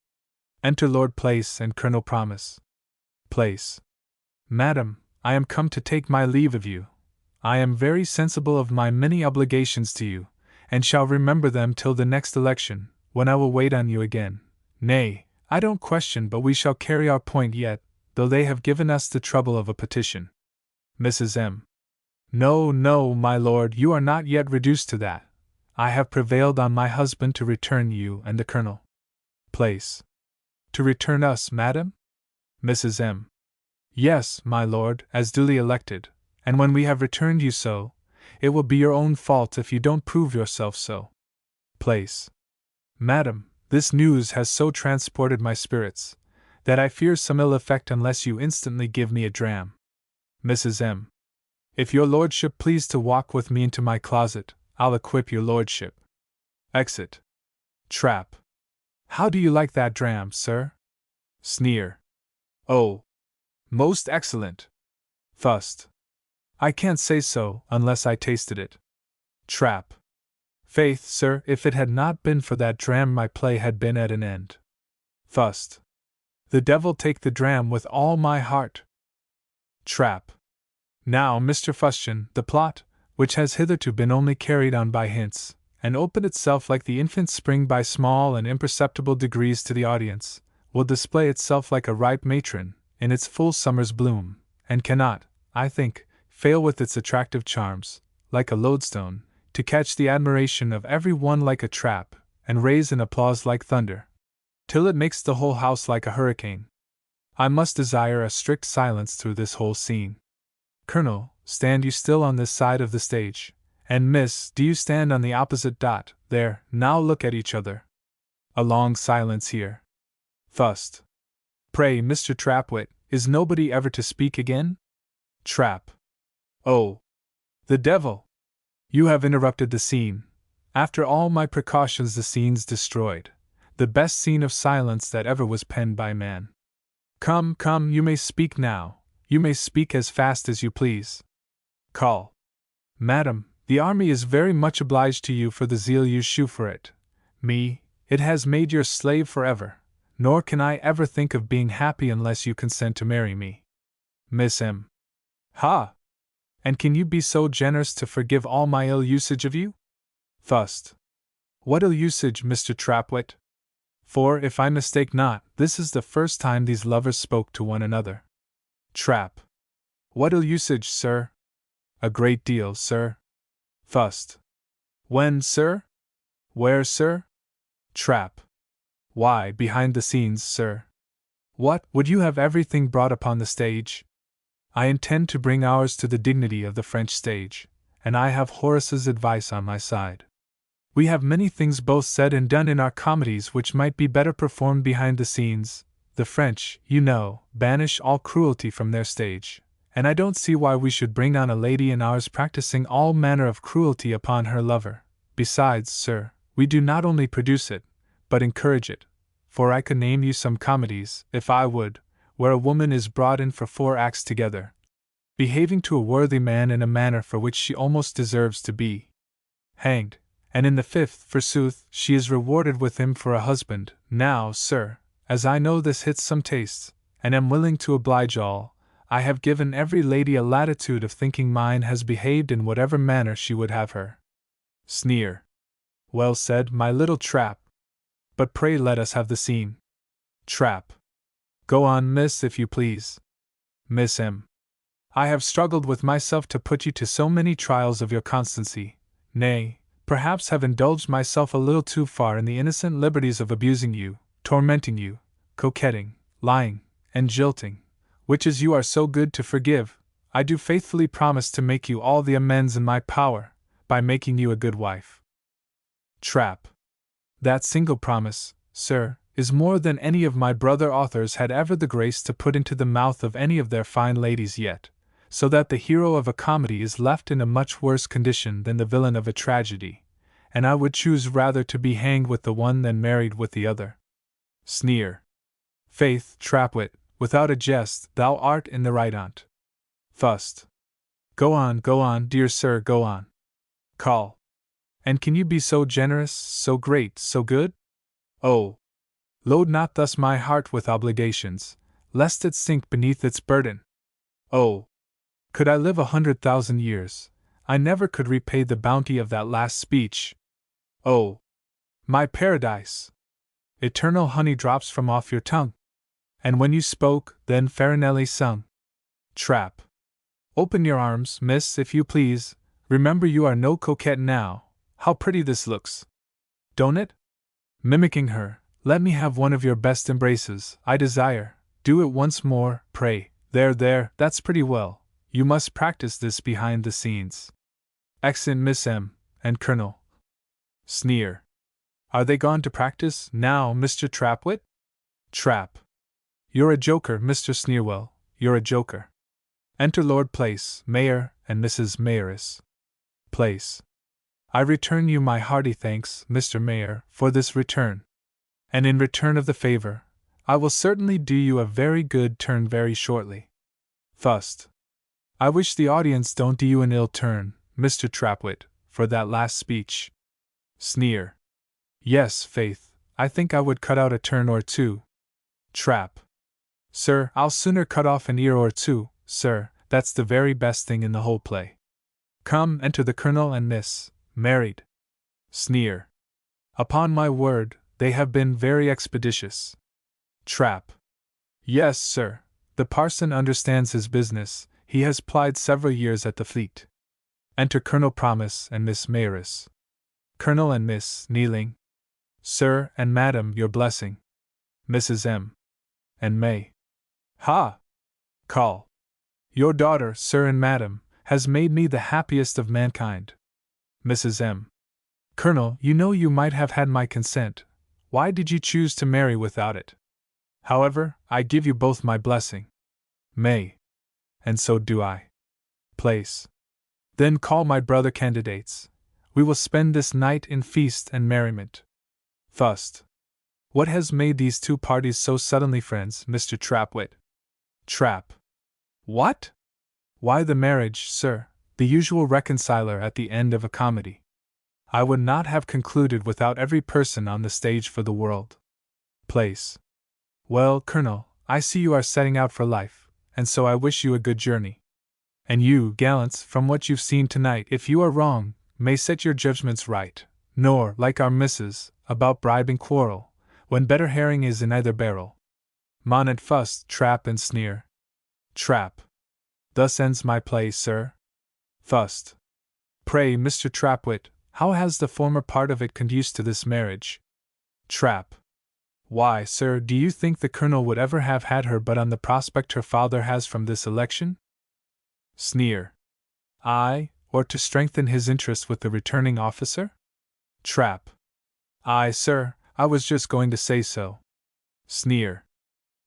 Enter Lord Place and Colonel Promise. Place. Madam, I am come to take my leave of you. I am very sensible of my many obligations to you, and shall remember them till the next election, when I will wait on you again. Nay, I don't question but we shall carry our point yet, though they have given us the trouble of a petition. Mrs. M. No, no, my lord, you are not yet reduced to that. I have prevailed on my husband to return you and the colonel. Place. To return us, madam? Mrs. M. Yes, my lord, as duly elected, and when we have returned you so, it will be your own fault if you don't prove yourself so. Place. Madam, this news has so transported my spirits, that I fear some ill effect unless you instantly give me a dram. Mrs. M. If your lordship please to walk with me into my closet, I'll equip your lordship. Exit. Trap. How do you like that dram, sir? Sneer. Oh, most excellent. Thust. I can't say so, unless I tasted it. Trap. Faith, sir, if it had not been for that dram my play had been at an end. Thust. The devil take the dram with all my heart. Trap. Now, Mr. Fustian, the plot, which has hitherto been only carried on by hints, and opened itself like the infant spring by small and imperceptible degrees to the audience, will display itself like a ripe matron, in its full summer's bloom, and cannot, I think, fail with its attractive charms, like a lodestone, to catch the admiration of every one like a trap, and raise an applause like thunder, till it makes the whole house like a hurricane. I must desire a strict silence through this whole scene. Colonel, stand you still on this side of the stage, and Miss, do you stand on the opposite dot, there, now look at each other. A long silence here. Thust. Pray, Mr. Trapwit, is nobody ever to speak again? Trap. Oh, the devil! You have interrupted the scene. After all my precautions, the scene's destroyed. The best scene of silence that ever was penned by man. Come, come, you may speak now. You may speak as fast as you please. Call. Madam, the army is very much obliged to you for the zeal you shew for it. Me, it has made your slave forever, nor can I ever think of being happy unless you consent to marry me. Miss M. Ha! And can you be so generous to forgive all my ill usage of you? Thust. What ill usage, Mr. Trapwit? For, if I mistake not, this is the first time these lovers spoke to one another. Trap. What ill usage, sir? A great deal, sir. Thust. When, sir? Where, sir? Trap. Why, behind the scenes, sir. What, would you have everything brought upon the stage? I intend to bring ours to the dignity of the French stage, and I have Horace's advice on my side. We have many things both said and done in our comedies which might be better performed behind the scenes. The French, you know, banish all cruelty from their stage, and I don't see why we should bring on a lady in ours practicing all manner of cruelty upon her lover. Besides, sir, we do not only produce it, but encourage it, for I could name you some comedies, if I would, where a woman is brought in for 4 acts together, behaving to a worthy man in a manner for which she almost deserves to be hanged, and in the 5th, forsooth, she is rewarded with him for a husband. Now, sir, as I know this hits some tastes, and am willing to oblige all, I have given every lady a latitude of thinking mine has behaved in whatever manner she would have her. Sneer. Well said, my little Trap. But pray let us have the scene. Trap. Go on, miss, if you please. Miss M. I have struggled with myself to put you to so many trials of your constancy, nay, perhaps have indulged myself a little too far in the innocent liberties of abusing you, tormenting you, coquetting, lying, and jilting, which as you are so good to forgive, I do faithfully promise to make you all the amends in my power, by making you a good wife. Trap. That single promise, sir, is more than any of my brother authors had ever the grace to put into the mouth of any of their fine ladies yet, so that the hero of a comedy is left in a much worse condition than the villain of a tragedy, and I would choose rather to be hanged with the one than married with the other. Sneer. Faith, Trapwit, without a jest, thou art in the right on't. Thust. Go on, dear sir, go on. Call. And can you be so generous, so great, so good? Oh! Load not thus my heart with obligations, lest it sink beneath its burden. Oh! Could I live 100,000 years, I never could repay the bounty of that last speech. Oh! My paradise! Eternal honey drops from off your tongue. And when you spoke, then Farinelli sung. Trap. Open your arms, miss, if you please. Remember you are no coquette now. How pretty this looks! Don't it? Mimicking her, let me have one of your best embraces, I desire. Do it once more, pray. There, that's pretty well. You must practice this behind the scenes. Excellent, Miss M. and Colonel. Sneer. Are they gone to practice, now, Mr. Trapwit? Trap. You're a joker, Mr. Sneerwell, you're a joker. Enter Lord Place, Mayor, and Mrs. Mayoress. Place. I return you my hearty thanks, Mr. Mayor, for this return. And in return of the favor, I will certainly do you a very good turn very shortly. Thust. I wish the audience don't do you an ill turn, Mr. Trapwit, for that last speech. Sneer. Yes, faith, I think I would cut out a turn or two. Trap. Sir, I'll sooner cut off an ear or two, sir, that's the very best thing in the whole play. Come, enter the Colonel and Miss, married. Sneer. Upon my word, they have been very expeditious. Trap. Yes, sir, the parson understands his business, he has plied several years at the Fleet. Enter Colonel Promise and Miss Mayoress. Colonel and Miss, kneeling. Sir and Madam, your blessing. Mrs. M. and May. Ha! Call. Your daughter, sir and madam, has made me the happiest of mankind. Mrs. M. Colonel, you know you might have had my consent. Why did you choose to marry without it? However, I give you both my blessing. May. And so do I. Place. Then call my brother candidates. We will spend this night in feast and merriment. First. What has made these two parties so suddenly friends, Mr. Trapwit? Trap. What? Why, the marriage, sir, the usual reconciler at the end of a comedy. I would not have concluded without every person on the stage for the world. Place. Well, Colonel, I see you are setting out for life, and so I wish you a good journey. And you, gallants, from what you've seen tonight, if you are wrong, may set your judgments right, nor, like our missus, about bribe and quarrel, when better herring is in either barrel. Monet fuss, trap and sneer. Trap. Thus ends my play, sir. First. Pray, Mr. Trapwit, how has the former part of it conduced to this marriage? Trap. Why, sir, do you think the Colonel would ever have had her but on the prospect her father has from this election? Sneer. Aye, or to strengthen his interest with the returning officer? Trap. Aye, sir, I was just going to say so. Sneer.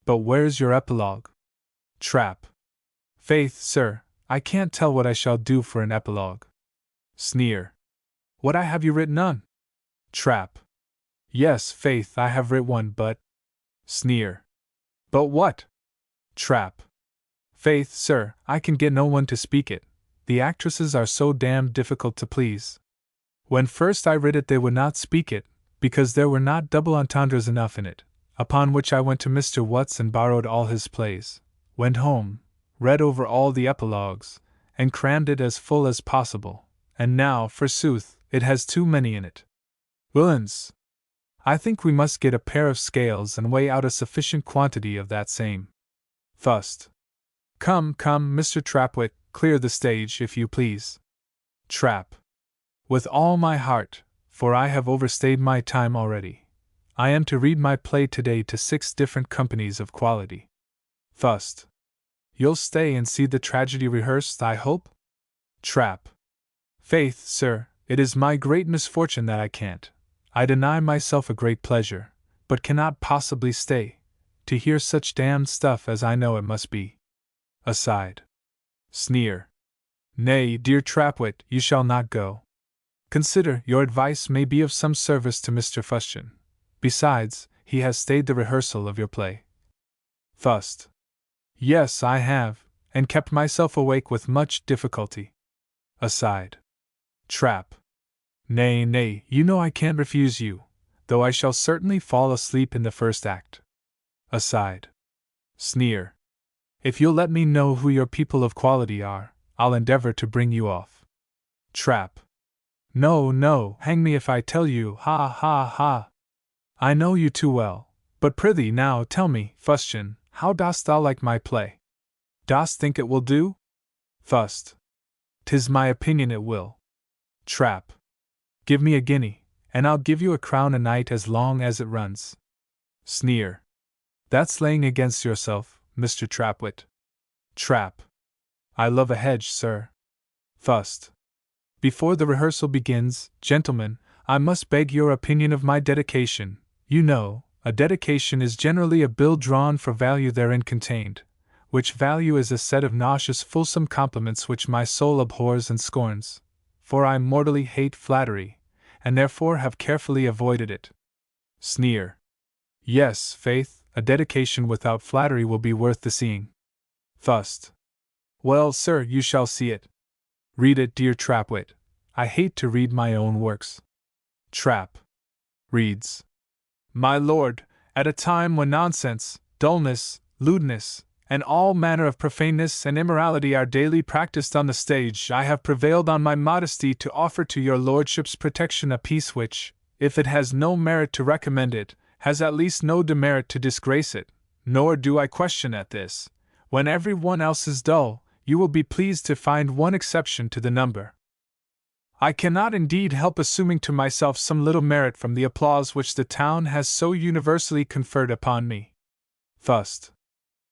But where's your epilogue? Trap. Faith, sir, I can't tell what I shall do for an epilogue. Sneer. What have you written on? Trap. Yes, faith, I have writ one, but. Sneer. But what? Trap. Faith, sir, I can get no one to speak it. The actresses are so damned difficult to please. When first I writ it, they would not speak it, because there were not double entendres enough in it. Upon which I went to Mr. Watts and borrowed all his plays, went home, read over all the epilogues, and crammed it as full as possible, and now, forsooth, it has too many in it. Willens! I think we must get a pair of scales and weigh out a sufficient quantity of that same. First. Come, Mr. Trapwit, clear the stage, if you please. Trap. With all my heart, for I have overstayed my time already. I am to read my play today to 6 different companies of quality. First. You'll stay and see the tragedy rehearsed, I hope? Trap. Faith, sir, it is my great misfortune that I can't. I deny myself a great pleasure, but cannot possibly stay, to hear such damned stuff as I know it must be. Aside. Sneer. Nay, dear Trapwit, you shall not go. Consider, your advice may be of some service to Mr. Fustian. Besides, he has stayed the rehearsal of your play. First. Yes, I have, and kept myself awake with much difficulty. Aside. Trap. Nay, you know I can't refuse you, though I shall certainly fall asleep in the first act. Aside. Sneer. If you'll let me know who your people of quality are, I'll endeavor to bring you off. Trap. No, hang me if I tell you, ha. I know you too well, but prithee now tell me, Fustian, how dost thou like my play? Dost think it will do? First. 'Tis my opinion it will. Trap. Give me a guinea, and I'll give you a crown a night as long as it runs. Sneer. That's laying against yourself, Mr. Trapwit. Trap. I love a hedge, sir. First. Before the rehearsal begins, gentlemen, I must beg your opinion of my dedication. You know, a dedication is generally a bill drawn for value therein contained, which value is a set of nauseous fulsome compliments which my soul abhors and scorns, for I mortally hate flattery, and therefore have carefully avoided it. Sneer. Yes, faith, a dedication without flattery will be worth the seeing. First. Well, sir, you shall see it. Read it, dear Trapwit. I hate to read my own works. Trap. Reads. My lord, at a time when nonsense, dullness, lewdness, and all manner of profaneness and immorality are daily practiced on the stage, I have prevailed on my modesty to offer to your lordship's protection a piece which, if it has no merit to recommend it, has at least no demerit to disgrace it. Nor do I question at this. When every one else is dull, you will be pleased to find one exception to the number. I cannot indeed help assuming to myself some little merit from the applause which the town has so universally conferred upon me. First.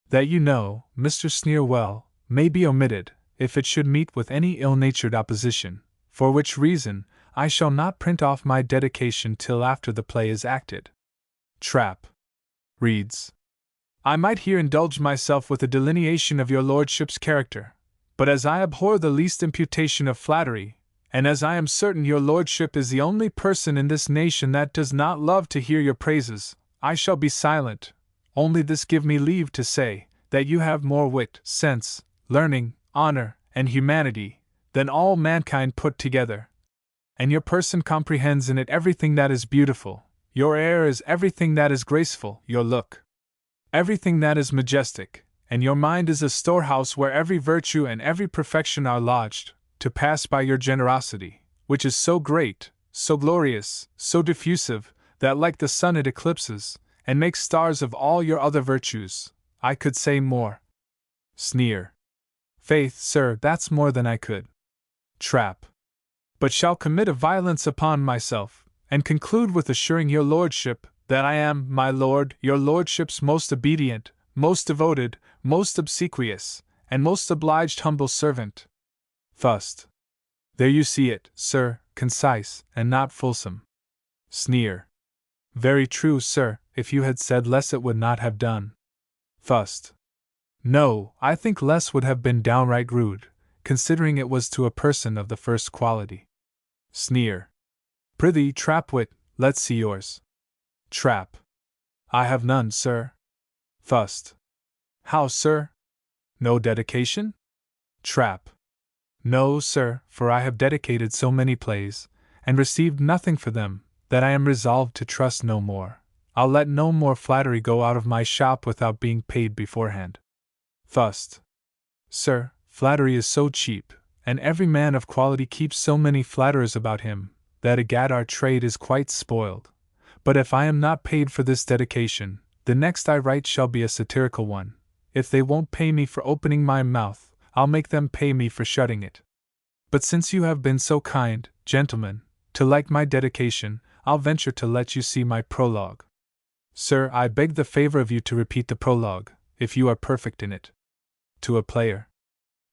That you know, Mr. Sneerwell, may be omitted, if it should meet with any ill-natured opposition, for which reason I shall not print off my dedication till after the play is acted. Trap. Reads. I might here indulge myself with a delineation of your lordship's character, but as I abhor the least imputation of flattery, And as I am certain your lordship is the only person in this nation that does not love to hear your praises, I shall be silent. Only this give me leave to say, that you have more wit, sense, learning, honor, and humanity, than all mankind put together. And your person comprehends in it everything that is beautiful, your air is everything that is graceful, your look everything that is majestic, and your mind is a storehouse where every virtue and every perfection are lodged, to pass by your generosity, which is so great, so glorious, so diffusive, that like the sun it eclipses, and makes stars of all your other virtues. I could say more. Sneer. Faith, sir, that's more than I could. Trap. But shall commit a violence upon myself, and conclude with assuring your lordship that I am, my lord, your lordship's most obedient, most devoted, most obsequious, and most obliged humble servant. Fust. There you see it, sir, concise, and not fulsome. Sneer. Very true, sir, if you had said less it would not have done. Fust. No, I think less would have been downright rude, considering it was to a person of the first quality. Sneer. Prithee, Trapwit, let's see yours. Trap. I have none, sir. Fust. How, sir? No dedication? Trap. No, sir, for I have dedicated so many plays, and received nothing for them, that I am resolved to trust no more. I'll let no more flattery go out of my shop without being paid beforehand. Fust. Sir, flattery is so cheap, and every man of quality keeps so many flatterers about him, that agad our trade is quite spoiled. But if I am not paid for this dedication, the next I write shall be a satirical one. If they won't pay me for opening my mouth, I'll make them pay me for shutting it. But since you have been so kind, gentlemen, to like my dedication, I'll venture to let you see my prologue. Sir, I beg the favor of you to repeat the prologue, if you are perfect in it. To a player.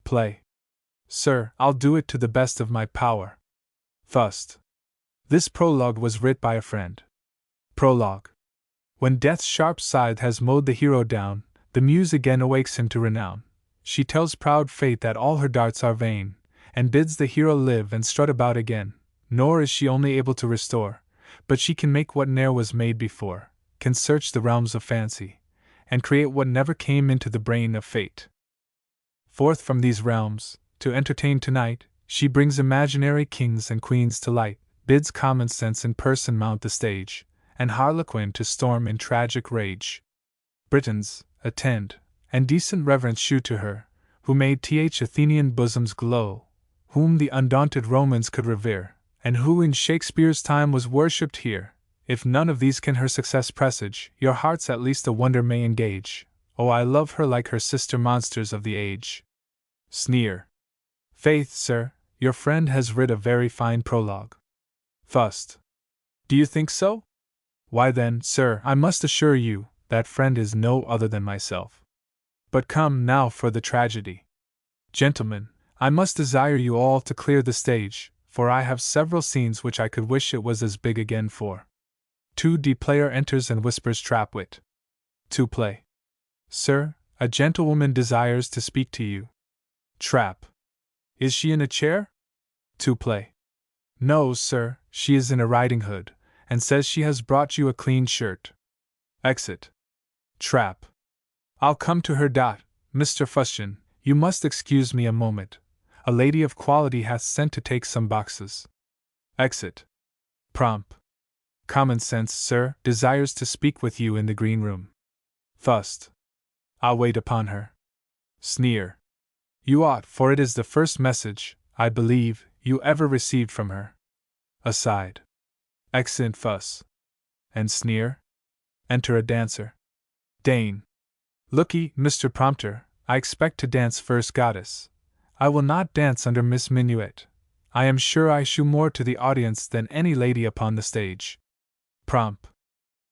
Play. Sir, I'll do it to the best of my power. Fust. This prologue was writ by a friend. Prologue. When death's sharp scythe has mowed the hero down, the muse again awakes him to renown. She tells proud fate that all her darts are vain, and bids the hero live and strut about again. Nor is she only able to restore, but she can make what ne'er was made before, can search the realms of fancy, and create what never came into the brain of fate. Forth from these realms, to entertain tonight, she brings imaginary kings and queens to light, bids common sense in person mount the stage, and harlequin to storm in tragic rage. Britons, attend, and decent reverence shew to her, who made Athenian bosoms glow, whom the undaunted Romans could revere, and who in Shakespeare's time was worshipped here. If none of these can her success presage, your hearts at least a wonder may engage. Oh, I love her like her sister monsters of the age. Sneer. Faith, sir, your friend has writ a very fine prologue. Fust. Do you think so? Why then, sir, I must assure you, that friend is no other than myself. But come now for the tragedy. Gentlemen, I must desire you all to clear the stage, for I have several scenes which I could wish it was as big again for. 2D player enters and whispers Trapwit. 2 play. Sir, a gentlewoman desires to speak to you. Trap. Is she in a chair? 2 play. No, sir, she is in a riding hood, and says she has brought you a clean shirt. Exit. Trap. I'll come to her. Mr. Fustian, you must excuse me a moment. A lady of quality hath sent to take some boxes. Exit. Prompt. Common sense, sir, desires to speak with you in the green room. Fust. I'll wait upon her. Sneer. You ought, for it is the first message, I believe, you ever received from her. Aside. Excellent fuss. And sneer? Enter a dancer. Dane. Look'ee, Mr. Prompter, I expect to dance first, goddess. I will not dance under Miss Minuet. I am sure I shew more to the audience than any lady upon the stage. Prompt.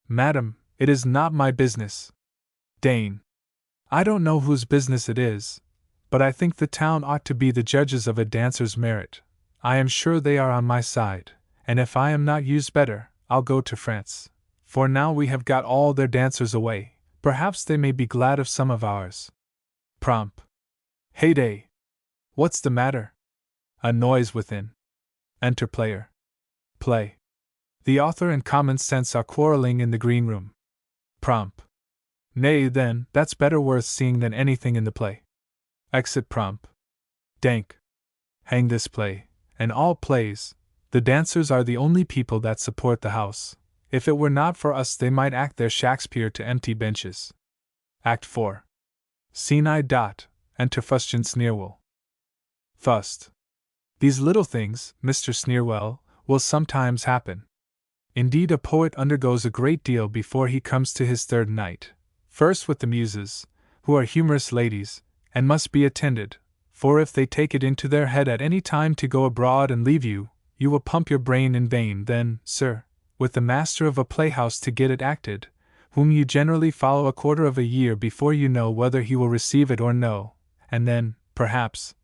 Madam, it is not my business. Dane. I don't know whose business it is, but I think the town ought to be the judges of a dancer's merit. I am sure they are on my side, and if I am not used better, I'll go to France. For now we have got all their dancers away, perhaps they may be glad of some of ours. Prompt. Heyday! What's the matter? A noise within. Enter player. Play. The author and common sense are quarreling in the green room. Prompt. Nay, then, that's better worth seeing than anything in the play. Exit prompt. Dank. Hang this play, and all plays. The dancers are the only people that support the house. If it were not for us, they might act their Shakespeare to empty benches. Act 4. Scene I. Enter Fustian Sneerwell. Fust. These little things, Mr. Sneerwell, will sometimes happen. Indeed, a poet undergoes a great deal before he comes to his third night. First with the muses, who are humorous ladies, and must be attended, for if they take it into their head at any time to go abroad and leave you, you will pump your brain in vain. Then, sir, with the master of a playhouse to get it acted, whom you generally follow a quarter of a year before you know whether he will receive it or no, and then, perhaps,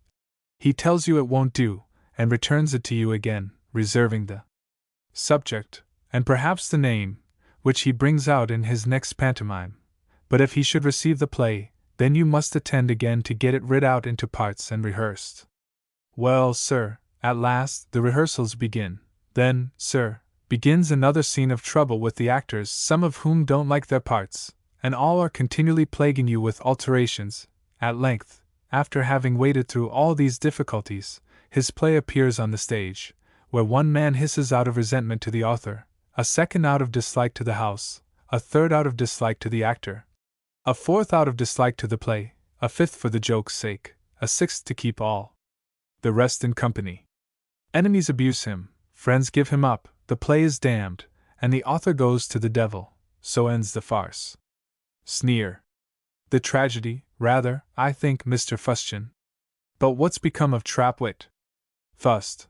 he tells you it won't do, and returns it to you again, reserving the subject, and perhaps the name, which he brings out in his next pantomime. But if he should receive the play, then you must attend again to get it writ out into parts and rehearsed. Well, sir, at last the rehearsals begin. Then, sir, begins another scene of trouble with the actors, some of whom don't like their parts, and all are continually plaguing you with alterations. At length, after having waded through all these difficulties, his play appears on the stage, where one man hisses out of resentment to the author, a second out of dislike to the house, a third out of dislike to the actor, a fourth out of dislike to the play, a fifth for the joke's sake, a sixth to keep all the rest in company. Enemies abuse him, friends give him up, the play is damned, and the author goes to the devil. So ends the farce. Sneer. The tragedy, rather, I think, Mr. Fustian. But what's become of Trapwit? Fust.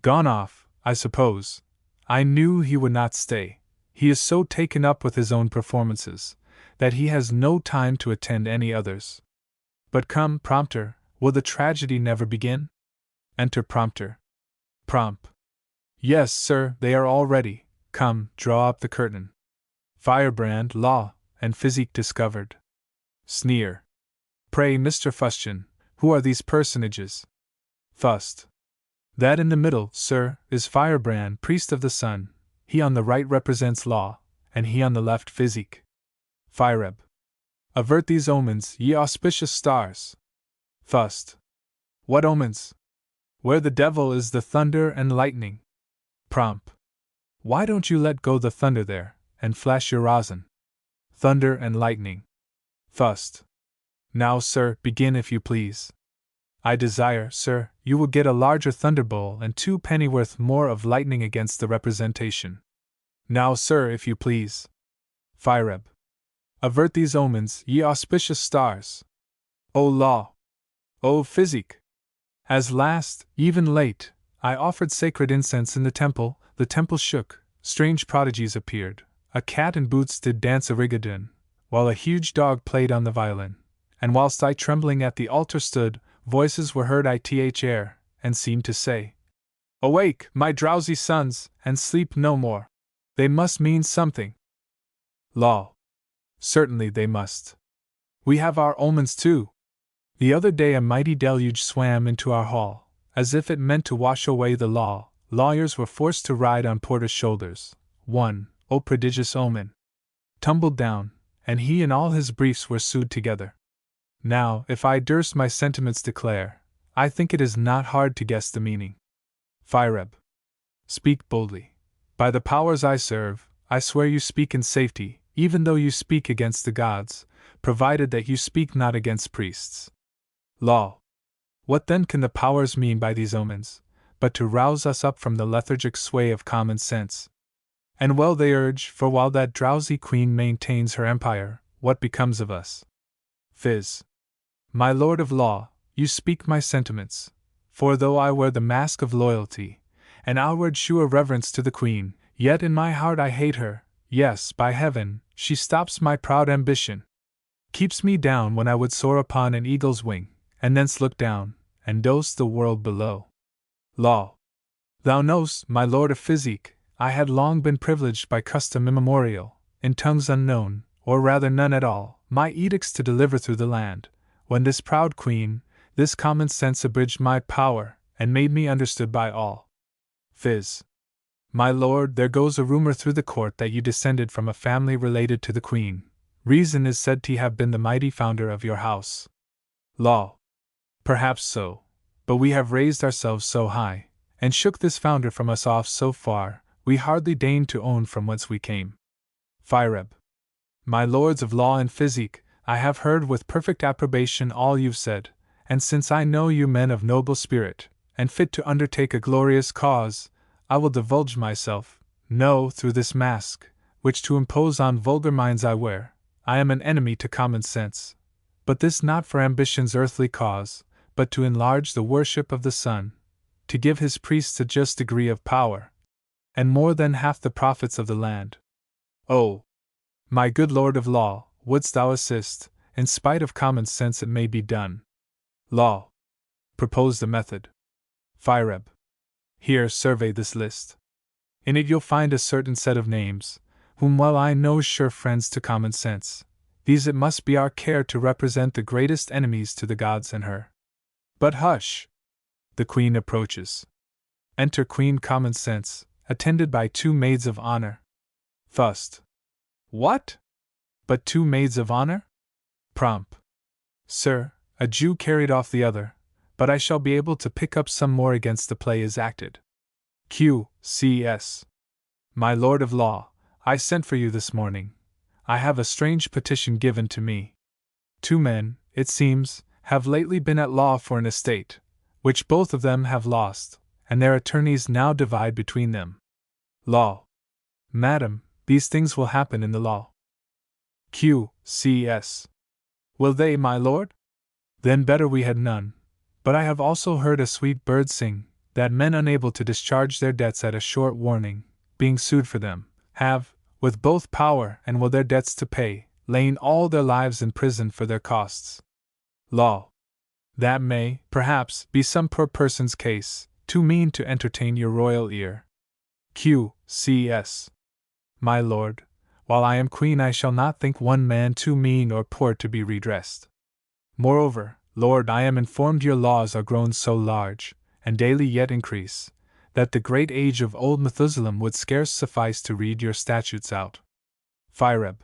Gone off, I suppose. I knew he would not stay. He is so taken up with his own performances that he has no time to attend any others. But come, prompter, will the tragedy never begin? Enter prompter. Prompt. Yes, sir, they are all ready. Come, draw up the curtain. Firebrand, law, and physique discovered. Sneer. Pray, Mr. Fustian, who are these personages? Fust. That in the middle, sir, is Firebrand, priest of the sun. He on the right represents law, and he on the left physique. Fireb. Avert these omens, ye auspicious stars. Fust. What omens? Where the devil is the thunder and lightning. Prompt. Why don't you let go the thunder there, and flash your rosin? Thunder and lightning. Fust. Now, sir, begin if you please. I desire, sir, you will get a larger thunderbolt and 2 pennyworth more of lightning against the representation. Now, sir, if you please. Fireb. Avert these omens, ye auspicious stars. O law! O physique! As last, even late, I offered sacred incense in the temple shook, strange prodigies appeared. A cat in boots did dance a rigadoon, while a huge dog played on the violin. And whilst I trembling at the altar stood, voices were heard ith air, and seemed to say, Awake, my drowsy sons, and sleep no more. They must mean something. Law. Certainly they must. We have our omens too. The other day a mighty deluge swam into our hall, as if it meant to wash away the law. Lawyers were forced to ride on Porter's shoulders. One, O prodigious omen, tumbled down, and he and all his briefs were sued together. Now, if I durst my sentiments declare, I think it is not hard to guess the meaning. Fireb. Speak boldly. By the powers I serve, I swear you speak in safety, even though you speak against the gods, provided that you speak not against priests. Law. What then can the powers mean by these omens, but to rouse us up from the lethargic sway of common sense? And well they urge, for while that drowsy queen maintains her empire, what becomes of us? Phys. My lord of law, you speak my sentiments, for though I wear the mask of loyalty, and outward shew a reverence to the queen, yet in my heart I hate her. Yes, by heaven, she stops my proud ambition, keeps me down when I would soar upon an eagle's wing, and thence look down, and dose the world below. Law. Thou know'st, my lord of physique, I had long been privileged by custom immemorial, in tongues unknown, or rather none at all, my edicts to deliver through the land, when this proud queen, this common sense abridged my power, and made me understood by all. Phys. My lord, there goes a rumor through the court that you descended from a family related to the Queen. Reason is said to have been the mighty founder of your house. Law. Perhaps so. But we have raised ourselves so high, and shook this founder from us off so far, we hardly deign to own from whence we came. Phireb. My lords of law and physique, I have heard with perfect approbation all you've said, and since I know you men of noble spirit, and fit to undertake a glorious cause, I will divulge myself. No, through this mask, which to impose on vulgar minds I wear, I am an enemy to common sense. But this not for ambition's earthly cause, but to enlarge the worship of the Son, to give his priests a just degree of power, and more than half the profits of the land. Oh, my good lord of law, wouldst thou assist? In spite of common sense it may be done. Law. Propose the method. Phireb. Here, survey this list. In it you'll find a certain set of names, whom well I know sure friends to common sense. These it must be our care to represent the greatest enemies to the gods and her. But hush! The Queen approaches. Enter Queen Common Sense, attended by 2 maids of honor. Thust. What? But 2 maids of honor? Prompt. Sir, a Jew carried off the other, but I shall be able to pick up some more against the play is acted. Q.C.S. My lord of law, I sent for you this morning. I have a strange petition given to me. 2 men, it seems, have lately been at law for an estate, which both of them have lost, and their attorneys now divide between them. Law. Madam, these things will happen in the law. Q.C.S. Will they, my lord? Then better we had none. But I have also heard a sweet bird sing, that men unable to discharge their debts at a short warning, being sued for them, have, with both power and will their debts to pay, lain all their lives in prison for their costs. Law. That may, perhaps, be some poor person's case, too mean to entertain your royal ear. Q.C.S. My lord, while I am queen I shall not think one man too mean or poor to be redressed. Moreover, Lord, I am informed your laws are grown so large, and daily yet increase, that the great age of old Methuselah would scarce suffice to read your statutes out. Phireb.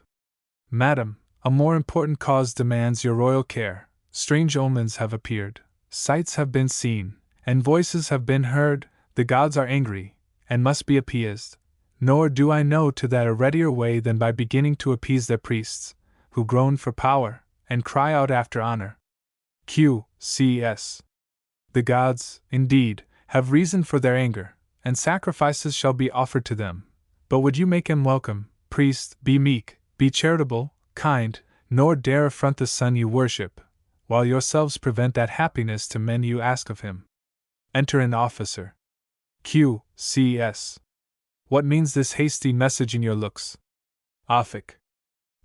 Madam, a more important cause demands your royal care. Strange omens have appeared, sights have been seen, and voices have been heard. The gods are angry, and must be appeased. Nor do I know to that a readier way than by beginning to appease their priests, who groan for power, and cry out after honor. Q.C.S. The gods, indeed, have reason for their anger, and sacrifices shall be offered to them. But would you make him welcome, priest, be meek, be charitable, kind, nor dare affront the Son you worship, while yourselves prevent that happiness to men you ask of him. Enter an officer. Q.C.S. What means this hasty message in your looks? Ophic.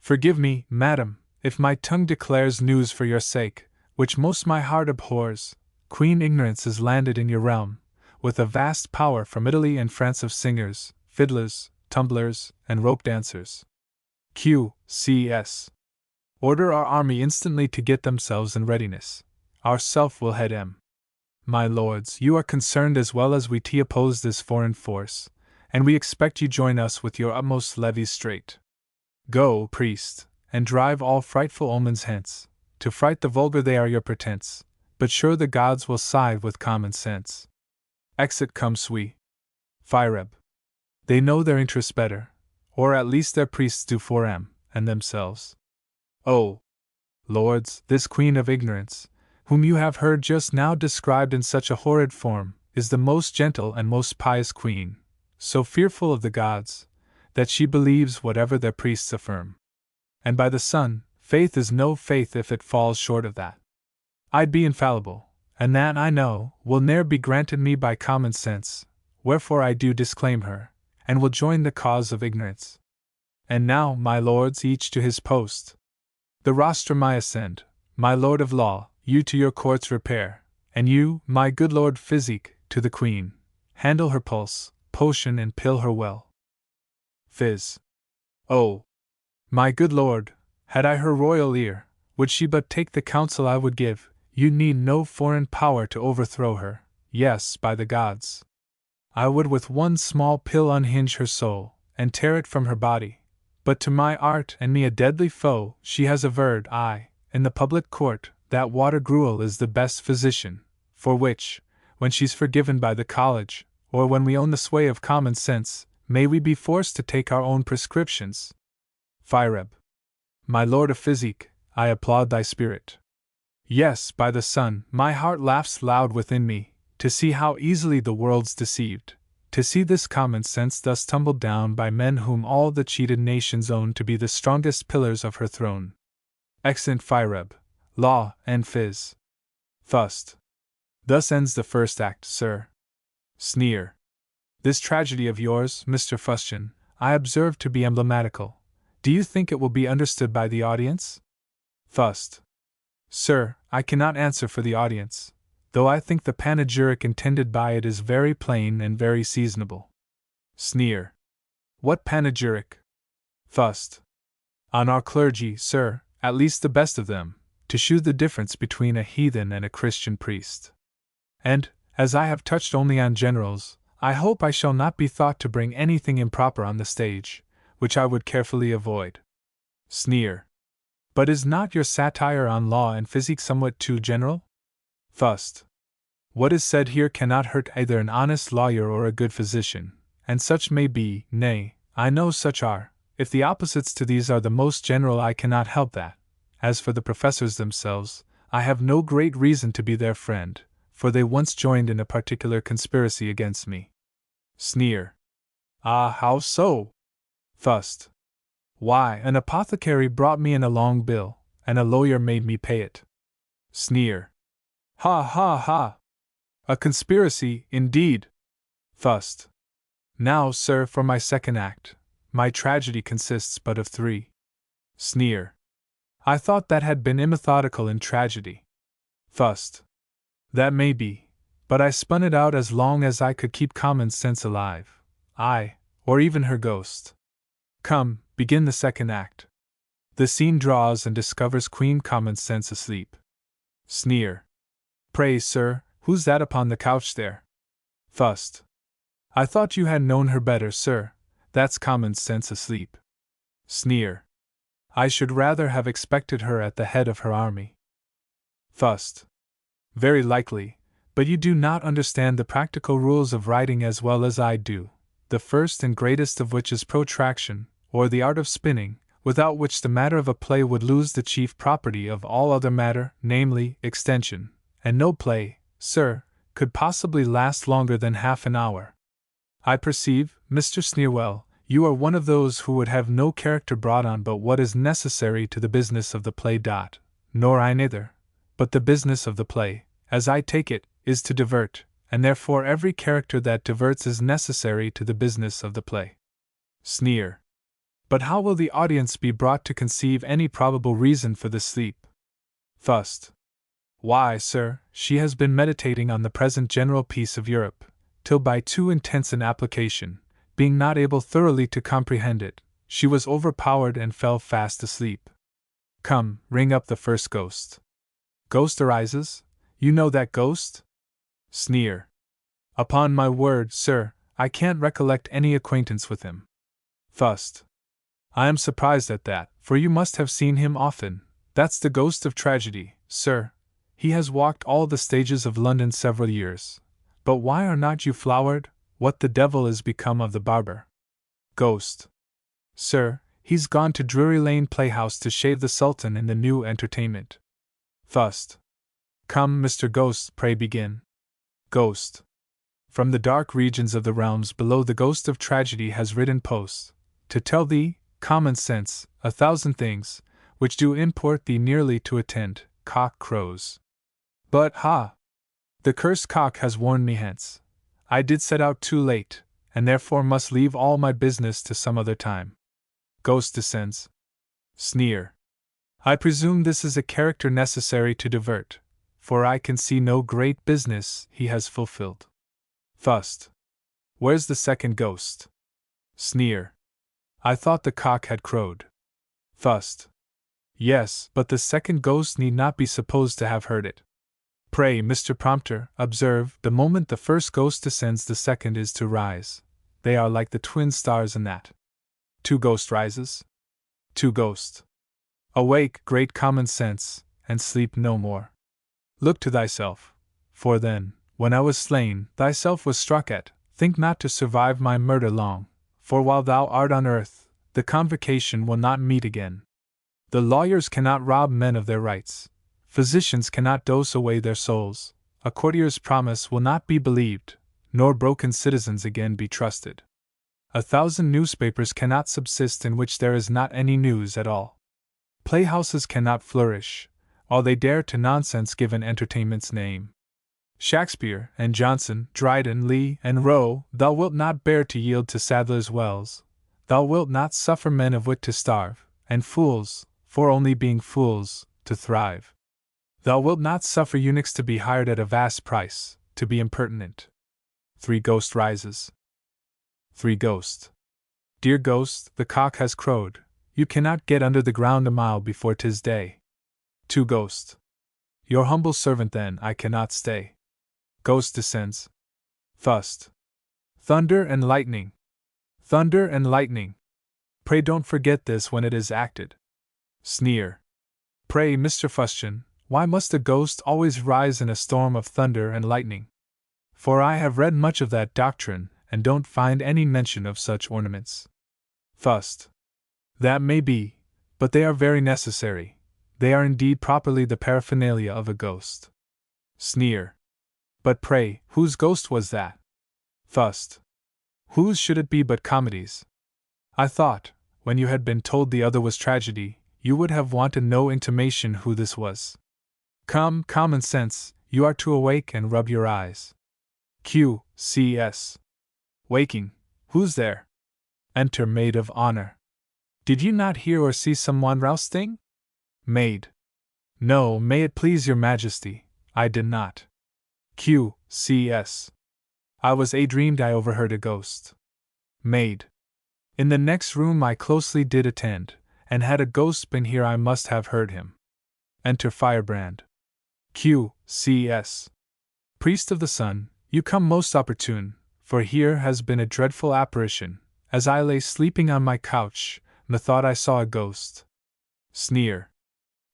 Forgive me, madam, if my tongue declares news for your sake, which most my heart abhors. Queen Ignorance is landed in your realm, with a vast power from Italy and France of singers, fiddlers, tumblers, and rope dancers. Q.C.S. Order our army instantly to get themselves in readiness. Ourself will head M. My lords, you are concerned as well as we to oppose this foreign force, and we expect you join us with your utmost levies straight. Go, priest, and drive all frightful omens hence. To fright the vulgar they are your pretense, but sure the gods will side with common sense. Exit come we. Phireb. They know their interests better, or at least their priests do for them, and themselves. Oh, lords, this Queen of Ignorance, whom you have heard just now described in such a horrid form, is the most gentle and most pious queen, so fearful of the gods, that she believes whatever their priests affirm. And by the Son, faith is no faith if it falls short of that. I'd be infallible, and that, I know, will ne'er be granted me by common sense, wherefore I do disclaim her, and will join the cause of ignorance. And now, my lords, each to his post. The rostrum I ascend, my lord of law, you to your courts repair, and you, my good lord Physique, to the queen, handle her pulse, potion and pill her well. Phys. Oh, my good lord, had I her royal ear, would she but take the counsel I would give, you need no foreign power to overthrow her, yes, by the gods. I would with one small pill unhinge her soul, and tear it from her body. But to my art and me a deadly foe, she has averred, in the public court, that water gruel is the best physician, for which, when she's forgiven by the college, or when we own the sway of common sense, may we be forced to take our own prescriptions. Fireb. My lord of physique, I applaud thy spirit. Yes, by the sun, my heart laughs loud within me, to see how easily the world's deceived, to see this common sense thus tumbled down by men whom all the cheated nations own to be the strongest pillars of her throne. Exeunt Fireb, Law, and Phys. Fust. Thus ends the first act, sir. Sneer. This tragedy of yours, Mr. Fustian, I observe to be emblematical. Do you think it will be understood by the audience? Fust. Sir, I cannot answer for the audience, though I think the panegyric intended by it is very plain and very seasonable. Sneer. What panegyric? Fust. On our clergy, sir, at least the best of them, to shew the difference between a heathen and a Christian priest. And, as I have touched only on generals, I hope I shall not be thought to bring anything improper on the stage, which I would carefully avoid. Sneer. But is not your satire on law and physique somewhat too general? Fust. What is said here cannot hurt either an honest lawyer or a good physician, and such may be, nay, I know such are. If the opposites to these are the most general, I cannot help that. As for the professors themselves, I have no great reason to be their friend, for they once joined in a particular conspiracy against me. Sneer. Ah, how so? Fust. Why, an apothecary brought me in a long bill, and a lawyer made me pay it. Sneer. Ha ha ha! A conspiracy, indeed! Fust. Now, sir, for my second act. My tragedy consists but of 3. Sneer. I thought that had been immethodical in tragedy. Fust. That may be, but I spun it out as long as I could keep common sense alive. Or even her ghost. Come, begin the second act. The scene draws and discovers Queen Common Sense asleep. Sneer. Pray, sir, who's that upon the couch there? Fust. I thought you had known her better, sir. That's Common Sense asleep. Sneer. I should rather have expected her at the head of her army. Fust. Very likely, but you do not understand the practical rules of writing as well as I do, the first and greatest of which is protraction, or the art of spinning, without which the matter of a play would lose the chief property of all other matter, namely, extension, and no play, sir, could possibly last longer than half an hour. I perceive, Mr. Sneerwell, you are one of those who would have no character brought on but what is necessary to the business of the play. Nor I neither, but the business of the play, as I take it, is to divert, and therefore every character that diverts is necessary to the business of the play. Sneer. But how will the audience be brought to conceive any probable reason for this sleep? Fust. Why, sir, she has been meditating on the present general peace of Europe, till by too intense an application, being not able thoroughly to comprehend it, she was overpowered and fell fast asleep. Come, ring up the first ghost. Ghost arises? You know that ghost? Sneer. Upon my word, sir, I can't recollect any acquaintance with him. Fust. I am surprised at that, for you must have seen him often. That's the ghost of tragedy, sir. He has walked all the stages of London several years. But why are not you flowered? What the devil is become of the barber? Ghost. Sir, he's gone to Drury Lane Playhouse to shave the Sultan in the new entertainment. Fust. Come, Mr. Ghost, pray begin. Ghost. From the dark regions of the realms below the ghost of tragedy has ridden post, to tell thee, common sense, 1,000 things, which do import thee nearly to attend. Cock crows. But, ha! The cursed cock has warned me hence. I did set out too late, and therefore must leave all my business to some other time. Ghost descends. Sneer. I presume this is a character necessary to divert, for I can see no great business he has fulfilled. Fust. Where's the second ghost? Sneer. I thought the cock had crowed. Fust. Yes, but the second ghost need not be supposed to have heard it. Pray, Mr. Prompter, observe, the moment the first ghost descends, the second is to rise. They are like the twin stars in that. 2 ghost rises. 2 ghost. Awake, great common sense, and sleep no more. Look to thyself, for then, when I was slain, thyself was struck at. Think not to survive my murder long, for while thou art on earth, the convocation will not meet again. The lawyers cannot rob men of their rights. Physicians cannot dose away their souls. A courtier's promise will not be believed, nor broken citizens again be trusted. 1,000 newspapers cannot subsist in which there is not any news at all. Playhouses cannot flourish, all they dare to nonsense give an entertainment's name. Shakespeare and Johnson, Dryden, Lee, and Rowe, thou wilt not bear to yield to Sadler's Wells. Thou wilt not suffer men of wit to starve, and fools, for only being fools, to thrive. Thou wilt not suffer eunuchs to be hired at a vast price, to be impertinent. 3 ghost rises. 3 ghost. Dear ghost, the cock has crowed. You cannot get under the ground a mile before 'tis day. 2 ghost. Your humble servant then I cannot stay. Ghost descends. Thust. Thunder and lightning. Thunder and lightning. Pray don't forget this when it is acted. Sneer. Pray, Mr. Fustian, why must a ghost always rise in a storm of thunder and lightning? For I have read much of that doctrine, and don't find any mention of such ornaments. Thust. That may be, but they are very necessary. They are indeed properly the paraphernalia of a ghost. Sneer. But pray, whose ghost was that? Thust. Whose should it be but Comedy's? I thought, when you had been told the other was tragedy, you would have wanted no intimation who this was. Come, common sense, you are to awake and rub your eyes. Q.C.S. Waking, who's there? Enter maid of honor. Did you not hear or see someone rousting? Maid. No, may it please your majesty, I did not. Q.C.S. I was a-dreamed I overheard a ghost. Maid. In the next room I closely did attend, and had a ghost been here I must have heard him. Enter Firebrand. Q.C.S. Priest of the sun, you come most opportune, for here has been a dreadful apparition. As I lay sleeping on my couch, methought I saw a ghost. Sneer.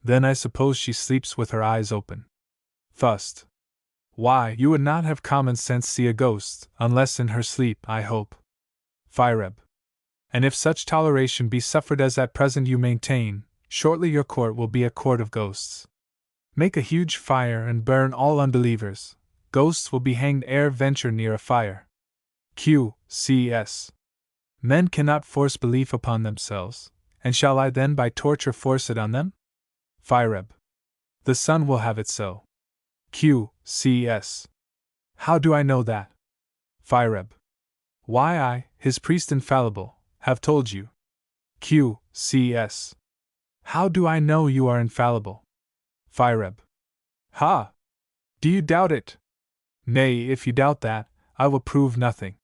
Then I suppose she sleeps with her eyes open. Thust. Why, you would not have common sense see a ghost, unless in her sleep, I hope. Fireb. And if such toleration be suffered as at present you maintain, shortly your court will be a court of ghosts. Make a huge fire and burn all unbelievers. Ghosts will be hanged ere venture near a fire. Q.C.S. Men cannot force belief upon themselves, and shall I then by torture force it on them? Fireb. The sun will have it so. Q.C.S. How do I know that? Fireb. Why I, his priest infallible, have told you. Q.C.S. How do I know you are infallible? Fireb. Ha! Do you doubt it? Nay, if you doubt that, I will prove nothing.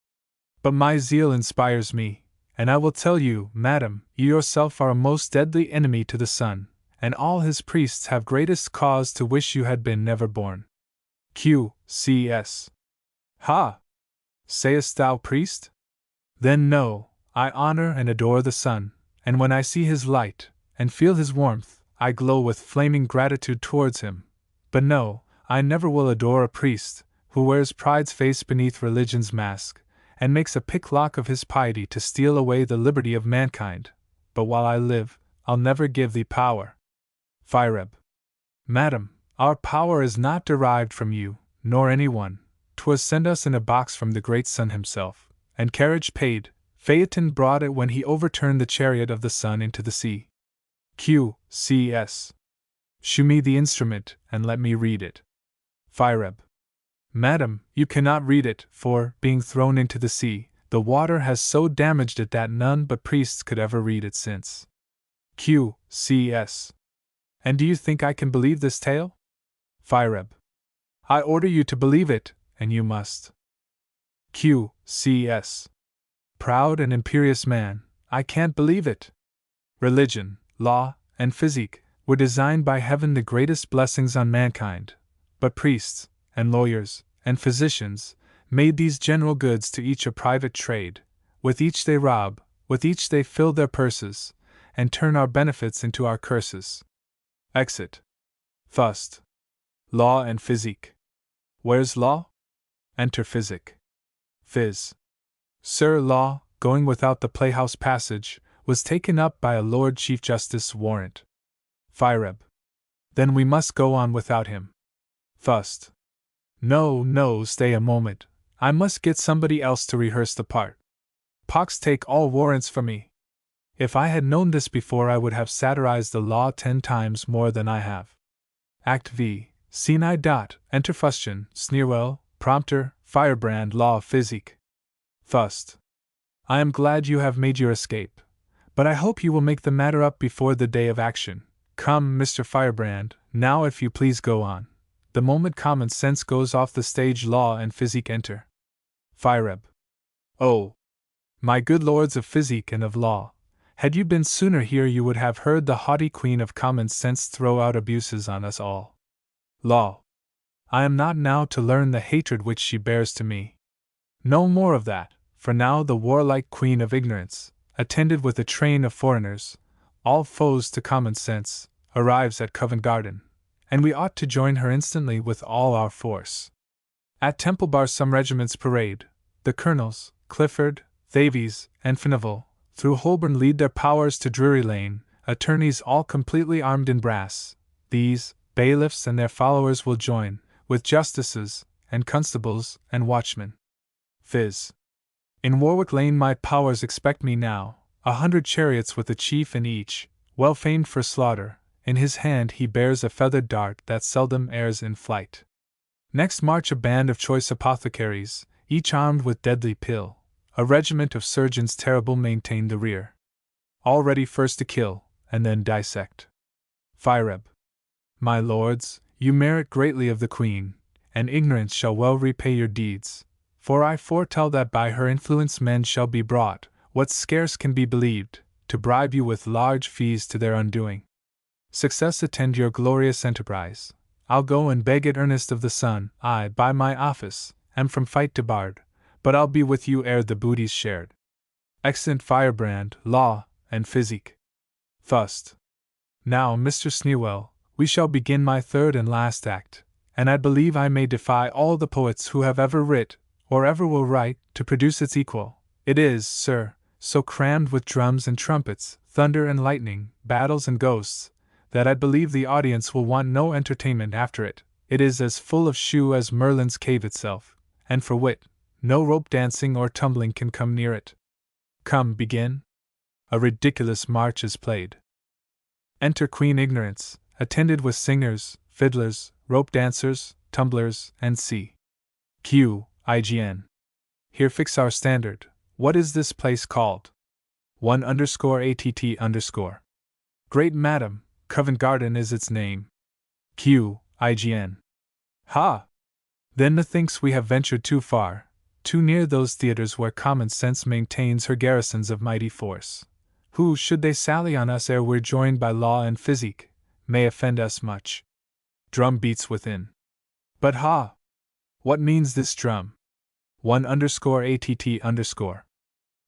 But my zeal inspires me, and I will tell you, madam, you yourself are a most deadly enemy to the sun, and all his priests have greatest cause to wish you had been never born. Q.C.S. Ha! Sayest thou priest? Then know, I honor and adore the sun, and when I see his light, and feel his warmth, I glow with flaming gratitude towards him. But no, I never will adore a priest, who wears pride's face beneath religion's mask, and makes a picklock of his piety to steal away the liberty of mankind. But while I live, I'll never give thee power. Fireb. Madam, our power is not derived from you, nor any one. 'Twas sent us in a box from the great sun himself, and carriage paid. Phaeton brought it when he overturned the chariot of the sun into the sea. Q.C.S. Shew me the instrument, and let me read it. Fireb. Madam, you cannot read it, for, being thrown into the sea, the water has so damaged it that none but priests could ever read it since. Q.C.S. And do you think I can believe this tale? Fireb. I order you to believe it, and you must. Q.C.S. Proud and imperious man, I can't believe it. Religion, law, and physique were designed by heaven the greatest blessings on mankind, but priests, and lawyers, and physicians, made these general goods to each a private trade, with each they rob, with each they fill their purses, and turn our benefits into our curses. Exit. Thust. Law and physique. Where's law? Enter physic. Phys. Sir, law, going without the playhouse passage, was taken up by a Lord Chief Justice warrant. Phireb. Then we must go on without him. Thust. No, stay a moment. I must get somebody else to rehearse the part. Pox take all warrants for me. If I had known this before, I would have satirized the law 10 times more than I have. Act V. Scene I. Enter Fustian, Sneerwell, Prompter, Firebrand, Law, Physique. Thust. I am glad you have made your escape, but I hope you will make the matter up before the day of action. Come, Mr. Firebrand, now if you please go on. The moment common sense goes off the stage, law and physique enter. Fireb. Oh, my good lords of physique and of law, had you been sooner here you would have heard the haughty queen of common sense throw out abuses on us all. Law. I am not now to learn the hatred which she bears to me. No more of that, for now the warlike queen of ignorance, attended with a train of foreigners, all foes to common sense, arrives at Covent Garden, and we ought to join her instantly with all our force. At Temple Bar some regiments parade, the colonels, Clifford, Thavies, and Finival, through Holborn lead their powers to Drury Lane, attorneys all completely armed in brass, these, bailiffs and their followers will join, with justices, and constables, and watchmen. Phys. In Warwick Lane my powers expect me now, 100 chariots with a chief in each, well famed for slaughter, in his hand he bears a feathered dart that seldom errs in flight. Next march a band of choice apothecaries, each armed with deadly pill, a regiment of surgeons terrible maintain the rear. All ready first to kill, and then dissect. Fireb. My lords, you merit greatly of the Queen, and ignorance shall well repay your deeds, for I foretell that by her influence men shall be brought, what scarce can be believed, to bribe you with large fees to their undoing. Success attend your glorious enterprise. I'll go and beg it earnest of the sun, I, by my office, am from fight debarred, but I'll be with you ere the booty's shared. Extant Firebrand, Law, and Physique. Thust. Now, Mr. Sneerwell, we shall begin my third and last act, and I believe I may defy all the poets who have ever writ, or ever will write, to produce its equal. It is, sir, so crammed with drums and trumpets, thunder and lightning, battles and ghosts, that I believe the audience will want no entertainment after it. It is as full of shoe as Merlin's cave itself, and for wit, no rope dancing or tumbling can come near it. Come, begin. A ridiculous march is played. Enter Queen Ignorance, attended with singers, fiddlers, rope dancers, tumblers, and C.Q. IGN. Here fix our standard. What is this place called? 1_ATT_. Great Madam, Covent Garden is its name. Q. IGN. Ha! Then methinks we have ventured too far, too near those theatres where common sense maintains her garrisons of mighty force, who, should they sally on us ere we're joined by law and physique, may offend us much. Drum beats within. But ha! What means this drum? 1_ATT_.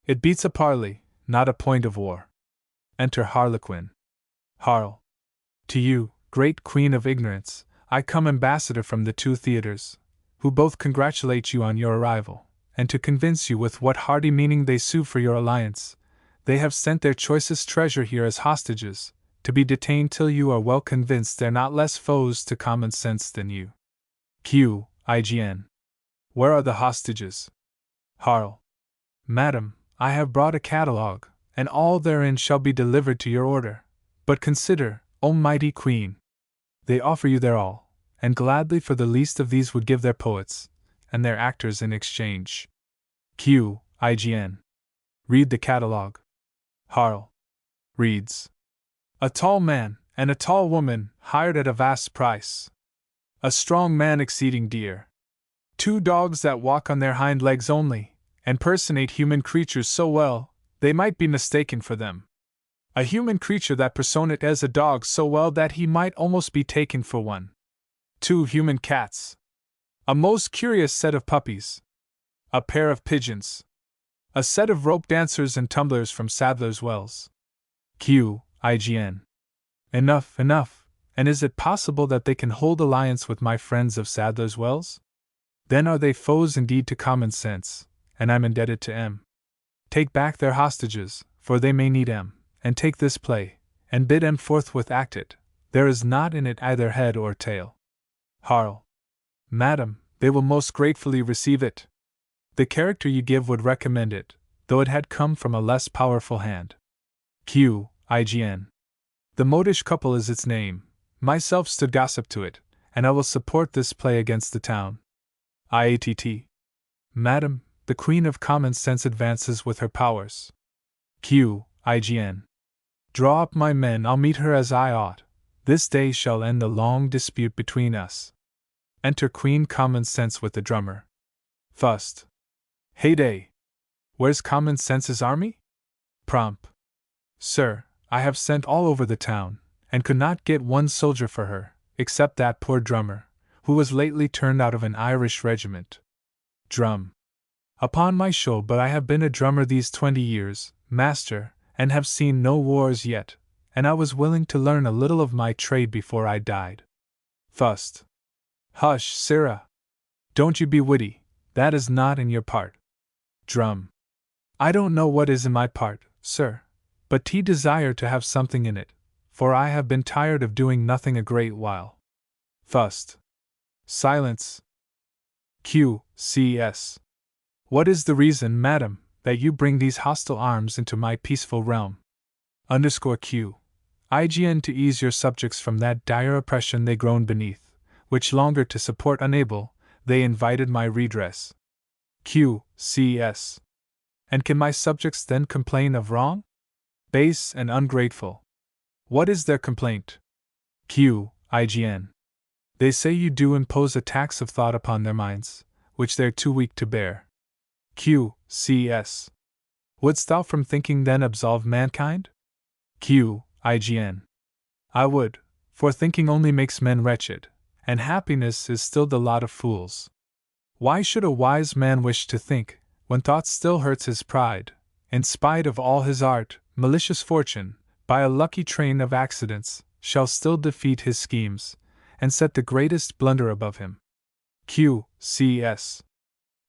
It beats a parley, not a point of war. Enter Harlequin. Harl. To you, great Queen of Ignorance, I come ambassador from the 2 theatres, who both congratulate you on your arrival, and to convince you with what hearty meaning they sue for your alliance. They have sent their choicest treasure here as hostages, to be detained till you are well convinced they're not less foes to common sense than you. Q. IGN. Where are the hostages? Harl. Madam, I have brought a catalogue, and all therein shall be delivered to your order. But consider, O mighty Queen! They offer you their all, and gladly for the least of these would give their poets, and their actors in exchange. Q. IGN. Read the catalogue. Harl. Reads. A tall man, and a tall woman, hired at a vast price. A strong man exceeding dear. 2 dogs that walk on their hind legs only, and personate human creatures so well, they might be mistaken for them. A human creature that personate as a dog so well that he might almost be taken for one. 2 human cats. A most curious set of puppies. A pair of pigeons. A set of rope dancers and tumblers from Sadler's Wells. IGN. Enough, enough, and is it possible that they can hold alliance with my friends of Sadler's Wells? Then are they foes indeed to common sense, and I'm indebted to M. Take back their hostages, for they may need M, and take this play, and bid M forthwith act it. There is not in it either head or tail. Harl. Madam, they will most gratefully receive it. The character you give would recommend it, though it had come from a less powerful hand. IGN. The modish couple is its name. Myself stood gossip to it, and I will support this play against the town. IATT. Madam, the Queen of Common Sense advances with her powers. IGN. Draw up my men, I'll meet her as I ought. This day shall end the long dispute between us. Enter Queen Common Sense with the drummer. Fust. Heyday! Where's Common Sense's army? Prompt. Sir, I have sent all over the town, and could not get one soldier for her, except that poor drummer, who was lately turned out of an Irish regiment. Drum. Upon my soul, but I have been a drummer these 20 years, master, and have seen no wars yet, and I was willing to learn a little of my trade before I died. Fust. Hush, sirrah! Don't you be witty, that is not in your part. Drum. I don't know what is in my part, sir, but T desire to have something in it, for I have been tired of doing nothing a great while. Fust. Silence. CS. What is the reason, madam, that you bring these hostile arms into my peaceful realm? _Q. IGN to ease your subjects from that dire oppression they groan beneath, which longer to support unable, they invited my redress. CS. And can my subjects then complain of wrong? Base and ungrateful. What is their complaint? IGN. They say you do impose a tax of thought upon their minds, which they're too weak to bear. CS. Wouldst thou from thinking then absolve mankind? IGN. I would, for thinking only makes men wretched, and happiness is still the lot of fools. Why should a wise man wish to think, when thought still hurts his pride, in spite of all his art, malicious fortune, by a lucky train of accidents, shall still defeat his schemes, and set the greatest blunder above him? CS.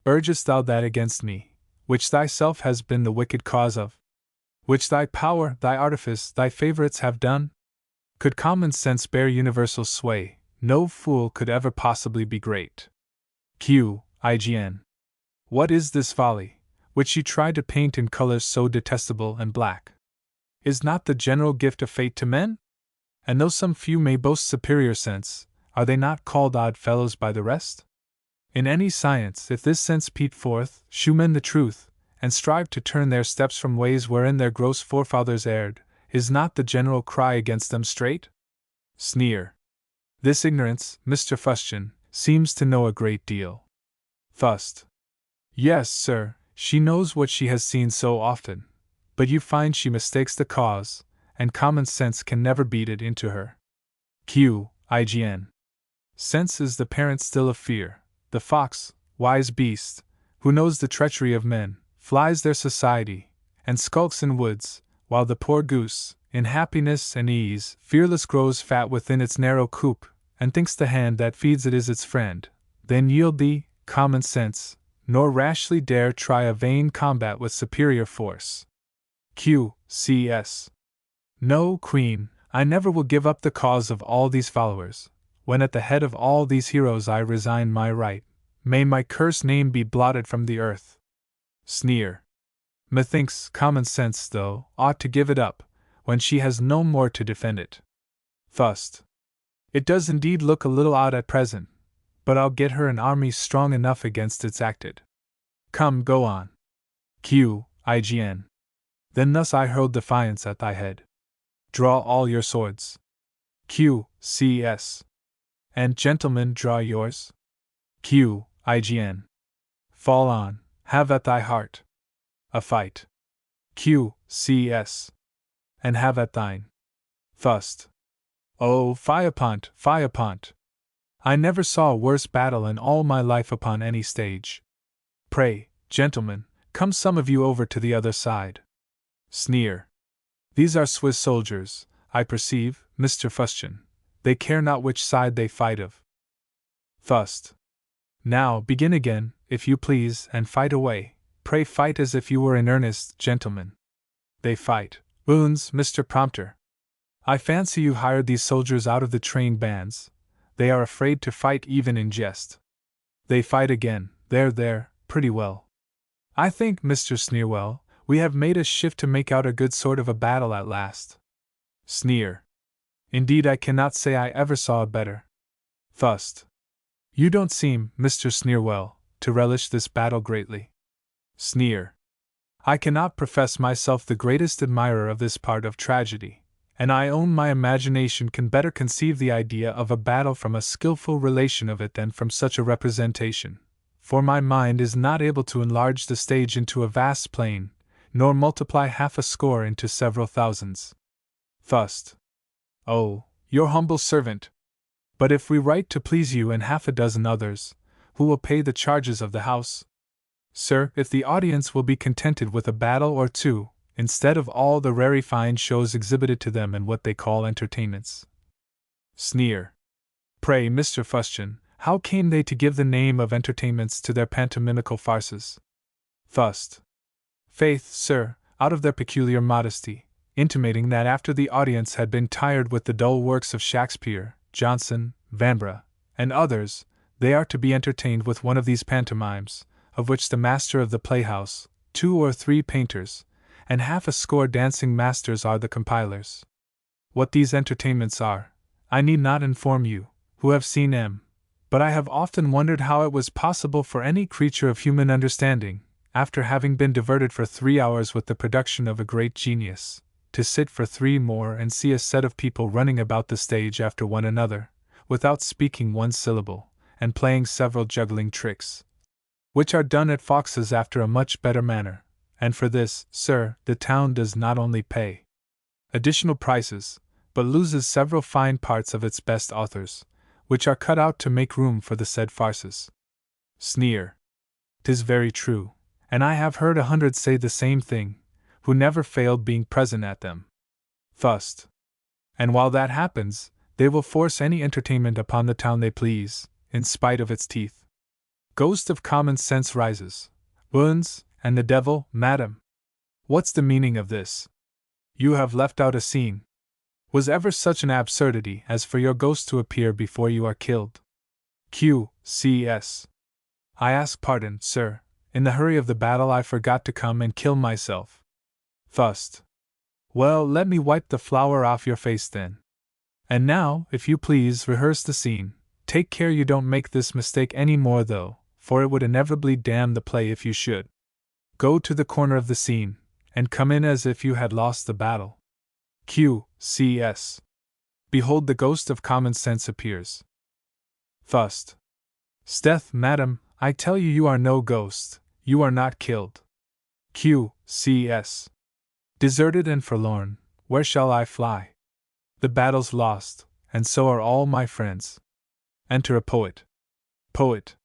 Urgest thou that against me, which thyself has been the wicked cause of? Which thy power, thy artifice, thy favorites have done? Could common sense bear universal sway, no fool could ever possibly be great. IGN. What is this folly, which you try to paint in colors so detestable and black? Is not the general gift of fate to men? And though some few may boast superior sense, are they not called odd fellows by the rest? In any science, if this sense peep forth, shew men the truth, and strive to turn their steps from ways wherein their gross forefathers erred, is not the general cry against them straight? Sneer. This ignorance, Mr. Fustian, seems to know a great deal. Fust. Yes, sir, she knows what she has seen so often, but you find she mistakes the cause, and common sense can never beat it into her. IGN. Sense is the parent still of fear. The fox, wise beast, who knows the treachery of men, flies their society, and skulks in woods, while the poor goose, in happiness and ease, fearless grows fat within its narrow coop, and thinks the hand that feeds it is its friend. Then yield thee, common sense, nor rashly dare try a vain combat with superior force. CS. No, Queen, I never will give up the cause of all these followers. When at the head of all these heroes I resign my right, may my cursed name be blotted from the earth. Sneer. Methinks common sense, though, ought to give it up, when she has no more to defend it. Fust. It does indeed look a little odd at present, but I'll get her an army strong enough against its acted. Come, go on. IGN. Then thus I hurled defiance at thy head. Draw all your swords. CS. And gentlemen, draw yours. IGN. Fall on, have at thy heart. A fight. CS. And have at thine. Fust. Oh, fie upont, I never saw a worse battle in all my life upon any stage. Pray, gentlemen, come some of you over to the other side. Sneer. These are Swiss soldiers, I perceive, Mr. Fustian. They care not which side they fight of. Fust. Now, begin again, if you please, and fight away. Pray fight as if you were in earnest, gentlemen. They fight. Wounds, Mr. Prompter. I fancy you hired these soldiers out of the trained bands. They are afraid to fight even in jest. They fight again. There, pretty well. I think, Mr. Sneerwell, we have made a shift to make out a good sort of a battle at last. Sneer. Indeed, I cannot say I ever saw a better. Fust. You don't seem, Mr. Sneerwell, to relish this battle greatly. Sneer. I cannot profess myself the greatest admirer of this part of tragedy, and I own my imagination can better conceive the idea of a battle from a skilful relation of it than from such a representation, for my mind is not able to enlarge the stage into a vast plain, nor multiply half a score into several thousands. Fust. Oh, your humble servant. But if we write to please you and half a dozen others, who will pay the charges of the house? Sir, if the audience will be contented with a battle or two, instead of all the rarefying shows exhibited to them in what they call entertainments. Sneer. Pray, Mr. Fustian, how came they to give the name of entertainments to their pantomimical farces? Fust. Faith, sir, out of their peculiar modesty, intimating that after the audience had been tired with the dull works of Shakespeare, Jonson, Vanbrugh, and others, they are to be entertained with one of these pantomimes, of which the master of the playhouse, 2 or 3 painters, and half a score dancing masters are the compilers. What these entertainments are, I need not inform you, who have seen them, but I have often wondered how it was possible for any creature of human understanding, after having been diverted for 3 hours with the production of a great genius, to sit for 3 more and see a set of people running about the stage after one another, without speaking one syllable, and playing several juggling tricks, which are done at Fox's after a much better manner, and for this, sir, the town does not only pay additional prices, but loses several fine parts of its best authors, which are cut out to make room for the said farces. Sneer. 'Tis very true, and I have heard 100 say the same thing, who never failed being present at them. Fust. And while that happens, they will force any entertainment upon the town they please, in spite of its teeth. Ghost of common sense rises. Wounds, and the devil, madam. What's the meaning of this? You have left out a scene. Was ever such an absurdity as for your ghost to appear before you are killed? Q.C.S. I ask pardon, sir, in the hurry of the battle I forgot to come and kill myself. Fust. Well, let me wipe the flour off your face then. And now, if you please, rehearse the scene. Take care you don't make this mistake any more though, for it would inevitably damn the play if you should. Go to the corner of the scene, and come in as if you had lost the battle. Q.C.S. Behold, the ghost of common sense appears. Fust. 'Sdeath, madam, I tell you you are no ghost, you are not killed. Q.C.S. Deserted and forlorn, where shall I fly? The battle's lost, and so are all my friends. Enter a poet. Poet.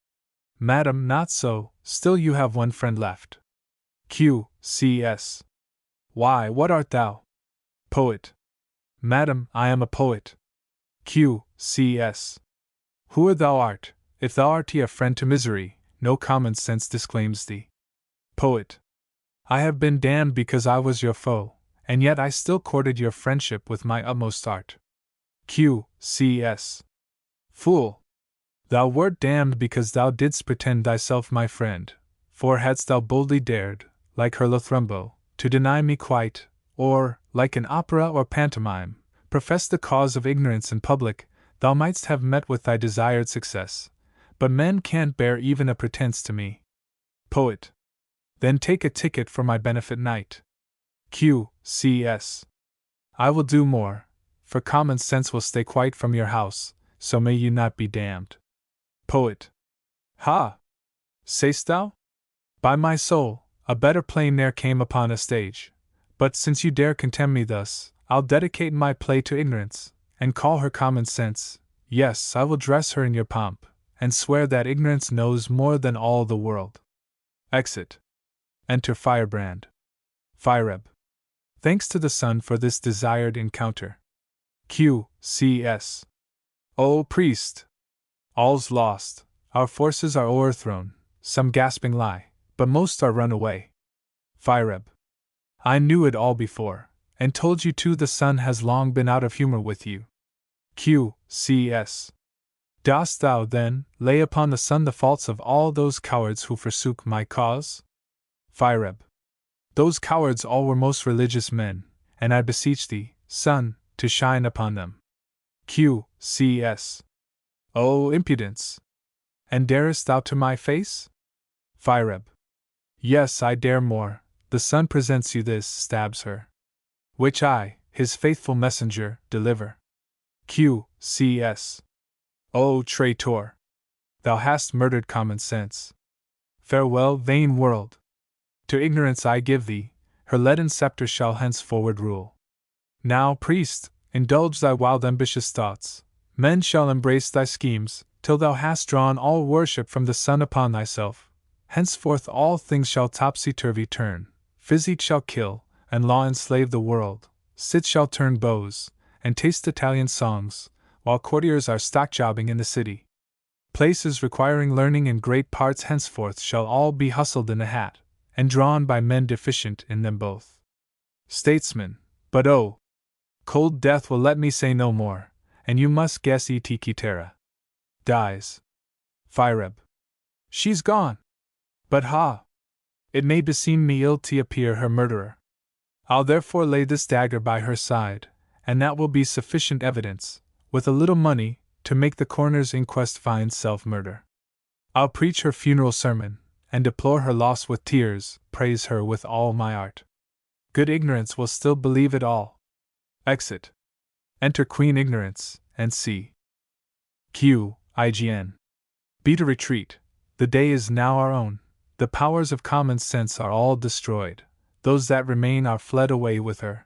Madam, not so, still you have one friend left. Q.C.S. Why, what art thou? Poet. Madam, I am a poet. Q.C.S. Whoe'er thou art, if thou art a friend to misery, no common sense disclaims thee. Poet. I have been damned because I was your foe, and yet I still courted your friendship with my utmost art. Q.C.S. Fool! Thou wert damned because thou didst pretend thyself my friend, for hadst thou boldly dared, like Hurlothrumbo, to deny me quite, or, like an opera or pantomime, profess the cause of ignorance in public, thou mightst have met with thy desired success. But men can't bear even a pretense to me. Poet. Then take a ticket for my benefit night. Q.C.S. I will do more, for common sense will stay quite from your house, so may you not be damned. Poet. Ha! Say'st thou? By my soul, a better play ne'er came upon a stage. But since you dare contemn me thus, I'll dedicate my play to ignorance, and call her common sense, Yes, I will dress her in your pomp, and swear that ignorance knows more than all the world. Exit. Enter Firebrand. Fireb. Thanks to the sun for this desired encounter. Q.C.S. O priest! All's lost, our forces are o'erthrown, some gasping lie, but most are run away. Fireb. I knew it all before, and told you too the sun has long been out of humor with you. Q.C.S. Dost thou, then, lay upon the sun the faults of all those cowards who forsook my cause? Fireb. Those cowards all were most religious men, and I beseech thee, sun, to shine upon them. Q.C.S. O impudence! And darest thou to my face? Fireb. Yes, I dare more. The sun presents you this, stabs her. Which I, his faithful messenger, deliver. Q.C.S. O traitor! Thou hast murdered common sense. Farewell, vain world! To ignorance I give thee, her leaden sceptre shall henceforward rule. Now, priest, indulge thy wild ambitious thoughts. Men shall embrace thy schemes, till thou hast drawn all worship from the sun upon thyself. Henceforth all things shall topsy-turvy turn, physique shall kill, and law enslave the world, cits shall turn bows, and taste Italian songs, while courtiers are stock-jobbing in the city. Places requiring learning in great parts henceforth shall all be hustled in a hat, and drawn by men deficient in them both. Statesmen, but oh! Cold death will let me say no more, and you must guess et. Dies. Fireb. She's gone! But ha! It may beseem me ill to appear her murderer. I'll therefore lay this dagger by her side, and that will be sufficient evidence, with a little money, to make the coroner's inquest find self-murder. I'll preach her funeral sermon, and deplore her loss with tears, praise her with all my art. Good ignorance will still believe it all. Exit. Enter Queen Ignorance, and C. Q.I.G.N. Beat a retreat. The day is now our own. The powers of common sense are all destroyed. Those that remain are fled away with her.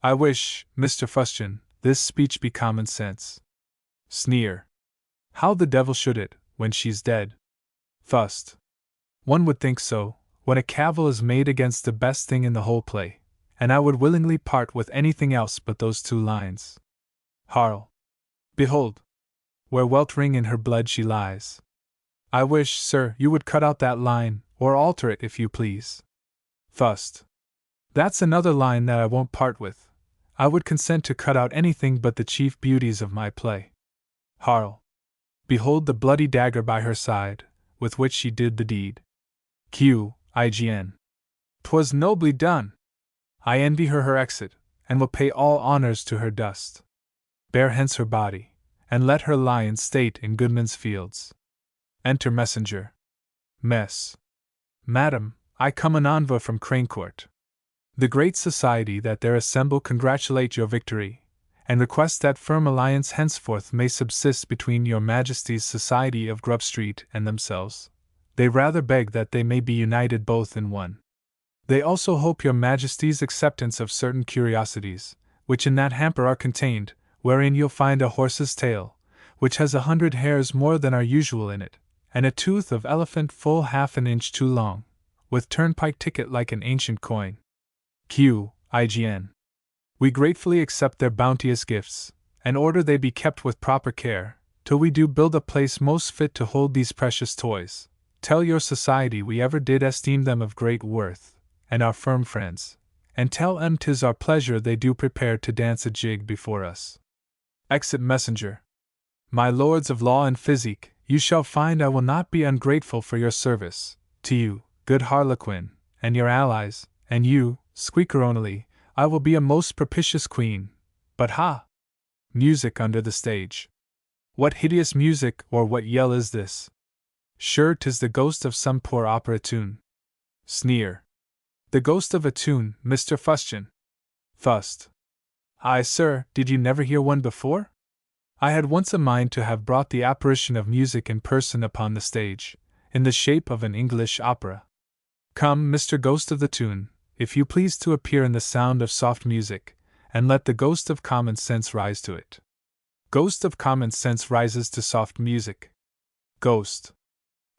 I wish, Mr. Fustian, this speech be common sense. Sneer. How the devil should it, when she's dead? Fust. One would think so, when a cavil is made against the best thing in the whole play, and I would willingly part with anything else but those 2 lines. Harl. Behold! Where weltering in her blood she lies. I wish, sir, you would cut out that line, or alter it if you please. Fust. That's another line that I won't part with. I would consent to cut out anything but the chief beauties of my play. Harl. Behold the bloody dagger by her side, with which she did the deed. Q.I.G.N. 'Twas nobly done. I envy her exit, and will pay all honors to her dust. Bear hence her body, and let her lie in state in Goodman's Fields. Enter messenger. Mess. Madam, I come an envoy from Cranecourt. The great society that there assemble congratulate your victory, and request that firm alliance henceforth may subsist between your Majesty's Society of Grub Street and themselves. They rather beg that they may be united both in one. They also hope your Majesty's acceptance of certain curiosities, which in that hamper are contained, wherein you'll find a horse's tail, which has 100 hairs more than are usual in it, and a tooth of elephant full half an inch too long, with turnpike ticket like an ancient coin. Q.I.G.N. We gratefully accept their bounteous gifts, and order they be kept with proper care, till we do build a place most fit to hold these precious toys. Tell your society we ever did esteem them of great worth, and are firm friends, and tell 'em 'tis our pleasure they do prepare to dance a jig before us. Exit messenger. My lords of law and physique, you shall find I will not be ungrateful for your service, to you, good Harlequin, and your allies, and you, Squeaker only, I will be a most propitious queen. But ha! Music under the stage. What hideous music or what yell is this? Sure 'tis the ghost of some poor opera tune. Sneer. The ghost of a tune, Mr. Fustian. Fust. Aye, sir, did you never hear one before? I had once a mind to have brought the apparition of music in person upon the stage, in the shape of an English opera. Come, Mr. Ghost of the Tune, if you please to appear in the sound of soft music, and let the ghost of common sense rise to it. Ghost of common sense rises to soft music. Ghost.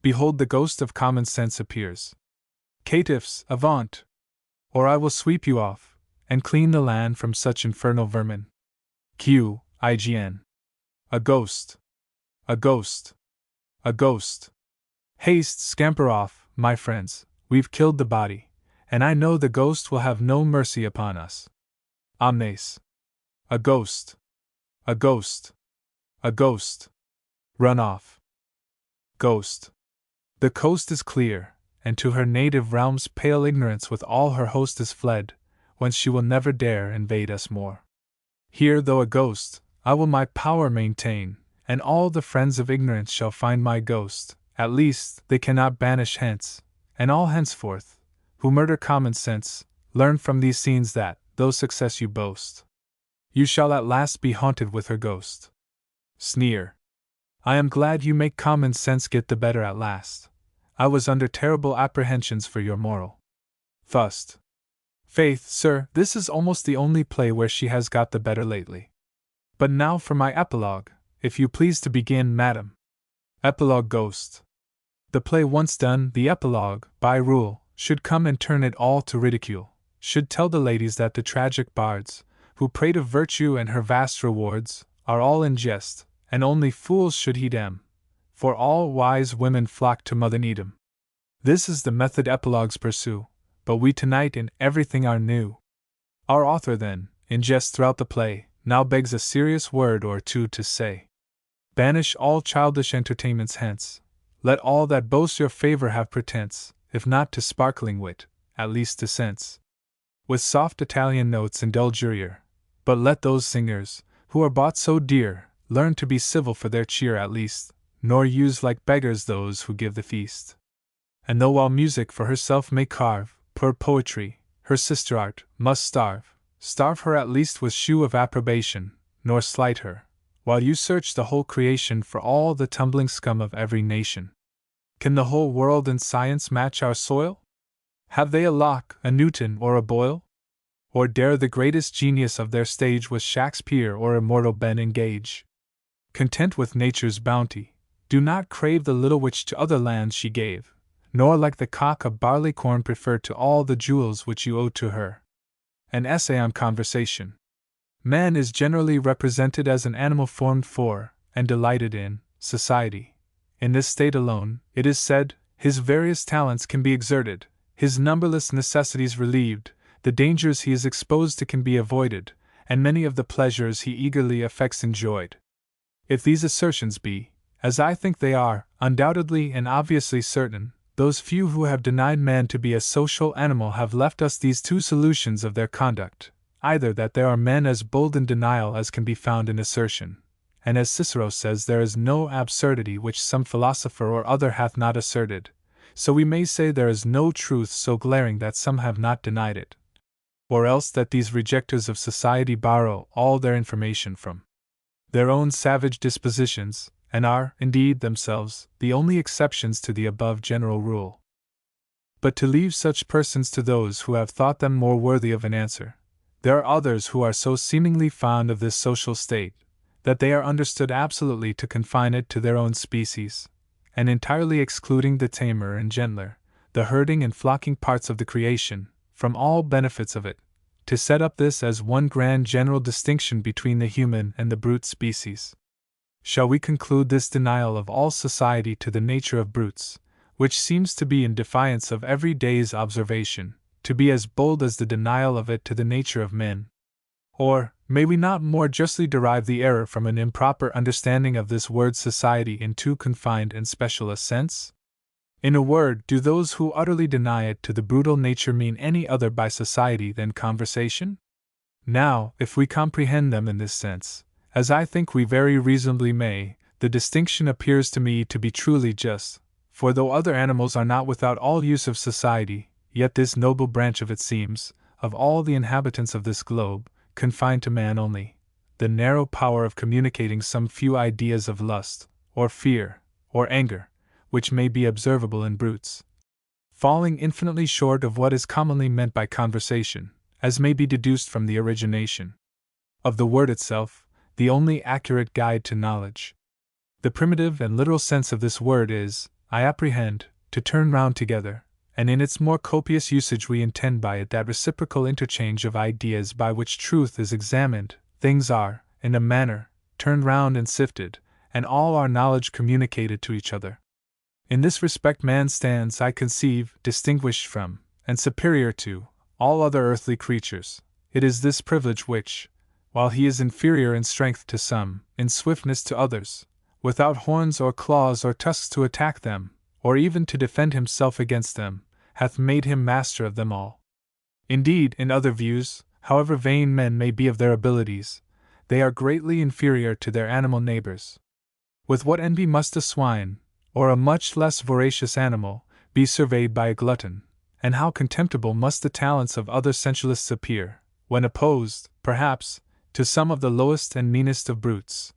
Behold, the ghost of common sense appears. Caitiffs, avaunt! Or I will sweep you off, and clean the land from such infernal vermin. Q-I-G-N. A ghost. A ghost. A ghost. Haste, scamper off, my friends, we've killed the body, and I know the ghost will have no mercy upon us. Omnes. A ghost. A ghost. A ghost. Run off. Ghost. The coast is clear, and to her native realms pale ignorance with all her host is fled, whence she will never dare invade us more. Here, though a ghost, I will my power maintain, and all the friends of ignorance shall find my ghost, at least they cannot banish hence, and all henceforth, who murder common sense, learn from these scenes that, though success you boast, you shall at last be haunted with her ghost. Sneer. I am glad you make common sense get the better at last. I was under terrible apprehensions for your moral. Thust. Faith, sir, this is almost the only play where she has got the better lately. But now for my epilogue, if you please to begin, madam. Epilogue. Ghost. The play once done, the epilogue, by rule, should come and turn it all to ridicule, should tell the ladies that the tragic bards, who prate of virtue and her vast rewards, are all in jest, and only fools should heed 'em, for all wise women flock to Mother Needham. This is the method epilogues pursue, but we tonight in everything are new. Our author then, in jest throughout the play, now begs a serious word or two to say. Banish all childish entertainments hence, let all that boast your favor have pretense, if not to sparkling wit, at least to sense. With soft Italian notes indulge your ear, but let those singers, who are bought so dear, learn to be civil for their cheer at least, nor use like beggars those who give the feast. And though while music for herself may carve, poor poetry, her sister art, must starve her at least with shew of approbation, nor slight her, while you search the whole creation for all the tumbling scum of every nation. Can the whole world in science match our soil? Have they a Locke, a Newton, or a Boyle? Or dare the greatest genius of their stage with Shakespeare or immortal Ben engage? Content with nature's bounty, do not crave the little which to other lands she gave, nor like the cock of barley corn prefer to all the jewels which you owe to her. An essay on conversation. Man is generally represented as an animal formed for, and delighted in, society. In this state alone, it is said, his various talents can be exerted, his numberless necessities relieved, the dangers he is exposed to can be avoided, and many of the pleasures he eagerly affects enjoyed. If these assertions be, as I think they are, undoubtedly and obviously certain, those few who have denied man to be a social animal have left us these two solutions of their conduct, either that there are men as bold in denial as can be found in assertion, and as Cicero says there is no absurdity which some philosopher or other hath not asserted, so we may say there is no truth so glaring that some have not denied it, or else that these rejectors of society borrow all their information from their own savage dispositions, and are, indeed, themselves, the only exceptions to the above general rule. But to leave such persons to those who have thought them more worthy of an answer, there are others who are so seemingly fond of this social state, that they are understood absolutely to confine it to their own species, and entirely excluding the tamer and gentler, the herding and flocking parts of the creation, from all benefits of it, to set up this as one grand general distinction between the human and the brute species. Shall we conclude this denial of all society to the nature of brutes, which seems to be in defiance of every day's observation, to be as bold as the denial of it to the nature of men? Or, may we not more justly derive the error from an improper understanding of this word society in too confined and special a sense? In a word, do those who utterly deny it to the brutal nature mean any other by society than conversation? Now, if we comprehend them in this sense, as I think we very reasonably may, the distinction appears to me to be truly just, for though other animals are not without all use of society, yet this noble branch of it seems, of all the inhabitants of this globe, confined to man only, the narrow power of communicating some few ideas of lust, or fear, or anger, which may be observable in brutes, falling infinitely short of what is commonly meant by conversation, as may be deduced from the origination of the word itself, the only accurate guide to knowledge. The primitive and literal sense of this word is, I apprehend, to turn round together, and in its more copious usage we intend by it that reciprocal interchange of ideas by which truth is examined, things are, in a manner, turned round and sifted, and all our knowledge communicated to each other. In this respect man stands, I conceive, distinguished from, and superior to, all other earthly creatures. It is this privilege which, while he is inferior in strength to some, in swiftness to others, without horns or claws or tusks to attack them, or even to defend himself against them, hath made him master of them all. Indeed, in other views, however vain men may be of their abilities, they are greatly inferior to their animal neighbors. With what envy must a swine, or a much less voracious animal, be surveyed by a glutton, and how contemptible must the talents of other sensualists appear, when opposed, perhaps, to some of the lowest and meanest of brutes.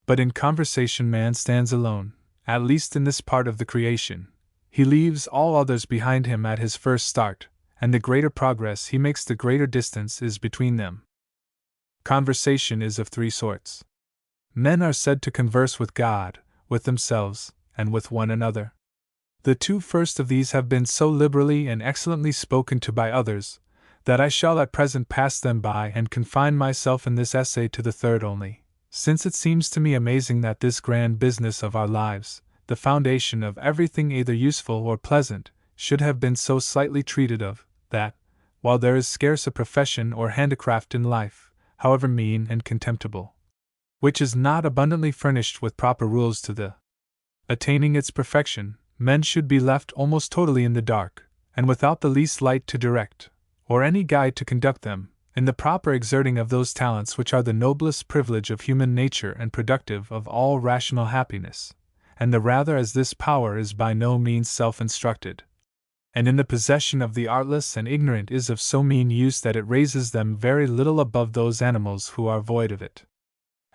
But in conversation man stands alone, at least in this part of the creation. He leaves all others behind him at his first start, and the greater progress he makes the greater distance is between them. Conversation is of three sorts. Men are said to converse with God, with themselves, and with one another. The two first of these have been so liberally and excellently spoken to by others, that I shall at present pass them by and confine myself in this essay to the third only, since it seems to me amazing that this grand business of our lives, the foundation of everything either useful or pleasant, should have been so slightly treated of, that, while there is scarce a profession or handicraft in life, however mean and contemptible, which is not abundantly furnished with proper rules to the attaining its perfection, men should be left almost totally in the dark, and without the least light to direct, or any guide to conduct them, in the proper exerting of those talents which are the noblest privilege of human nature and productive of all rational happiness, and the rather as this power is by no means self-instructed, and in the possession of the artless and ignorant is of so mean use that it raises them very little above those animals who are void of it.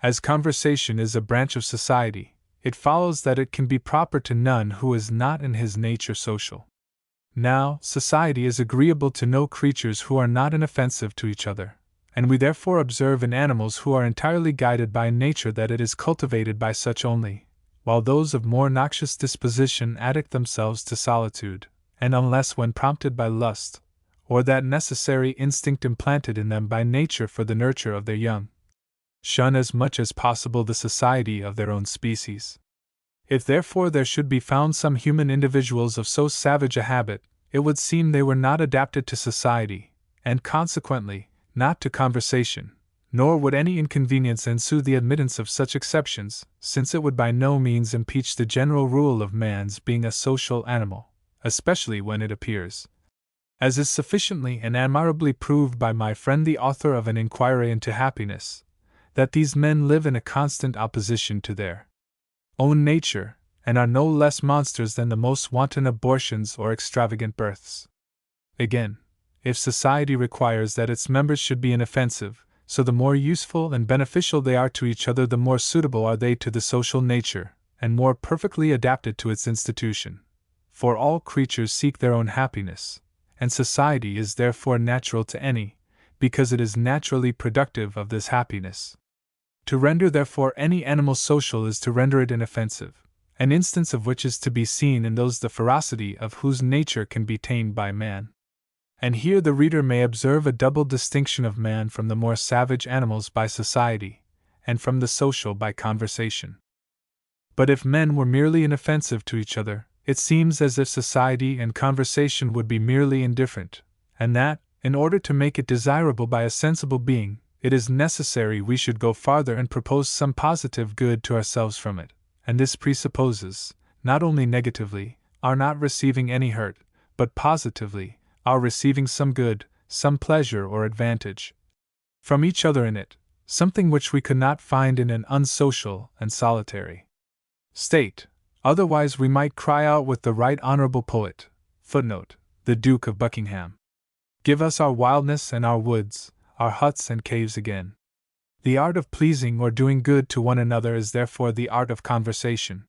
As conversation is a branch of society, it follows that it can be proper to none who is not in his nature social. Now, society is agreeable to no creatures who are not inoffensive to each other, and we therefore observe in animals who are entirely guided by nature that it is cultivated by such only, while those of more noxious disposition addict themselves to solitude, and unless when prompted by lust, or that necessary instinct implanted in them by nature for the nurture of their young, shun as much as possible the society of their own species. If therefore there should be found some human individuals of so savage a habit, it would seem they were not adapted to society, and consequently, not to conversation, nor would any inconvenience ensue the admittance of such exceptions, since it would by no means impeach the general rule of man's being a social animal, especially when it appears, as is sufficiently and admirably proved by my friend the author of an Inquiry into Happiness, that these men live in a constant opposition to their own nature, and are no less monsters than the most wanton abortions or extravagant births. Again, if society requires that its members should be inoffensive, so the more useful and beneficial they are to each other the more suitable are they to the social nature, and more perfectly adapted to its institution. For all creatures seek their own happiness, and society is therefore natural to any, because it is naturally productive of this happiness. To render therefore any animal social is to render it inoffensive, an instance of which is to be seen in those the ferocity of whose nature can be tamed by man. And here the reader may observe a double distinction of man from the more savage animals by society, and from the social by conversation. But if men were merely inoffensive to each other, it seems as if society and conversation would be merely indifferent, and that, in order to make it desirable by a sensible being, it is necessary we should go farther and propose some positive good to ourselves from it, and this presupposes, not only negatively, our not receiving any hurt, but positively, our receiving some good, some pleasure or advantage from each other in it, something which we could not find in an unsocial and solitary state. Otherwise we might cry out with the right honorable poet, the Duke of Buckingham, "Give us our wildness and our woods, our huts and caves again." The art of pleasing or doing good to one another is therefore the art of conversation.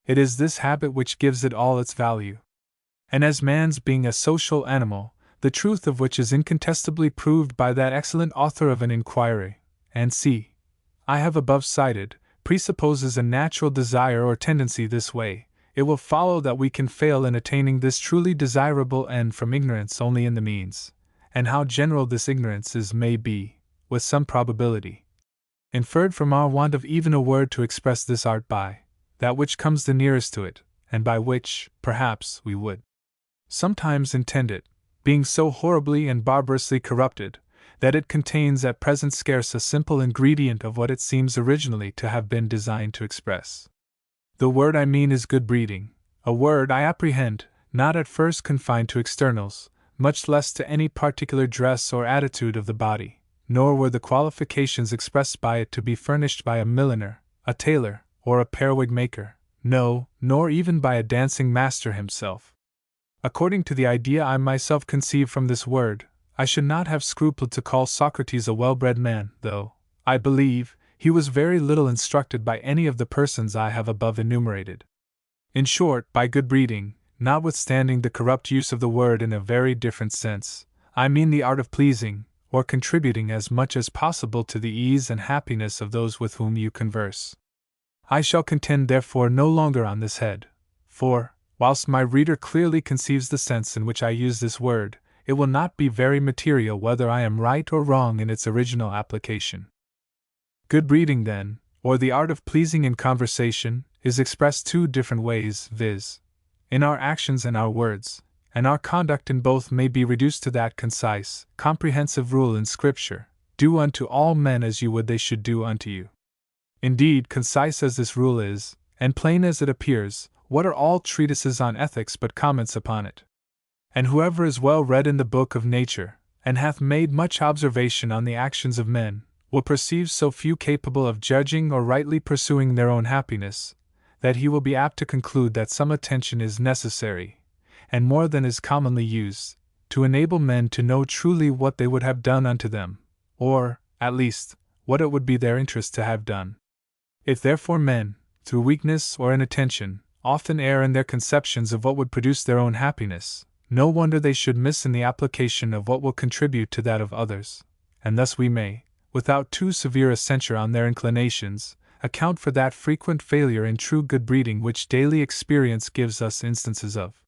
It is this habit which gives it all its value. And as man's being a social animal, the truth of which is incontestably proved by that excellent author of an Inquiry, and I have above cited, presupposes a natural desire or tendency this way, it will follow that we can fail in attaining this truly desirable end from ignorance only in the means, and how general this ignorance is may be, with some probability, inferred from our want of even a word to express this art by, that which comes the nearest to it, and by which, perhaps, we would sometimes intend it, being so horribly and barbarously corrupted, that it contains at present scarce a simple ingredient of what it seems originally to have been designed to express. The word I mean is good breeding, a word I apprehend, not at first confined to externals, much less to any particular dress or attitude of the body, nor were the qualifications expressed by it to be furnished by a milliner, a tailor, or a periwig maker, no, nor even by a dancing master himself. According to the idea I myself conceive from this word, I should not have scrupled to call Socrates a well-bred man, though, I believe, he was very little instructed by any of the persons I have above enumerated. In short, by good breeding, notwithstanding the corrupt use of the word in a very different sense, I mean the art of pleasing, or contributing as much as possible to the ease and happiness of those with whom you converse. I shall contend therefore no longer on this head, for, whilst my reader clearly conceives the sense in which I use this word, it will not be very material whether I am right or wrong in its original application. Good breeding, then, or the art of pleasing in conversation, is expressed two different ways, viz., in our actions and our words, and our conduct in both may be reduced to that concise, comprehensive rule in Scripture, do unto all men as you would they should do unto you. Indeed, concise as this rule is, and plain as it appears, what are all treatises on ethics but comments upon it? And whoever is well read in the book of nature, and hath made much observation on the actions of men, will perceive so few capable of judging or rightly pursuing their own happiness, that he will be apt to conclude that some attention is necessary, and more than is commonly used, to enable men to know truly what they would have done unto them, or, at least, what it would be their interest to have done. If therefore men, through weakness or inattention, often err in their conceptions of what would produce their own happiness, no wonder they should miss in the application of what will contribute to that of others, and thus we may, without too severe a censure on their inclinations, account for that frequent failure in true good breeding which daily experience gives us instances of.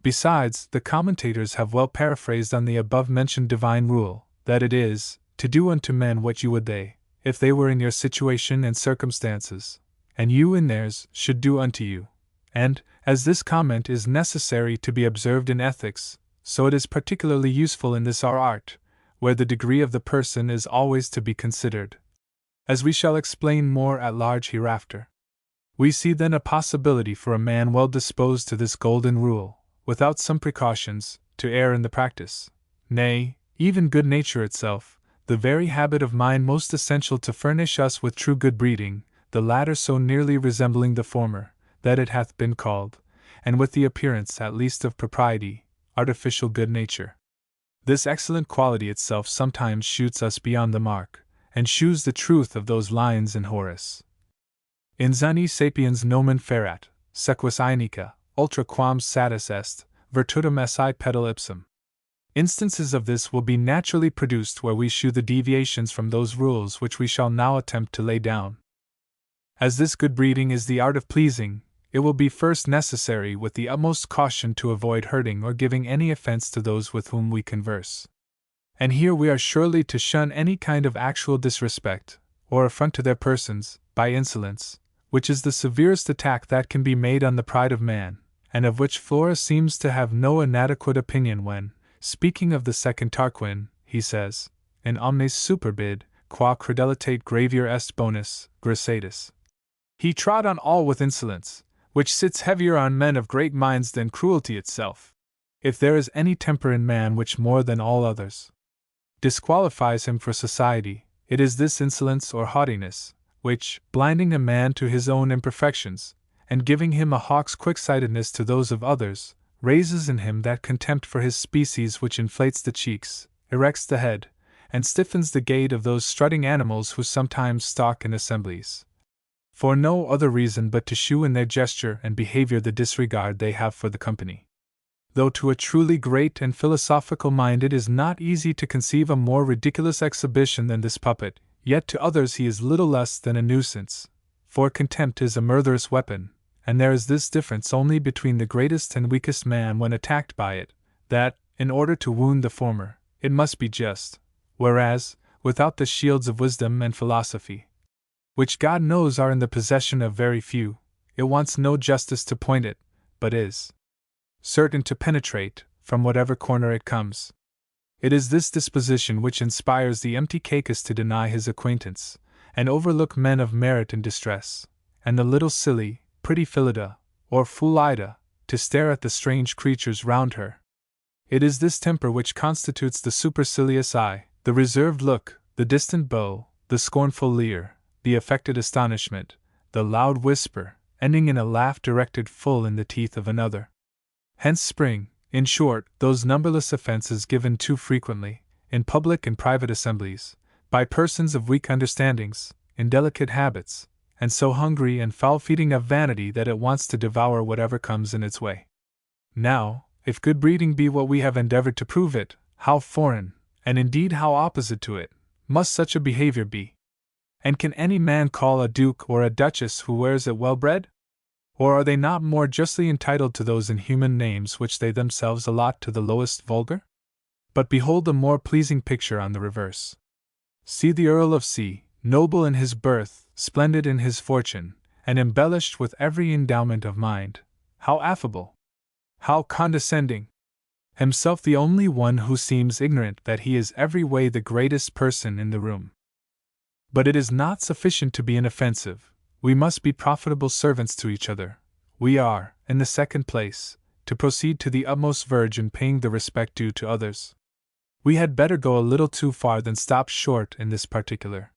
Besides, the commentators have well paraphrased on the above-mentioned divine rule, that it is, to do unto men what you would they, if they were in your situation and circumstances, and you in theirs, should do unto you. And, as this comment is necessary to be observed in ethics, so it is particularly useful in this our art, where the degree of the person is always to be considered. As we shall explain more at large hereafter. We see then a possibility for a man well disposed to this golden rule, without some precautions, to err in the practice. Nay, even good nature itself, the very habit of mind most essential to furnish us with true good breeding, the latter so nearly resembling the former, that it hath been called, and with the appearance at least of propriety, artificial good nature. This excellent quality itself sometimes shoots us beyond the mark, and shews the truth of those lines in Horace. In zani sapiens nomen ferat, sequus aenica, ultra quam satis est, virtutum esse pedal ipsum. Instances of this will be naturally produced where we shew the deviations from those rules which we shall now attempt to lay down. As this good breeding is the art of pleasing, it will be first necessary with the utmost caution to avoid hurting or giving any offense to those with whom we converse. And here we are surely to shun any kind of actual disrespect, or affront to their persons, by insolence, which is the severest attack that can be made on the pride of man, and of which Flora seems to have no inadequate opinion when, speaking of the second Tarquin, he says, in omnes superbid, qua credelitate gravior est bonus, gracedis. He trod on all with insolence, which sits heavier on men of great minds than cruelty itself. If there is any temper in man which more than all others disqualifies him for society, it is this insolence or haughtiness, which, blinding a man to his own imperfections, and giving him a hawk's quick-sightedness to those of others, raises in him that contempt for his species which inflates the cheeks, erects the head, and stiffens the gait of those strutting animals who sometimes stalk in assemblies, for no other reason but to shew in their gesture and behavior the disregard they have for the company. Though to a truly great and philosophical mind it is not easy to conceive a more ridiculous exhibition than this puppet, yet to others he is little less than a nuisance, for contempt is a murderous weapon, and there is this difference only between the greatest and weakest man when attacked by it, that, in order to wound the former, it must be just, whereas, without the shields of wisdom and philosophy, which God knows are in the possession of very few, it wants no justice to point it, but is certain to penetrate, from whatever corner it comes. It is this disposition which inspires the empty Cacus to deny his acquaintance, and overlook men of merit in distress, and the little silly, pretty Phillida, or fool Ida, to stare at the strange creatures round her. It is this temper which constitutes the supercilious eye, the reserved look, the distant bow, the scornful leer, the affected astonishment, the loud whisper, ending in a laugh directed full in the teeth of another. Hence spring, in short, those numberless offenses given too frequently, in public and private assemblies, by persons of weak understandings, indelicate habits, and so hungry and foul-feeding of vanity that it wants to devour whatever comes in its way. Now, if good breeding be what we have endeavored to prove it, how foreign, and indeed how opposite to it, must such a behavior be? And can any man call a duke or a duchess who wears it well-bred? Or are they not more justly entitled to those inhuman names which they themselves allot to the lowest vulgar? But behold a more pleasing picture on the reverse. See the Earl of C., noble in his birth, splendid in his fortune, and embellished with every endowment of mind. How affable! How condescending! Himself the only one who seems ignorant that he is every way the greatest person in the room. But it is not sufficient to be inoffensive. We must be profitable servants to each other. We are, in the second place, to proceed to the utmost verge in paying the respect due to others. We had better go a little too far than stop short in this particular.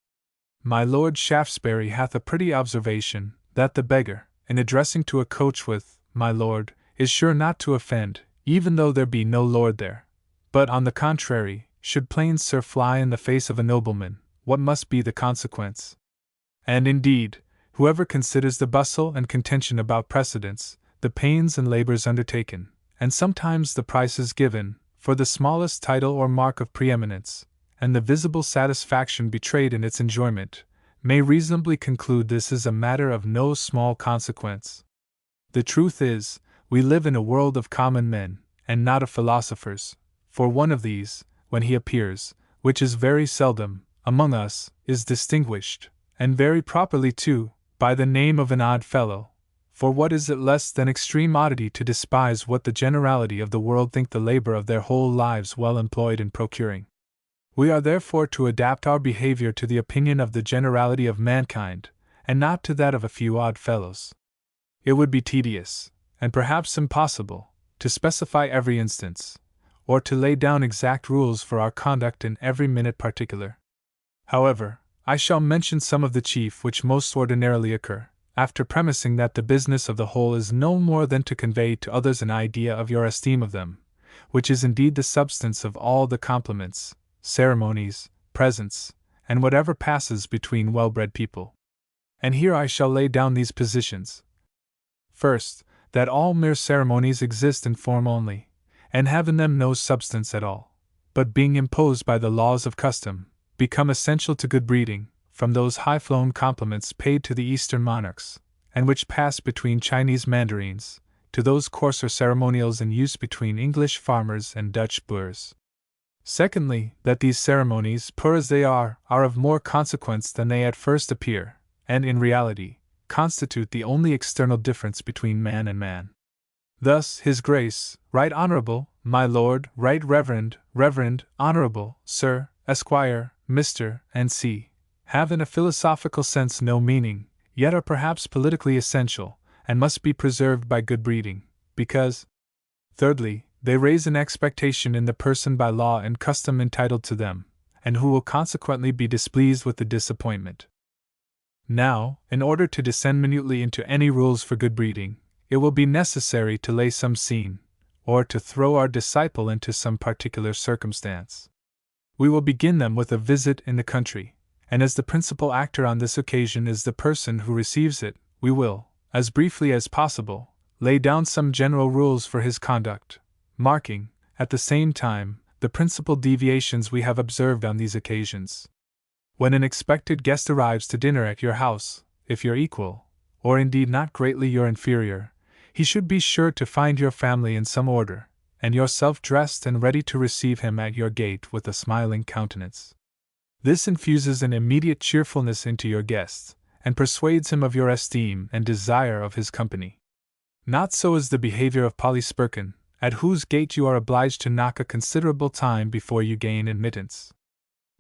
My Lord Shaftesbury hath a pretty observation, that the beggar, in addressing to a coach with, my lord, is sure not to offend, even though there be no lord there. But, on the contrary, should plain sir fly in the face of a nobleman, what must be the consequence? And indeed, whoever considers the bustle and contention about precedence, the pains and labors undertaken, and sometimes the prices given, for the smallest title or mark of preeminence, and the visible satisfaction betrayed in its enjoyment, may reasonably conclude this is a matter of no small consequence. The truth is, we live in a world of common men, and not of philosophers, for one of these, when he appears, which is very seldom, among us, is distinguished, and very properly too, by the name of an odd fellow, for what is it less than extreme oddity to despise what the generality of the world think the labor of their whole lives well employed in procuring? We are therefore to adapt our behavior to the opinion of the generality of mankind, and not to that of a few odd fellows. It would be tedious, and perhaps impossible, to specify every instance, or to lay down exact rules for our conduct in every minute particular. However, I shall mention some of the chief which most ordinarily occur, after premising that the business of the whole is no more than to convey to others an idea of your esteem of them, which is indeed the substance of all the compliments, ceremonies, presents, and whatever passes between well-bred people. And here I shall lay down these positions. First, that all mere ceremonies exist in form only, and have in them no substance at all, but being imposed by the laws of custom, become essential to good breeding, from those high-flown compliments paid to the Eastern monarchs, and which pass between Chinese mandarins, to those coarser ceremonials in use between English farmers and Dutch boors. Secondly, that these ceremonies, poor as they are of more consequence than they at first appear, and in reality, constitute the only external difference between man and man. Thus, His Grace, Right Honourable, my Lord, Right Reverend, Reverend, Honourable, Sir, Esquire, Mr., and C., have in a philosophical sense no meaning, yet are perhaps politically essential, and must be preserved by good breeding, because, thirdly, they raise an expectation in the person by law and custom entitled to them, and who will consequently be displeased with the disappointment. Now, in order to descend minutely into any rules for good breeding, it will be necessary to lay some scene, or to throw our disciple into some particular circumstance. We will begin them with a visit in the country, and as the principal actor on this occasion is the person who receives it, we will, as briefly as possible, lay down some general rules for his conduct, marking, at the same time, the principal deviations we have observed on these occasions. When an expected guest arrives to dinner at your house, if your equal, or indeed not greatly your inferior, he should be sure to find your family in some order, and yourself dressed and ready to receive him at your gate with a smiling countenance. This infuses an immediate cheerfulness into your guest, and persuades him of your esteem and desire of his company. Not so is the behavior of Polly Spurkin, at whose gate you are obliged to knock a considerable time before you gain admittance.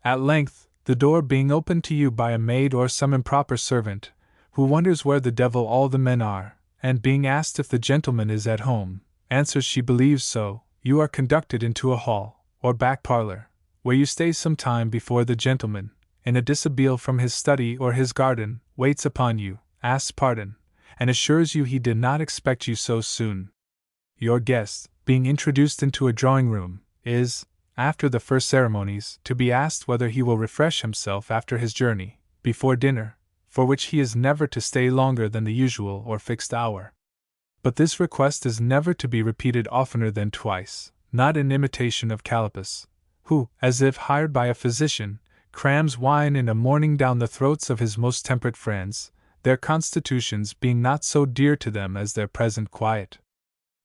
At length, the door being opened to you by a maid or some improper servant, who wonders where the devil all the men are, and being asked if the gentleman is at home, answers she believes so, you are conducted into a hall, or back parlor, where you stay some time before the gentleman, in a dishabille from his study or his garden, waits upon you, asks pardon, and assures you he did not expect you so soon. Your guest, being introduced into a drawing-room, is, after the first ceremonies, to be asked whether he will refresh himself after his journey, before dinner, for which he is never to stay longer than the usual or fixed hour. But this request is never to be repeated oftener than twice, not in imitation of Calipus, who, as if hired by a physician, crams wine in a morning down the throats of his most temperate friends, their constitutions being not so dear to them as their present quiet.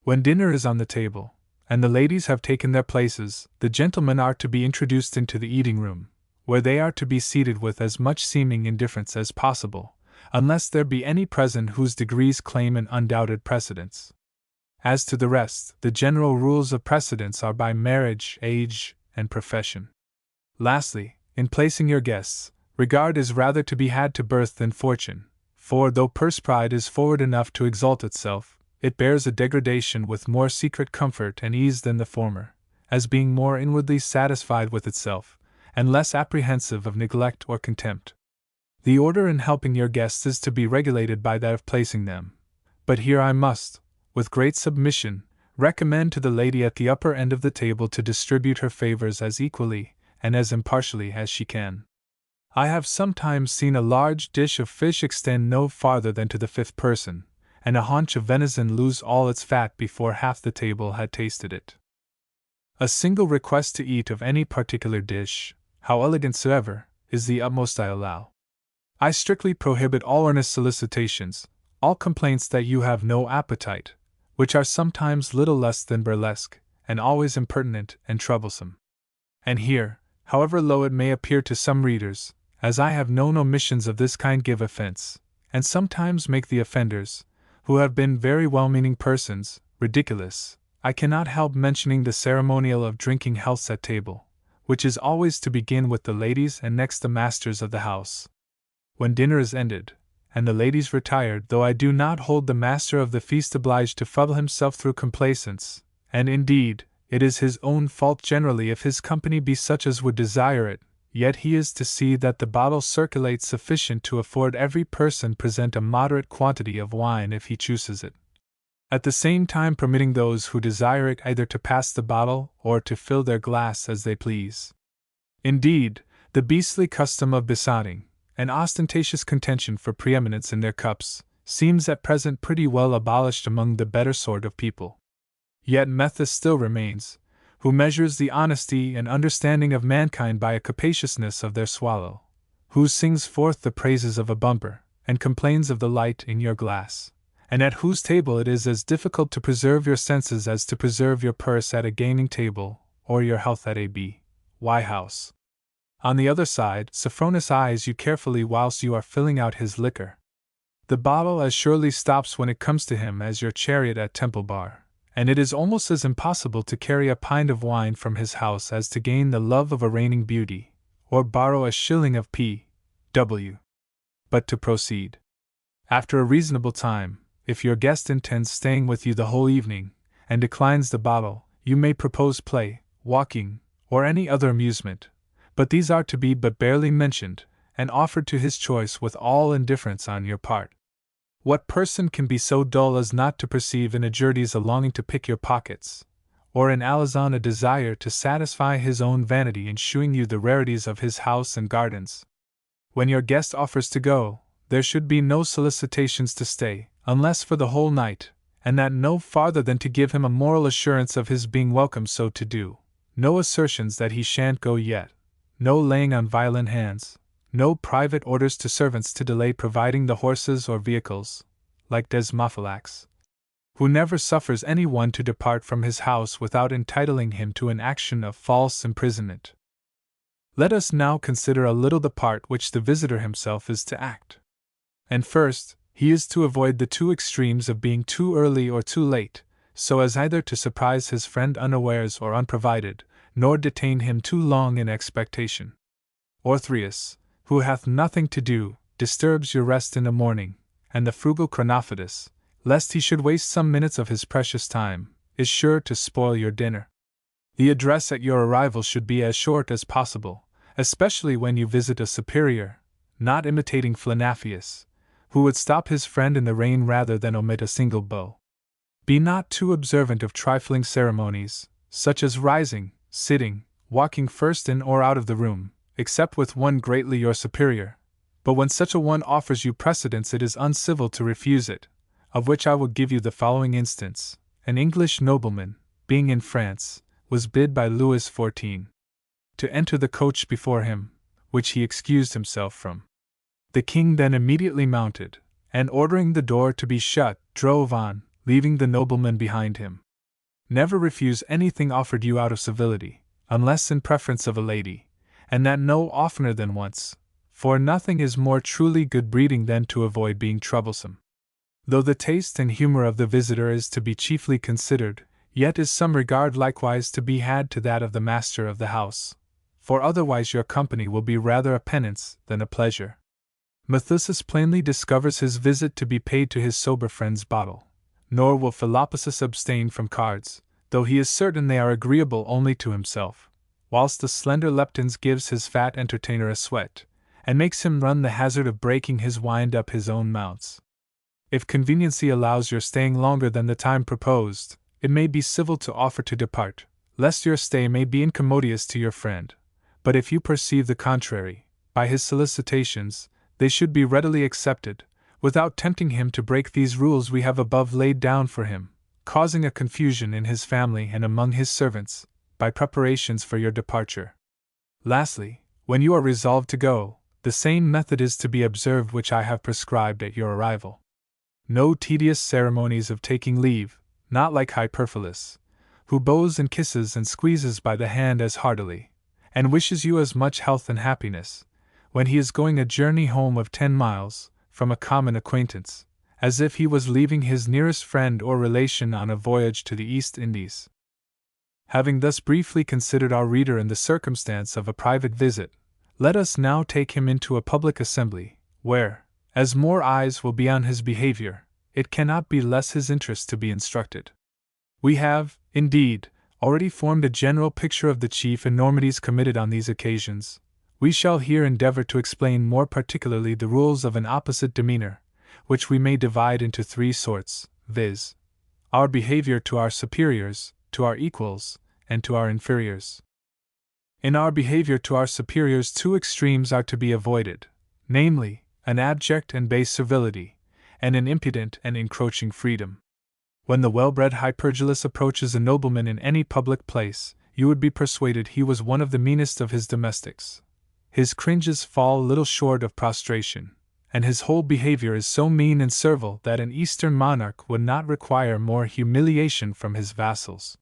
When dinner is on the table, and the ladies have taken their places, the gentlemen are to be introduced into the eating-room, where they are to be seated with as much seeming indifference as possible, unless there be any present whose degrees claim an undoubted precedence. As to the rest, the general rules of precedence are by marriage, age, and profession. Lastly, in placing your guests, regard is rather to be had to birth than fortune, for though purse pride is forward enough to exalt itself, it bears a degradation with more secret comfort and ease than the former, as being more inwardly satisfied with itself, and less apprehensive of neglect or contempt. The order in helping your guests is to be regulated by that of placing them, but here I must, with great submission, recommend to the lady at the upper end of the table to distribute her favors as equally and as impartially as she can. I have sometimes seen a large dish of fish extend no farther than to the fifth person, and a haunch of venison lose all its fat before half the table had tasted it. A single request to eat of any particular dish, how elegant soever, is the utmost I allow. I strictly prohibit all earnest solicitations, all complaints that you have no appetite, which are sometimes little less than burlesque, and always impertinent and troublesome. And here, however low it may appear to some readers, as I have known omissions of this kind give offense, and sometimes make the offenders, who have been very well-meaning persons, ridiculous, I cannot help mentioning the ceremonial of drinking healths at table, which is always to begin with the ladies and next the masters of the house. When dinner is ended, and the ladies retired, though I do not hold the master of the feast obliged to fuddle himself through complaisance, and indeed, it is his own fault generally if his company be such as would desire it, yet he is to see that the bottle circulates sufficient to afford every person present a moderate quantity of wine if he chooses it, at the same time permitting those who desire it either to pass the bottle or to fill their glass as they please. Indeed, the beastly custom of besotting, an ostentatious contention for preeminence in their cups, seems at present pretty well abolished among the better sort of people. Yet Methus still remains, who measures the honesty and understanding of mankind by a capaciousness of their swallow, who sings forth the praises of a bumper, and complains of the light in your glass, and at whose table it is as difficult to preserve your senses as to preserve your purse at a gaming table, or your health at a B.Y. house. On the other side, Sophronis eyes you carefully whilst you are filling out his liquor. The bottle as surely stops when it comes to him as your chariot at Temple Bar, and it is almost as impossible to carry a pint of wine from his house as to gain the love of a reigning beauty, or borrow a shilling of P.W. But to proceed. After a reasonable time, if your guest intends staying with you the whole evening, and declines the bottle, you may propose play, walking, or any other amusement, but these are to be but barely mentioned, and offered to his choice with all indifference on your part. What person can be so dull as not to perceive in Agerdes a longing to pick your pockets, or in Alazon a desire to satisfy his own vanity in shewing you the rarities of his house and gardens? When your guest offers to go, there should be no solicitations to stay, unless for the whole night, and that no farther than to give him a moral assurance of his being welcome so to do, no assertions that he shan't go yet, no laying on violent hands, no private orders to servants to delay providing the horses or vehicles, like Desmophylax, who never suffers any one to depart from his house without entitling him to an action of false imprisonment. Let us now consider a little the part which the visitor himself is to act. And first, he is to avoid the two extremes of being too early or too late, so as either to surprise his friend unawares or unprovided, nor detain him too long in expectation. Orthreus, who hath nothing to do, disturbs your rest in the morning, and the frugal Chronophatus, lest he should waste some minutes of his precious time, is sure to spoil your dinner. The address at your arrival should be as short as possible, especially when you visit a superior, not imitating Philanapius, who would stop his friend in the rain rather than omit a single bow. Be not too observant of trifling ceremonies, such as rising, sitting, walking first in or out of the room, except with one greatly your superior, but when such a one offers you precedence it is uncivil to refuse it, of which I will give you the following instance. An English nobleman, being in France, was bid by Louis XIV. To enter the coach before him, which he excused himself from. The king then immediately mounted, and ordering the door to be shut, drove on, leaving the nobleman behind him. Never refuse anything offered you out of civility, unless in preference of a lady, and that no oftener than once, for nothing is more truly good breeding than to avoid being troublesome. Though the taste and humor of the visitor is to be chiefly considered, yet is some regard likewise to be had to that of the master of the house, for otherwise your company will be rather a penance than a pleasure. Methuselah plainly discovers his visit to be paid to his sober friend's bottle, nor will Philopposus abstain from cards, though he is certain they are agreeable only to himself, whilst the slender Leptins gives his fat entertainer a sweat, and makes him run the hazard of breaking his wind up his own mounts. If conveniency allows your staying longer than the time proposed, it may be civil to offer to depart, lest your stay may be incommodious to your friend, but if you perceive the contrary, by his solicitations, they should be readily accepted, without tempting him to break these rules we have above laid down for him, causing a confusion in his family and among his servants, by preparations for your departure. Lastly, when you are resolved to go, the same method is to be observed which I have prescribed at your arrival. No tedious ceremonies of taking leave, not like Hyperphilus, who bows and kisses and squeezes by the hand as heartily, and wishes you as much health and happiness, when he is going a journey home of 10 miles, from a common acquaintance, as if he was leaving his nearest friend or relation on a voyage to the East Indies. Having thus briefly considered our reader in the circumstance of a private visit, let us now take him into a public assembly, where, as more eyes will be on his behavior, it cannot be less his interest to be instructed. We have, indeed, already formed a general picture of the chief enormities committed on these occasions. We shall here endeavor to explain more particularly the rules of an opposite demeanor, which we may divide into 3 sorts, viz., our behavior to our superiors, to our equals, and to our inferiors. In our behavior to our superiors 2 extremes are to be avoided, namely, an abject and base servility, and an impudent and encroaching freedom. When the well-bred Hypergillus approaches a nobleman in any public place, you would be persuaded he was one of the meanest of his domestics. His cringes fall little short of prostration, and his whole behavior is so mean and servile that an Eastern monarch would not require more humiliation from his vassals.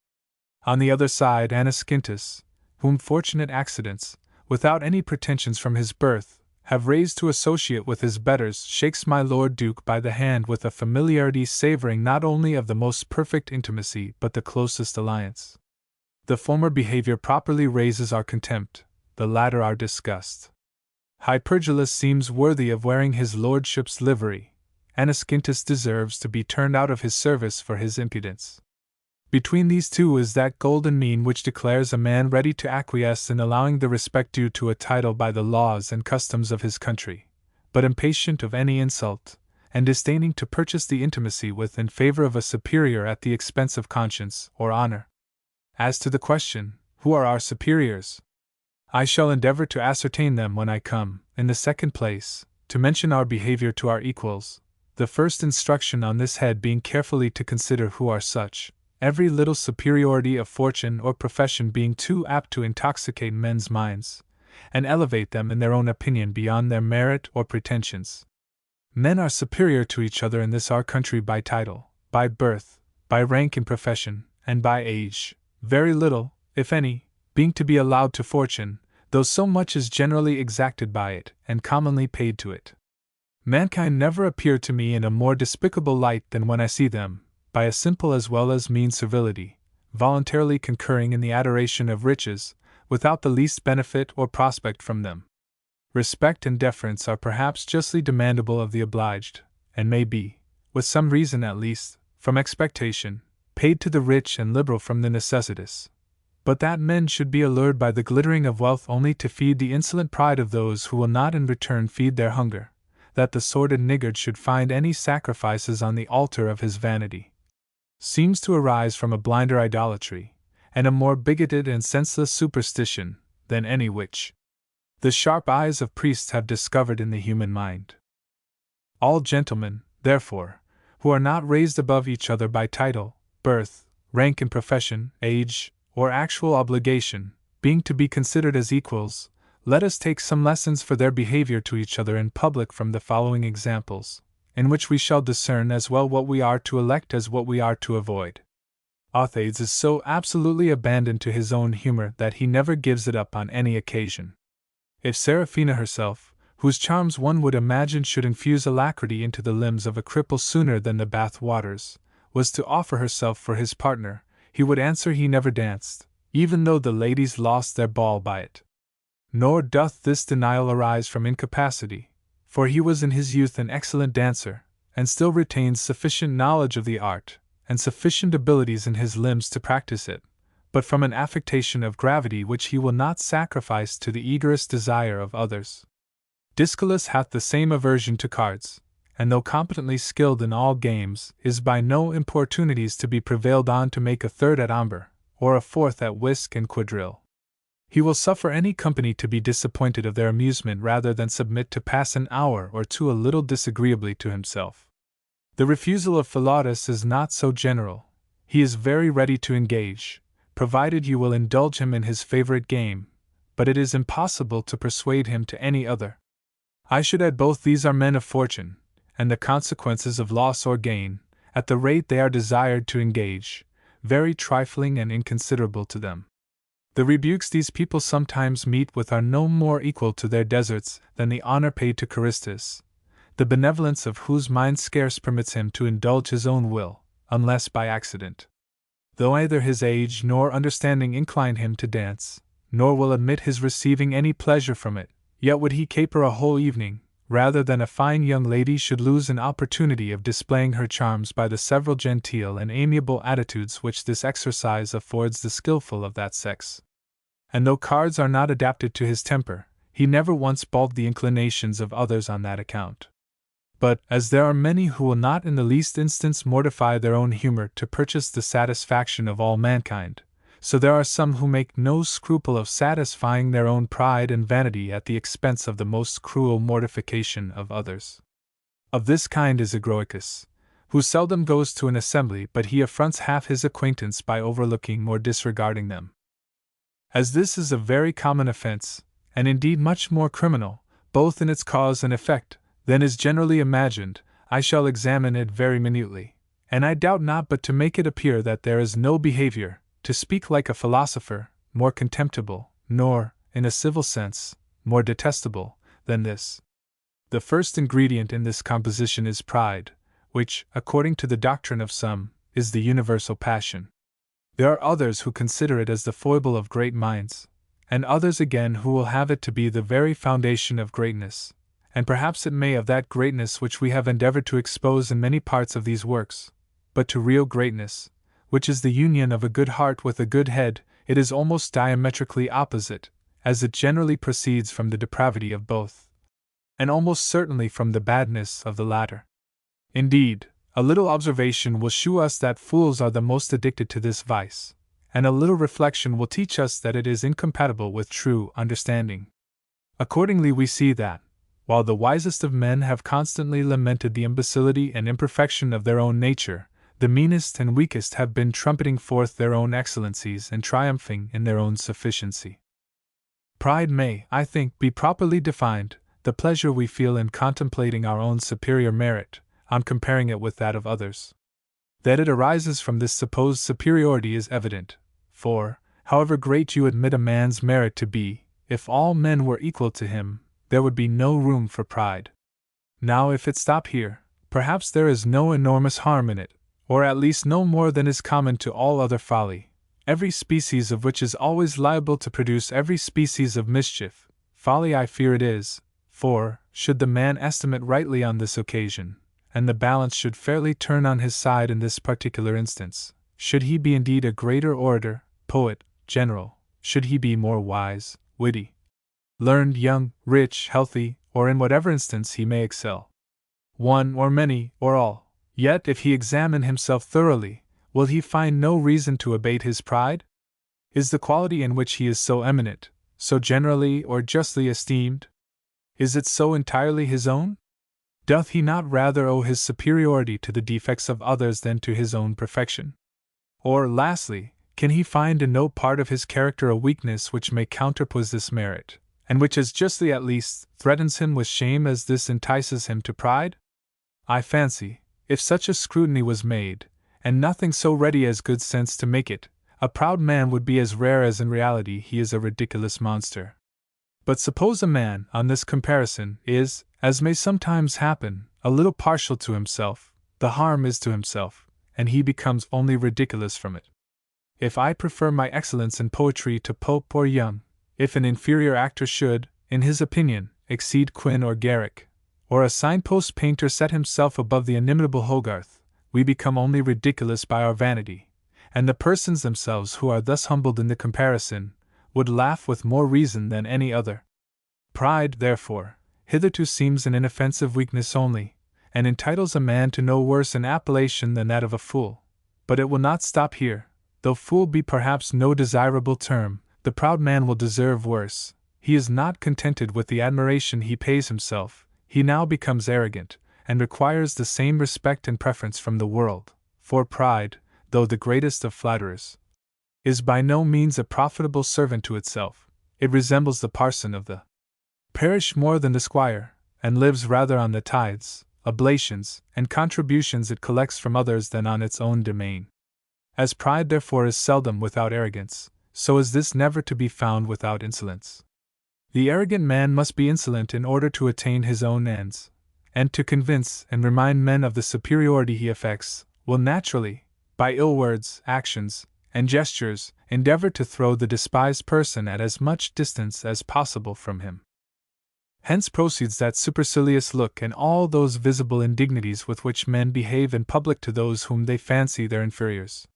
On the other side, Anascintus, whom fortunate accidents, without any pretensions from his birth, have raised to associate with his betters, shakes my Lord Duke by the hand with a familiarity savouring not only of the most perfect intimacy but the closest alliance. The former behavior properly raises our contempt, the latter our disgust. Hypergillus seems worthy of wearing his lordship's livery, Anascintus deserves to be turned out of his service for his impudence. Between these 2 is that golden mean which declares a man ready to acquiesce in allowing the respect due to a title by the laws and customs of his country, but impatient of any insult, and disdaining to purchase the intimacy with in favor of a superior at the expense of conscience or honor. As to the question, who are our superiors? I shall endeavor to ascertain them when I come, in the second place, to mention our behavior to our equals, the first instruction on this head being carefully to consider who are such, every little superiority of fortune or profession being too apt to intoxicate men's minds, and elevate them in their own opinion beyond their merit or pretensions. Men are superior to each other in this our country by title, by birth, by rank in profession, and by age, very little, if any, being to be allowed to fortune, though so much is generally exacted by it, and commonly paid to it. Mankind never appear to me in a more despicable light than when I see them, by a simple as well as mean servility, voluntarily concurring in the adoration of riches, without the least benefit or prospect from them. Respect and deference are perhaps justly demandable of the obliged, and may be, with some reason at least, from expectation, paid to the rich and liberal from the necessitous. But that men should be allured by the glittering of wealth only to feed the insolent pride of those who will not in return feed their hunger, that the sordid niggard should find any sacrifices on the altar of his vanity, seems to arise from a blinder idolatry, and a more bigoted and senseless superstition, than any which the sharp eyes of priests have discovered in the human mind. All gentlemen, therefore, who are not raised above each other by title, birth, rank in profession, age, or actual obligation, being to be considered as equals, let us take some lessons for their behavior to each other in public from the following examples, in which we shall discern as well what we are to elect as what we are to avoid. Autobiography is so absolutely abandoned to his own humor that he never gives it up on any occasion. If Seraphina herself, whose charms one would imagine should infuse alacrity into the limbs of a cripple sooner than the bath waters, was to offer herself for his partner, he would answer he never danced, even though the ladies lost their ball by it. Nor doth this denial arise from incapacity, for he was in his youth an excellent dancer, and still retains sufficient knowledge of the art, and sufficient abilities in his limbs to practice it, but from an affectation of gravity which he will not sacrifice to the eagerest desire of others. Discalus hath the same aversion to cards, and though competently skilled in all games, is by no importunities to be prevailed on to make a third at ombre, or a fourth at whisk and quadrille. He will suffer any company to be disappointed of their amusement rather than submit to pass an hour or two a little disagreeably to himself. The refusal of Philotas is not so general. He is very ready to engage, provided you will indulge him in his favorite game, but it is impossible to persuade him to any other. I should add both these are men of fortune, and the consequences of loss or gain, at the rate they are desired to engage, very trifling and inconsiderable to them. The rebukes these people sometimes meet with are no more equal to their deserts than the honor paid to Charistus, the benevolence of whose mind scarce permits him to indulge his own will, unless by accident. Though neither his age nor understanding incline him to dance, nor will admit his receiving any pleasure from it, yet would he caper a whole evening, rather than a fine young lady should lose an opportunity of displaying her charms by the several genteel and amiable attitudes which this exercise affords the skilful of that sex. And though cards are not adapted to his temper, he never once balked the inclinations of others on that account. But, as there are many who will not in the least instance mortify their own humor to purchase the satisfaction of all mankind, so there are some who make no scruple of satisfying their own pride and vanity at the expense of the most cruel mortification of others. Of this kind is Agroicus, who seldom goes to an assembly but he affronts half his acquaintance by overlooking or disregarding them. As this is a very common offense, and indeed much more criminal, both in its cause and effect, than is generally imagined, I shall examine it very minutely, and I doubt not but to make it appear that there is no behavior, to speak like a philosopher, more contemptible, nor, in a civil sense, more detestable, than this. The first ingredient in this composition is pride, which, according to the doctrine of some, is the universal passion. There are others who consider it as the foible of great minds, and others again who will have it to be the very foundation of greatness, and perhaps it may of that greatness which we have endeavored to expose in many parts of these works, but to real greatness, which is the union of a good heart with a good head, it is almost diametrically opposite, as it generally proceeds from the depravity of both, and almost certainly from the badness of the latter. Indeed, a little observation will shew us that fools are the most addicted to this vice, and a little reflection will teach us that it is incompatible with true understanding. Accordingly we see that, while the wisest of men have constantly lamented the imbecility and imperfection of their own nature, the meanest and weakest have been trumpeting forth their own excellencies and triumphing in their own sufficiency. Pride may, I think, be properly defined, the pleasure we feel in contemplating our own superior merit, on comparing it with that of others. That it arises from this supposed superiority is evident, for, however great you admit a man's merit to be, if all men were equal to him, there would be no room for pride. Now, if it stop here, perhaps there is no enormous harm in it, or at least no more than is common to all other folly, every species of which is always liable to produce every species of mischief. Folly I fear it is, for, should the man estimate rightly on this occasion, and the balance should fairly turn on his side in this particular instance, should he be indeed a greater orator, poet, general, should he be more wise, witty, learned, young, rich, healthy, or in whatever instance he may excel, one or many, or all, yet if he examine himself thoroughly, will he find no reason to abate his pride? Is the quality in which he is so eminent, so generally or justly esteemed? Is it so entirely his own? Doth he not rather owe his superiority to the defects of others than to his own perfection? Or, lastly, can he find in no part of his character a weakness which may counterpoise this merit, and which as justly at least threatens him with shame as this entices him to pride? I fancy, if such a scrutiny was made, and nothing so ready as good sense to make it, a proud man would be as rare as in reality he is a ridiculous monster. But suppose a man, on this comparison, is, as may sometimes happen, a little partial to himself, the harm is to himself, and he becomes only ridiculous from it. If I prefer my excellence in poetry to Pope or Young, if an inferior actor should, in his opinion, exceed Quin or Garrick, or a signpost painter set himself above the inimitable Hogarth, we become only ridiculous by our vanity, and the persons themselves who are thus humbled in the comparison would laugh with more reason than any other. Pride, therefore, hitherto seems an inoffensive weakness only, and entitles a man to no worse an appellation than that of a fool. But it will not stop here. Though fool be perhaps no desirable term, the proud man will deserve worse. He is not contented with the admiration he pays himself, he now becomes arrogant, and requires the same respect and preference from the world, for pride, though the greatest of flatterers, is by no means a profitable servant to itself. It resembles the parson of the parish more than the squire, and lives rather on the tithes, oblations, and contributions it collects from others than on its own domain. As pride therefore is seldom without arrogance, so is this never to be found without insolence. The arrogant man must be insolent in order to attain his own ends, and to convince and remind men of the superiority he affects, will naturally, by ill words, actions, and gestures, endeavor to throw the despised person at as much distance as possible from him. Hence proceeds that supercilious look and all those visible indignities with which men behave in public to those whom they fancy their inferiors.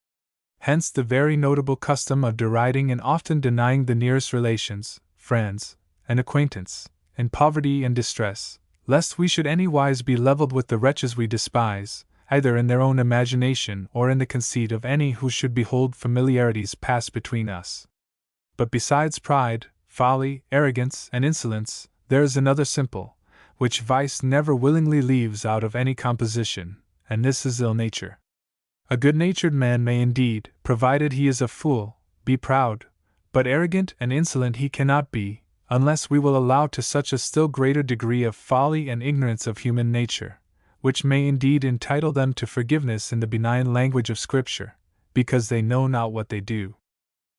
Hence the very notable custom of deriding and often denying the nearest relations, friends, and acquaintance, in poverty and distress, lest we should anywise be levelled with the wretches we despise, either in their own imagination or in the conceit of any who should behold familiarities pass between us. But besides pride, folly, arrogance, and insolence, there is another simple, which vice never willingly leaves out of any composition, and this is ill nature. A good-natured man may indeed, provided he is a fool, be proud, but arrogant and insolent he cannot be, unless we will allow to such a still greater degree of folly and ignorance of human nature, which may indeed entitle them to forgiveness in the benign language of Scripture, because they know not what they do.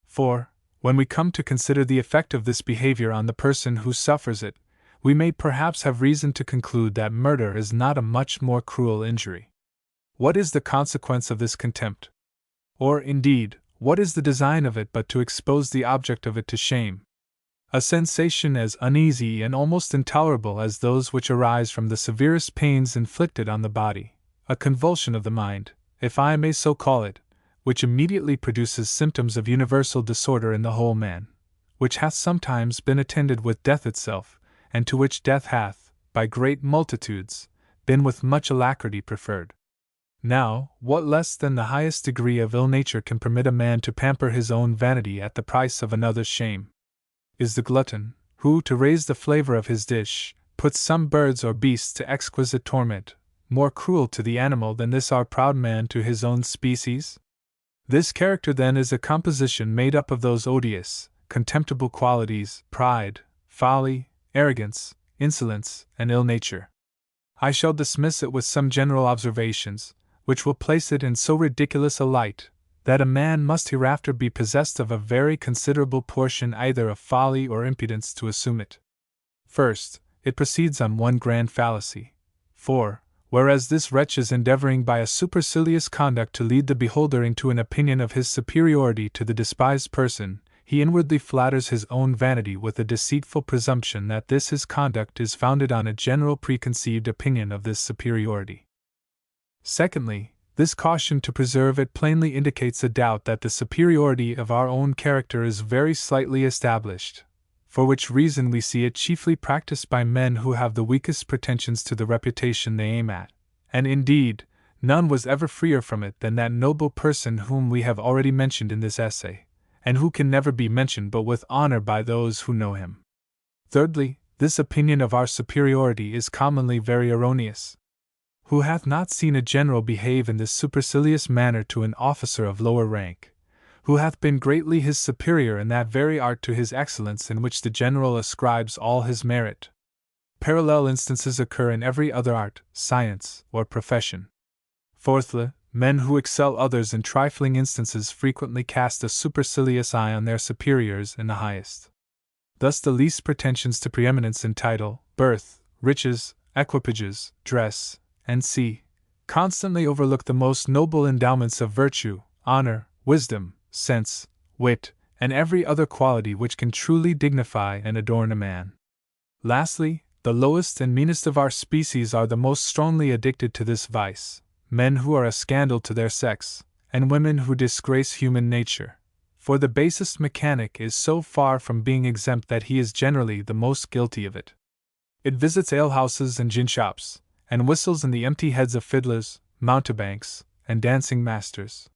For, when we come to consider the effect of this behavior on the person who suffers it, we may perhaps have reason to conclude that murder is not a much more cruel injury. What is the consequence of this contempt? Or, indeed, what is the design of it but to expose the object of it to shame? A sensation as uneasy and almost intolerable as those which arise from the severest pains inflicted on the body, a convulsion of the mind, if I may so call it, which immediately produces symptoms of universal disorder in the whole man, which hath sometimes been attended with death itself, and to which death hath, by great multitudes, been with much alacrity preferred. Now, what less than the highest degree of ill nature can permit a man to pamper his own vanity at the price of another's shame? Is the glutton, who, to raise the flavor of his dish, puts some birds or beasts to exquisite torment, more cruel to the animal than this our proud man to his own species? This character then is a composition made up of those odious, contemptible qualities, pride, folly, arrogance, insolence, and ill nature. I shall dismiss it with some general observations, which will place it in so ridiculous a light, that a man must hereafter be possessed of a very considerable portion either of folly or impudence to assume it. First, it proceeds on one grand fallacy. For, whereas this wretch is endeavoring by a supercilious conduct to lead the beholder into an opinion of his superiority to the despised person, he inwardly flatters his own vanity with a deceitful presumption that this his conduct is founded on a general preconceived opinion of this superiority. Secondly, this caution to preserve it plainly indicates a doubt that the superiority of our own character is very slightly established, for which reason we see it chiefly practiced by men who have the weakest pretensions to the reputation they aim at, and indeed, none was ever freer from it than that noble person whom we have already mentioned in this essay, and who can never be mentioned but with honor by those who know him. Thirdly, this opinion of our superiority is commonly very erroneous. Who hath not seen a general behave in this supercilious manner to an officer of lower rank, who hath been greatly his superior in that very art to his excellence in which the general ascribes all his merit? Parallel instances occur in every other art, science, or profession. Fourthly, men who excel others in trifling instances frequently cast a supercilious eye on their superiors in the highest. Thus the least pretensions to preeminence in title, birth, riches, equipages, dress, and constantly overlook the most noble endowments of virtue, honor, wisdom, sense, wit, and every other quality which can truly dignify and adorn a man. Lastly, the lowest and meanest of our species are the most strongly addicted to this vice, men who are a scandal to their sex, and women who disgrace human nature, for the basest mechanic is so far from being exempt that he is generally the most guilty of it. It visits alehouses and gin shops, and whistles in the empty heads of fiddlers, mountebanks, and dancing masters.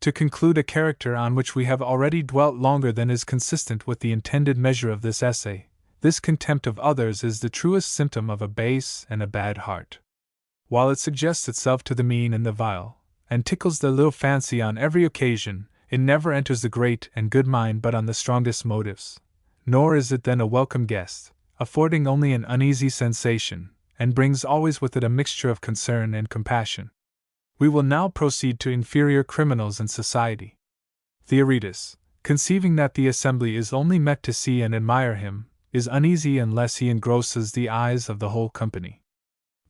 To conclude a character on which we have already dwelt longer than is consistent with the intended measure of this essay, this contempt of others is the truest symptom of a base and a bad heart. While it suggests itself to the mean and the vile, and tickles the little fancy on every occasion, it never enters the great and good mind but on the strongest motives, nor is it then a welcome guest, affording only an uneasy sensation, and brings always with it a mixture of concern and compassion. We will now proceed to inferior criminals in society. Theoretus, conceiving that the assembly is only met to see and admire him, is uneasy unless he engrosses the eyes of the whole company.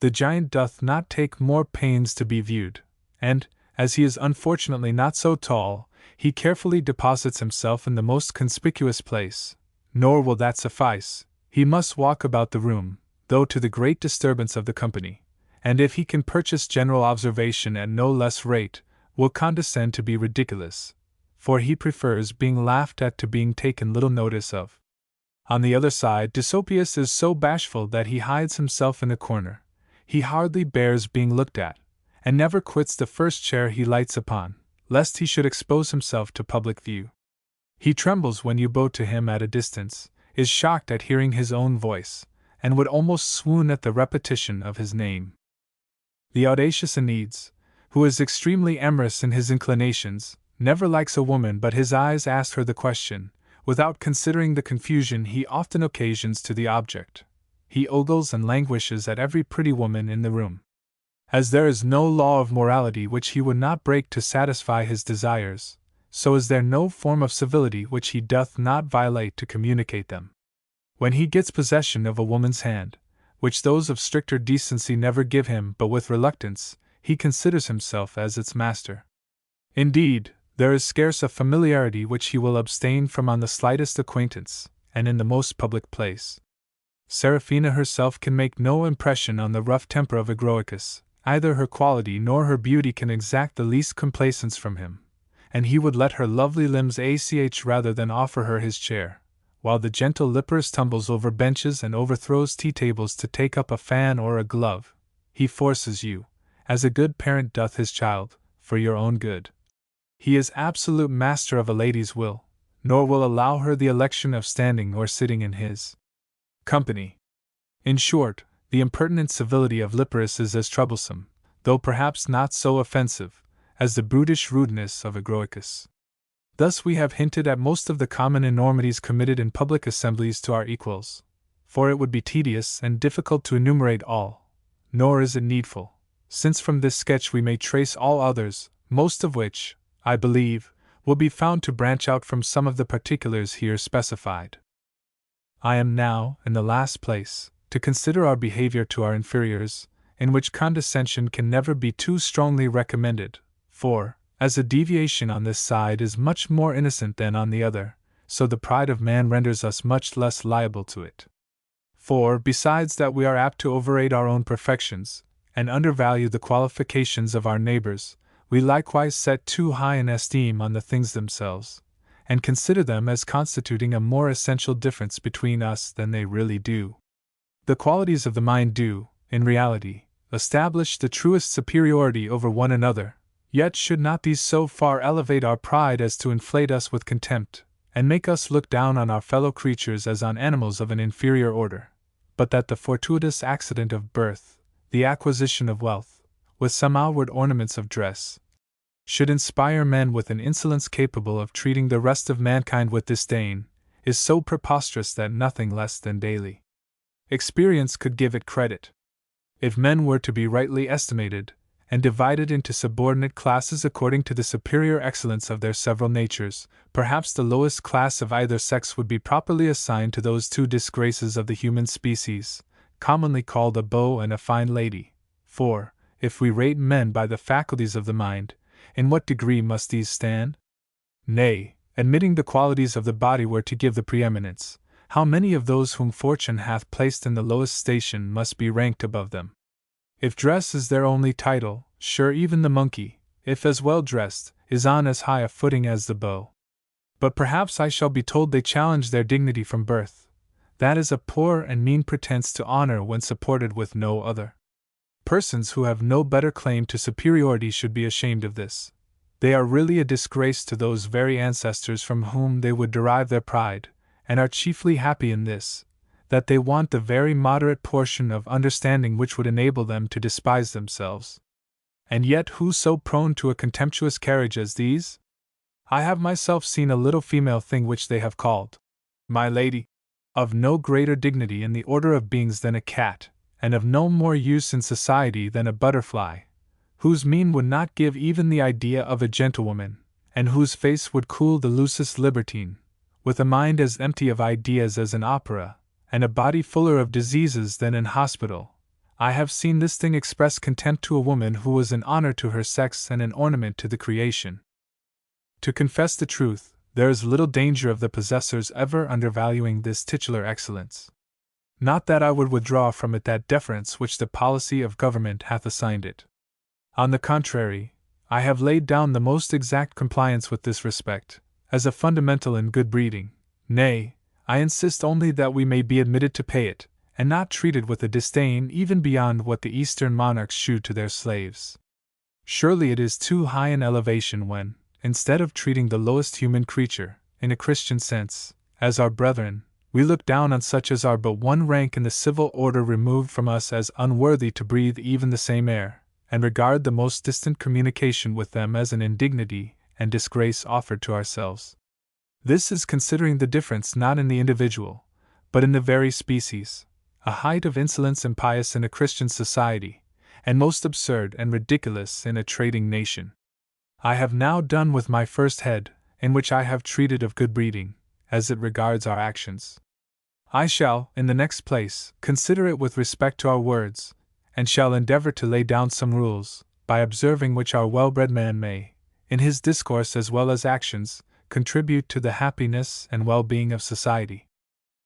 The giant doth not take more pains to be viewed, and, as he is unfortunately not so tall, he carefully deposits himself in the most conspicuous place, nor will that suffice, he must walk about the room, though to the great disturbance of the company, and if he can purchase general observation at no less rate, will condescend to be ridiculous, for he prefers being laughed at to being taken little notice of. On the other side, Dysophius is so bashful that he hides himself in a corner, he hardly bears being looked at, and never quits the first chair he lights upon, lest he should expose himself to public view. He trembles when you bow to him at a distance, is shocked at hearing his own voice, and would almost swoon at the repetition of his name. The audacious Aeneas, who is extremely amorous in his inclinations, never likes a woman but his eyes ask her the question, without considering the confusion he often occasions to the object. He ogles and languishes at every pretty woman in the room. As there is no law of morality which he would not break to satisfy his desires, so is there no form of civility which he doth not violate to communicate them. When he gets possession of a woman's hand, which those of stricter decency never give him but with reluctance, he considers himself as its master. Indeed, there is scarce a familiarity which he will abstain from on the slightest acquaintance, and in the most public place. Seraphina herself can make no impression on the rough temper of Egroicus, either her quality nor her beauty can exact the least complaisance from him, and he would let her lovely limbs rather than offer her his chair, while the gentle Lyparis tumbles over benches and overthrows tea-tables to take up a fan or a glove. He forces you, as a good parent doth his child, for your own good. He is absolute master of a lady's will, nor will allow her the election of standing or sitting in his company. In short, the impertinent civility of Lyparis is as troublesome, though perhaps not so offensive, as the brutish rudeness of Egroicus. Thus we have hinted at most of the common enormities committed in public assemblies to our equals, for it would be tedious and difficult to enumerate all, nor is it needful, since from this sketch we may trace all others, most of which, I believe, will be found to branch out from some of the particulars here specified. I am now, in the last place, to consider our behavior to our inferiors, in which condescension can never be too strongly recommended, for, as a deviation on this side is much more innocent than on the other, so the pride of man renders us much less liable to it. For, besides that we are apt to overrate our own perfections, and undervalue the qualifications of our neighbors, we likewise set too high an esteem on the things themselves, and consider them as constituting a more essential difference between us than they really do. The qualities of the mind do, in reality, establish the truest superiority over one another, yet should not these so far elevate our pride as to inflate us with contempt, and make us look down on our fellow creatures as on animals of an inferior order, but that the fortuitous accident of birth, the acquisition of wealth, with some outward ornaments of dress, should inspire men with an insolence capable of treating the rest of mankind with disdain, is so preposterous that nothing less than daily experience could give it credit. If men were to be rightly estimated, and divided into subordinate classes according to the superior excellence of their several natures, perhaps the lowest class of either sex would be properly assigned to those two disgraces of the human species, commonly called a beau and a fine lady. For, if we rate men by the faculties of the mind, in what degree must these stand? Nay, admitting the qualities of the body were to give the preeminence, how many of those whom fortune hath placed in the lowest station must be ranked above them? If dress is their only title, sure even the monkey, if as well dressed, is on as high a footing as the beau. But perhaps I shall be told they challenge their dignity from birth. That is a poor and mean pretense to honor when supported with no other. Persons who have no better claim to superiority should be ashamed of this. They are really a disgrace to those very ancestors from whom they would derive their pride, and are chiefly happy in this, that they want the very moderate portion of understanding which would enable them to despise themselves. And yet who so prone to a contemptuous carriage as these? I have myself seen a little female thing which they have called my lady, of no greater dignity in the order of beings than a cat, and of no more use in society than a butterfly, whose mien would not give even the idea of a gentlewoman, and whose face would cool the loosest libertine, with a mind as empty of ideas as an opera, and a body fuller of diseases than an hospital. I have seen this thing express contempt to a woman who was an honor to her sex and an ornament to the creation. To confess the truth, there is little danger of the possessors ever undervaluing this titular excellence. Not that I would withdraw from it that deference which the policy of government hath assigned it. On the contrary, I have laid down the most exact compliance with this respect, as a fundamental in good breeding. Nay, I insist only that we may be admitted to pay it, and not treated with a disdain even beyond what the Eastern monarchs shew to their slaves. Surely it is too high an elevation when, instead of treating the lowest human creature, in a Christian sense, as our brethren, we look down on such as are but one rank in the civil order removed from us as unworthy to breathe even the same air, and regard the most distant communication with them as an indignity and disgrace offered to ourselves. This is considering the difference not in the individual, but in the very species, a height of insolence impious in a Christian society, and most absurd and ridiculous in a trading nation. I have now done with my first head, in which I have treated of good breeding, as it regards our actions. I shall, in the next place, consider it with respect to our words, and shall endeavor to lay down some rules, by observing which our well-bred man may, in his discourse as well as actions, contribute to the happiness and well-being of society.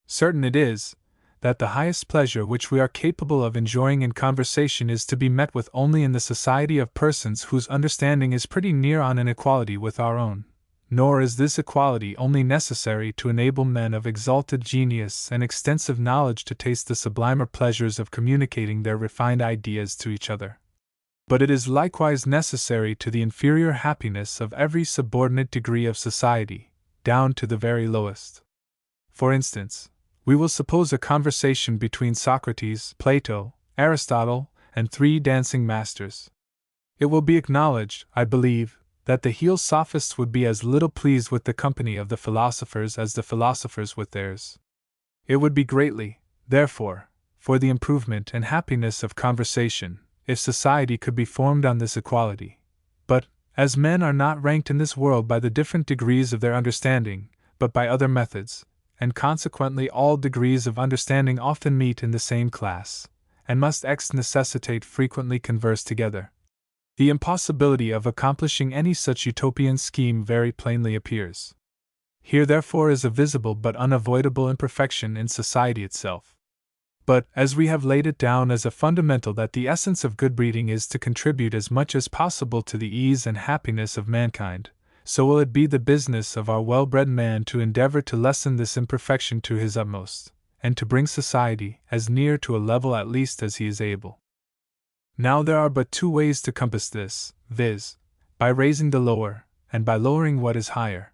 Certain it is, that the highest pleasure which we are capable of enjoying in conversation is to be met with only in the society of persons whose understanding is pretty near on an equality with our own. Nor is this equality only necessary to enable men of exalted genius and extensive knowledge to taste the sublimer pleasures of communicating their refined ideas to each other, but it is likewise necessary to the inferior happiness of every subordinate degree of society, down to the very lowest. For instance, we will suppose a conversation between Socrates, Plato, Aristotle, and 3 dancing masters. It will be acknowledged, I believe, that the heel sophists would be as little pleased with the company of the philosophers as the philosophers with theirs. It would be greatly, therefore, for the improvement and happiness of conversation, if society could be formed on this equality. But, as men are not ranked in this world by the different degrees of their understanding, but by other methods, and consequently all degrees of understanding often meet in the same class, and must ex necessitate frequently converse together, the impossibility of accomplishing any such utopian scheme very plainly appears. Here therefore is a visible but unavoidable imperfection in society itself. But, as we have laid it down as a fundamental that the essence of good breeding is to contribute as much as possible to the ease and happiness of mankind, so will it be the business of our well-bred man to endeavor to lessen this imperfection to his utmost, and to bring society as near to a level at least as he is able. Now there are but two ways to compass this, viz., by raising the lower, and by lowering what is higher.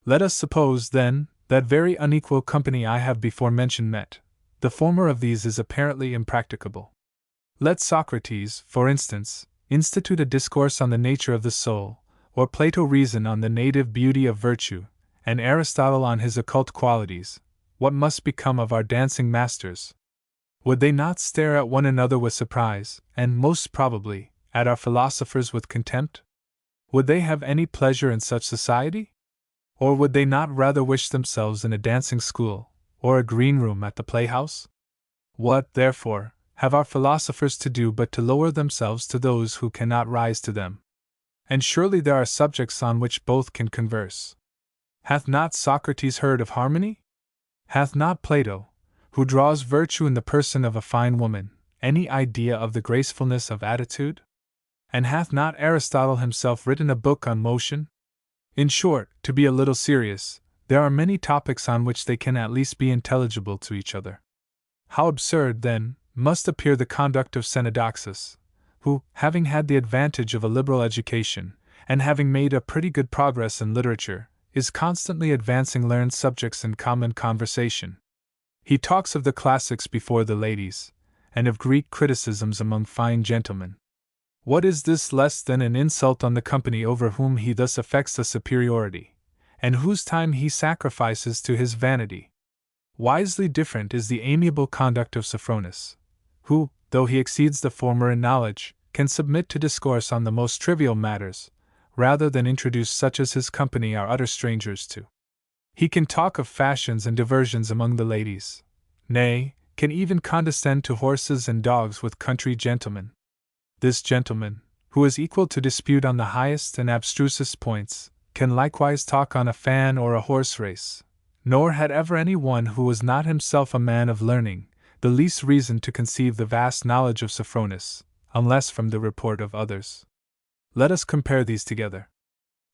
Let us suppose, then, that very unequal company I have before mentioned met. The former of these is apparently impracticable. Let Socrates, for instance, institute a discourse on the nature of the soul, or Plato reason on the native beauty of virtue, and Aristotle on his occult qualities. What must become of our dancing masters? Would they not stare at one another with surprise, and, most probably, at our philosophers with contempt? Would they have any pleasure in such society? Or would they not rather wish themselves in a dancing school, or a green room at the playhouse? What, therefore, have our philosophers to do but to lower themselves to those who cannot rise to them? And surely there are subjects on which both can converse. Hath not Socrates heard of harmony? Hath not Plato, who draws virtue in the person of a fine woman, any idea of the gracefulness of attitude? And hath not Aristotle himself written a book on motion? In short, to be a little serious, there are many topics on which they can at least be intelligible to each other. How absurd, then, must appear the conduct of Saintsbury, who, having had the advantage of a liberal education, and having made a pretty good progress in literature, is constantly advancing learned subjects in common conversation. He talks of the classics before the ladies, and of Greek criticisms among fine gentlemen. What is this less than an insult on the company over whom he thus affects a superiority, and whose time he sacrifices to his vanity? Wisely different is the amiable conduct of Sophronis, who, though he exceeds the former in knowledge, can submit to discourse on the most trivial matters, rather than introduce such as his company are utter strangers to. He can talk of fashions and diversions among the ladies, nay, can even condescend to horses and dogs with country gentlemen. This gentleman, who is equal to dispute on the highest and abstrusest points, can likewise talk on a fan or a horse race, nor had ever any one who was not himself a man of learning the least reason to conceive the vast knowledge of Sophronis, unless from the report of others. Let us compare these together.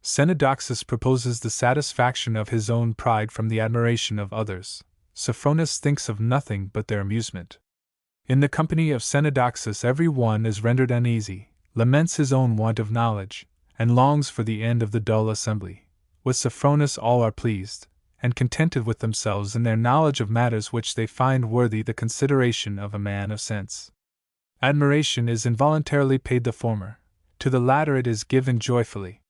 Saintsbury proposes the satisfaction of his own pride from the admiration of others. Sophronis thinks of nothing but their amusement. In the company of Saintsbury every one is rendered uneasy, laments his own want of knowledge, and longs for the end of the dull assembly. With Sophronis all are pleased, and contented with themselves in their knowledge of matters which they find worthy the consideration of a man of sense. Admiration is involuntarily paid the former, to the latter it is given joyfully.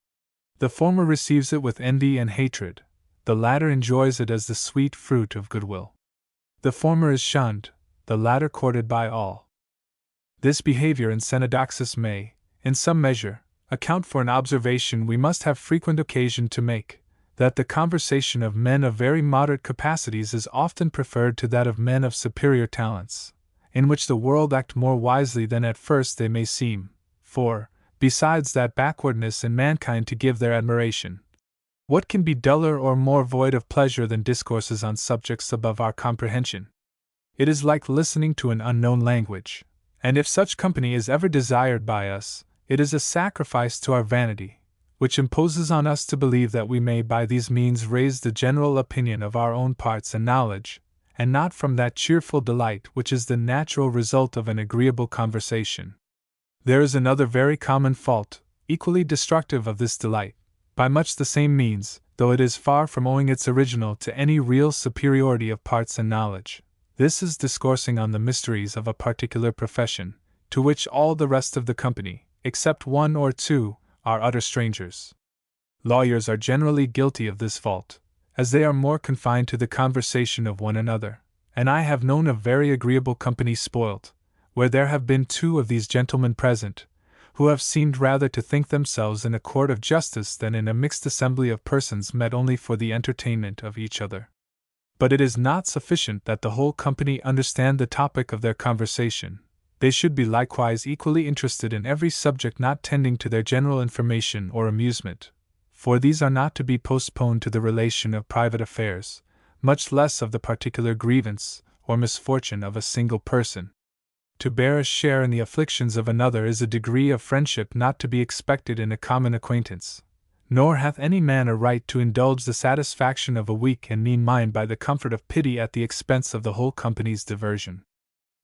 The former receives it with envy and hatred, the latter enjoys it as the sweet fruit of goodwill. The former is shunned, the latter courted by all. This behavior in Saintsbury may, in some measure, account for an observation we must have frequent occasion to make, that the conversation of men of very moderate capacities is often preferred to that of men of superior talents, in which the world act more wisely than at first they may seem, for, besides that backwardness in mankind to give their admiration, what can be duller or more void of pleasure than discourses on subjects above our comprehension? It is like listening to an unknown language, and if such company is ever desired by us, it is a sacrifice to our vanity, which imposes on us to believe that we may by these means raise the general opinion of our own parts and knowledge, and not from that cheerful delight which is the natural result of an agreeable conversation. There is another very common fault, equally destructive of this delight, by much the same means, though it is far from owing its original to any real superiority of parts and knowledge. This is discoursing on the mysteries of a particular profession, to which all the rest of the company, except one or two, are utter strangers. Lawyers are generally guilty of this fault, as they are more confined to the conversation of one another, and I have known a very agreeable company spoiled, where there have been two of these gentlemen present, who have seemed rather to think themselves in a court of justice than in a mixed assembly of persons met only for the entertainment of each other. But it is not sufficient that the whole company understand the topic of their conversation. They should be likewise equally interested in every subject not tending to their general information or amusement, for these are not to be postponed to the relation of private affairs, much less of the particular grievance or misfortune of a single person. To bear a share in the afflictions of another is a degree of friendship not to be expected in a common acquaintance, nor hath any man a right to indulge the satisfaction of a weak and mean mind by the comfort of pity at the expense of the whole company's diversion.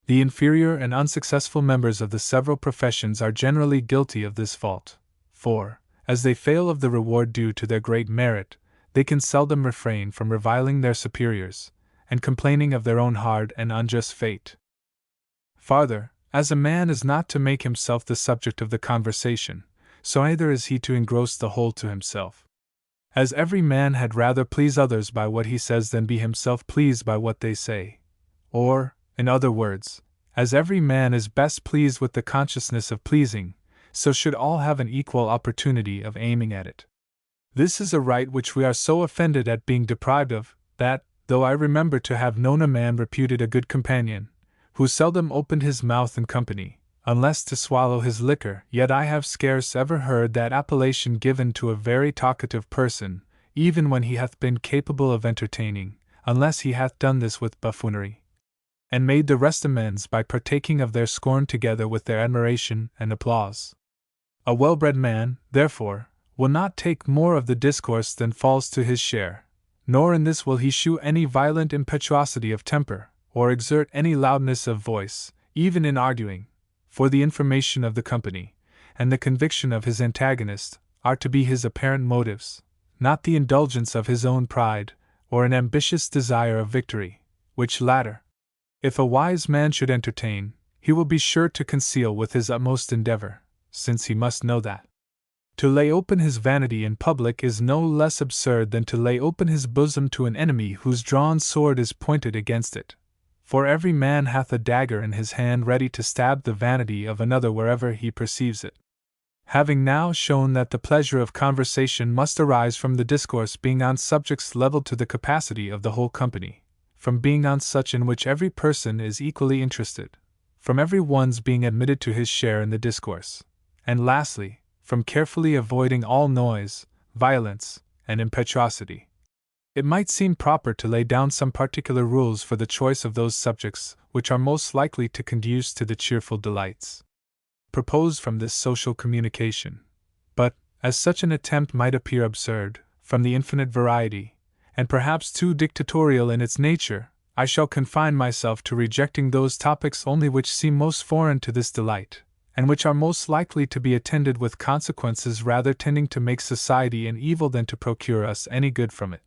The inferior and unsuccessful members of the several professions are generally guilty of this fault, for, as they fail of the reward due to their great merit, they can seldom refrain from reviling their superiors, and complaining of their own hard and unjust fate. Farther, as a man is not to make himself the subject of the conversation, so either is he to engross the whole to himself. As every man had rather please others by what he says than be himself pleased by what they say. Or, in other words, as every man is best pleased with the consciousness of pleasing, so should all have an equal opportunity of aiming at it. This is a right which we are so offended at being deprived of, that, though I remember to have known a man reputed a good companion, who seldom opened his mouth in company, unless to swallow his liquor, yet I have scarce ever heard that appellation given to a very talkative person, even when he hath been capable of entertaining, unless he hath done this with buffoonery, and made the rest amends by partaking of their scorn together with their admiration and applause. A well-bred man, therefore, will not take more of the discourse than falls to his share, nor in this will he shew any violent impetuosity of temper, or exert any loudness of voice, even in arguing, for the information of the company, and the conviction of his antagonist, are to be his apparent motives, not the indulgence of his own pride, or an ambitious desire of victory, which latter, if a wise man should entertain, he will be sure to conceal with his utmost endeavor, since he must know that to lay open his vanity in public is no less absurd than to lay open his bosom to an enemy whose drawn sword is pointed against it. For every man hath a dagger in his hand ready to stab the vanity of another wherever he perceives it. Having now shown that the pleasure of conversation must arise from the discourse being on subjects levelled to the capacity of the whole company, from being on such in which every person is equally interested, from every one's being admitted to his share in the discourse, and lastly, from carefully avoiding all noise, violence, and impetuosity, it might seem proper to lay down some particular rules for the choice of those subjects which are most likely to conduce to the cheerful delights proposed from this social communication. But, as such an attempt might appear absurd, from the infinite variety, and perhaps too dictatorial in its nature, I shall confine myself to rejecting those topics only which seem most foreign to this delight, and which are most likely to be attended with consequences rather tending to make society an evil than to procure us any good from it.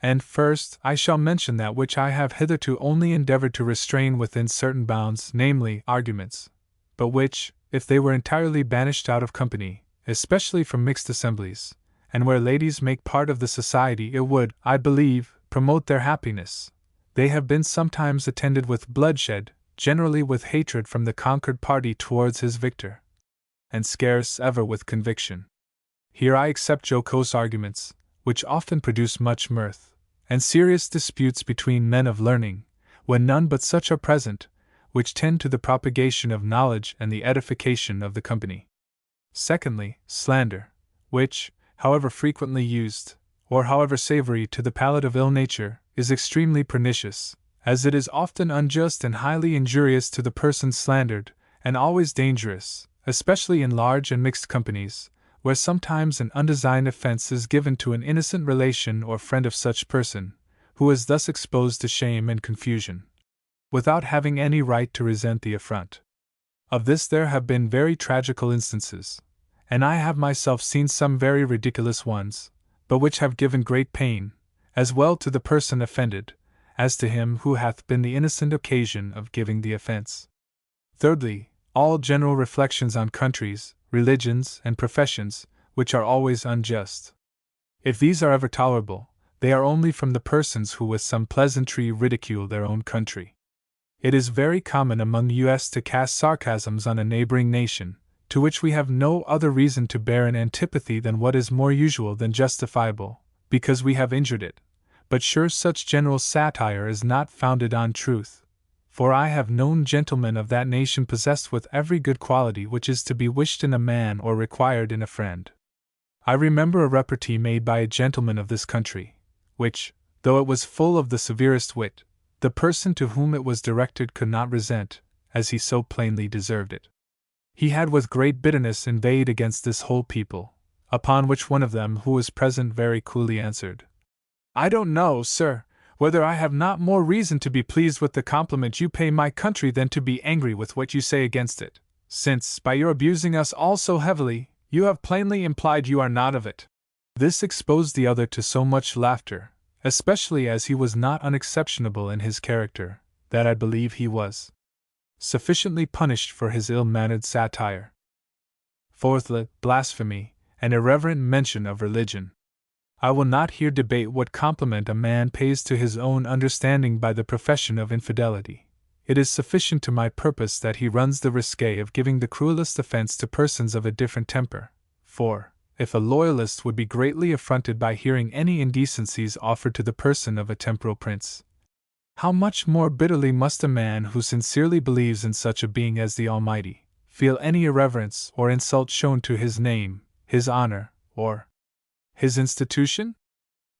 And first, I shall mention that which I have hitherto only endeavored to restrain within certain bounds, namely, arguments, but which, if they were entirely banished out of company, especially from mixed assemblies, and where ladies make part of the society, it would, I believe, promote their happiness. They have been sometimes attended with bloodshed, generally with hatred from the conquered party towards his victor, and scarce ever with conviction. Here I except jocose arguments, which often produce much mirth, and serious disputes between men of learning, when none but such are present, which tend to the propagation of knowledge and the edification of the company. Secondly, slander, which, however frequently used, or however savory to the palate of ill nature, is extremely pernicious, as it is often unjust and highly injurious to the person slandered, and always dangerous, especially in large and mixed companies, where sometimes an undesigned offense is given to an innocent relation or friend of such person, who is thus exposed to shame and confusion, without having any right to resent the affront. Of this there have been very tragical instances, and I have myself seen some very ridiculous ones, but which have given great pain, as well to the person offended, as to him who hath been the innocent occasion of giving the offense. Thirdly, all general reflections on countries, religions, and professions, which are always unjust. If these are ever tolerable, they are only from the persons who with some pleasantry ridicule their own country. It is very common among us to cast sarcasms on a neighboring nation, to which we have no other reason to bear an antipathy than what is more usual than justifiable, because we have injured it. But sure such general satire is not founded on truth, for I have known gentlemen of that nation possessed with every good quality which is to be wished in a man or required in a friend. I remember a repartee made by a gentleman of this country, which, though it was full of the severest wit, the person to whom it was directed could not resent, as he so plainly deserved it. He had with great bitterness inveighed against this whole people, upon which one of them who was present very coolly answered, "I don't know, sir, whether I have not more reason to be pleased with the compliment you pay my country than to be angry with what you say against it, since, by your abusing us all so heavily, you have plainly implied you are not of it." This exposed the other to so much laughter, especially as he was not unexceptionable in his character, that I believe he was sufficiently punished for his ill-mannered satire. Fourthly, blasphemy, and irreverent mention of religion. I will not here debate what compliment a man pays to his own understanding by the profession of infidelity. It is sufficient to my purpose that he runs the risque of giving the cruelest offense to persons of a different temper, for, if a loyalist would be greatly affronted by hearing any indecencies offered to the person of a temporal prince, how much more bitterly must a man who sincerely believes in such a being as the Almighty feel any irreverence or insult shown to his name, his honor, or his institution?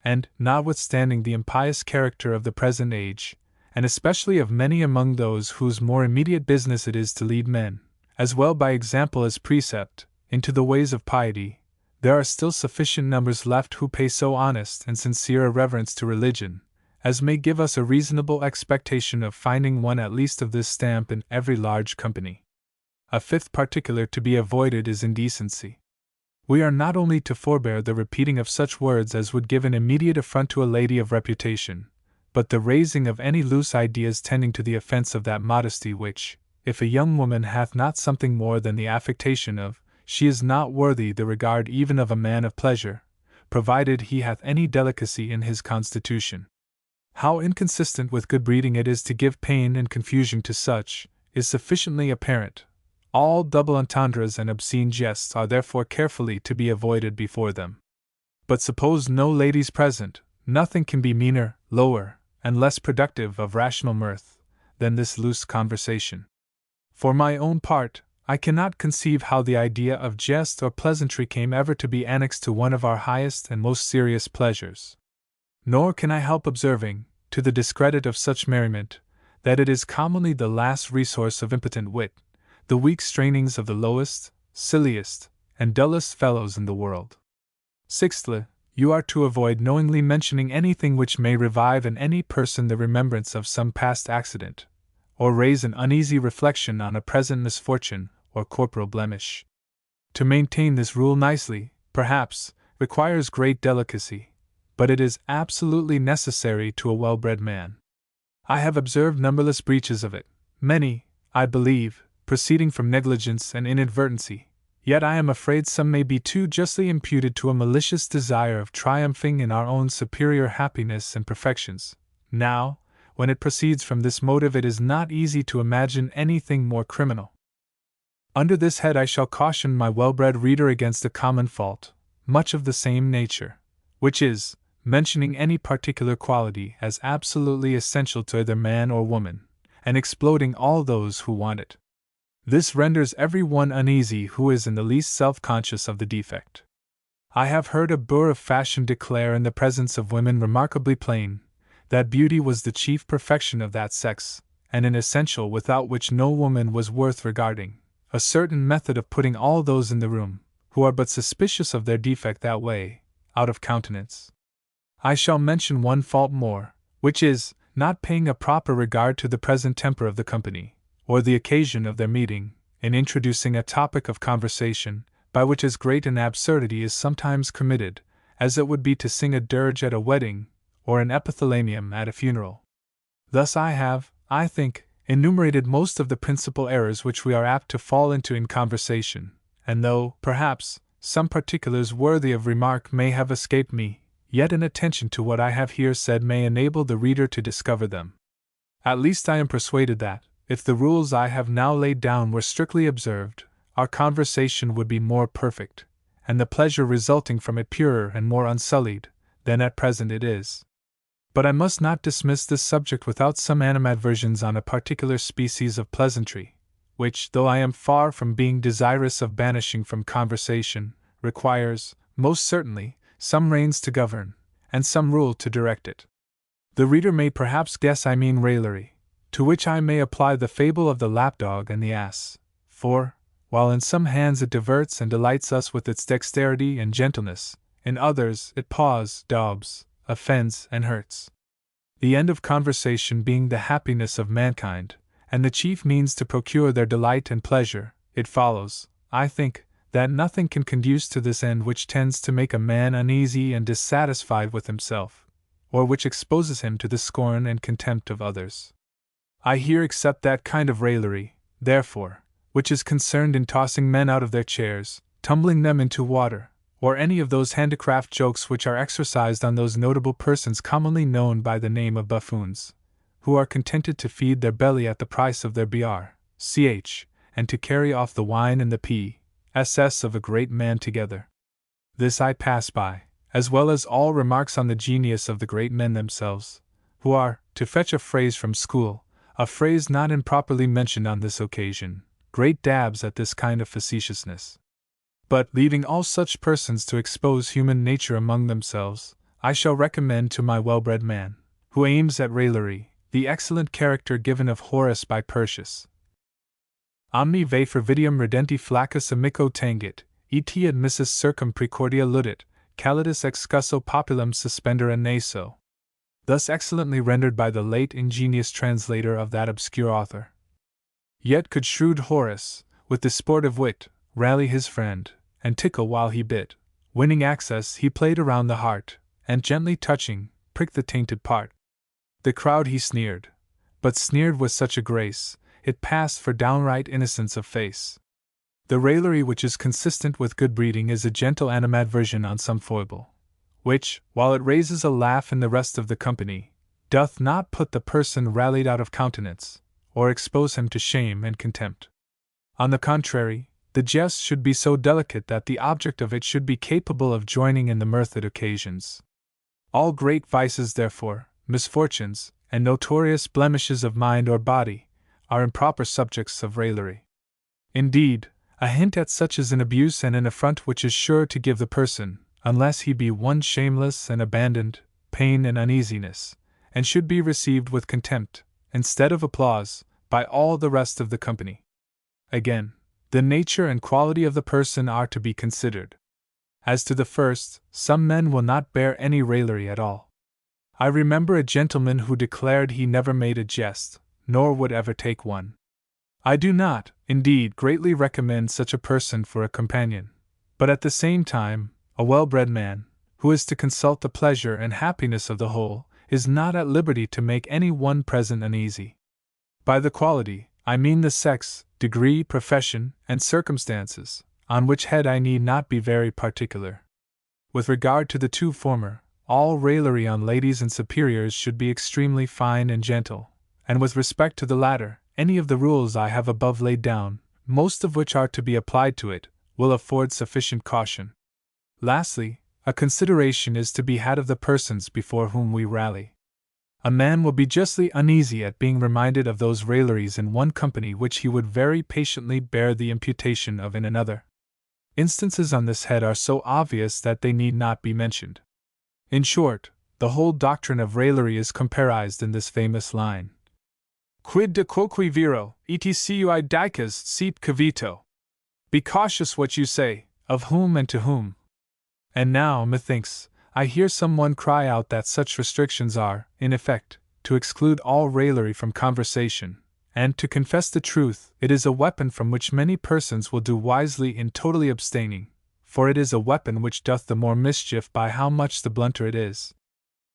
And, notwithstanding the impious character of the present age, and especially of many among those whose more immediate business it is to lead men, as well by example as precept, into the ways of piety, there are still sufficient numbers left who pay so honest and sincere a reverence to religion, as may give us a reasonable expectation of finding one at least of this stamp in every large company. A fifth particular to be avoided is indecency. We are not only to forbear the repeating of such words as would give an immediate affront to a lady of reputation, but the raising of any loose ideas tending to the offense of that modesty which, if a young woman hath not something more than the affectation of, she is not worthy the regard even of a man of pleasure, provided he hath any delicacy in his constitution. How inconsistent with good breeding it is to give pain and confusion to such, is sufficiently apparent. All double entendres and obscene jests are therefore carefully to be avoided before them. But suppose no ladies present, nothing can be meaner, lower, and less productive of rational mirth than this loose conversation. For my own part, I cannot conceive how the idea of jest or pleasantry came ever to be annexed to one of our highest and most serious pleasures. Nor can I help observing, to the discredit of such merriment, that it is commonly the last resource of impotent wit, the weak strainings of the lowest, silliest, and dullest fellows in the world. Sixthly, you are to avoid knowingly mentioning anything which may revive in any person the remembrance of some past accident, or raise an uneasy reflection on a present misfortune or corporal blemish. To maintain this rule nicely, perhaps, requires great delicacy, but it is absolutely necessary to a well-bred man. I have observed numberless breaches of it, many, I believe, proceeding from negligence and inadvertency, yet I am afraid some may be too justly imputed to a malicious desire of triumphing in our own superior happiness and perfections. Now, when it proceeds from this motive, it is not easy to imagine anything more criminal. Under this head I shall caution my well-bred reader against a common fault, much of the same nature, which is, mentioning any particular quality as absolutely essential to either man or woman, and exploding all those who want it. This renders every one uneasy who is in the least self-conscious of the defect. I have heard a boor of fashion declare in the presence of women remarkably plain, that beauty was the chief perfection of that sex, and an essential without which no woman was worth regarding, a certain method of putting all those in the room, who are but suspicious of their defect that way, out of countenance. I shall mention one fault more, which is, not paying a proper regard to the present temper of the company, or the occasion of their meeting, in introducing a topic of conversation, by which as great an absurdity is sometimes committed, as it would be to sing a dirge at a wedding, or an epithalamium at a funeral. Thus I have, I think, enumerated most of the principal errors which we are apt to fall into in conversation, and though, perhaps, some particulars worthy of remark may have escaped me, yet an attention to what I have here said may enable the reader to discover them. At least I am persuaded that, if the rules I have now laid down were strictly observed, our conversation would be more perfect, and the pleasure resulting from it purer and more unsullied, than at present it is. But I must not dismiss this subject without some animadversions on a particular species of pleasantry, which, though I am far from being desirous of banishing from conversation, requires, most certainly, some reins to govern, and some rule to direct it. The reader may perhaps guess I mean raillery, to which I may apply the fable of the lapdog and the ass, for, while in some hands it diverts and delights us with its dexterity and gentleness, in others it paws, daubs, offends, and hurts. The end of conversation being the happiness of mankind, and the chief means to procure their delight and pleasure, it follows, I think, that nothing can conduce to this end which tends to make a man uneasy and dissatisfied with himself, or which exposes him to the scorn and contempt of others. I here accept that kind of raillery, therefore, which is concerned in tossing men out of their chairs, tumbling them into water, or any of those handicraft jokes which are exercised on those notable persons commonly known by the name of buffoons, who are contented to feed their belly at the price of their br.ch, and to carry off the wine and the p.s.s. of a great man together. This I pass by, as well as all remarks on the genius of the great men themselves, who are, to fetch a phrase from school, a phrase not improperly mentioned on this occasion, great dabs at this kind of facetiousness. But, leaving all such persons to expose human nature among themselves, I shall recommend to my well-bred man, who aims at raillery, the excellent character given of Horace by Persius. Omni ve fervidium redenti flacus amico tangit, et admissus circum precordia ludit, calidus excusso populum suspendere naso. Thus excellently rendered by the late ingenious translator of that obscure author. Yet could shrewd Horace, with the sportive wit, rally his friend, and tickle while he bit, winning access he played around the heart, and gently touching, pricked the tainted part. The crowd he sneered, but sneered with such a grace, it passed for downright innocence of face. The raillery which is consistent with good breeding is a gentle animadversion on some foible, which, while it raises a laugh in the rest of the company, doth not put the person rallied out of countenance, or expose him to shame and contempt. On the contrary, the jest should be so delicate that the object of it should be capable of joining in the mirth it occasions. All great vices, therefore, misfortunes, and notorious blemishes of mind or body, are improper subjects of raillery. Indeed, a hint at such is an abuse and an affront which is sure to give the person, unless he be one shameless and abandoned, pain and uneasiness, and should be received with contempt, instead of applause, by all the rest of the company. Again, the nature and quality of the person are to be considered. As to the first, some men will not bear any raillery at all. I remember a gentleman who declared he never made a jest, nor would ever take one. I do not, indeed, greatly recommend such a person for a companion, but at the same time, a well-bred man, who is to consult the pleasure and happiness of the whole, is not at liberty to make any one present uneasy. By the quality, I mean the sex, degree, profession, and circumstances, on which head I need not be very particular. With regard to the two former, all raillery on ladies and superiors should be extremely fine and gentle, and with respect to the latter, any of the rules I have above laid down, most of which are to be applied to it, will afford sufficient caution. Lastly, a consideration is to be had of the persons before whom we rally. A man will be justly uneasy at being reminded of those railleries in one company which he would very patiently bear the imputation of in another. Instances on this head are so obvious that they need not be mentioned. In short, the whole doctrine of raillery is comprised in this famous line: Quid de quoque viro, et cui dicas sit cavito. Be cautious what you say, of whom and to whom. And now, methinks, I hear some one cry out that such restrictions are, in effect, to exclude all raillery from conversation, and, to confess the truth, it is a weapon from which many persons will do wisely in totally abstaining, for it is a weapon which doth the more mischief by how much the blunter it is.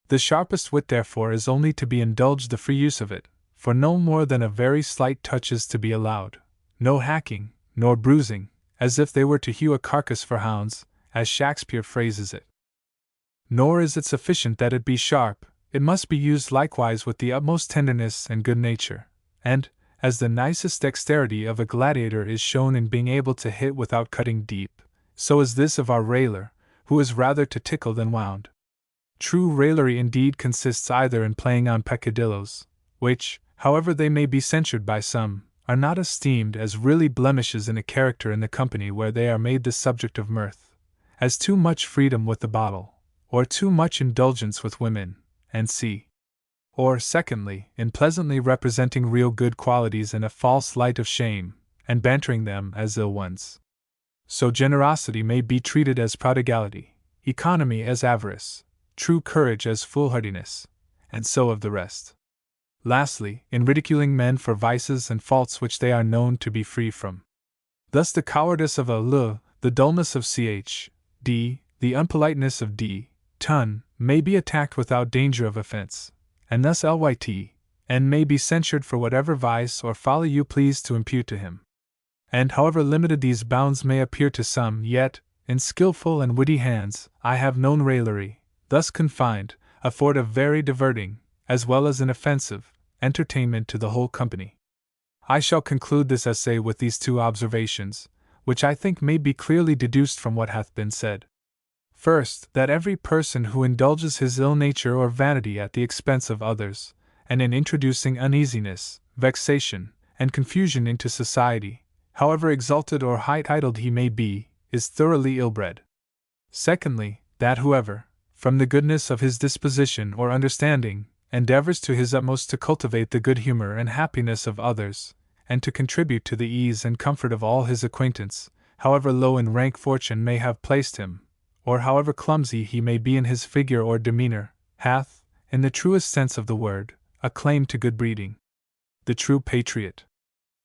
The sharpest wit therefore is only to be indulged the free use of it, for no more than a very slight touch is to be allowed, no hacking, nor bruising, as if they were to hew a carcass for hounds, as Shakespeare phrases it. Nor is it sufficient that it be sharp, it must be used likewise with the utmost tenderness and good nature, and, as the nicest dexterity of a gladiator is shown in being able to hit without cutting deep, so is this of our railer, who is rather to tickle than wound. True raillery indeed consists either in playing on peccadilloes, which, however they may be censured by some, are not esteemed as really blemishes in a character in the company where they are made the subject of mirth, as too much freedom with the bottle, or too much indulgence with women, and c. Or, secondly, in pleasantly representing real good qualities in a false light of shame, and bantering them as ill ones. So generosity may be treated as prodigality, economy as avarice, true courage as foolhardiness, and so of the rest. Lastly, in ridiculing men for vices and faults which they are known to be free from. Thus the cowardice of a l, the dullness of ch, d, the unpoliteness of d, ton, may be attacked without danger of offense, and thus lyt, and may be censured for whatever vice or folly you please to impute to him. And however limited these bounds may appear to some, yet, in skillful and witty hands, I have known raillery, thus confined, afford a very diverting, as well as an offensive, entertainment to the whole company. I shall conclude this essay with these two observations, which I think may be clearly deduced from what hath been said. First, that every person who indulges his ill nature or vanity at the expense of others, and in introducing uneasiness, vexation, and confusion into society, however exalted or high-titled he may be, is thoroughly ill-bred. Secondly, that whoever, from the goodness of his disposition or understanding, endeavors to his utmost to cultivate the good humor and happiness of others, and to contribute to the ease and comfort of all his acquaintance, however low in rank fortune may have placed him, or however clumsy he may be in his figure or demeanor, hath, in the truest sense of the word, a claim to good breeding. The True Patriot.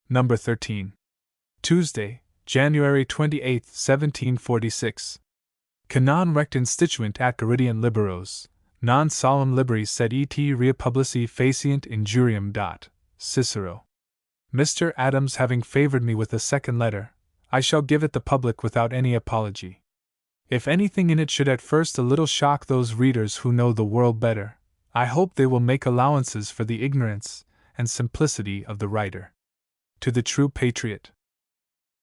Number 13. Tuesday, January 28, 1746. Que non rect instituent at Garidiant liberos, non solum liberi sed et rea publici faciant injuriam. Cicero. Mr. Adams having favored me with a second letter, I shall give it the public without any apology. If anything in it should at first a little shock those readers who know the world better, I hope they will make allowances for the ignorance and simplicity of the writer. To the True Patriot.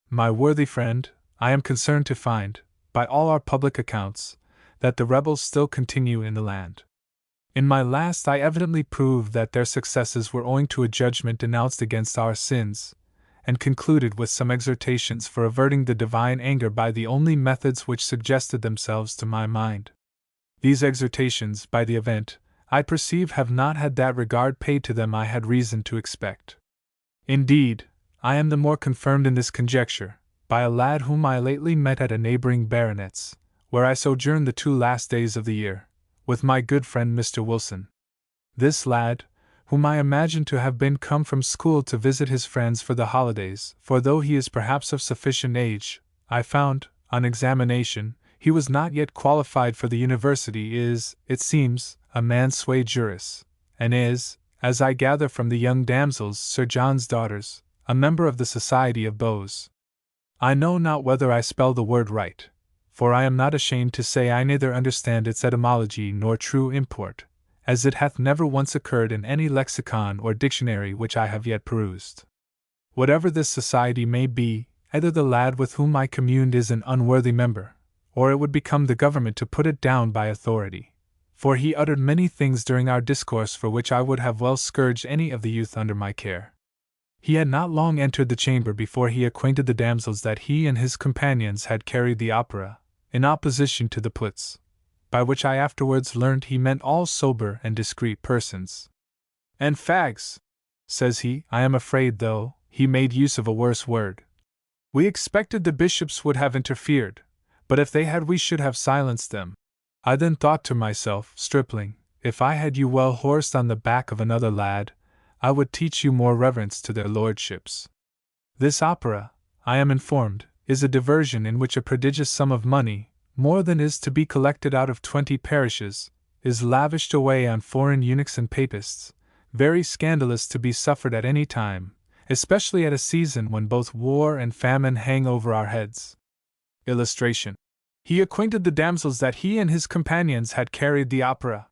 My worthy friend, I am concerned to find, by all our public accounts, that the rebels still continue in the land. In my last I evidently proved that their successes were owing to a judgment denounced against our sins, and concluded with some exhortations for averting the divine anger by the only methods which suggested themselves to my mind. These exhortations, by the event, I perceive have not had that regard paid to them I had reason to expect. Indeed, I am the more confirmed in this conjecture, by a lad whom I lately met at a neighboring baronet's, where I sojourned the 2 last days of the year, with my good friend Mr. Wilson. This lad, whom I imagine to have been come from school to visit his friends for the holidays, for though he is perhaps of sufficient age, I found, on examination, he was not yet qualified for the university, is, it seems, a man sui juris, and is, as I gather from the young damsels Sir John's daughters, a member of the Society of Beaux. I know not whether I spell the word right, for I am not ashamed to say I neither understand its etymology nor true import, as it hath never once occurred in any lexicon or dictionary which I have yet perused. Whatever this society may be, either the lad with whom I communed is an unworthy member, or it would become the government to put it down by authority, for he uttered many things during our discourse for which I would have well scourged any of the youth under my care. He had not long entered the chamber before he acquainted the damsels that he and his companions had carried the opera, in opposition to the puts, by which I afterwards learned he meant all sober and discreet persons. And fags, says he, I am afraid, though, he made use of a worse word. We expected the bishops would have interfered, but if they had we should have silenced them. I then thought to myself, stripling, if I had you well horsed on the back of another lad, I would teach you more reverence to their lordships. This opera, I am informed, is a diversion in which a prodigious sum of money, more than is to be collected out of 20 parishes, is lavished away on foreign eunuchs and papists, very scandalous to be suffered at any time, especially at a season when both war and famine hang over our heads. Illustration. He acquainted the damsels that he and his companions had carried the opera.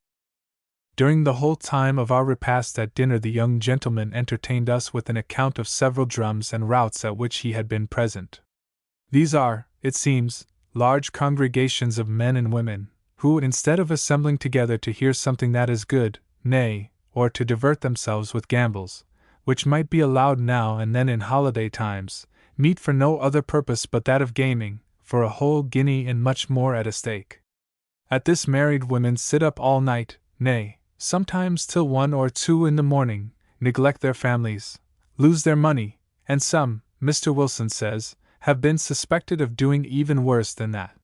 During the whole time of our repast at dinner, the young gentleman entertained us with an account of several drums and routs at which he had been present. These are, it seems, large congregations of men and women, who, instead of assembling together to hear something that is good, nay, or to divert themselves with gambols, which might be allowed now and then in holiday times, meet for no other purpose but that of gaming, for a whole guinea and much more at a stake. At this married women sit up all night, nay, sometimes till 1 or 2 in the morning, neglect their families, lose their money, and some, Mr. Wilson says, have been suspected of doing even worse than that.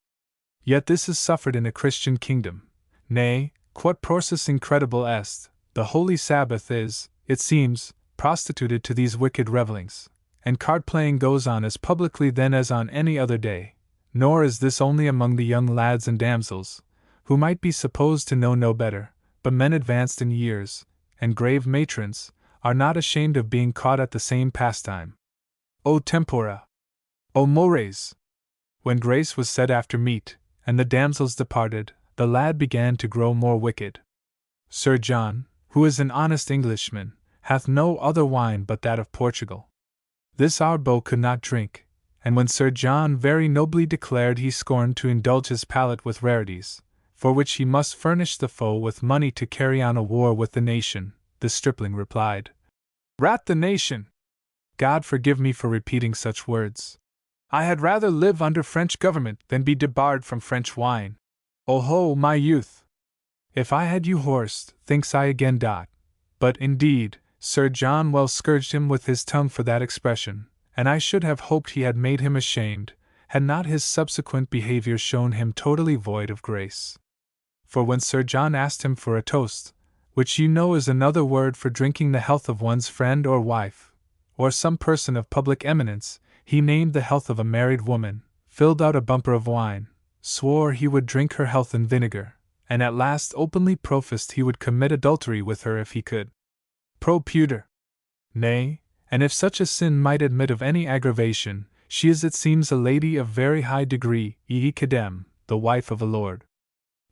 Yet this is suffered in a Christian kingdom. Nay, quod prorsus incredible est, the holy Sabbath is, it seems, prostituted to these wicked revellings, and card-playing goes on as publicly then as on any other day. Nor is this only among the young lads and damsels, who might be supposed to know no better, but men advanced in years, and grave matrons, are not ashamed of being caught at the same pastime. O tempora! O mores! When grace was said after meat, and the damsels departed, the lad began to grow more wicked. Sir John, who is an honest Englishman, hath no other wine but that of Portugal. This our beau could not drink, and when Sir John very nobly declared he scorned to indulge his palate with rarities, for which he must furnish the foe with money to carry on a war with the nation, the stripling replied, "Rat the nation! God forgive me for repeating such words. I had rather live under French government than be debarred from French wine. Oho, my youth! If I had you horsed, thinks I again dot." But indeed, Sir John well scourged him with his tongue for that expression, and I should have hoped he had made him ashamed, had not his subsequent behavior shown him totally void of grace. For when Sir John asked him for a toast, which you know is another word for drinking the health of one's friend or wife, or some person of public eminence, he named the health of a married woman, filled out a bumper of wine, swore he would drink her health in vinegar, and at last openly professed he would commit adultery with her if he could. Pro pudor! Nay, and if such a sin might admit of any aggravation, she is, it seems, a lady of very high degree, aka.ms, the wife of a lord.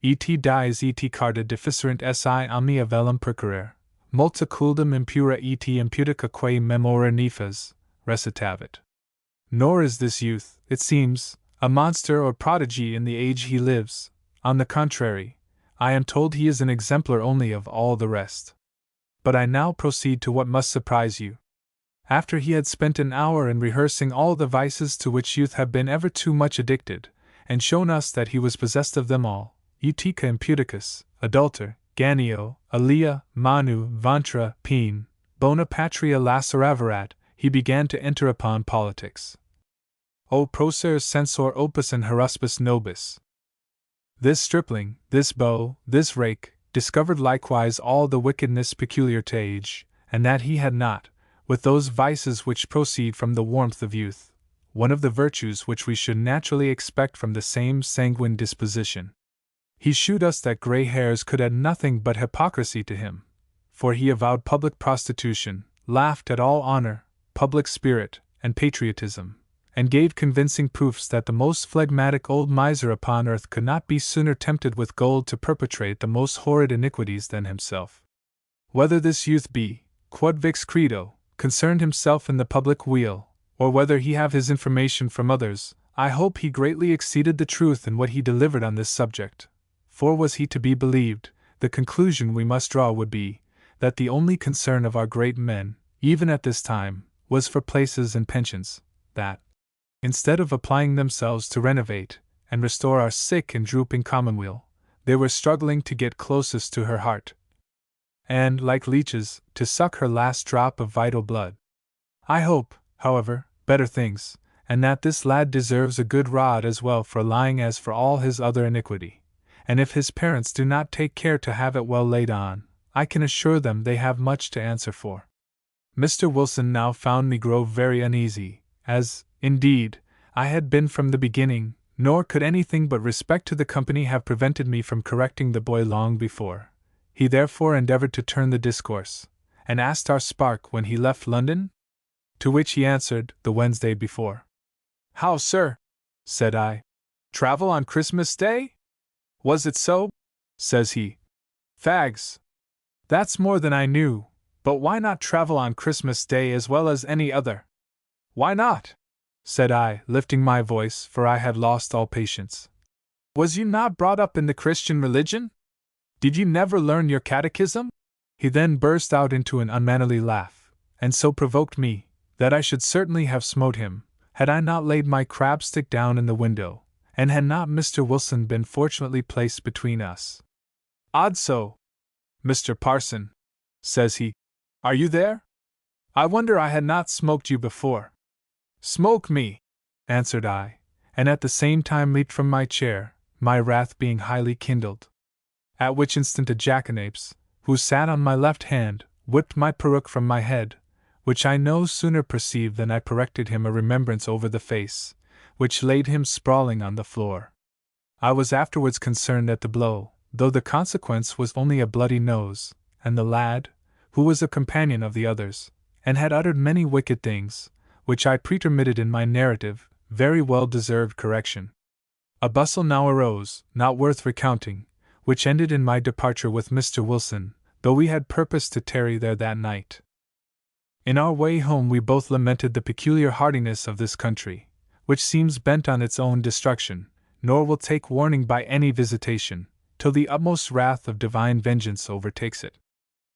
Et dies et carta deficiderint si omnia velum percurrere, multa culdum impura et impudica quae memora nefas, recitavit. Nor is this youth, it seems, a monster or prodigy in the age he lives. On the contrary, I am told he is an exemplar only of all the rest. But I now proceed to what must surprise you. After he had spent an hour in rehearsing all the vices to which youth have been ever too much addicted, and shown us that he was possessed of them all, utica impudicus, adulter, ganio, alia, manu, ventra, pene, bona patria laceraverat, he began to enter upon politics. O procer censor opus and haruspus nobis! This stripling, this beau, this rake, discovered likewise all the wickedness peculiar to age, and that he had not, with those vices which proceed from the warmth of youth, one of the virtues which we should naturally expect from the same sanguine disposition. He shewed us that grey hairs could add nothing but hypocrisy to him, for he avowed public prostitution, laughed at all honor, public spirit, and patriotism, and gave convincing proofs that the most phlegmatic old miser upon earth could not be sooner tempted with gold to perpetrate the most horrid iniquities than himself. Whether this youth be, quod vix credo, concerned himself in the public weal, or whether he have his information from others, I hope he greatly exceeded the truth in what he delivered on this subject. For was he to be believed, the conclusion we must draw would be, that the only concern of our great men, even at this time, was for places and pensions, that, instead of applying themselves to renovate and restore our sick and drooping commonweal, they were struggling to get closest to her heart, and, like leeches, to suck her last drop of vital blood. I hope, however, better things, and that this lad deserves a good rod as well for lying as for all his other iniquity, and if his parents do not take care to have it well laid on, I can assure them they have much to answer for. Mr. Wilson now found me grow very uneasy, as, indeed, I had been from the beginning, nor could anything but respect to the company have prevented me from correcting the boy long before. He therefore endeavored to turn the discourse, and asked our spark when he left London? To which he answered, the Wednesday before. How, sir? Said I. Travel on Christmas Day? Was it so? Says he. Fags. That's more than I knew, but why not travel on Christmas Day as well as any other? Why not? Said I, lifting my voice, for I had lost all patience. Was you not brought up in the Christian religion? Did you never learn your catechism? He then burst out into an unmannerly laugh, and so provoked me, that I should certainly have smote him, had I not laid my crabstick down in the window, and had not Mr. Wilson been fortunately placed between us. Odd so. Mr. Parson, says he, are you there? I wonder I had not smoked you before. Smoke me, answered I, and at the same time leaped from my chair, my wrath being highly kindled. At which instant a jackanapes, who sat on my left hand, whipped my peruke from my head, which I no sooner perceived than I corrected him a remembrance over the face, which laid him sprawling on the floor. I was afterwards concerned at the blow, though the consequence was only a bloody nose, and the lad, who was a companion of the others, and had uttered many wicked things, which I pretermitted in my narrative, very well deserved correction. A bustle now arose, not worth recounting, which ended in my departure with Mr. Wilson, though we had purposed to tarry there that night. In our way home we both lamented the peculiar hardiness of this country, which seems bent on its own destruction, nor will take warning by any visitation, till the utmost wrath of divine vengeance overtakes it.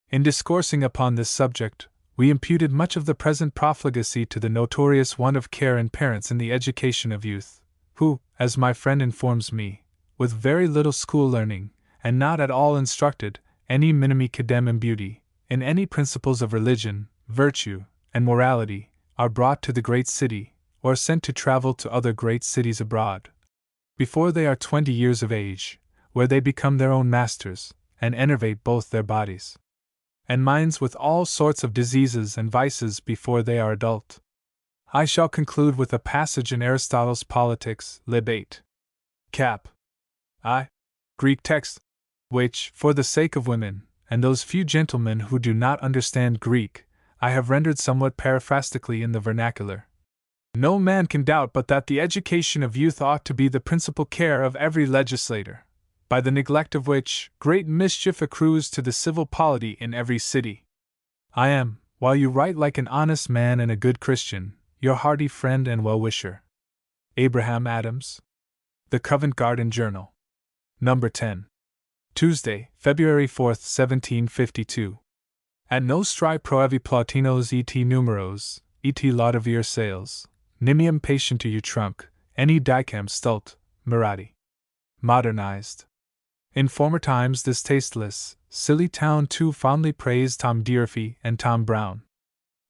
In discoursing upon this subject, we imputed much of the present profligacy to the notorious want of care in parents in the education of youth, who, as my friend informs me, with very little school learning, and not at all instructed, any minime cadem in beauty, in any principles of religion, virtue, and morality, are brought to the great city, or sent to travel to other great cities abroad, before they are 20 years of age, where they become their own masters, and enervate both their bodies and minds with all sorts of diseases and vices before they are adult. I shall conclude with a passage in Aristotle's Politics, Lib. 8. Cap. I. Greek text, which, for the sake of women, and those few gentlemen who do not understand Greek, I have rendered somewhat paraphrastically in the vernacular. No man can doubt but that the education of youth ought to be the principal care of every legislator, by the neglect of which great mischief accrues to the civil polity in every city. I am, while you write like an honest man and a good Christian, your hearty friend and well-wisher, Abraham Adams. The Covent Garden Journal. Number 10. Tuesday, February 4th, 1752. At nostri proevi Platinos et numeros, et laudavir sales, nimium patientu utrunc, any dicam stult, mirati. Modernized. In former times this tasteless, silly town too fondly praised Tom Dearfy and Tom Brown.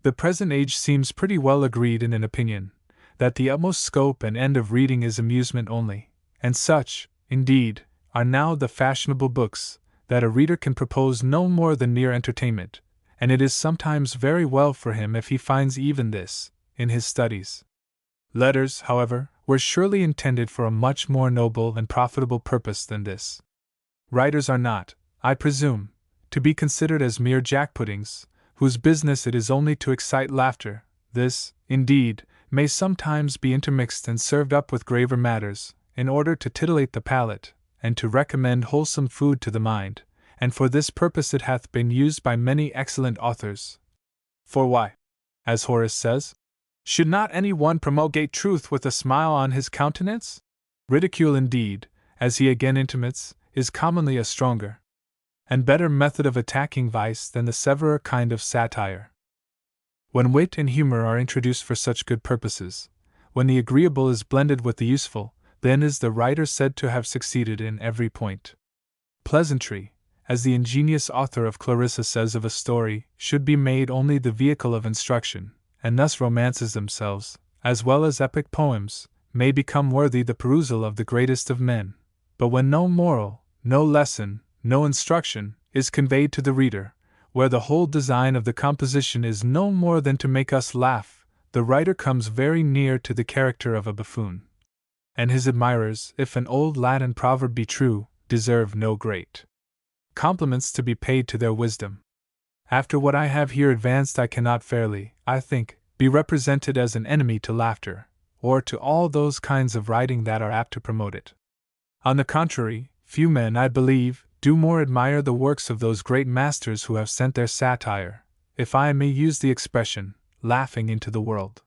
The present age seems pretty well agreed in an opinion, that the utmost scope and end of reading is amusement only, and such, indeed, are now the fashionable books, that a reader can propose no more than mere entertainment, and it is sometimes very well for him if he finds even this, in his studies. Letters, however, were surely intended for a much more noble and profitable purpose than this. Writers are not, I presume, to be considered as mere jack-puddings, whose business it is only to excite laughter. This, indeed, may sometimes be intermixed and served up with graver matters, in order to titillate the palate, and to recommend wholesome food to the mind, and for this purpose it hath been used by many excellent authors. For why, as Horace says, should not any one promulgate truth with a smile on his countenance? Ridicule, indeed, as he again intimates, is commonly a stronger and better method of attacking vice than the severer kind of satire. When wit and humor are introduced for such good purposes, when the agreeable is blended with the useful, then is the writer said to have succeeded in every point. Pleasantry, as the ingenious author of Clarissa says of a story, should be made only the vehicle of instruction, and thus romances themselves, as well as epic poems, may become worthy the perusal of the greatest of men. But when no moral, no lesson, no instruction, is conveyed to the reader, where the whole design of the composition is no more than to make us laugh, the writer comes very near to the character of a buffoon. And his admirers, if an old Latin proverb be true, deserve no great compliments to be paid to their wisdom. After what I have here advanced, I cannot fairly, I think, be represented as an enemy to laughter, or to all those kinds of writing that are apt to promote it. On the contrary, few men, I believe, do more admire the works of those great masters who have sent their satire, if I may use the expression, laughing into the world.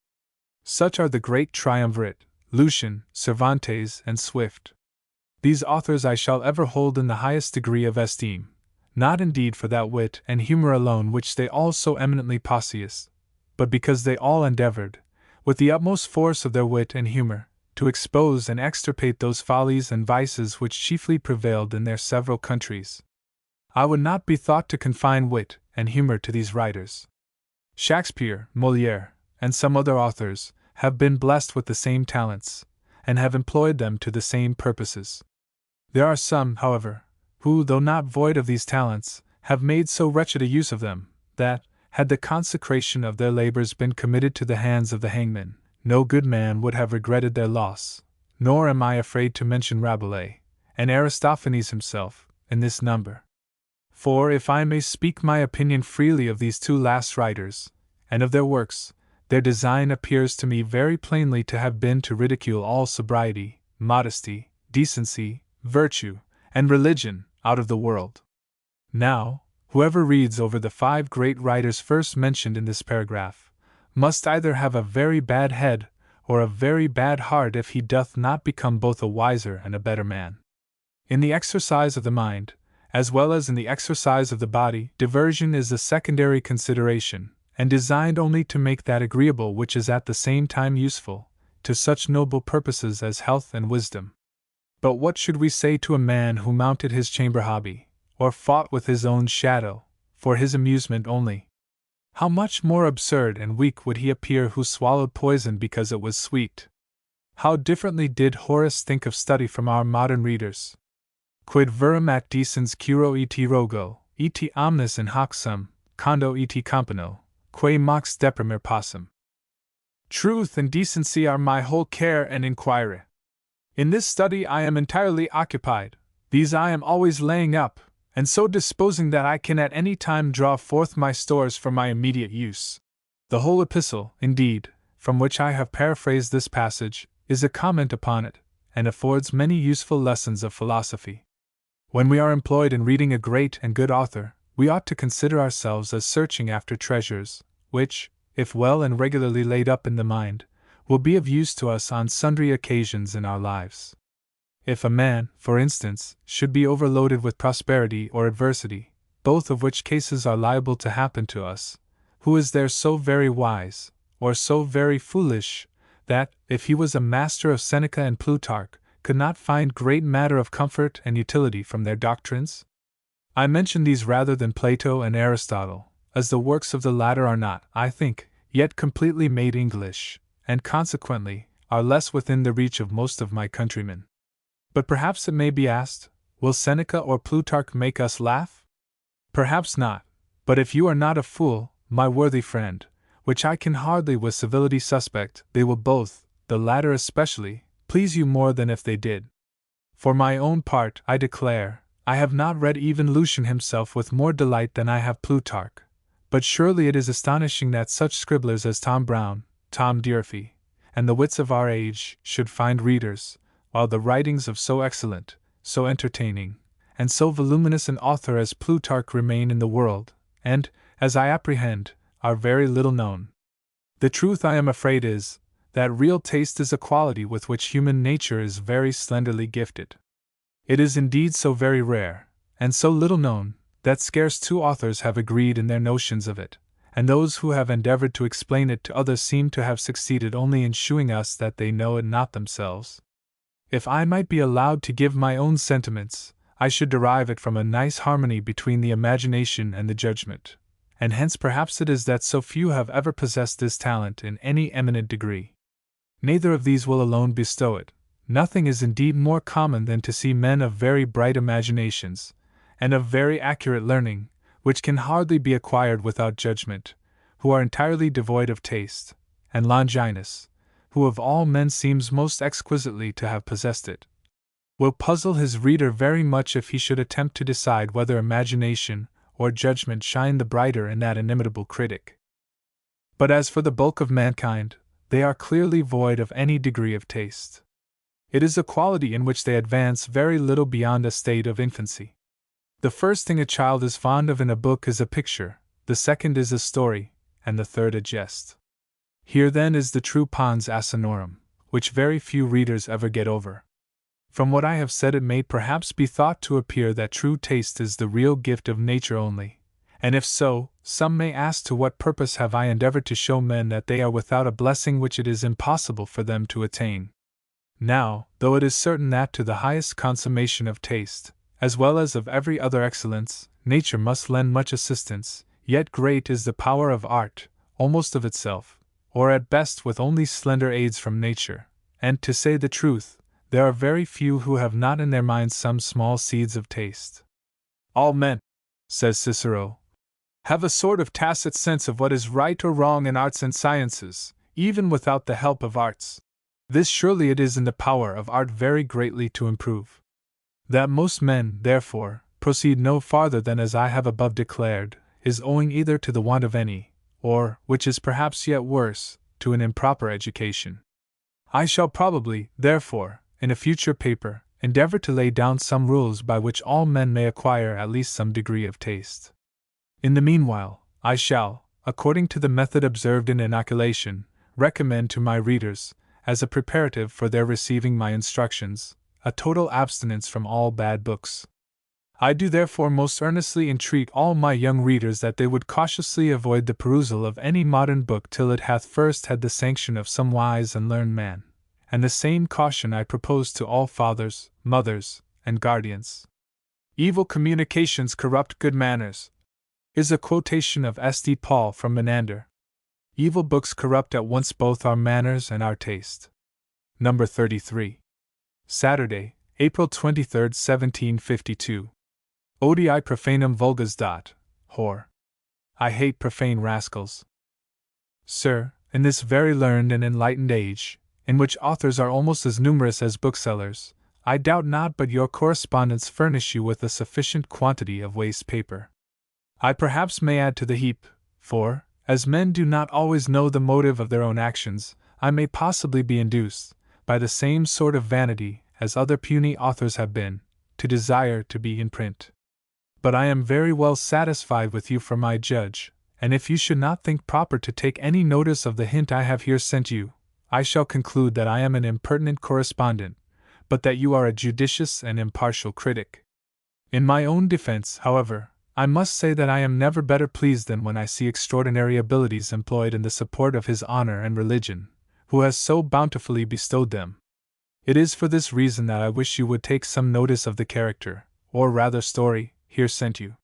Such are the great triumvirate, Lucian, Cervantes, and Swift. These authors I shall ever hold in the highest degree of esteem, not indeed for that wit and humor alone which they all so eminently possess, but because they all endeavored, with the utmost force of their wit and humor, to expose and extirpate those follies and vices which chiefly prevailed in their several countries. I would not be thought to confine wit and humor to these writers. Shakespeare, Molière, and some other authors have been blessed with the same talents, and have employed them to the same purposes. There are some, however, who, though not void of these talents, have made so wretched a use of them, that, had the consecration of their labors been committed to the hands of the hangman, no good man would have regretted their loss, nor am I afraid to mention Rabelais, and Aristophanes himself, in this number. For if I may speak my opinion freely of these two last writers, and of their works, their design appears to me very plainly to have been to ridicule all sobriety, modesty, decency, virtue, and religion out of the world. Now, whoever reads over the 5 great writers first mentioned in this paragraph, must either have a very bad head, or a very bad heart if he doth not become both a wiser and a better man. In the exercise of the mind, as well as in the exercise of the body, diversion is a secondary consideration, and designed only to make that agreeable which is at the same time useful, to such noble purposes as health and wisdom. But what should we say to a man who mounted his chamber hobby, or fought with his own shadow, for his amusement only? How much more absurd and weak would he appear who swallowed poison because it was sweet? How differently did Horace think of study from our modern readers? Quid verum at decens curo et rogo, et omnis in hoc sum, condo et campano, quae mox deprimer possum. Truth and decency are my whole care and inquiry. In this study I am entirely occupied, these I am always laying up, and so disposing that I can at any time draw forth my stores for my immediate use. The whole epistle, indeed, from which I have paraphrased this passage, is a comment upon it, and affords many useful lessons of philosophy. When we are employed in reading a great and good author, we ought to consider ourselves as searching after treasures, which, if well and regularly laid up in the mind, will be of use to us on sundry occasions in our lives. If a man, for instance, should be overloaded with prosperity or adversity, both of which cases are liable to happen to us, who is there so very wise, or so very foolish, that, if he was a master of Seneca and Plutarch, could not find great matter of comfort and utility from their doctrines? I mention these rather than Plato and Aristotle, as the works of the latter are not, I think, yet completely made English, and consequently, are less within the reach of most of my countrymen. But perhaps it may be asked, will Seneca or Plutarch make us laugh? Perhaps not, but if you are not a fool, my worthy friend, which I can hardly with civility suspect, they will both, the latter especially, please you more than if they did. For my own part, I declare, I have not read even Lucian himself with more delight than I have Plutarch, but surely it is astonishing that such scribblers as Tom Brown, Tom Dearfy, and the wits of our age should find readers, while the writings of so excellent, so entertaining, and so voluminous an author as Plutarch remain in the world, and, as I apprehend, are very little known. The truth, I am afraid, is, that real taste is a quality with which human nature is very slenderly gifted. It is indeed so very rare, and so little known, that scarce 2 authors have agreed in their notions of it, and those who have endeavored to explain it to others seem to have succeeded only in shewing us that they know it not themselves. If I might be allowed to give my own sentiments, I should derive it from a nice harmony between the imagination and the judgment, and hence perhaps it is that so few have ever possessed this talent in any eminent degree. Neither of these will alone bestow it. Nothing is indeed more common than to see men of very bright imaginations, and of very accurate learning, which can hardly be acquired without judgment, who are entirely devoid of taste, and Longinus, who of all men seems most exquisitely to have possessed it, will puzzle his reader very much if he should attempt to decide whether imagination or judgment shine the brighter in that inimitable critic. But as for the bulk of mankind, they are clearly void of any degree of taste. It is a quality in which they advance very little beyond a state of infancy. The first thing a child is fond of in a book is a picture, the second is a story, and the third a jest. Here then is the true pons asinorum, which very few readers ever get over. From what I have said, it may perhaps be thought to appear that true taste is the real gift of nature only, and if so, some may ask to what purpose have I endeavored to show men that they are without a blessing which it is impossible for them to attain. Now, though it is certain that to the highest consummation of taste, as well as of every other excellence, nature must lend much assistance, yet great is the power of art, almost of itself, or at best with only slender aids from nature, and, to say the truth, there are very few who have not in their minds some small seeds of taste. All men, says Cicero, have a sort of tacit sense of what is right or wrong in arts and sciences, even without the help of arts. This surely it is in the power of art very greatly to improve. That most men, therefore, proceed no farther than as I have above declared, is owing either to the want of any, or, which is perhaps yet worse, to an improper education. I shall probably, therefore, in a future paper, endeavor to lay down some rules by which all men may acquire at least some degree of taste. In the meanwhile, I shall, according to the method observed in inoculation, recommend to my readers, as a preparative for their receiving my instructions, a total abstinence from all bad books. I do therefore most earnestly entreat all my young readers that they would cautiously avoid the perusal of any modern book till it hath first had the sanction of some wise and learned man, and the same caution I propose to all fathers, mothers, and guardians. Evil communications corrupt good manners, is a quotation of St. Paul from Menander. Evil books corrupt at once both our manners and our taste. Number 33. Saturday, April 23, 1752. Odii profanum vulgus dat, whore. I hate profane rascals. Sir, in this very learned and enlightened age, in which authors are almost as numerous as booksellers, I doubt not but your correspondents furnish you with a sufficient quantity of waste paper. I perhaps may add to the heap, for, as men do not always know the motive of their own actions, I may possibly be induced, by the same sort of vanity as other puny authors have been, to desire to be in print. But I am very well satisfied with you for my judge, and if you should not think proper to take any notice of the hint I have here sent you, I shall conclude that I am an impertinent correspondent, but that you are a judicious and impartial critic. In my own defense, however, I must say that I am never better pleased than when I see extraordinary abilities employed in the support of his honor and religion, who has so bountifully bestowed them. It is for this reason that I wish you would take some notice of the character, or rather story, here sent you.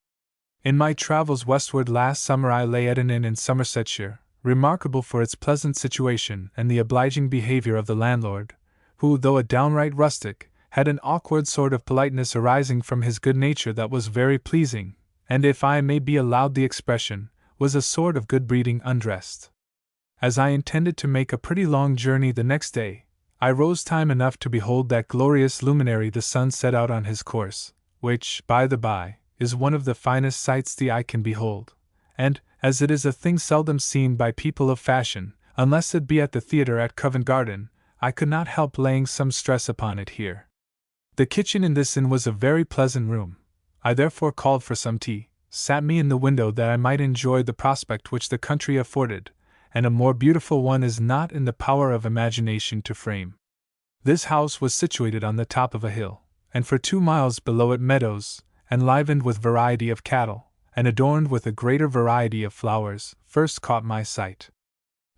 In my travels westward last summer I lay at an inn in Somersetshire, remarkable for its pleasant situation and the obliging behavior of the landlord, who, though a downright rustic, had an awkward sort of politeness arising from his good nature that was very pleasing, and if I may be allowed the expression, was a sort of good breeding undressed. As I intended to make a pretty long journey the next day, I rose time enough to behold that glorious luminary the sun set out on his course, which, by the by, is one of the finest sights the eye can behold, and, as it is a thing seldom seen by people of fashion, unless it be at the theatre at Covent Garden, I could not help laying some stress upon it here. The kitchen in this inn was a very pleasant room. I therefore called for some tea, sat me in the window that I might enjoy the prospect which the country afforded, and a more beautiful one is not in the power of imagination to frame. This house was situated on the top of a hill, and for 2 miles below it meadows, enlivened with variety of cattle, and adorned with a greater variety of flowers, first caught my sight.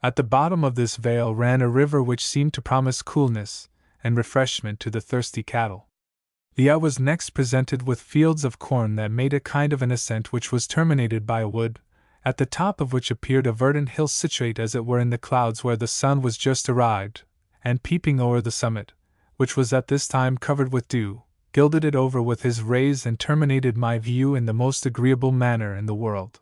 At the bottom of this vale ran a river which seemed to promise coolness and refreshment to the thirsty cattle. The eye was next presented with fields of corn that made a kind of an ascent which was terminated by a wood, at the top of which appeared a verdant hill situate as it were in the clouds where the sun was just arrived, and peeping o'er the summit, which was at this time covered with dew, gilded it over with his rays and terminated my view in the most agreeable manner in the world.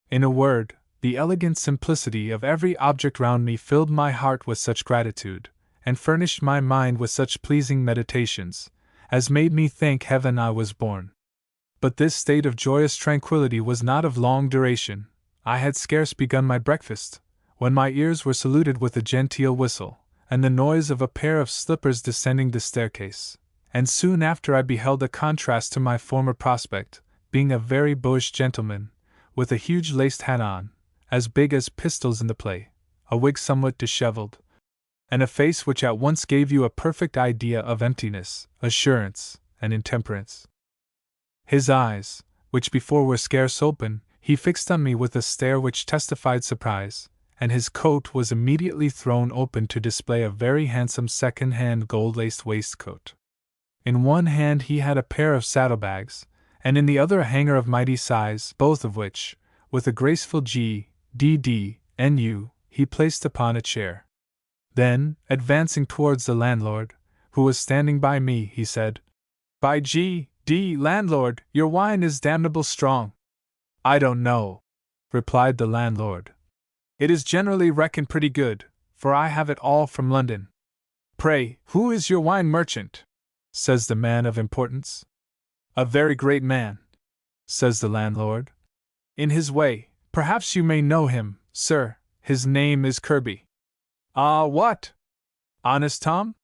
In a word, the elegant simplicity of every object round me filled my heart with such gratitude, and furnished my mind with such pleasing meditations, as made me thank heaven I was born. But this state of joyous tranquillity was not of long duration. I had scarce begun my breakfast, when my ears were saluted with a genteel whistle, and the noise of a pair of slippers descending the staircase, and soon after I beheld a contrast to my former prospect, being a very boyish gentleman, with a huge laced hat on, as big as pistols in the play, a wig somewhat disheveled, and a face which at once gave you a perfect idea of emptiness, assurance, and intemperance. His eyes, which before were scarce open, he fixed on me with a stare which testified surprise, and his coat was immediately thrown open to display a very handsome second-hand gold-laced waistcoat. In one hand he had a pair of saddlebags, and in the other a hanger of mighty size, both of which, with a graceful G.D.D.N.U., he placed upon a chair. Then, advancing towards the landlord, who was standing by me, he said, "By G.D. landlord, your wine is damnable strong." "I don't know," replied the landlord. "It is generally reckoned pretty good, for I have it all from London." "Pray, who is your wine merchant?" says the man of importance. "A very great man," says the landlord. "In his way, perhaps you may know him, sir. His name is Kirby." "Ah, what? Honest Tom?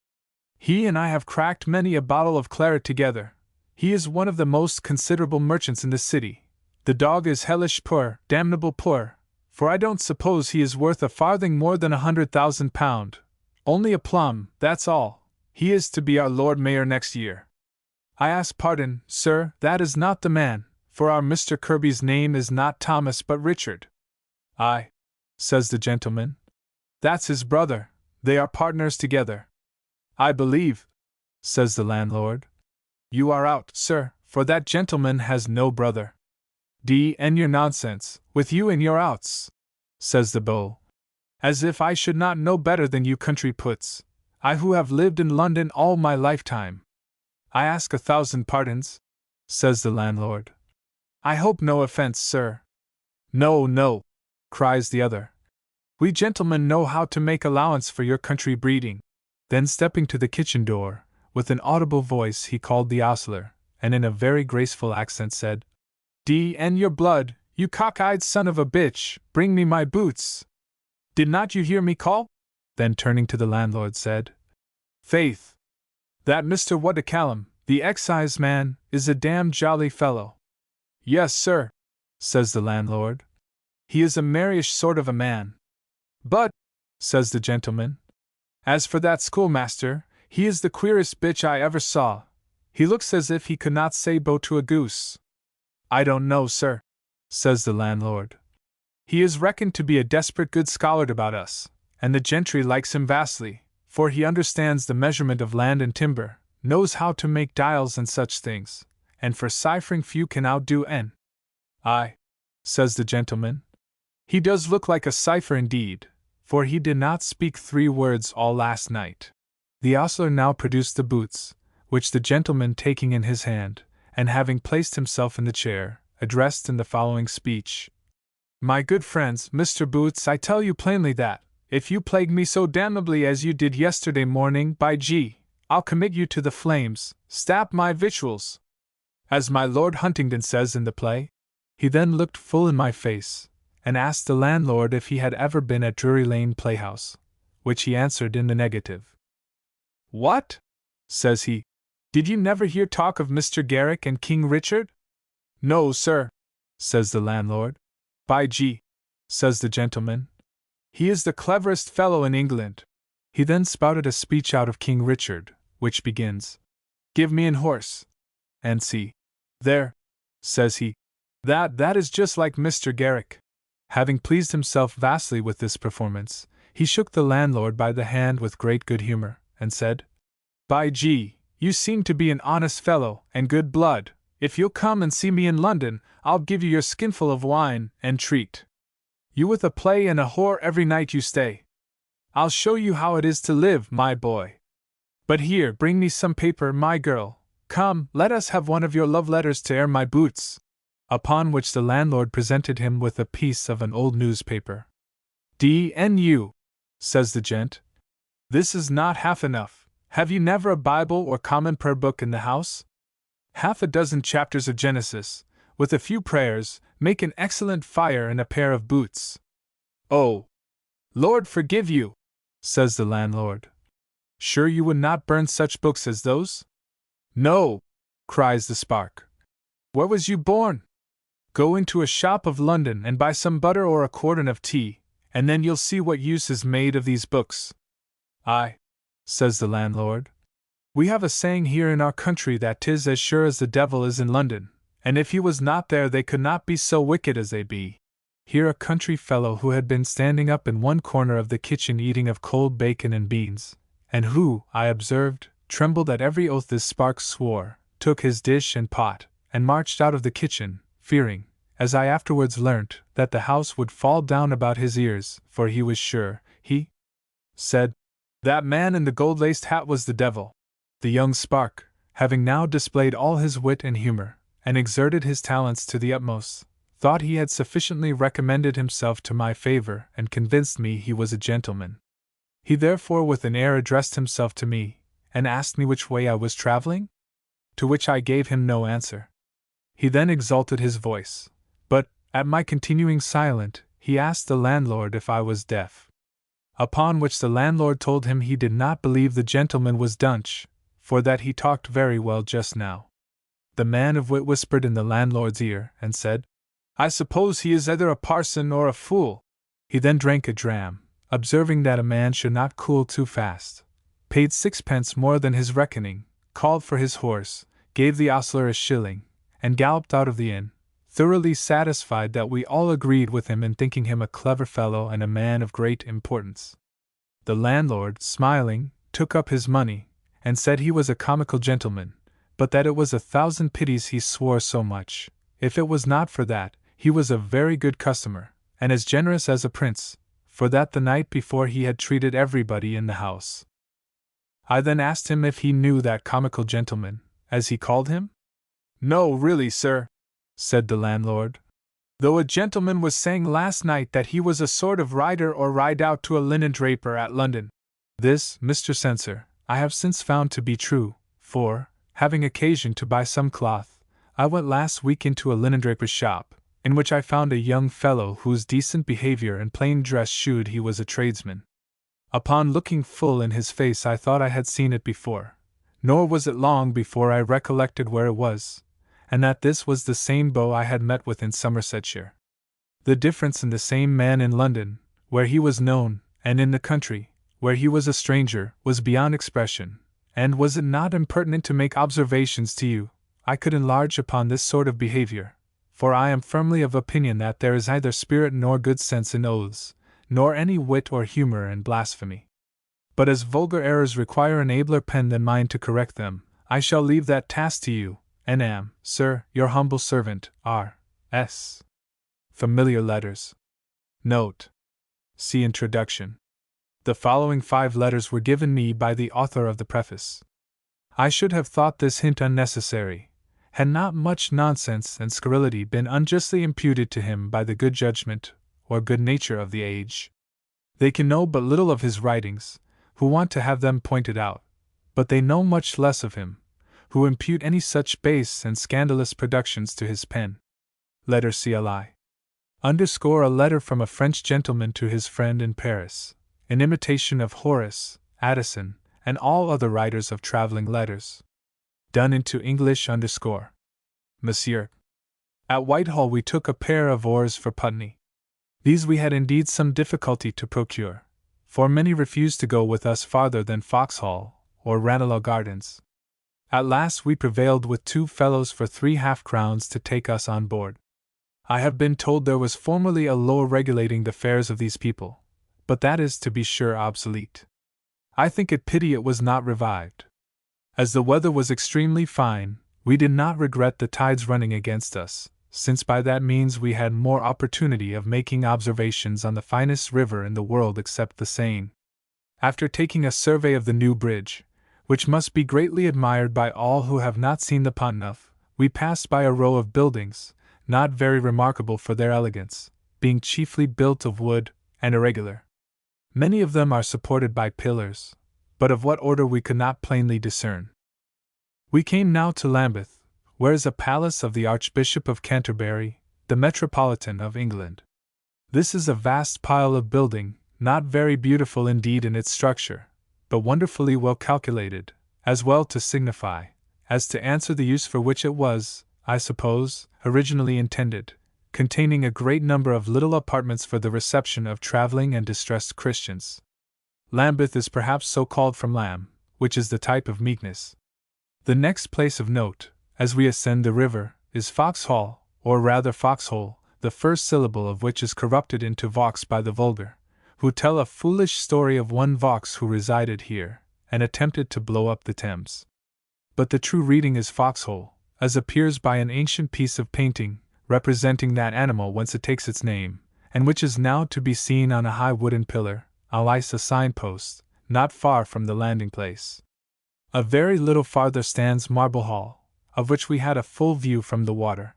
He and I have cracked many a bottle of claret together. He is one of the most considerable merchants in the city. The dog is hellish poor, damnable poor, for I don't suppose he is worth a farthing more than £100,000. Only a plum, that's all. He is to be our Lord Mayor next year." "I ask pardon, sir, that is not the man, for our Mr. Kirby's name is not Thomas but Richard." "Aye," says the gentleman. "That's his brother, they are partners together." "I believe," says the landlord, "you are out, sir, for that gentleman has no brother." "D.N. your nonsense, with you and your outs," says the beau. "As if I should not know better than you country puts, I who have lived in London all my lifetime." "I ask 1,000 pardons," says the landlord. "I hope no offense, sir." "No, no," cries the other. "We gentlemen know how to make allowance for your country breeding." Then stepping to the kitchen door, with an audible voice he called the ostler, and in a very graceful accent said, "D.N. your blood, you cock-eyed son of a bitch, bring me my boots." "Did not you hear me call?" Then turning to the landlord said, "Faith, that Mr. Whatacallum, the excise man, is a damned jolly fellow." "Yes, sir," says the landlord. "He is a merryish sort of a man. But," says the gentleman, "as for that schoolmaster, he is the queerest bitch I ever saw. He looks as if he could not say bo to a goose." "I don't know, sir," says the landlord. "He is reckoned to be a desperate good scholar about us, and the gentry likes him vastly, for he understands the measurement of land and timber, knows how to make dials and such things, and for ciphering few can outdo N. "Aye," says the gentleman. "He does look like a cipher indeed, for he did not speak 3 words all last night." The ostler now produced the boots, which the gentleman taking in his hand, and having placed himself in the chair, addressed in the following speech: "My good friends, Mr. Boots, I tell you plainly that, if you plague me so damnably as you did yesterday morning, by G, I'll commit you to the flames, stap my victuals. As my Lord Huntingdon says in the play." He then looked full in my face, and asked the landlord if he had ever been at Drury Lane Playhouse, which he answered in the negative. "What?" says he. "Did you never hear talk of Mr. Garrick and King Richard?" "No, sir," says the landlord. "By G," says the gentleman, "he is the cleverest fellow in England." He then spouted a speech out of King Richard, which begins, "Give me an horse, and see. There," says he, that is just like Mr. Garrick." Having pleased himself vastly with this performance, he shook the landlord by the hand with great good humor, and said, "By G, you seem to be an honest fellow, and good blood. If you'll come and see me in London, I'll give you your skinful of wine, and treat you with a play and a whore every night you stay. I'll show you how it is to live, my boy. But here, bring me some paper, my girl. Come, let us have one of your love letters to air my boots." Upon which the landlord presented him with a piece of an old newspaper. "D.N.U," says the gent, "this is not half enough. Have you never a Bible or common prayer book in the house? Half a dozen chapters of Genesis, with a few prayers, make an excellent fire and a pair of boots." "Oh, Lord forgive you, says the landlord. Sure you would not burn such books as those? No, cries the spark. Where was you born? Go into a shop of London and buy some butter or a quartern of tea, and then you'll see what use is made of these books. Aye, says the landlord. We have a saying here in our country that 'tis as sure as the devil is in London, and if he was not there they could not be so wicked as they be. Here a country fellow who had been standing up in one corner of the kitchen eating of cold bacon and beans, and who, I observed, trembled at every oath this spark swore, took his dish and pot, and marched out of the kitchen, fearing, as I afterwards learnt, that the house would fall down about his ears, for he was sure, he said, that man in the gold-laced hat was the devil. The young spark, having now displayed all his wit and humor, and exerted his talents to the utmost, thought he had sufficiently recommended himself to my favor and convinced me he was a gentleman. He therefore with an air addressed himself to me, and asked me which way I was traveling? To which I gave him no answer. He then exalted his voice, but, at my continuing silent, he asked the landlord if I was deaf. Upon which the landlord told him he did not believe the gentleman was Dunch, for that he talked very well just now. The man of wit whispered in the landlord's ear, and said, I suppose he is either a parson or a fool. He then drank a dram, observing that a man should not cool too fast, paid 6 pence more than his reckoning, called for his horse, gave the ostler a shilling, and galloped out of the inn, thoroughly satisfied that we all agreed with him in thinking him a clever fellow and a man of great importance. The landlord, smiling, took up his money, and said he was a comical gentleman, but that it was 1,000 pities he swore so much. If it was not for that, he was a very good customer, and as generous as a prince, for that the night before he had treated everybody in the house. I then asked him if he knew that comical gentleman, as he called him? No, really, sir, said the landlord. Though a gentleman was saying last night that he was a sort of rider or ride out to a linen draper at London. This, Mr. Censor, I have since found to be true, for, having occasion to buy some cloth, I went last week into a linendraper's shop, in which I found a young fellow whose decent behavior and plain dress shewed he was a tradesman. Upon looking full in his face I thought I had seen it before, nor was it long before I recollected where it was, and that this was the same beau I had met with in Somersetshire. The difference in the same man in London, where he was known, and in the country, where he was a stranger, was beyond expression, and was it not impertinent to make observations to you? I could enlarge upon this sort of behavior, for I am firmly of opinion that there is neither spirit nor good sense in oaths, nor any wit or humor in blasphemy. But as vulgar errors require an abler pen than mine to correct them, I shall leave that task to you, and am, sir, your humble servant, R.S. Familiar Letters. Note. See Introduction. The following 5 letters were given me by the author of the preface. I should have thought this hint unnecessary, had not much nonsense and scurrility been unjustly imputed to him by the good judgment or good nature of the age. They can know but little of his writings, who want to have them pointed out, but they know much less of him, who impute any such base and scandalous productions to his pen. Letter CLI. Underscore a letter from a French gentleman to his friend in Paris, in imitation of Horace, Addison, and all other writers of traveling letters. Done into English underscore. Monsieur. At Whitehall we took a pair of oars for Putney. These we had indeed some difficulty to procure, for many refused to go with us farther than Foxhall or Ranelagh Gardens. At last we prevailed with 2 fellows for 3 half-crowns to take us on board. I have been told there was formerly a law regulating the fares of these people, but that is to be sure obsolete. I think it pity it was not revived. As the weather was extremely fine, we did not regret the tides running against us, since by that means we had more opportunity of making observations on the finest river in the world except the Seine. After taking a survey of the new bridge, which must be greatly admired by all who have not seen the Pont Neuf, we passed by a row of buildings, not very remarkable for their elegance, being chiefly built of wood, and irregular. Many of them are supported by pillars, but of what order we could not plainly discern. We came now to Lambeth, where is a palace of the Archbishop of Canterbury, the Metropolitan of England. This is a vast pile of building, not very beautiful indeed in its structure, but wonderfully well calculated, as well to signify, as to answer the use for which it was, I suppose, originally intended, containing a great number of little apartments for the reception of traveling and distressed Christians. Lambeth is perhaps so called from lamb, which is the type of meekness. The next place of note, as we ascend the river, is Vauxhall, or rather Foxhole, the first syllable of which is corrupted into Vaux by the vulgar, who tell a foolish story of one Vaux who resided here, and attempted to blow up the Thames. But the true reading is Foxhole, as appears by an ancient piece of painting, representing that animal whence it takes its name, and which is now to be seen on a high wooden pillar, alias a signpost, not far from the landing place. A very little farther stands Marble Hall, of which we had a full view from the water.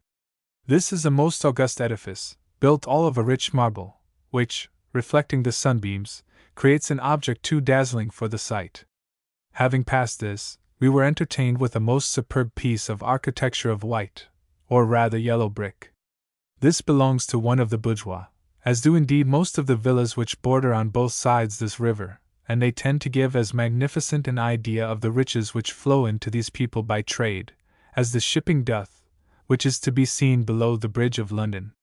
This is a most august edifice, built all of a rich marble, which, reflecting the sunbeams, creates an object too dazzling for the sight. Having passed this, we were entertained with a most superb piece of architecture of white, or rather yellow brick. This belongs to one of the bourgeois, as do indeed most of the villas which border on both sides this river, and they tend to give as magnificent an idea of the riches which flow into these people by trade, as the shipping doth, which is to be seen below the Bridge of London.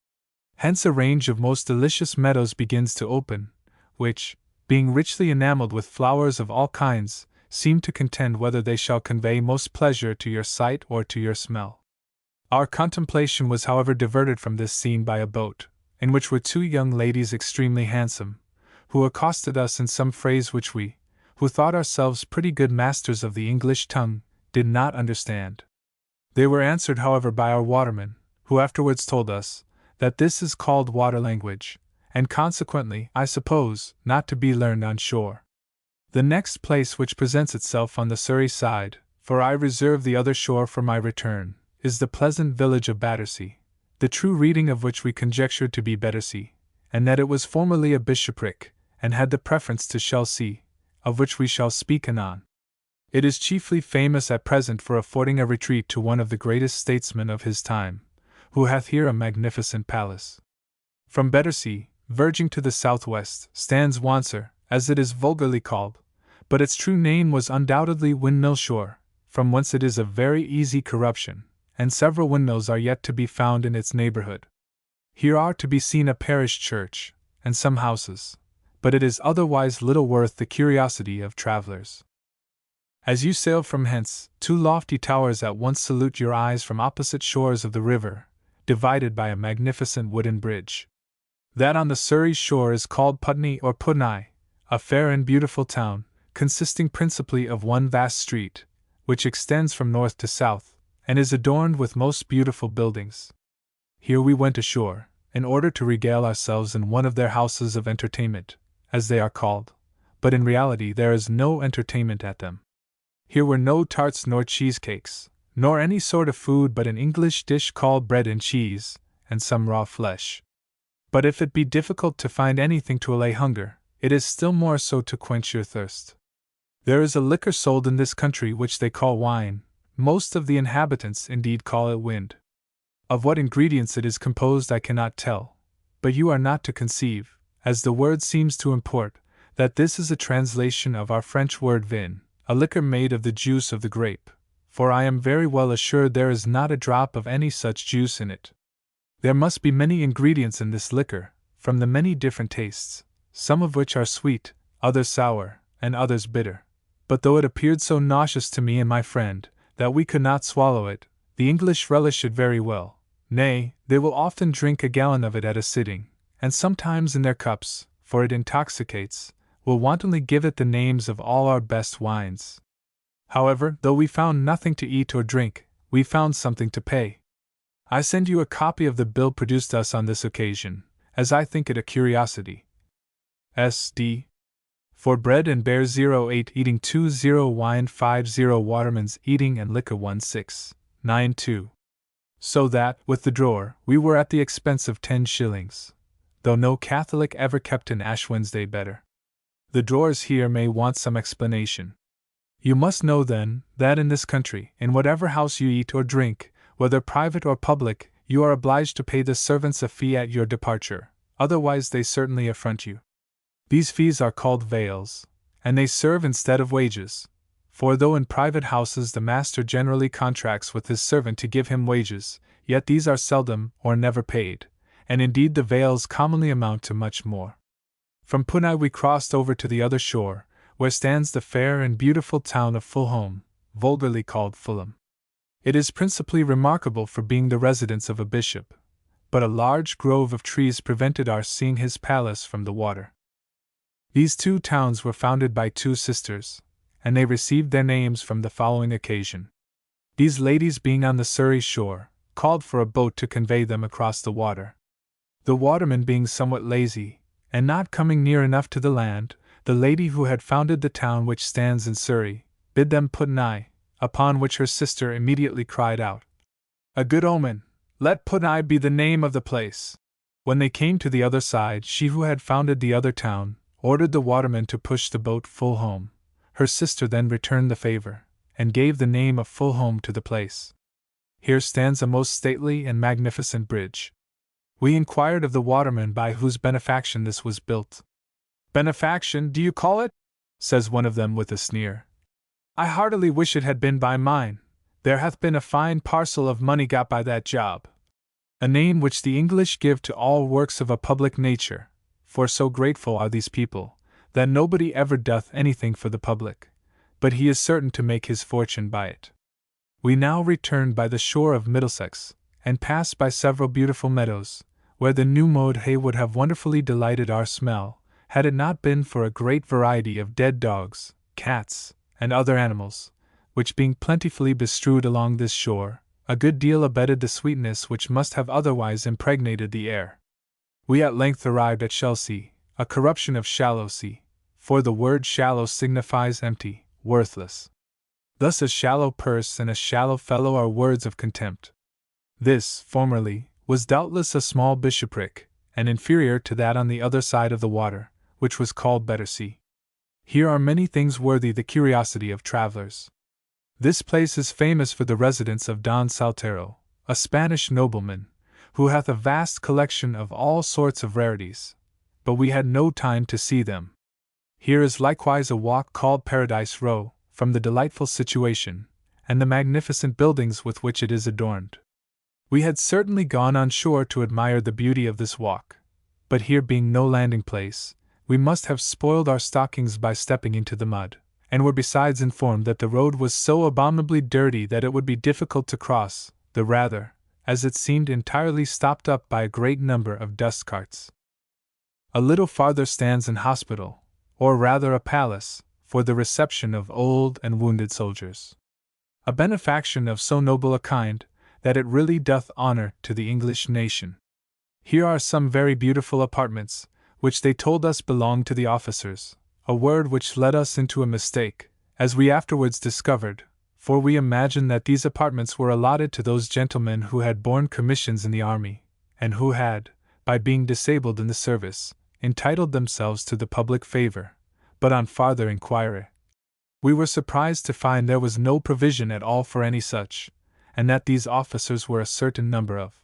Hence a range of most delicious meadows begins to open, which, being richly enamelled with flowers of all kinds, seem to contend whether they shall convey most pleasure to your sight or to your smell. Our contemplation was however diverted from this scene by a boat, in which were two young ladies extremely handsome, who accosted us in some phrase which we, who thought ourselves pretty good masters of the English tongue, did not understand. They were answered however by our waterman, who afterwards told us, that this is called water language, and consequently, I suppose, not to be learned on shore. The next place which presents itself on the Surrey side, for I reserve the other shore for my return, is the pleasant village of Battersea, the true reading of which we conjectured to be Battersea, and that it was formerly a bishopric, and had the preference to Chelsea, of which we shall speak anon. It is chiefly famous at present for affording a retreat to one of the greatest statesmen of his time, who hath here a magnificent palace. From Battersea, verging to the southwest, stands Wandsworth, as it is vulgarly called, but its true name was undoubtedly Windmill Shore, from whence it is of very easy corruption, and several windmills are yet to be found in its neighborhood. Here are to be seen a parish church, and some houses, but it is otherwise little worth the curiosity of travelers. As you sail from hence, two lofty towers at once salute your eyes from opposite shores of the river, divided by a magnificent wooden bridge. That on the Surrey shore is called Putney or Putney, a fair and beautiful town, consisting principally of one vast street, which extends from north to south, and is adorned with most beautiful buildings. Here we went ashore, in order to regale ourselves in one of their houses of entertainment, as they are called, but in reality there is no entertainment at them. Here were no tarts nor cheesecakes, nor any sort of food but an English dish called bread and cheese, and some raw flesh. But if it be difficult to find anything to allay hunger, it is still more so to quench your thirst. There is a liquor sold in this country which they call wine, most of the inhabitants indeed call it wind. Of what ingredients it is composed I cannot tell, but you are not to conceive, as the word seems to import, that this is a translation of our French word vin, a liquor made of the juice of the grape, for I am very well assured there is not a drop of any such juice in it. There must be many ingredients in this liquor, from the many different tastes, some of which are sweet, others sour, and others bitter. But though it appeared so nauseous to me and my friend, that we could not swallow it, the English relish it very well. Nay, they will often drink a gallon of it at a sitting, and sometimes in their cups, for it intoxicates, will wantonly give it the names of all our best wines. However, though we found nothing to eat or drink, we found something to pay. I send you a copy of the bill produced us on this occasion, as I think it a curiosity. S.D. For bread and bear 08 eating 20 wine 50 waterman's eating and liquor 1692. So that, with the drawer, we were at the expense of 10 shillings, though no Catholic ever kept an Ash Wednesday better. The drawers here may want some explanation. You must know then, that in this country, in whatever house you eat or drink, whether private or public, you are obliged to pay the servants a fee at your departure, otherwise they certainly affront you. These fees are called vails, and they serve instead of wages, for though in private houses the master generally contracts with his servant to give him wages, yet these are seldom or never paid, and indeed the vails commonly amount to much more. From Punai we crossed over to the other shore, where stands the fair and beautiful town of Fulham, vulgarly called Fulham. It is principally remarkable for being the residence of a bishop, but a large grove of trees prevented our seeing his palace from the water. These two towns were founded by two sisters, and they received their names from the following occasion. These ladies, being on the Surrey shore, called for a boat to convey them across the water. The waterman being somewhat lazy, and not coming near enough to the land, the lady who had founded the town which stands in Surrey bid them put an eye, upon which her sister immediately cried out, "A good omen! Let Punai be the name of the place." When they came to the other side, she who had founded the other town ordered the waterman to push the boat full home. Her sister then returned the favor, and gave the name of Fulham to the place. Here stands a most stately and magnificent bridge. We inquired of the waterman by whose benefaction this was built. "Benefaction, do you call it?" says one of them with a sneer. "I heartily wish it had been by mine. There hath been a fine parcel of money got by that job." A name which the English give to all works of a public nature, for so grateful are these people, that nobody ever doth anything for the public, but he is certain to make his fortune by it. We now returned by the shore of Middlesex, and passed by several beautiful meadows, where the new mode hay would have wonderfully delighted our smell, had it not been for a great variety of dead dogs, cats, and other animals, which being plentifully bestrewed along this shore, a good deal abated the sweetness which must have otherwise impregnated the air. We at length arrived at Chelsea, a corruption of shallow sea, for the word shallow signifies empty, worthless. Thus a shallow purse and a shallow fellow are words of contempt. This, formerly, was doubtless a small bishopric, and inferior to that on the other side of the water, which was called Battersea. Here are many things worthy the curiosity of travelers. This place is famous for the residence of Don Saltero, a Spanish nobleman, who hath a vast collection of all sorts of rarities, but we had no time to see them. Here is likewise a walk called Paradise Row, from the delightful situation, and the magnificent buildings with which it is adorned. We had certainly gone on shore to admire the beauty of this walk, but here being no landing place, we must have spoiled our stockings by stepping into the mud, and were besides informed that the road was so abominably dirty that it would be difficult to cross, the rather, as it seemed entirely stopped up by a great number of dust carts. A little farther stands an hospital, or rather a palace, for the reception of old and wounded soldiers. A benefaction of so noble a kind, that it really doth honor to the English nation. Here are some very beautiful apartments, which they told us belonged to the officers, a word which led us into a mistake, as we afterwards discovered, for we imagined that these apartments were allotted to those gentlemen who had borne commissions in the army, and who had, by being disabled in the service, entitled themselves to the public favor, but on farther inquiry, we were surprised to find there was no provision at all for any such, and that these officers were a certain number of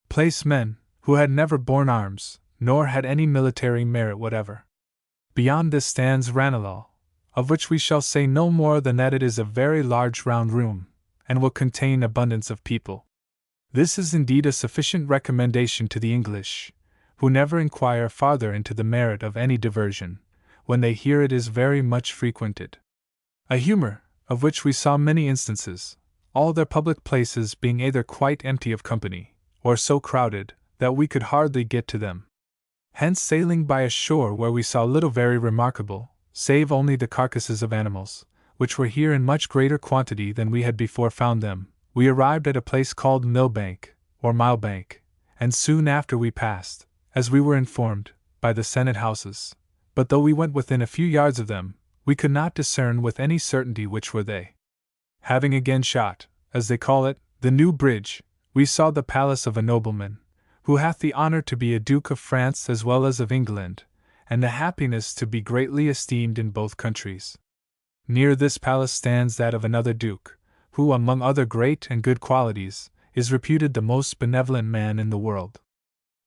placemen, who had never borne arms, nor had any military merit whatever. Beyond this stands Ranelagh, of which we shall say no more than that it is a very large round room, and will contain abundance of people. This is indeed a sufficient recommendation to the English, who never inquire farther into the merit of any diversion, when they hear it is very much frequented. A humour, of which we saw many instances, all their public places being either quite empty of company, or so crowded, that we could hardly get to them. Hence, sailing by a shore where we saw little very remarkable, save only the carcasses of animals, which were here in much greater quantity than we had before found them, we arrived at a place called Millbank, or Milebank, and soon after we passed, as we were informed, by the Senate houses, but though we went within a few yards of them, we could not discern with any certainty which were they. Having again shot, as they call it, the New Bridge, we saw the palace of a nobleman, who hath the honor to be a Duke of France as well as of England, and the happiness to be greatly esteemed in both countries. Near this palace stands that of another Duke, who, among other great and good qualities, is reputed the most benevolent man in the world.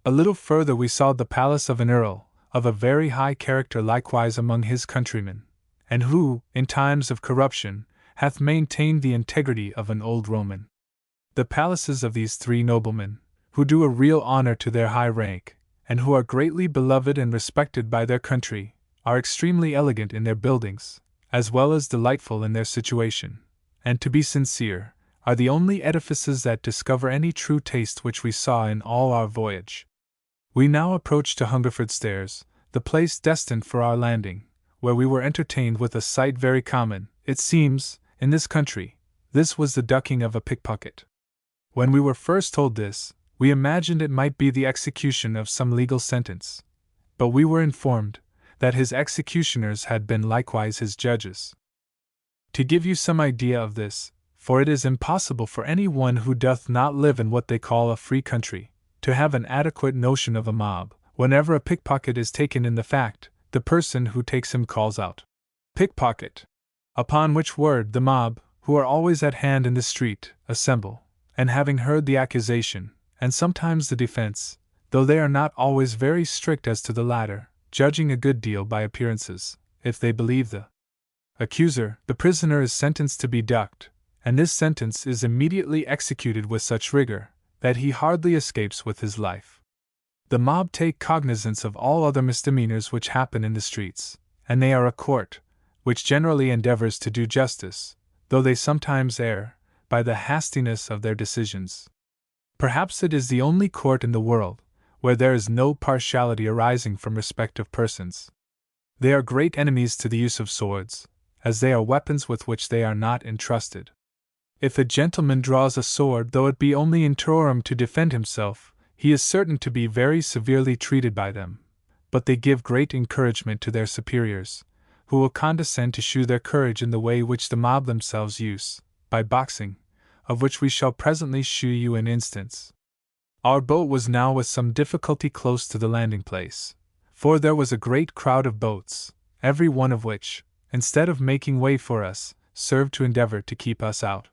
A little further we saw the palace of an Earl, of a very high character likewise among his countrymen, and who, in times of corruption, hath maintained the integrity of an old Roman. The palaces of these three noblemen, who do a real honor to their high rank, and who are greatly beloved and respected by their country, are extremely elegant in their buildings, as well as delightful in their situation, and, to be sincere, are the only edifices that discover any true taste which we saw in all our voyage. We now approached to Hungerford Stairs, the place destined for our landing, where we were entertained with a sight very common, it seems, in this country. This was the ducking of a pickpocket. When we were first told this, we imagined it might be the execution of some legal sentence, but we were informed that his executioners had been likewise his judges. To give you some idea of this, for it is impossible for any one who doth not live in what they call a free country, to have an adequate notion of a mob, whenever a pickpocket is taken in the fact, the person who takes him calls out, "Pickpocket!" Upon which word the mob, who are always at hand in the street, assemble, and having heard the accusation, and sometimes the defense, though they are not always very strict as to the latter, judging a good deal by appearances, if they believe the accuser, the prisoner is sentenced to be ducked, and this sentence is immediately executed with such rigor, that he hardly escapes with his life. The mob take cognizance of all other misdemeanors which happen in the streets, and they are a court, which generally endeavors to do justice, though they sometimes err, by the hastiness of their decisions. Perhaps it is the only court in the world where there is no partiality arising from respect of persons. They are great enemies to the use of swords, as they are weapons with which they are not entrusted. If a gentleman draws a sword, though it be only in terrorem to defend himself, he is certain to be very severely treated by them, but they give great encouragement to their superiors, who will condescend to shew their courage in the way which the mob themselves use, by boxing, of which we shall presently shew you an instance. Our boat was now with some difficulty close to the landing place, for there was a great crowd of boats, every one of which, instead of making way for us, served to endeavor to keep us out.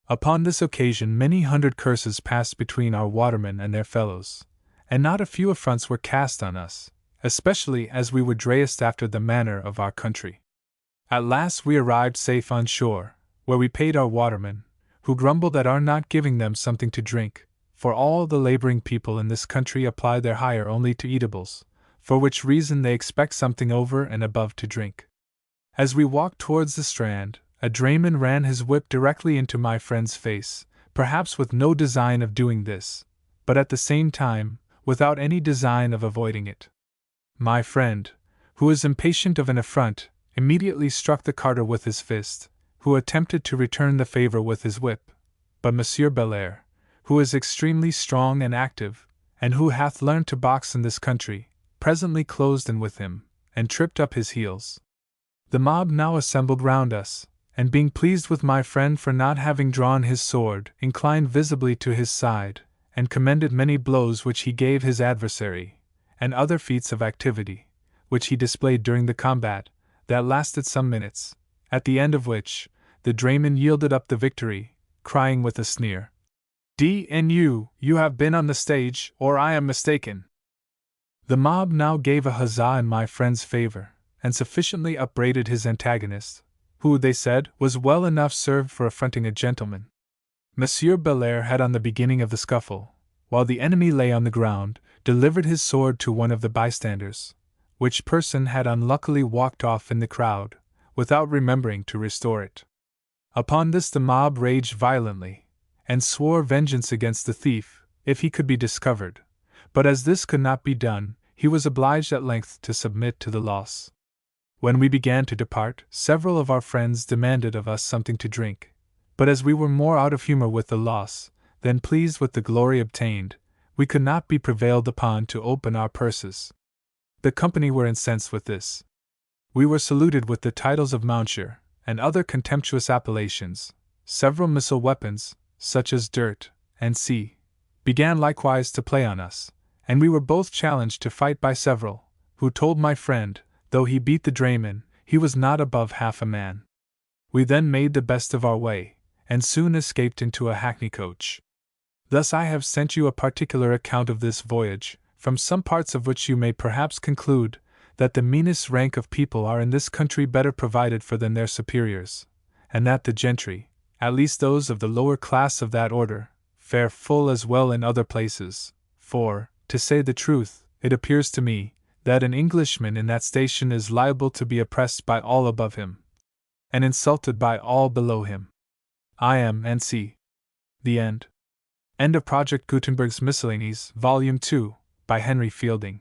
Upon this occasion many hundred curses passed between our watermen and their fellows, and not a few affronts were cast on us, especially as we were dressed after the manner of our country. At last we arrived safe on shore, where we paid our watermen, who grumbled at our not giving them something to drink, for all the laboring people in this country apply their hire only to eatables, for which reason they expect something over and above to drink. As we walked towards the strand, a drayman ran his whip directly into my friend's face, perhaps with no design of doing this, but at the same time, without any design of avoiding it. My friend, who was impatient of an affront, immediately struck the carter with his fist, who attempted to return the favor with his whip, but Monsieur Belair, who is extremely strong and active, and who hath learned to box in this country, presently closed in with him, and tripped up his heels. The mob now assembled round us, and being pleased with my friend for not having drawn his sword, inclined visibly to his side, and commended many blows which he gave his adversary, and other feats of activity, which he displayed during the combat, that lasted some minutes, at the end of which, the drayman yielded up the victory, crying with a sneer, "D.N.U., you have been on the stage, or I am mistaken." The mob now gave a huzzah in my friend's favor, and sufficiently upbraided his antagonist, who, they said, was well enough served for affronting a gentleman. Monsieur Belair had on the beginning of the scuffle, while the enemy lay on the ground, delivered his sword to one of the bystanders, which person had unluckily walked off in the crowd, without remembering to restore it. Upon this the mob raged violently, and swore vengeance against the thief, if he could be discovered, but as this could not be done, he was obliged at length to submit to the loss. When we began to depart, several of our friends demanded of us something to drink, but as we were more out of humor with the loss than pleased with the glory obtained, we could not be prevailed upon to open our purses. The company were incensed with this. We were saluted with the titles of Monsieur, and other contemptuous appellations. Several missile weapons, such as dirt and sea, began likewise to play on us, and we were both challenged to fight by several, who told my friend, though he beat the drayman, he was not above half a man. We then made the best of our way, and soon escaped into a hackney coach. Thus I have sent you a particular account of this voyage, from some parts of which you may perhaps conclude that the meanest rank of people are in this country better provided for than their superiors, and that the gentry, at least those of the lower class of that order, fare full as well in other places, for, to say the truth, it appears to me that an Englishman in that station is liable to be oppressed by all above him, and insulted by all below him. I am, N.C. The End. End of Project Gutenberg's Miscellanies, Volume 2, by Henry Fielding.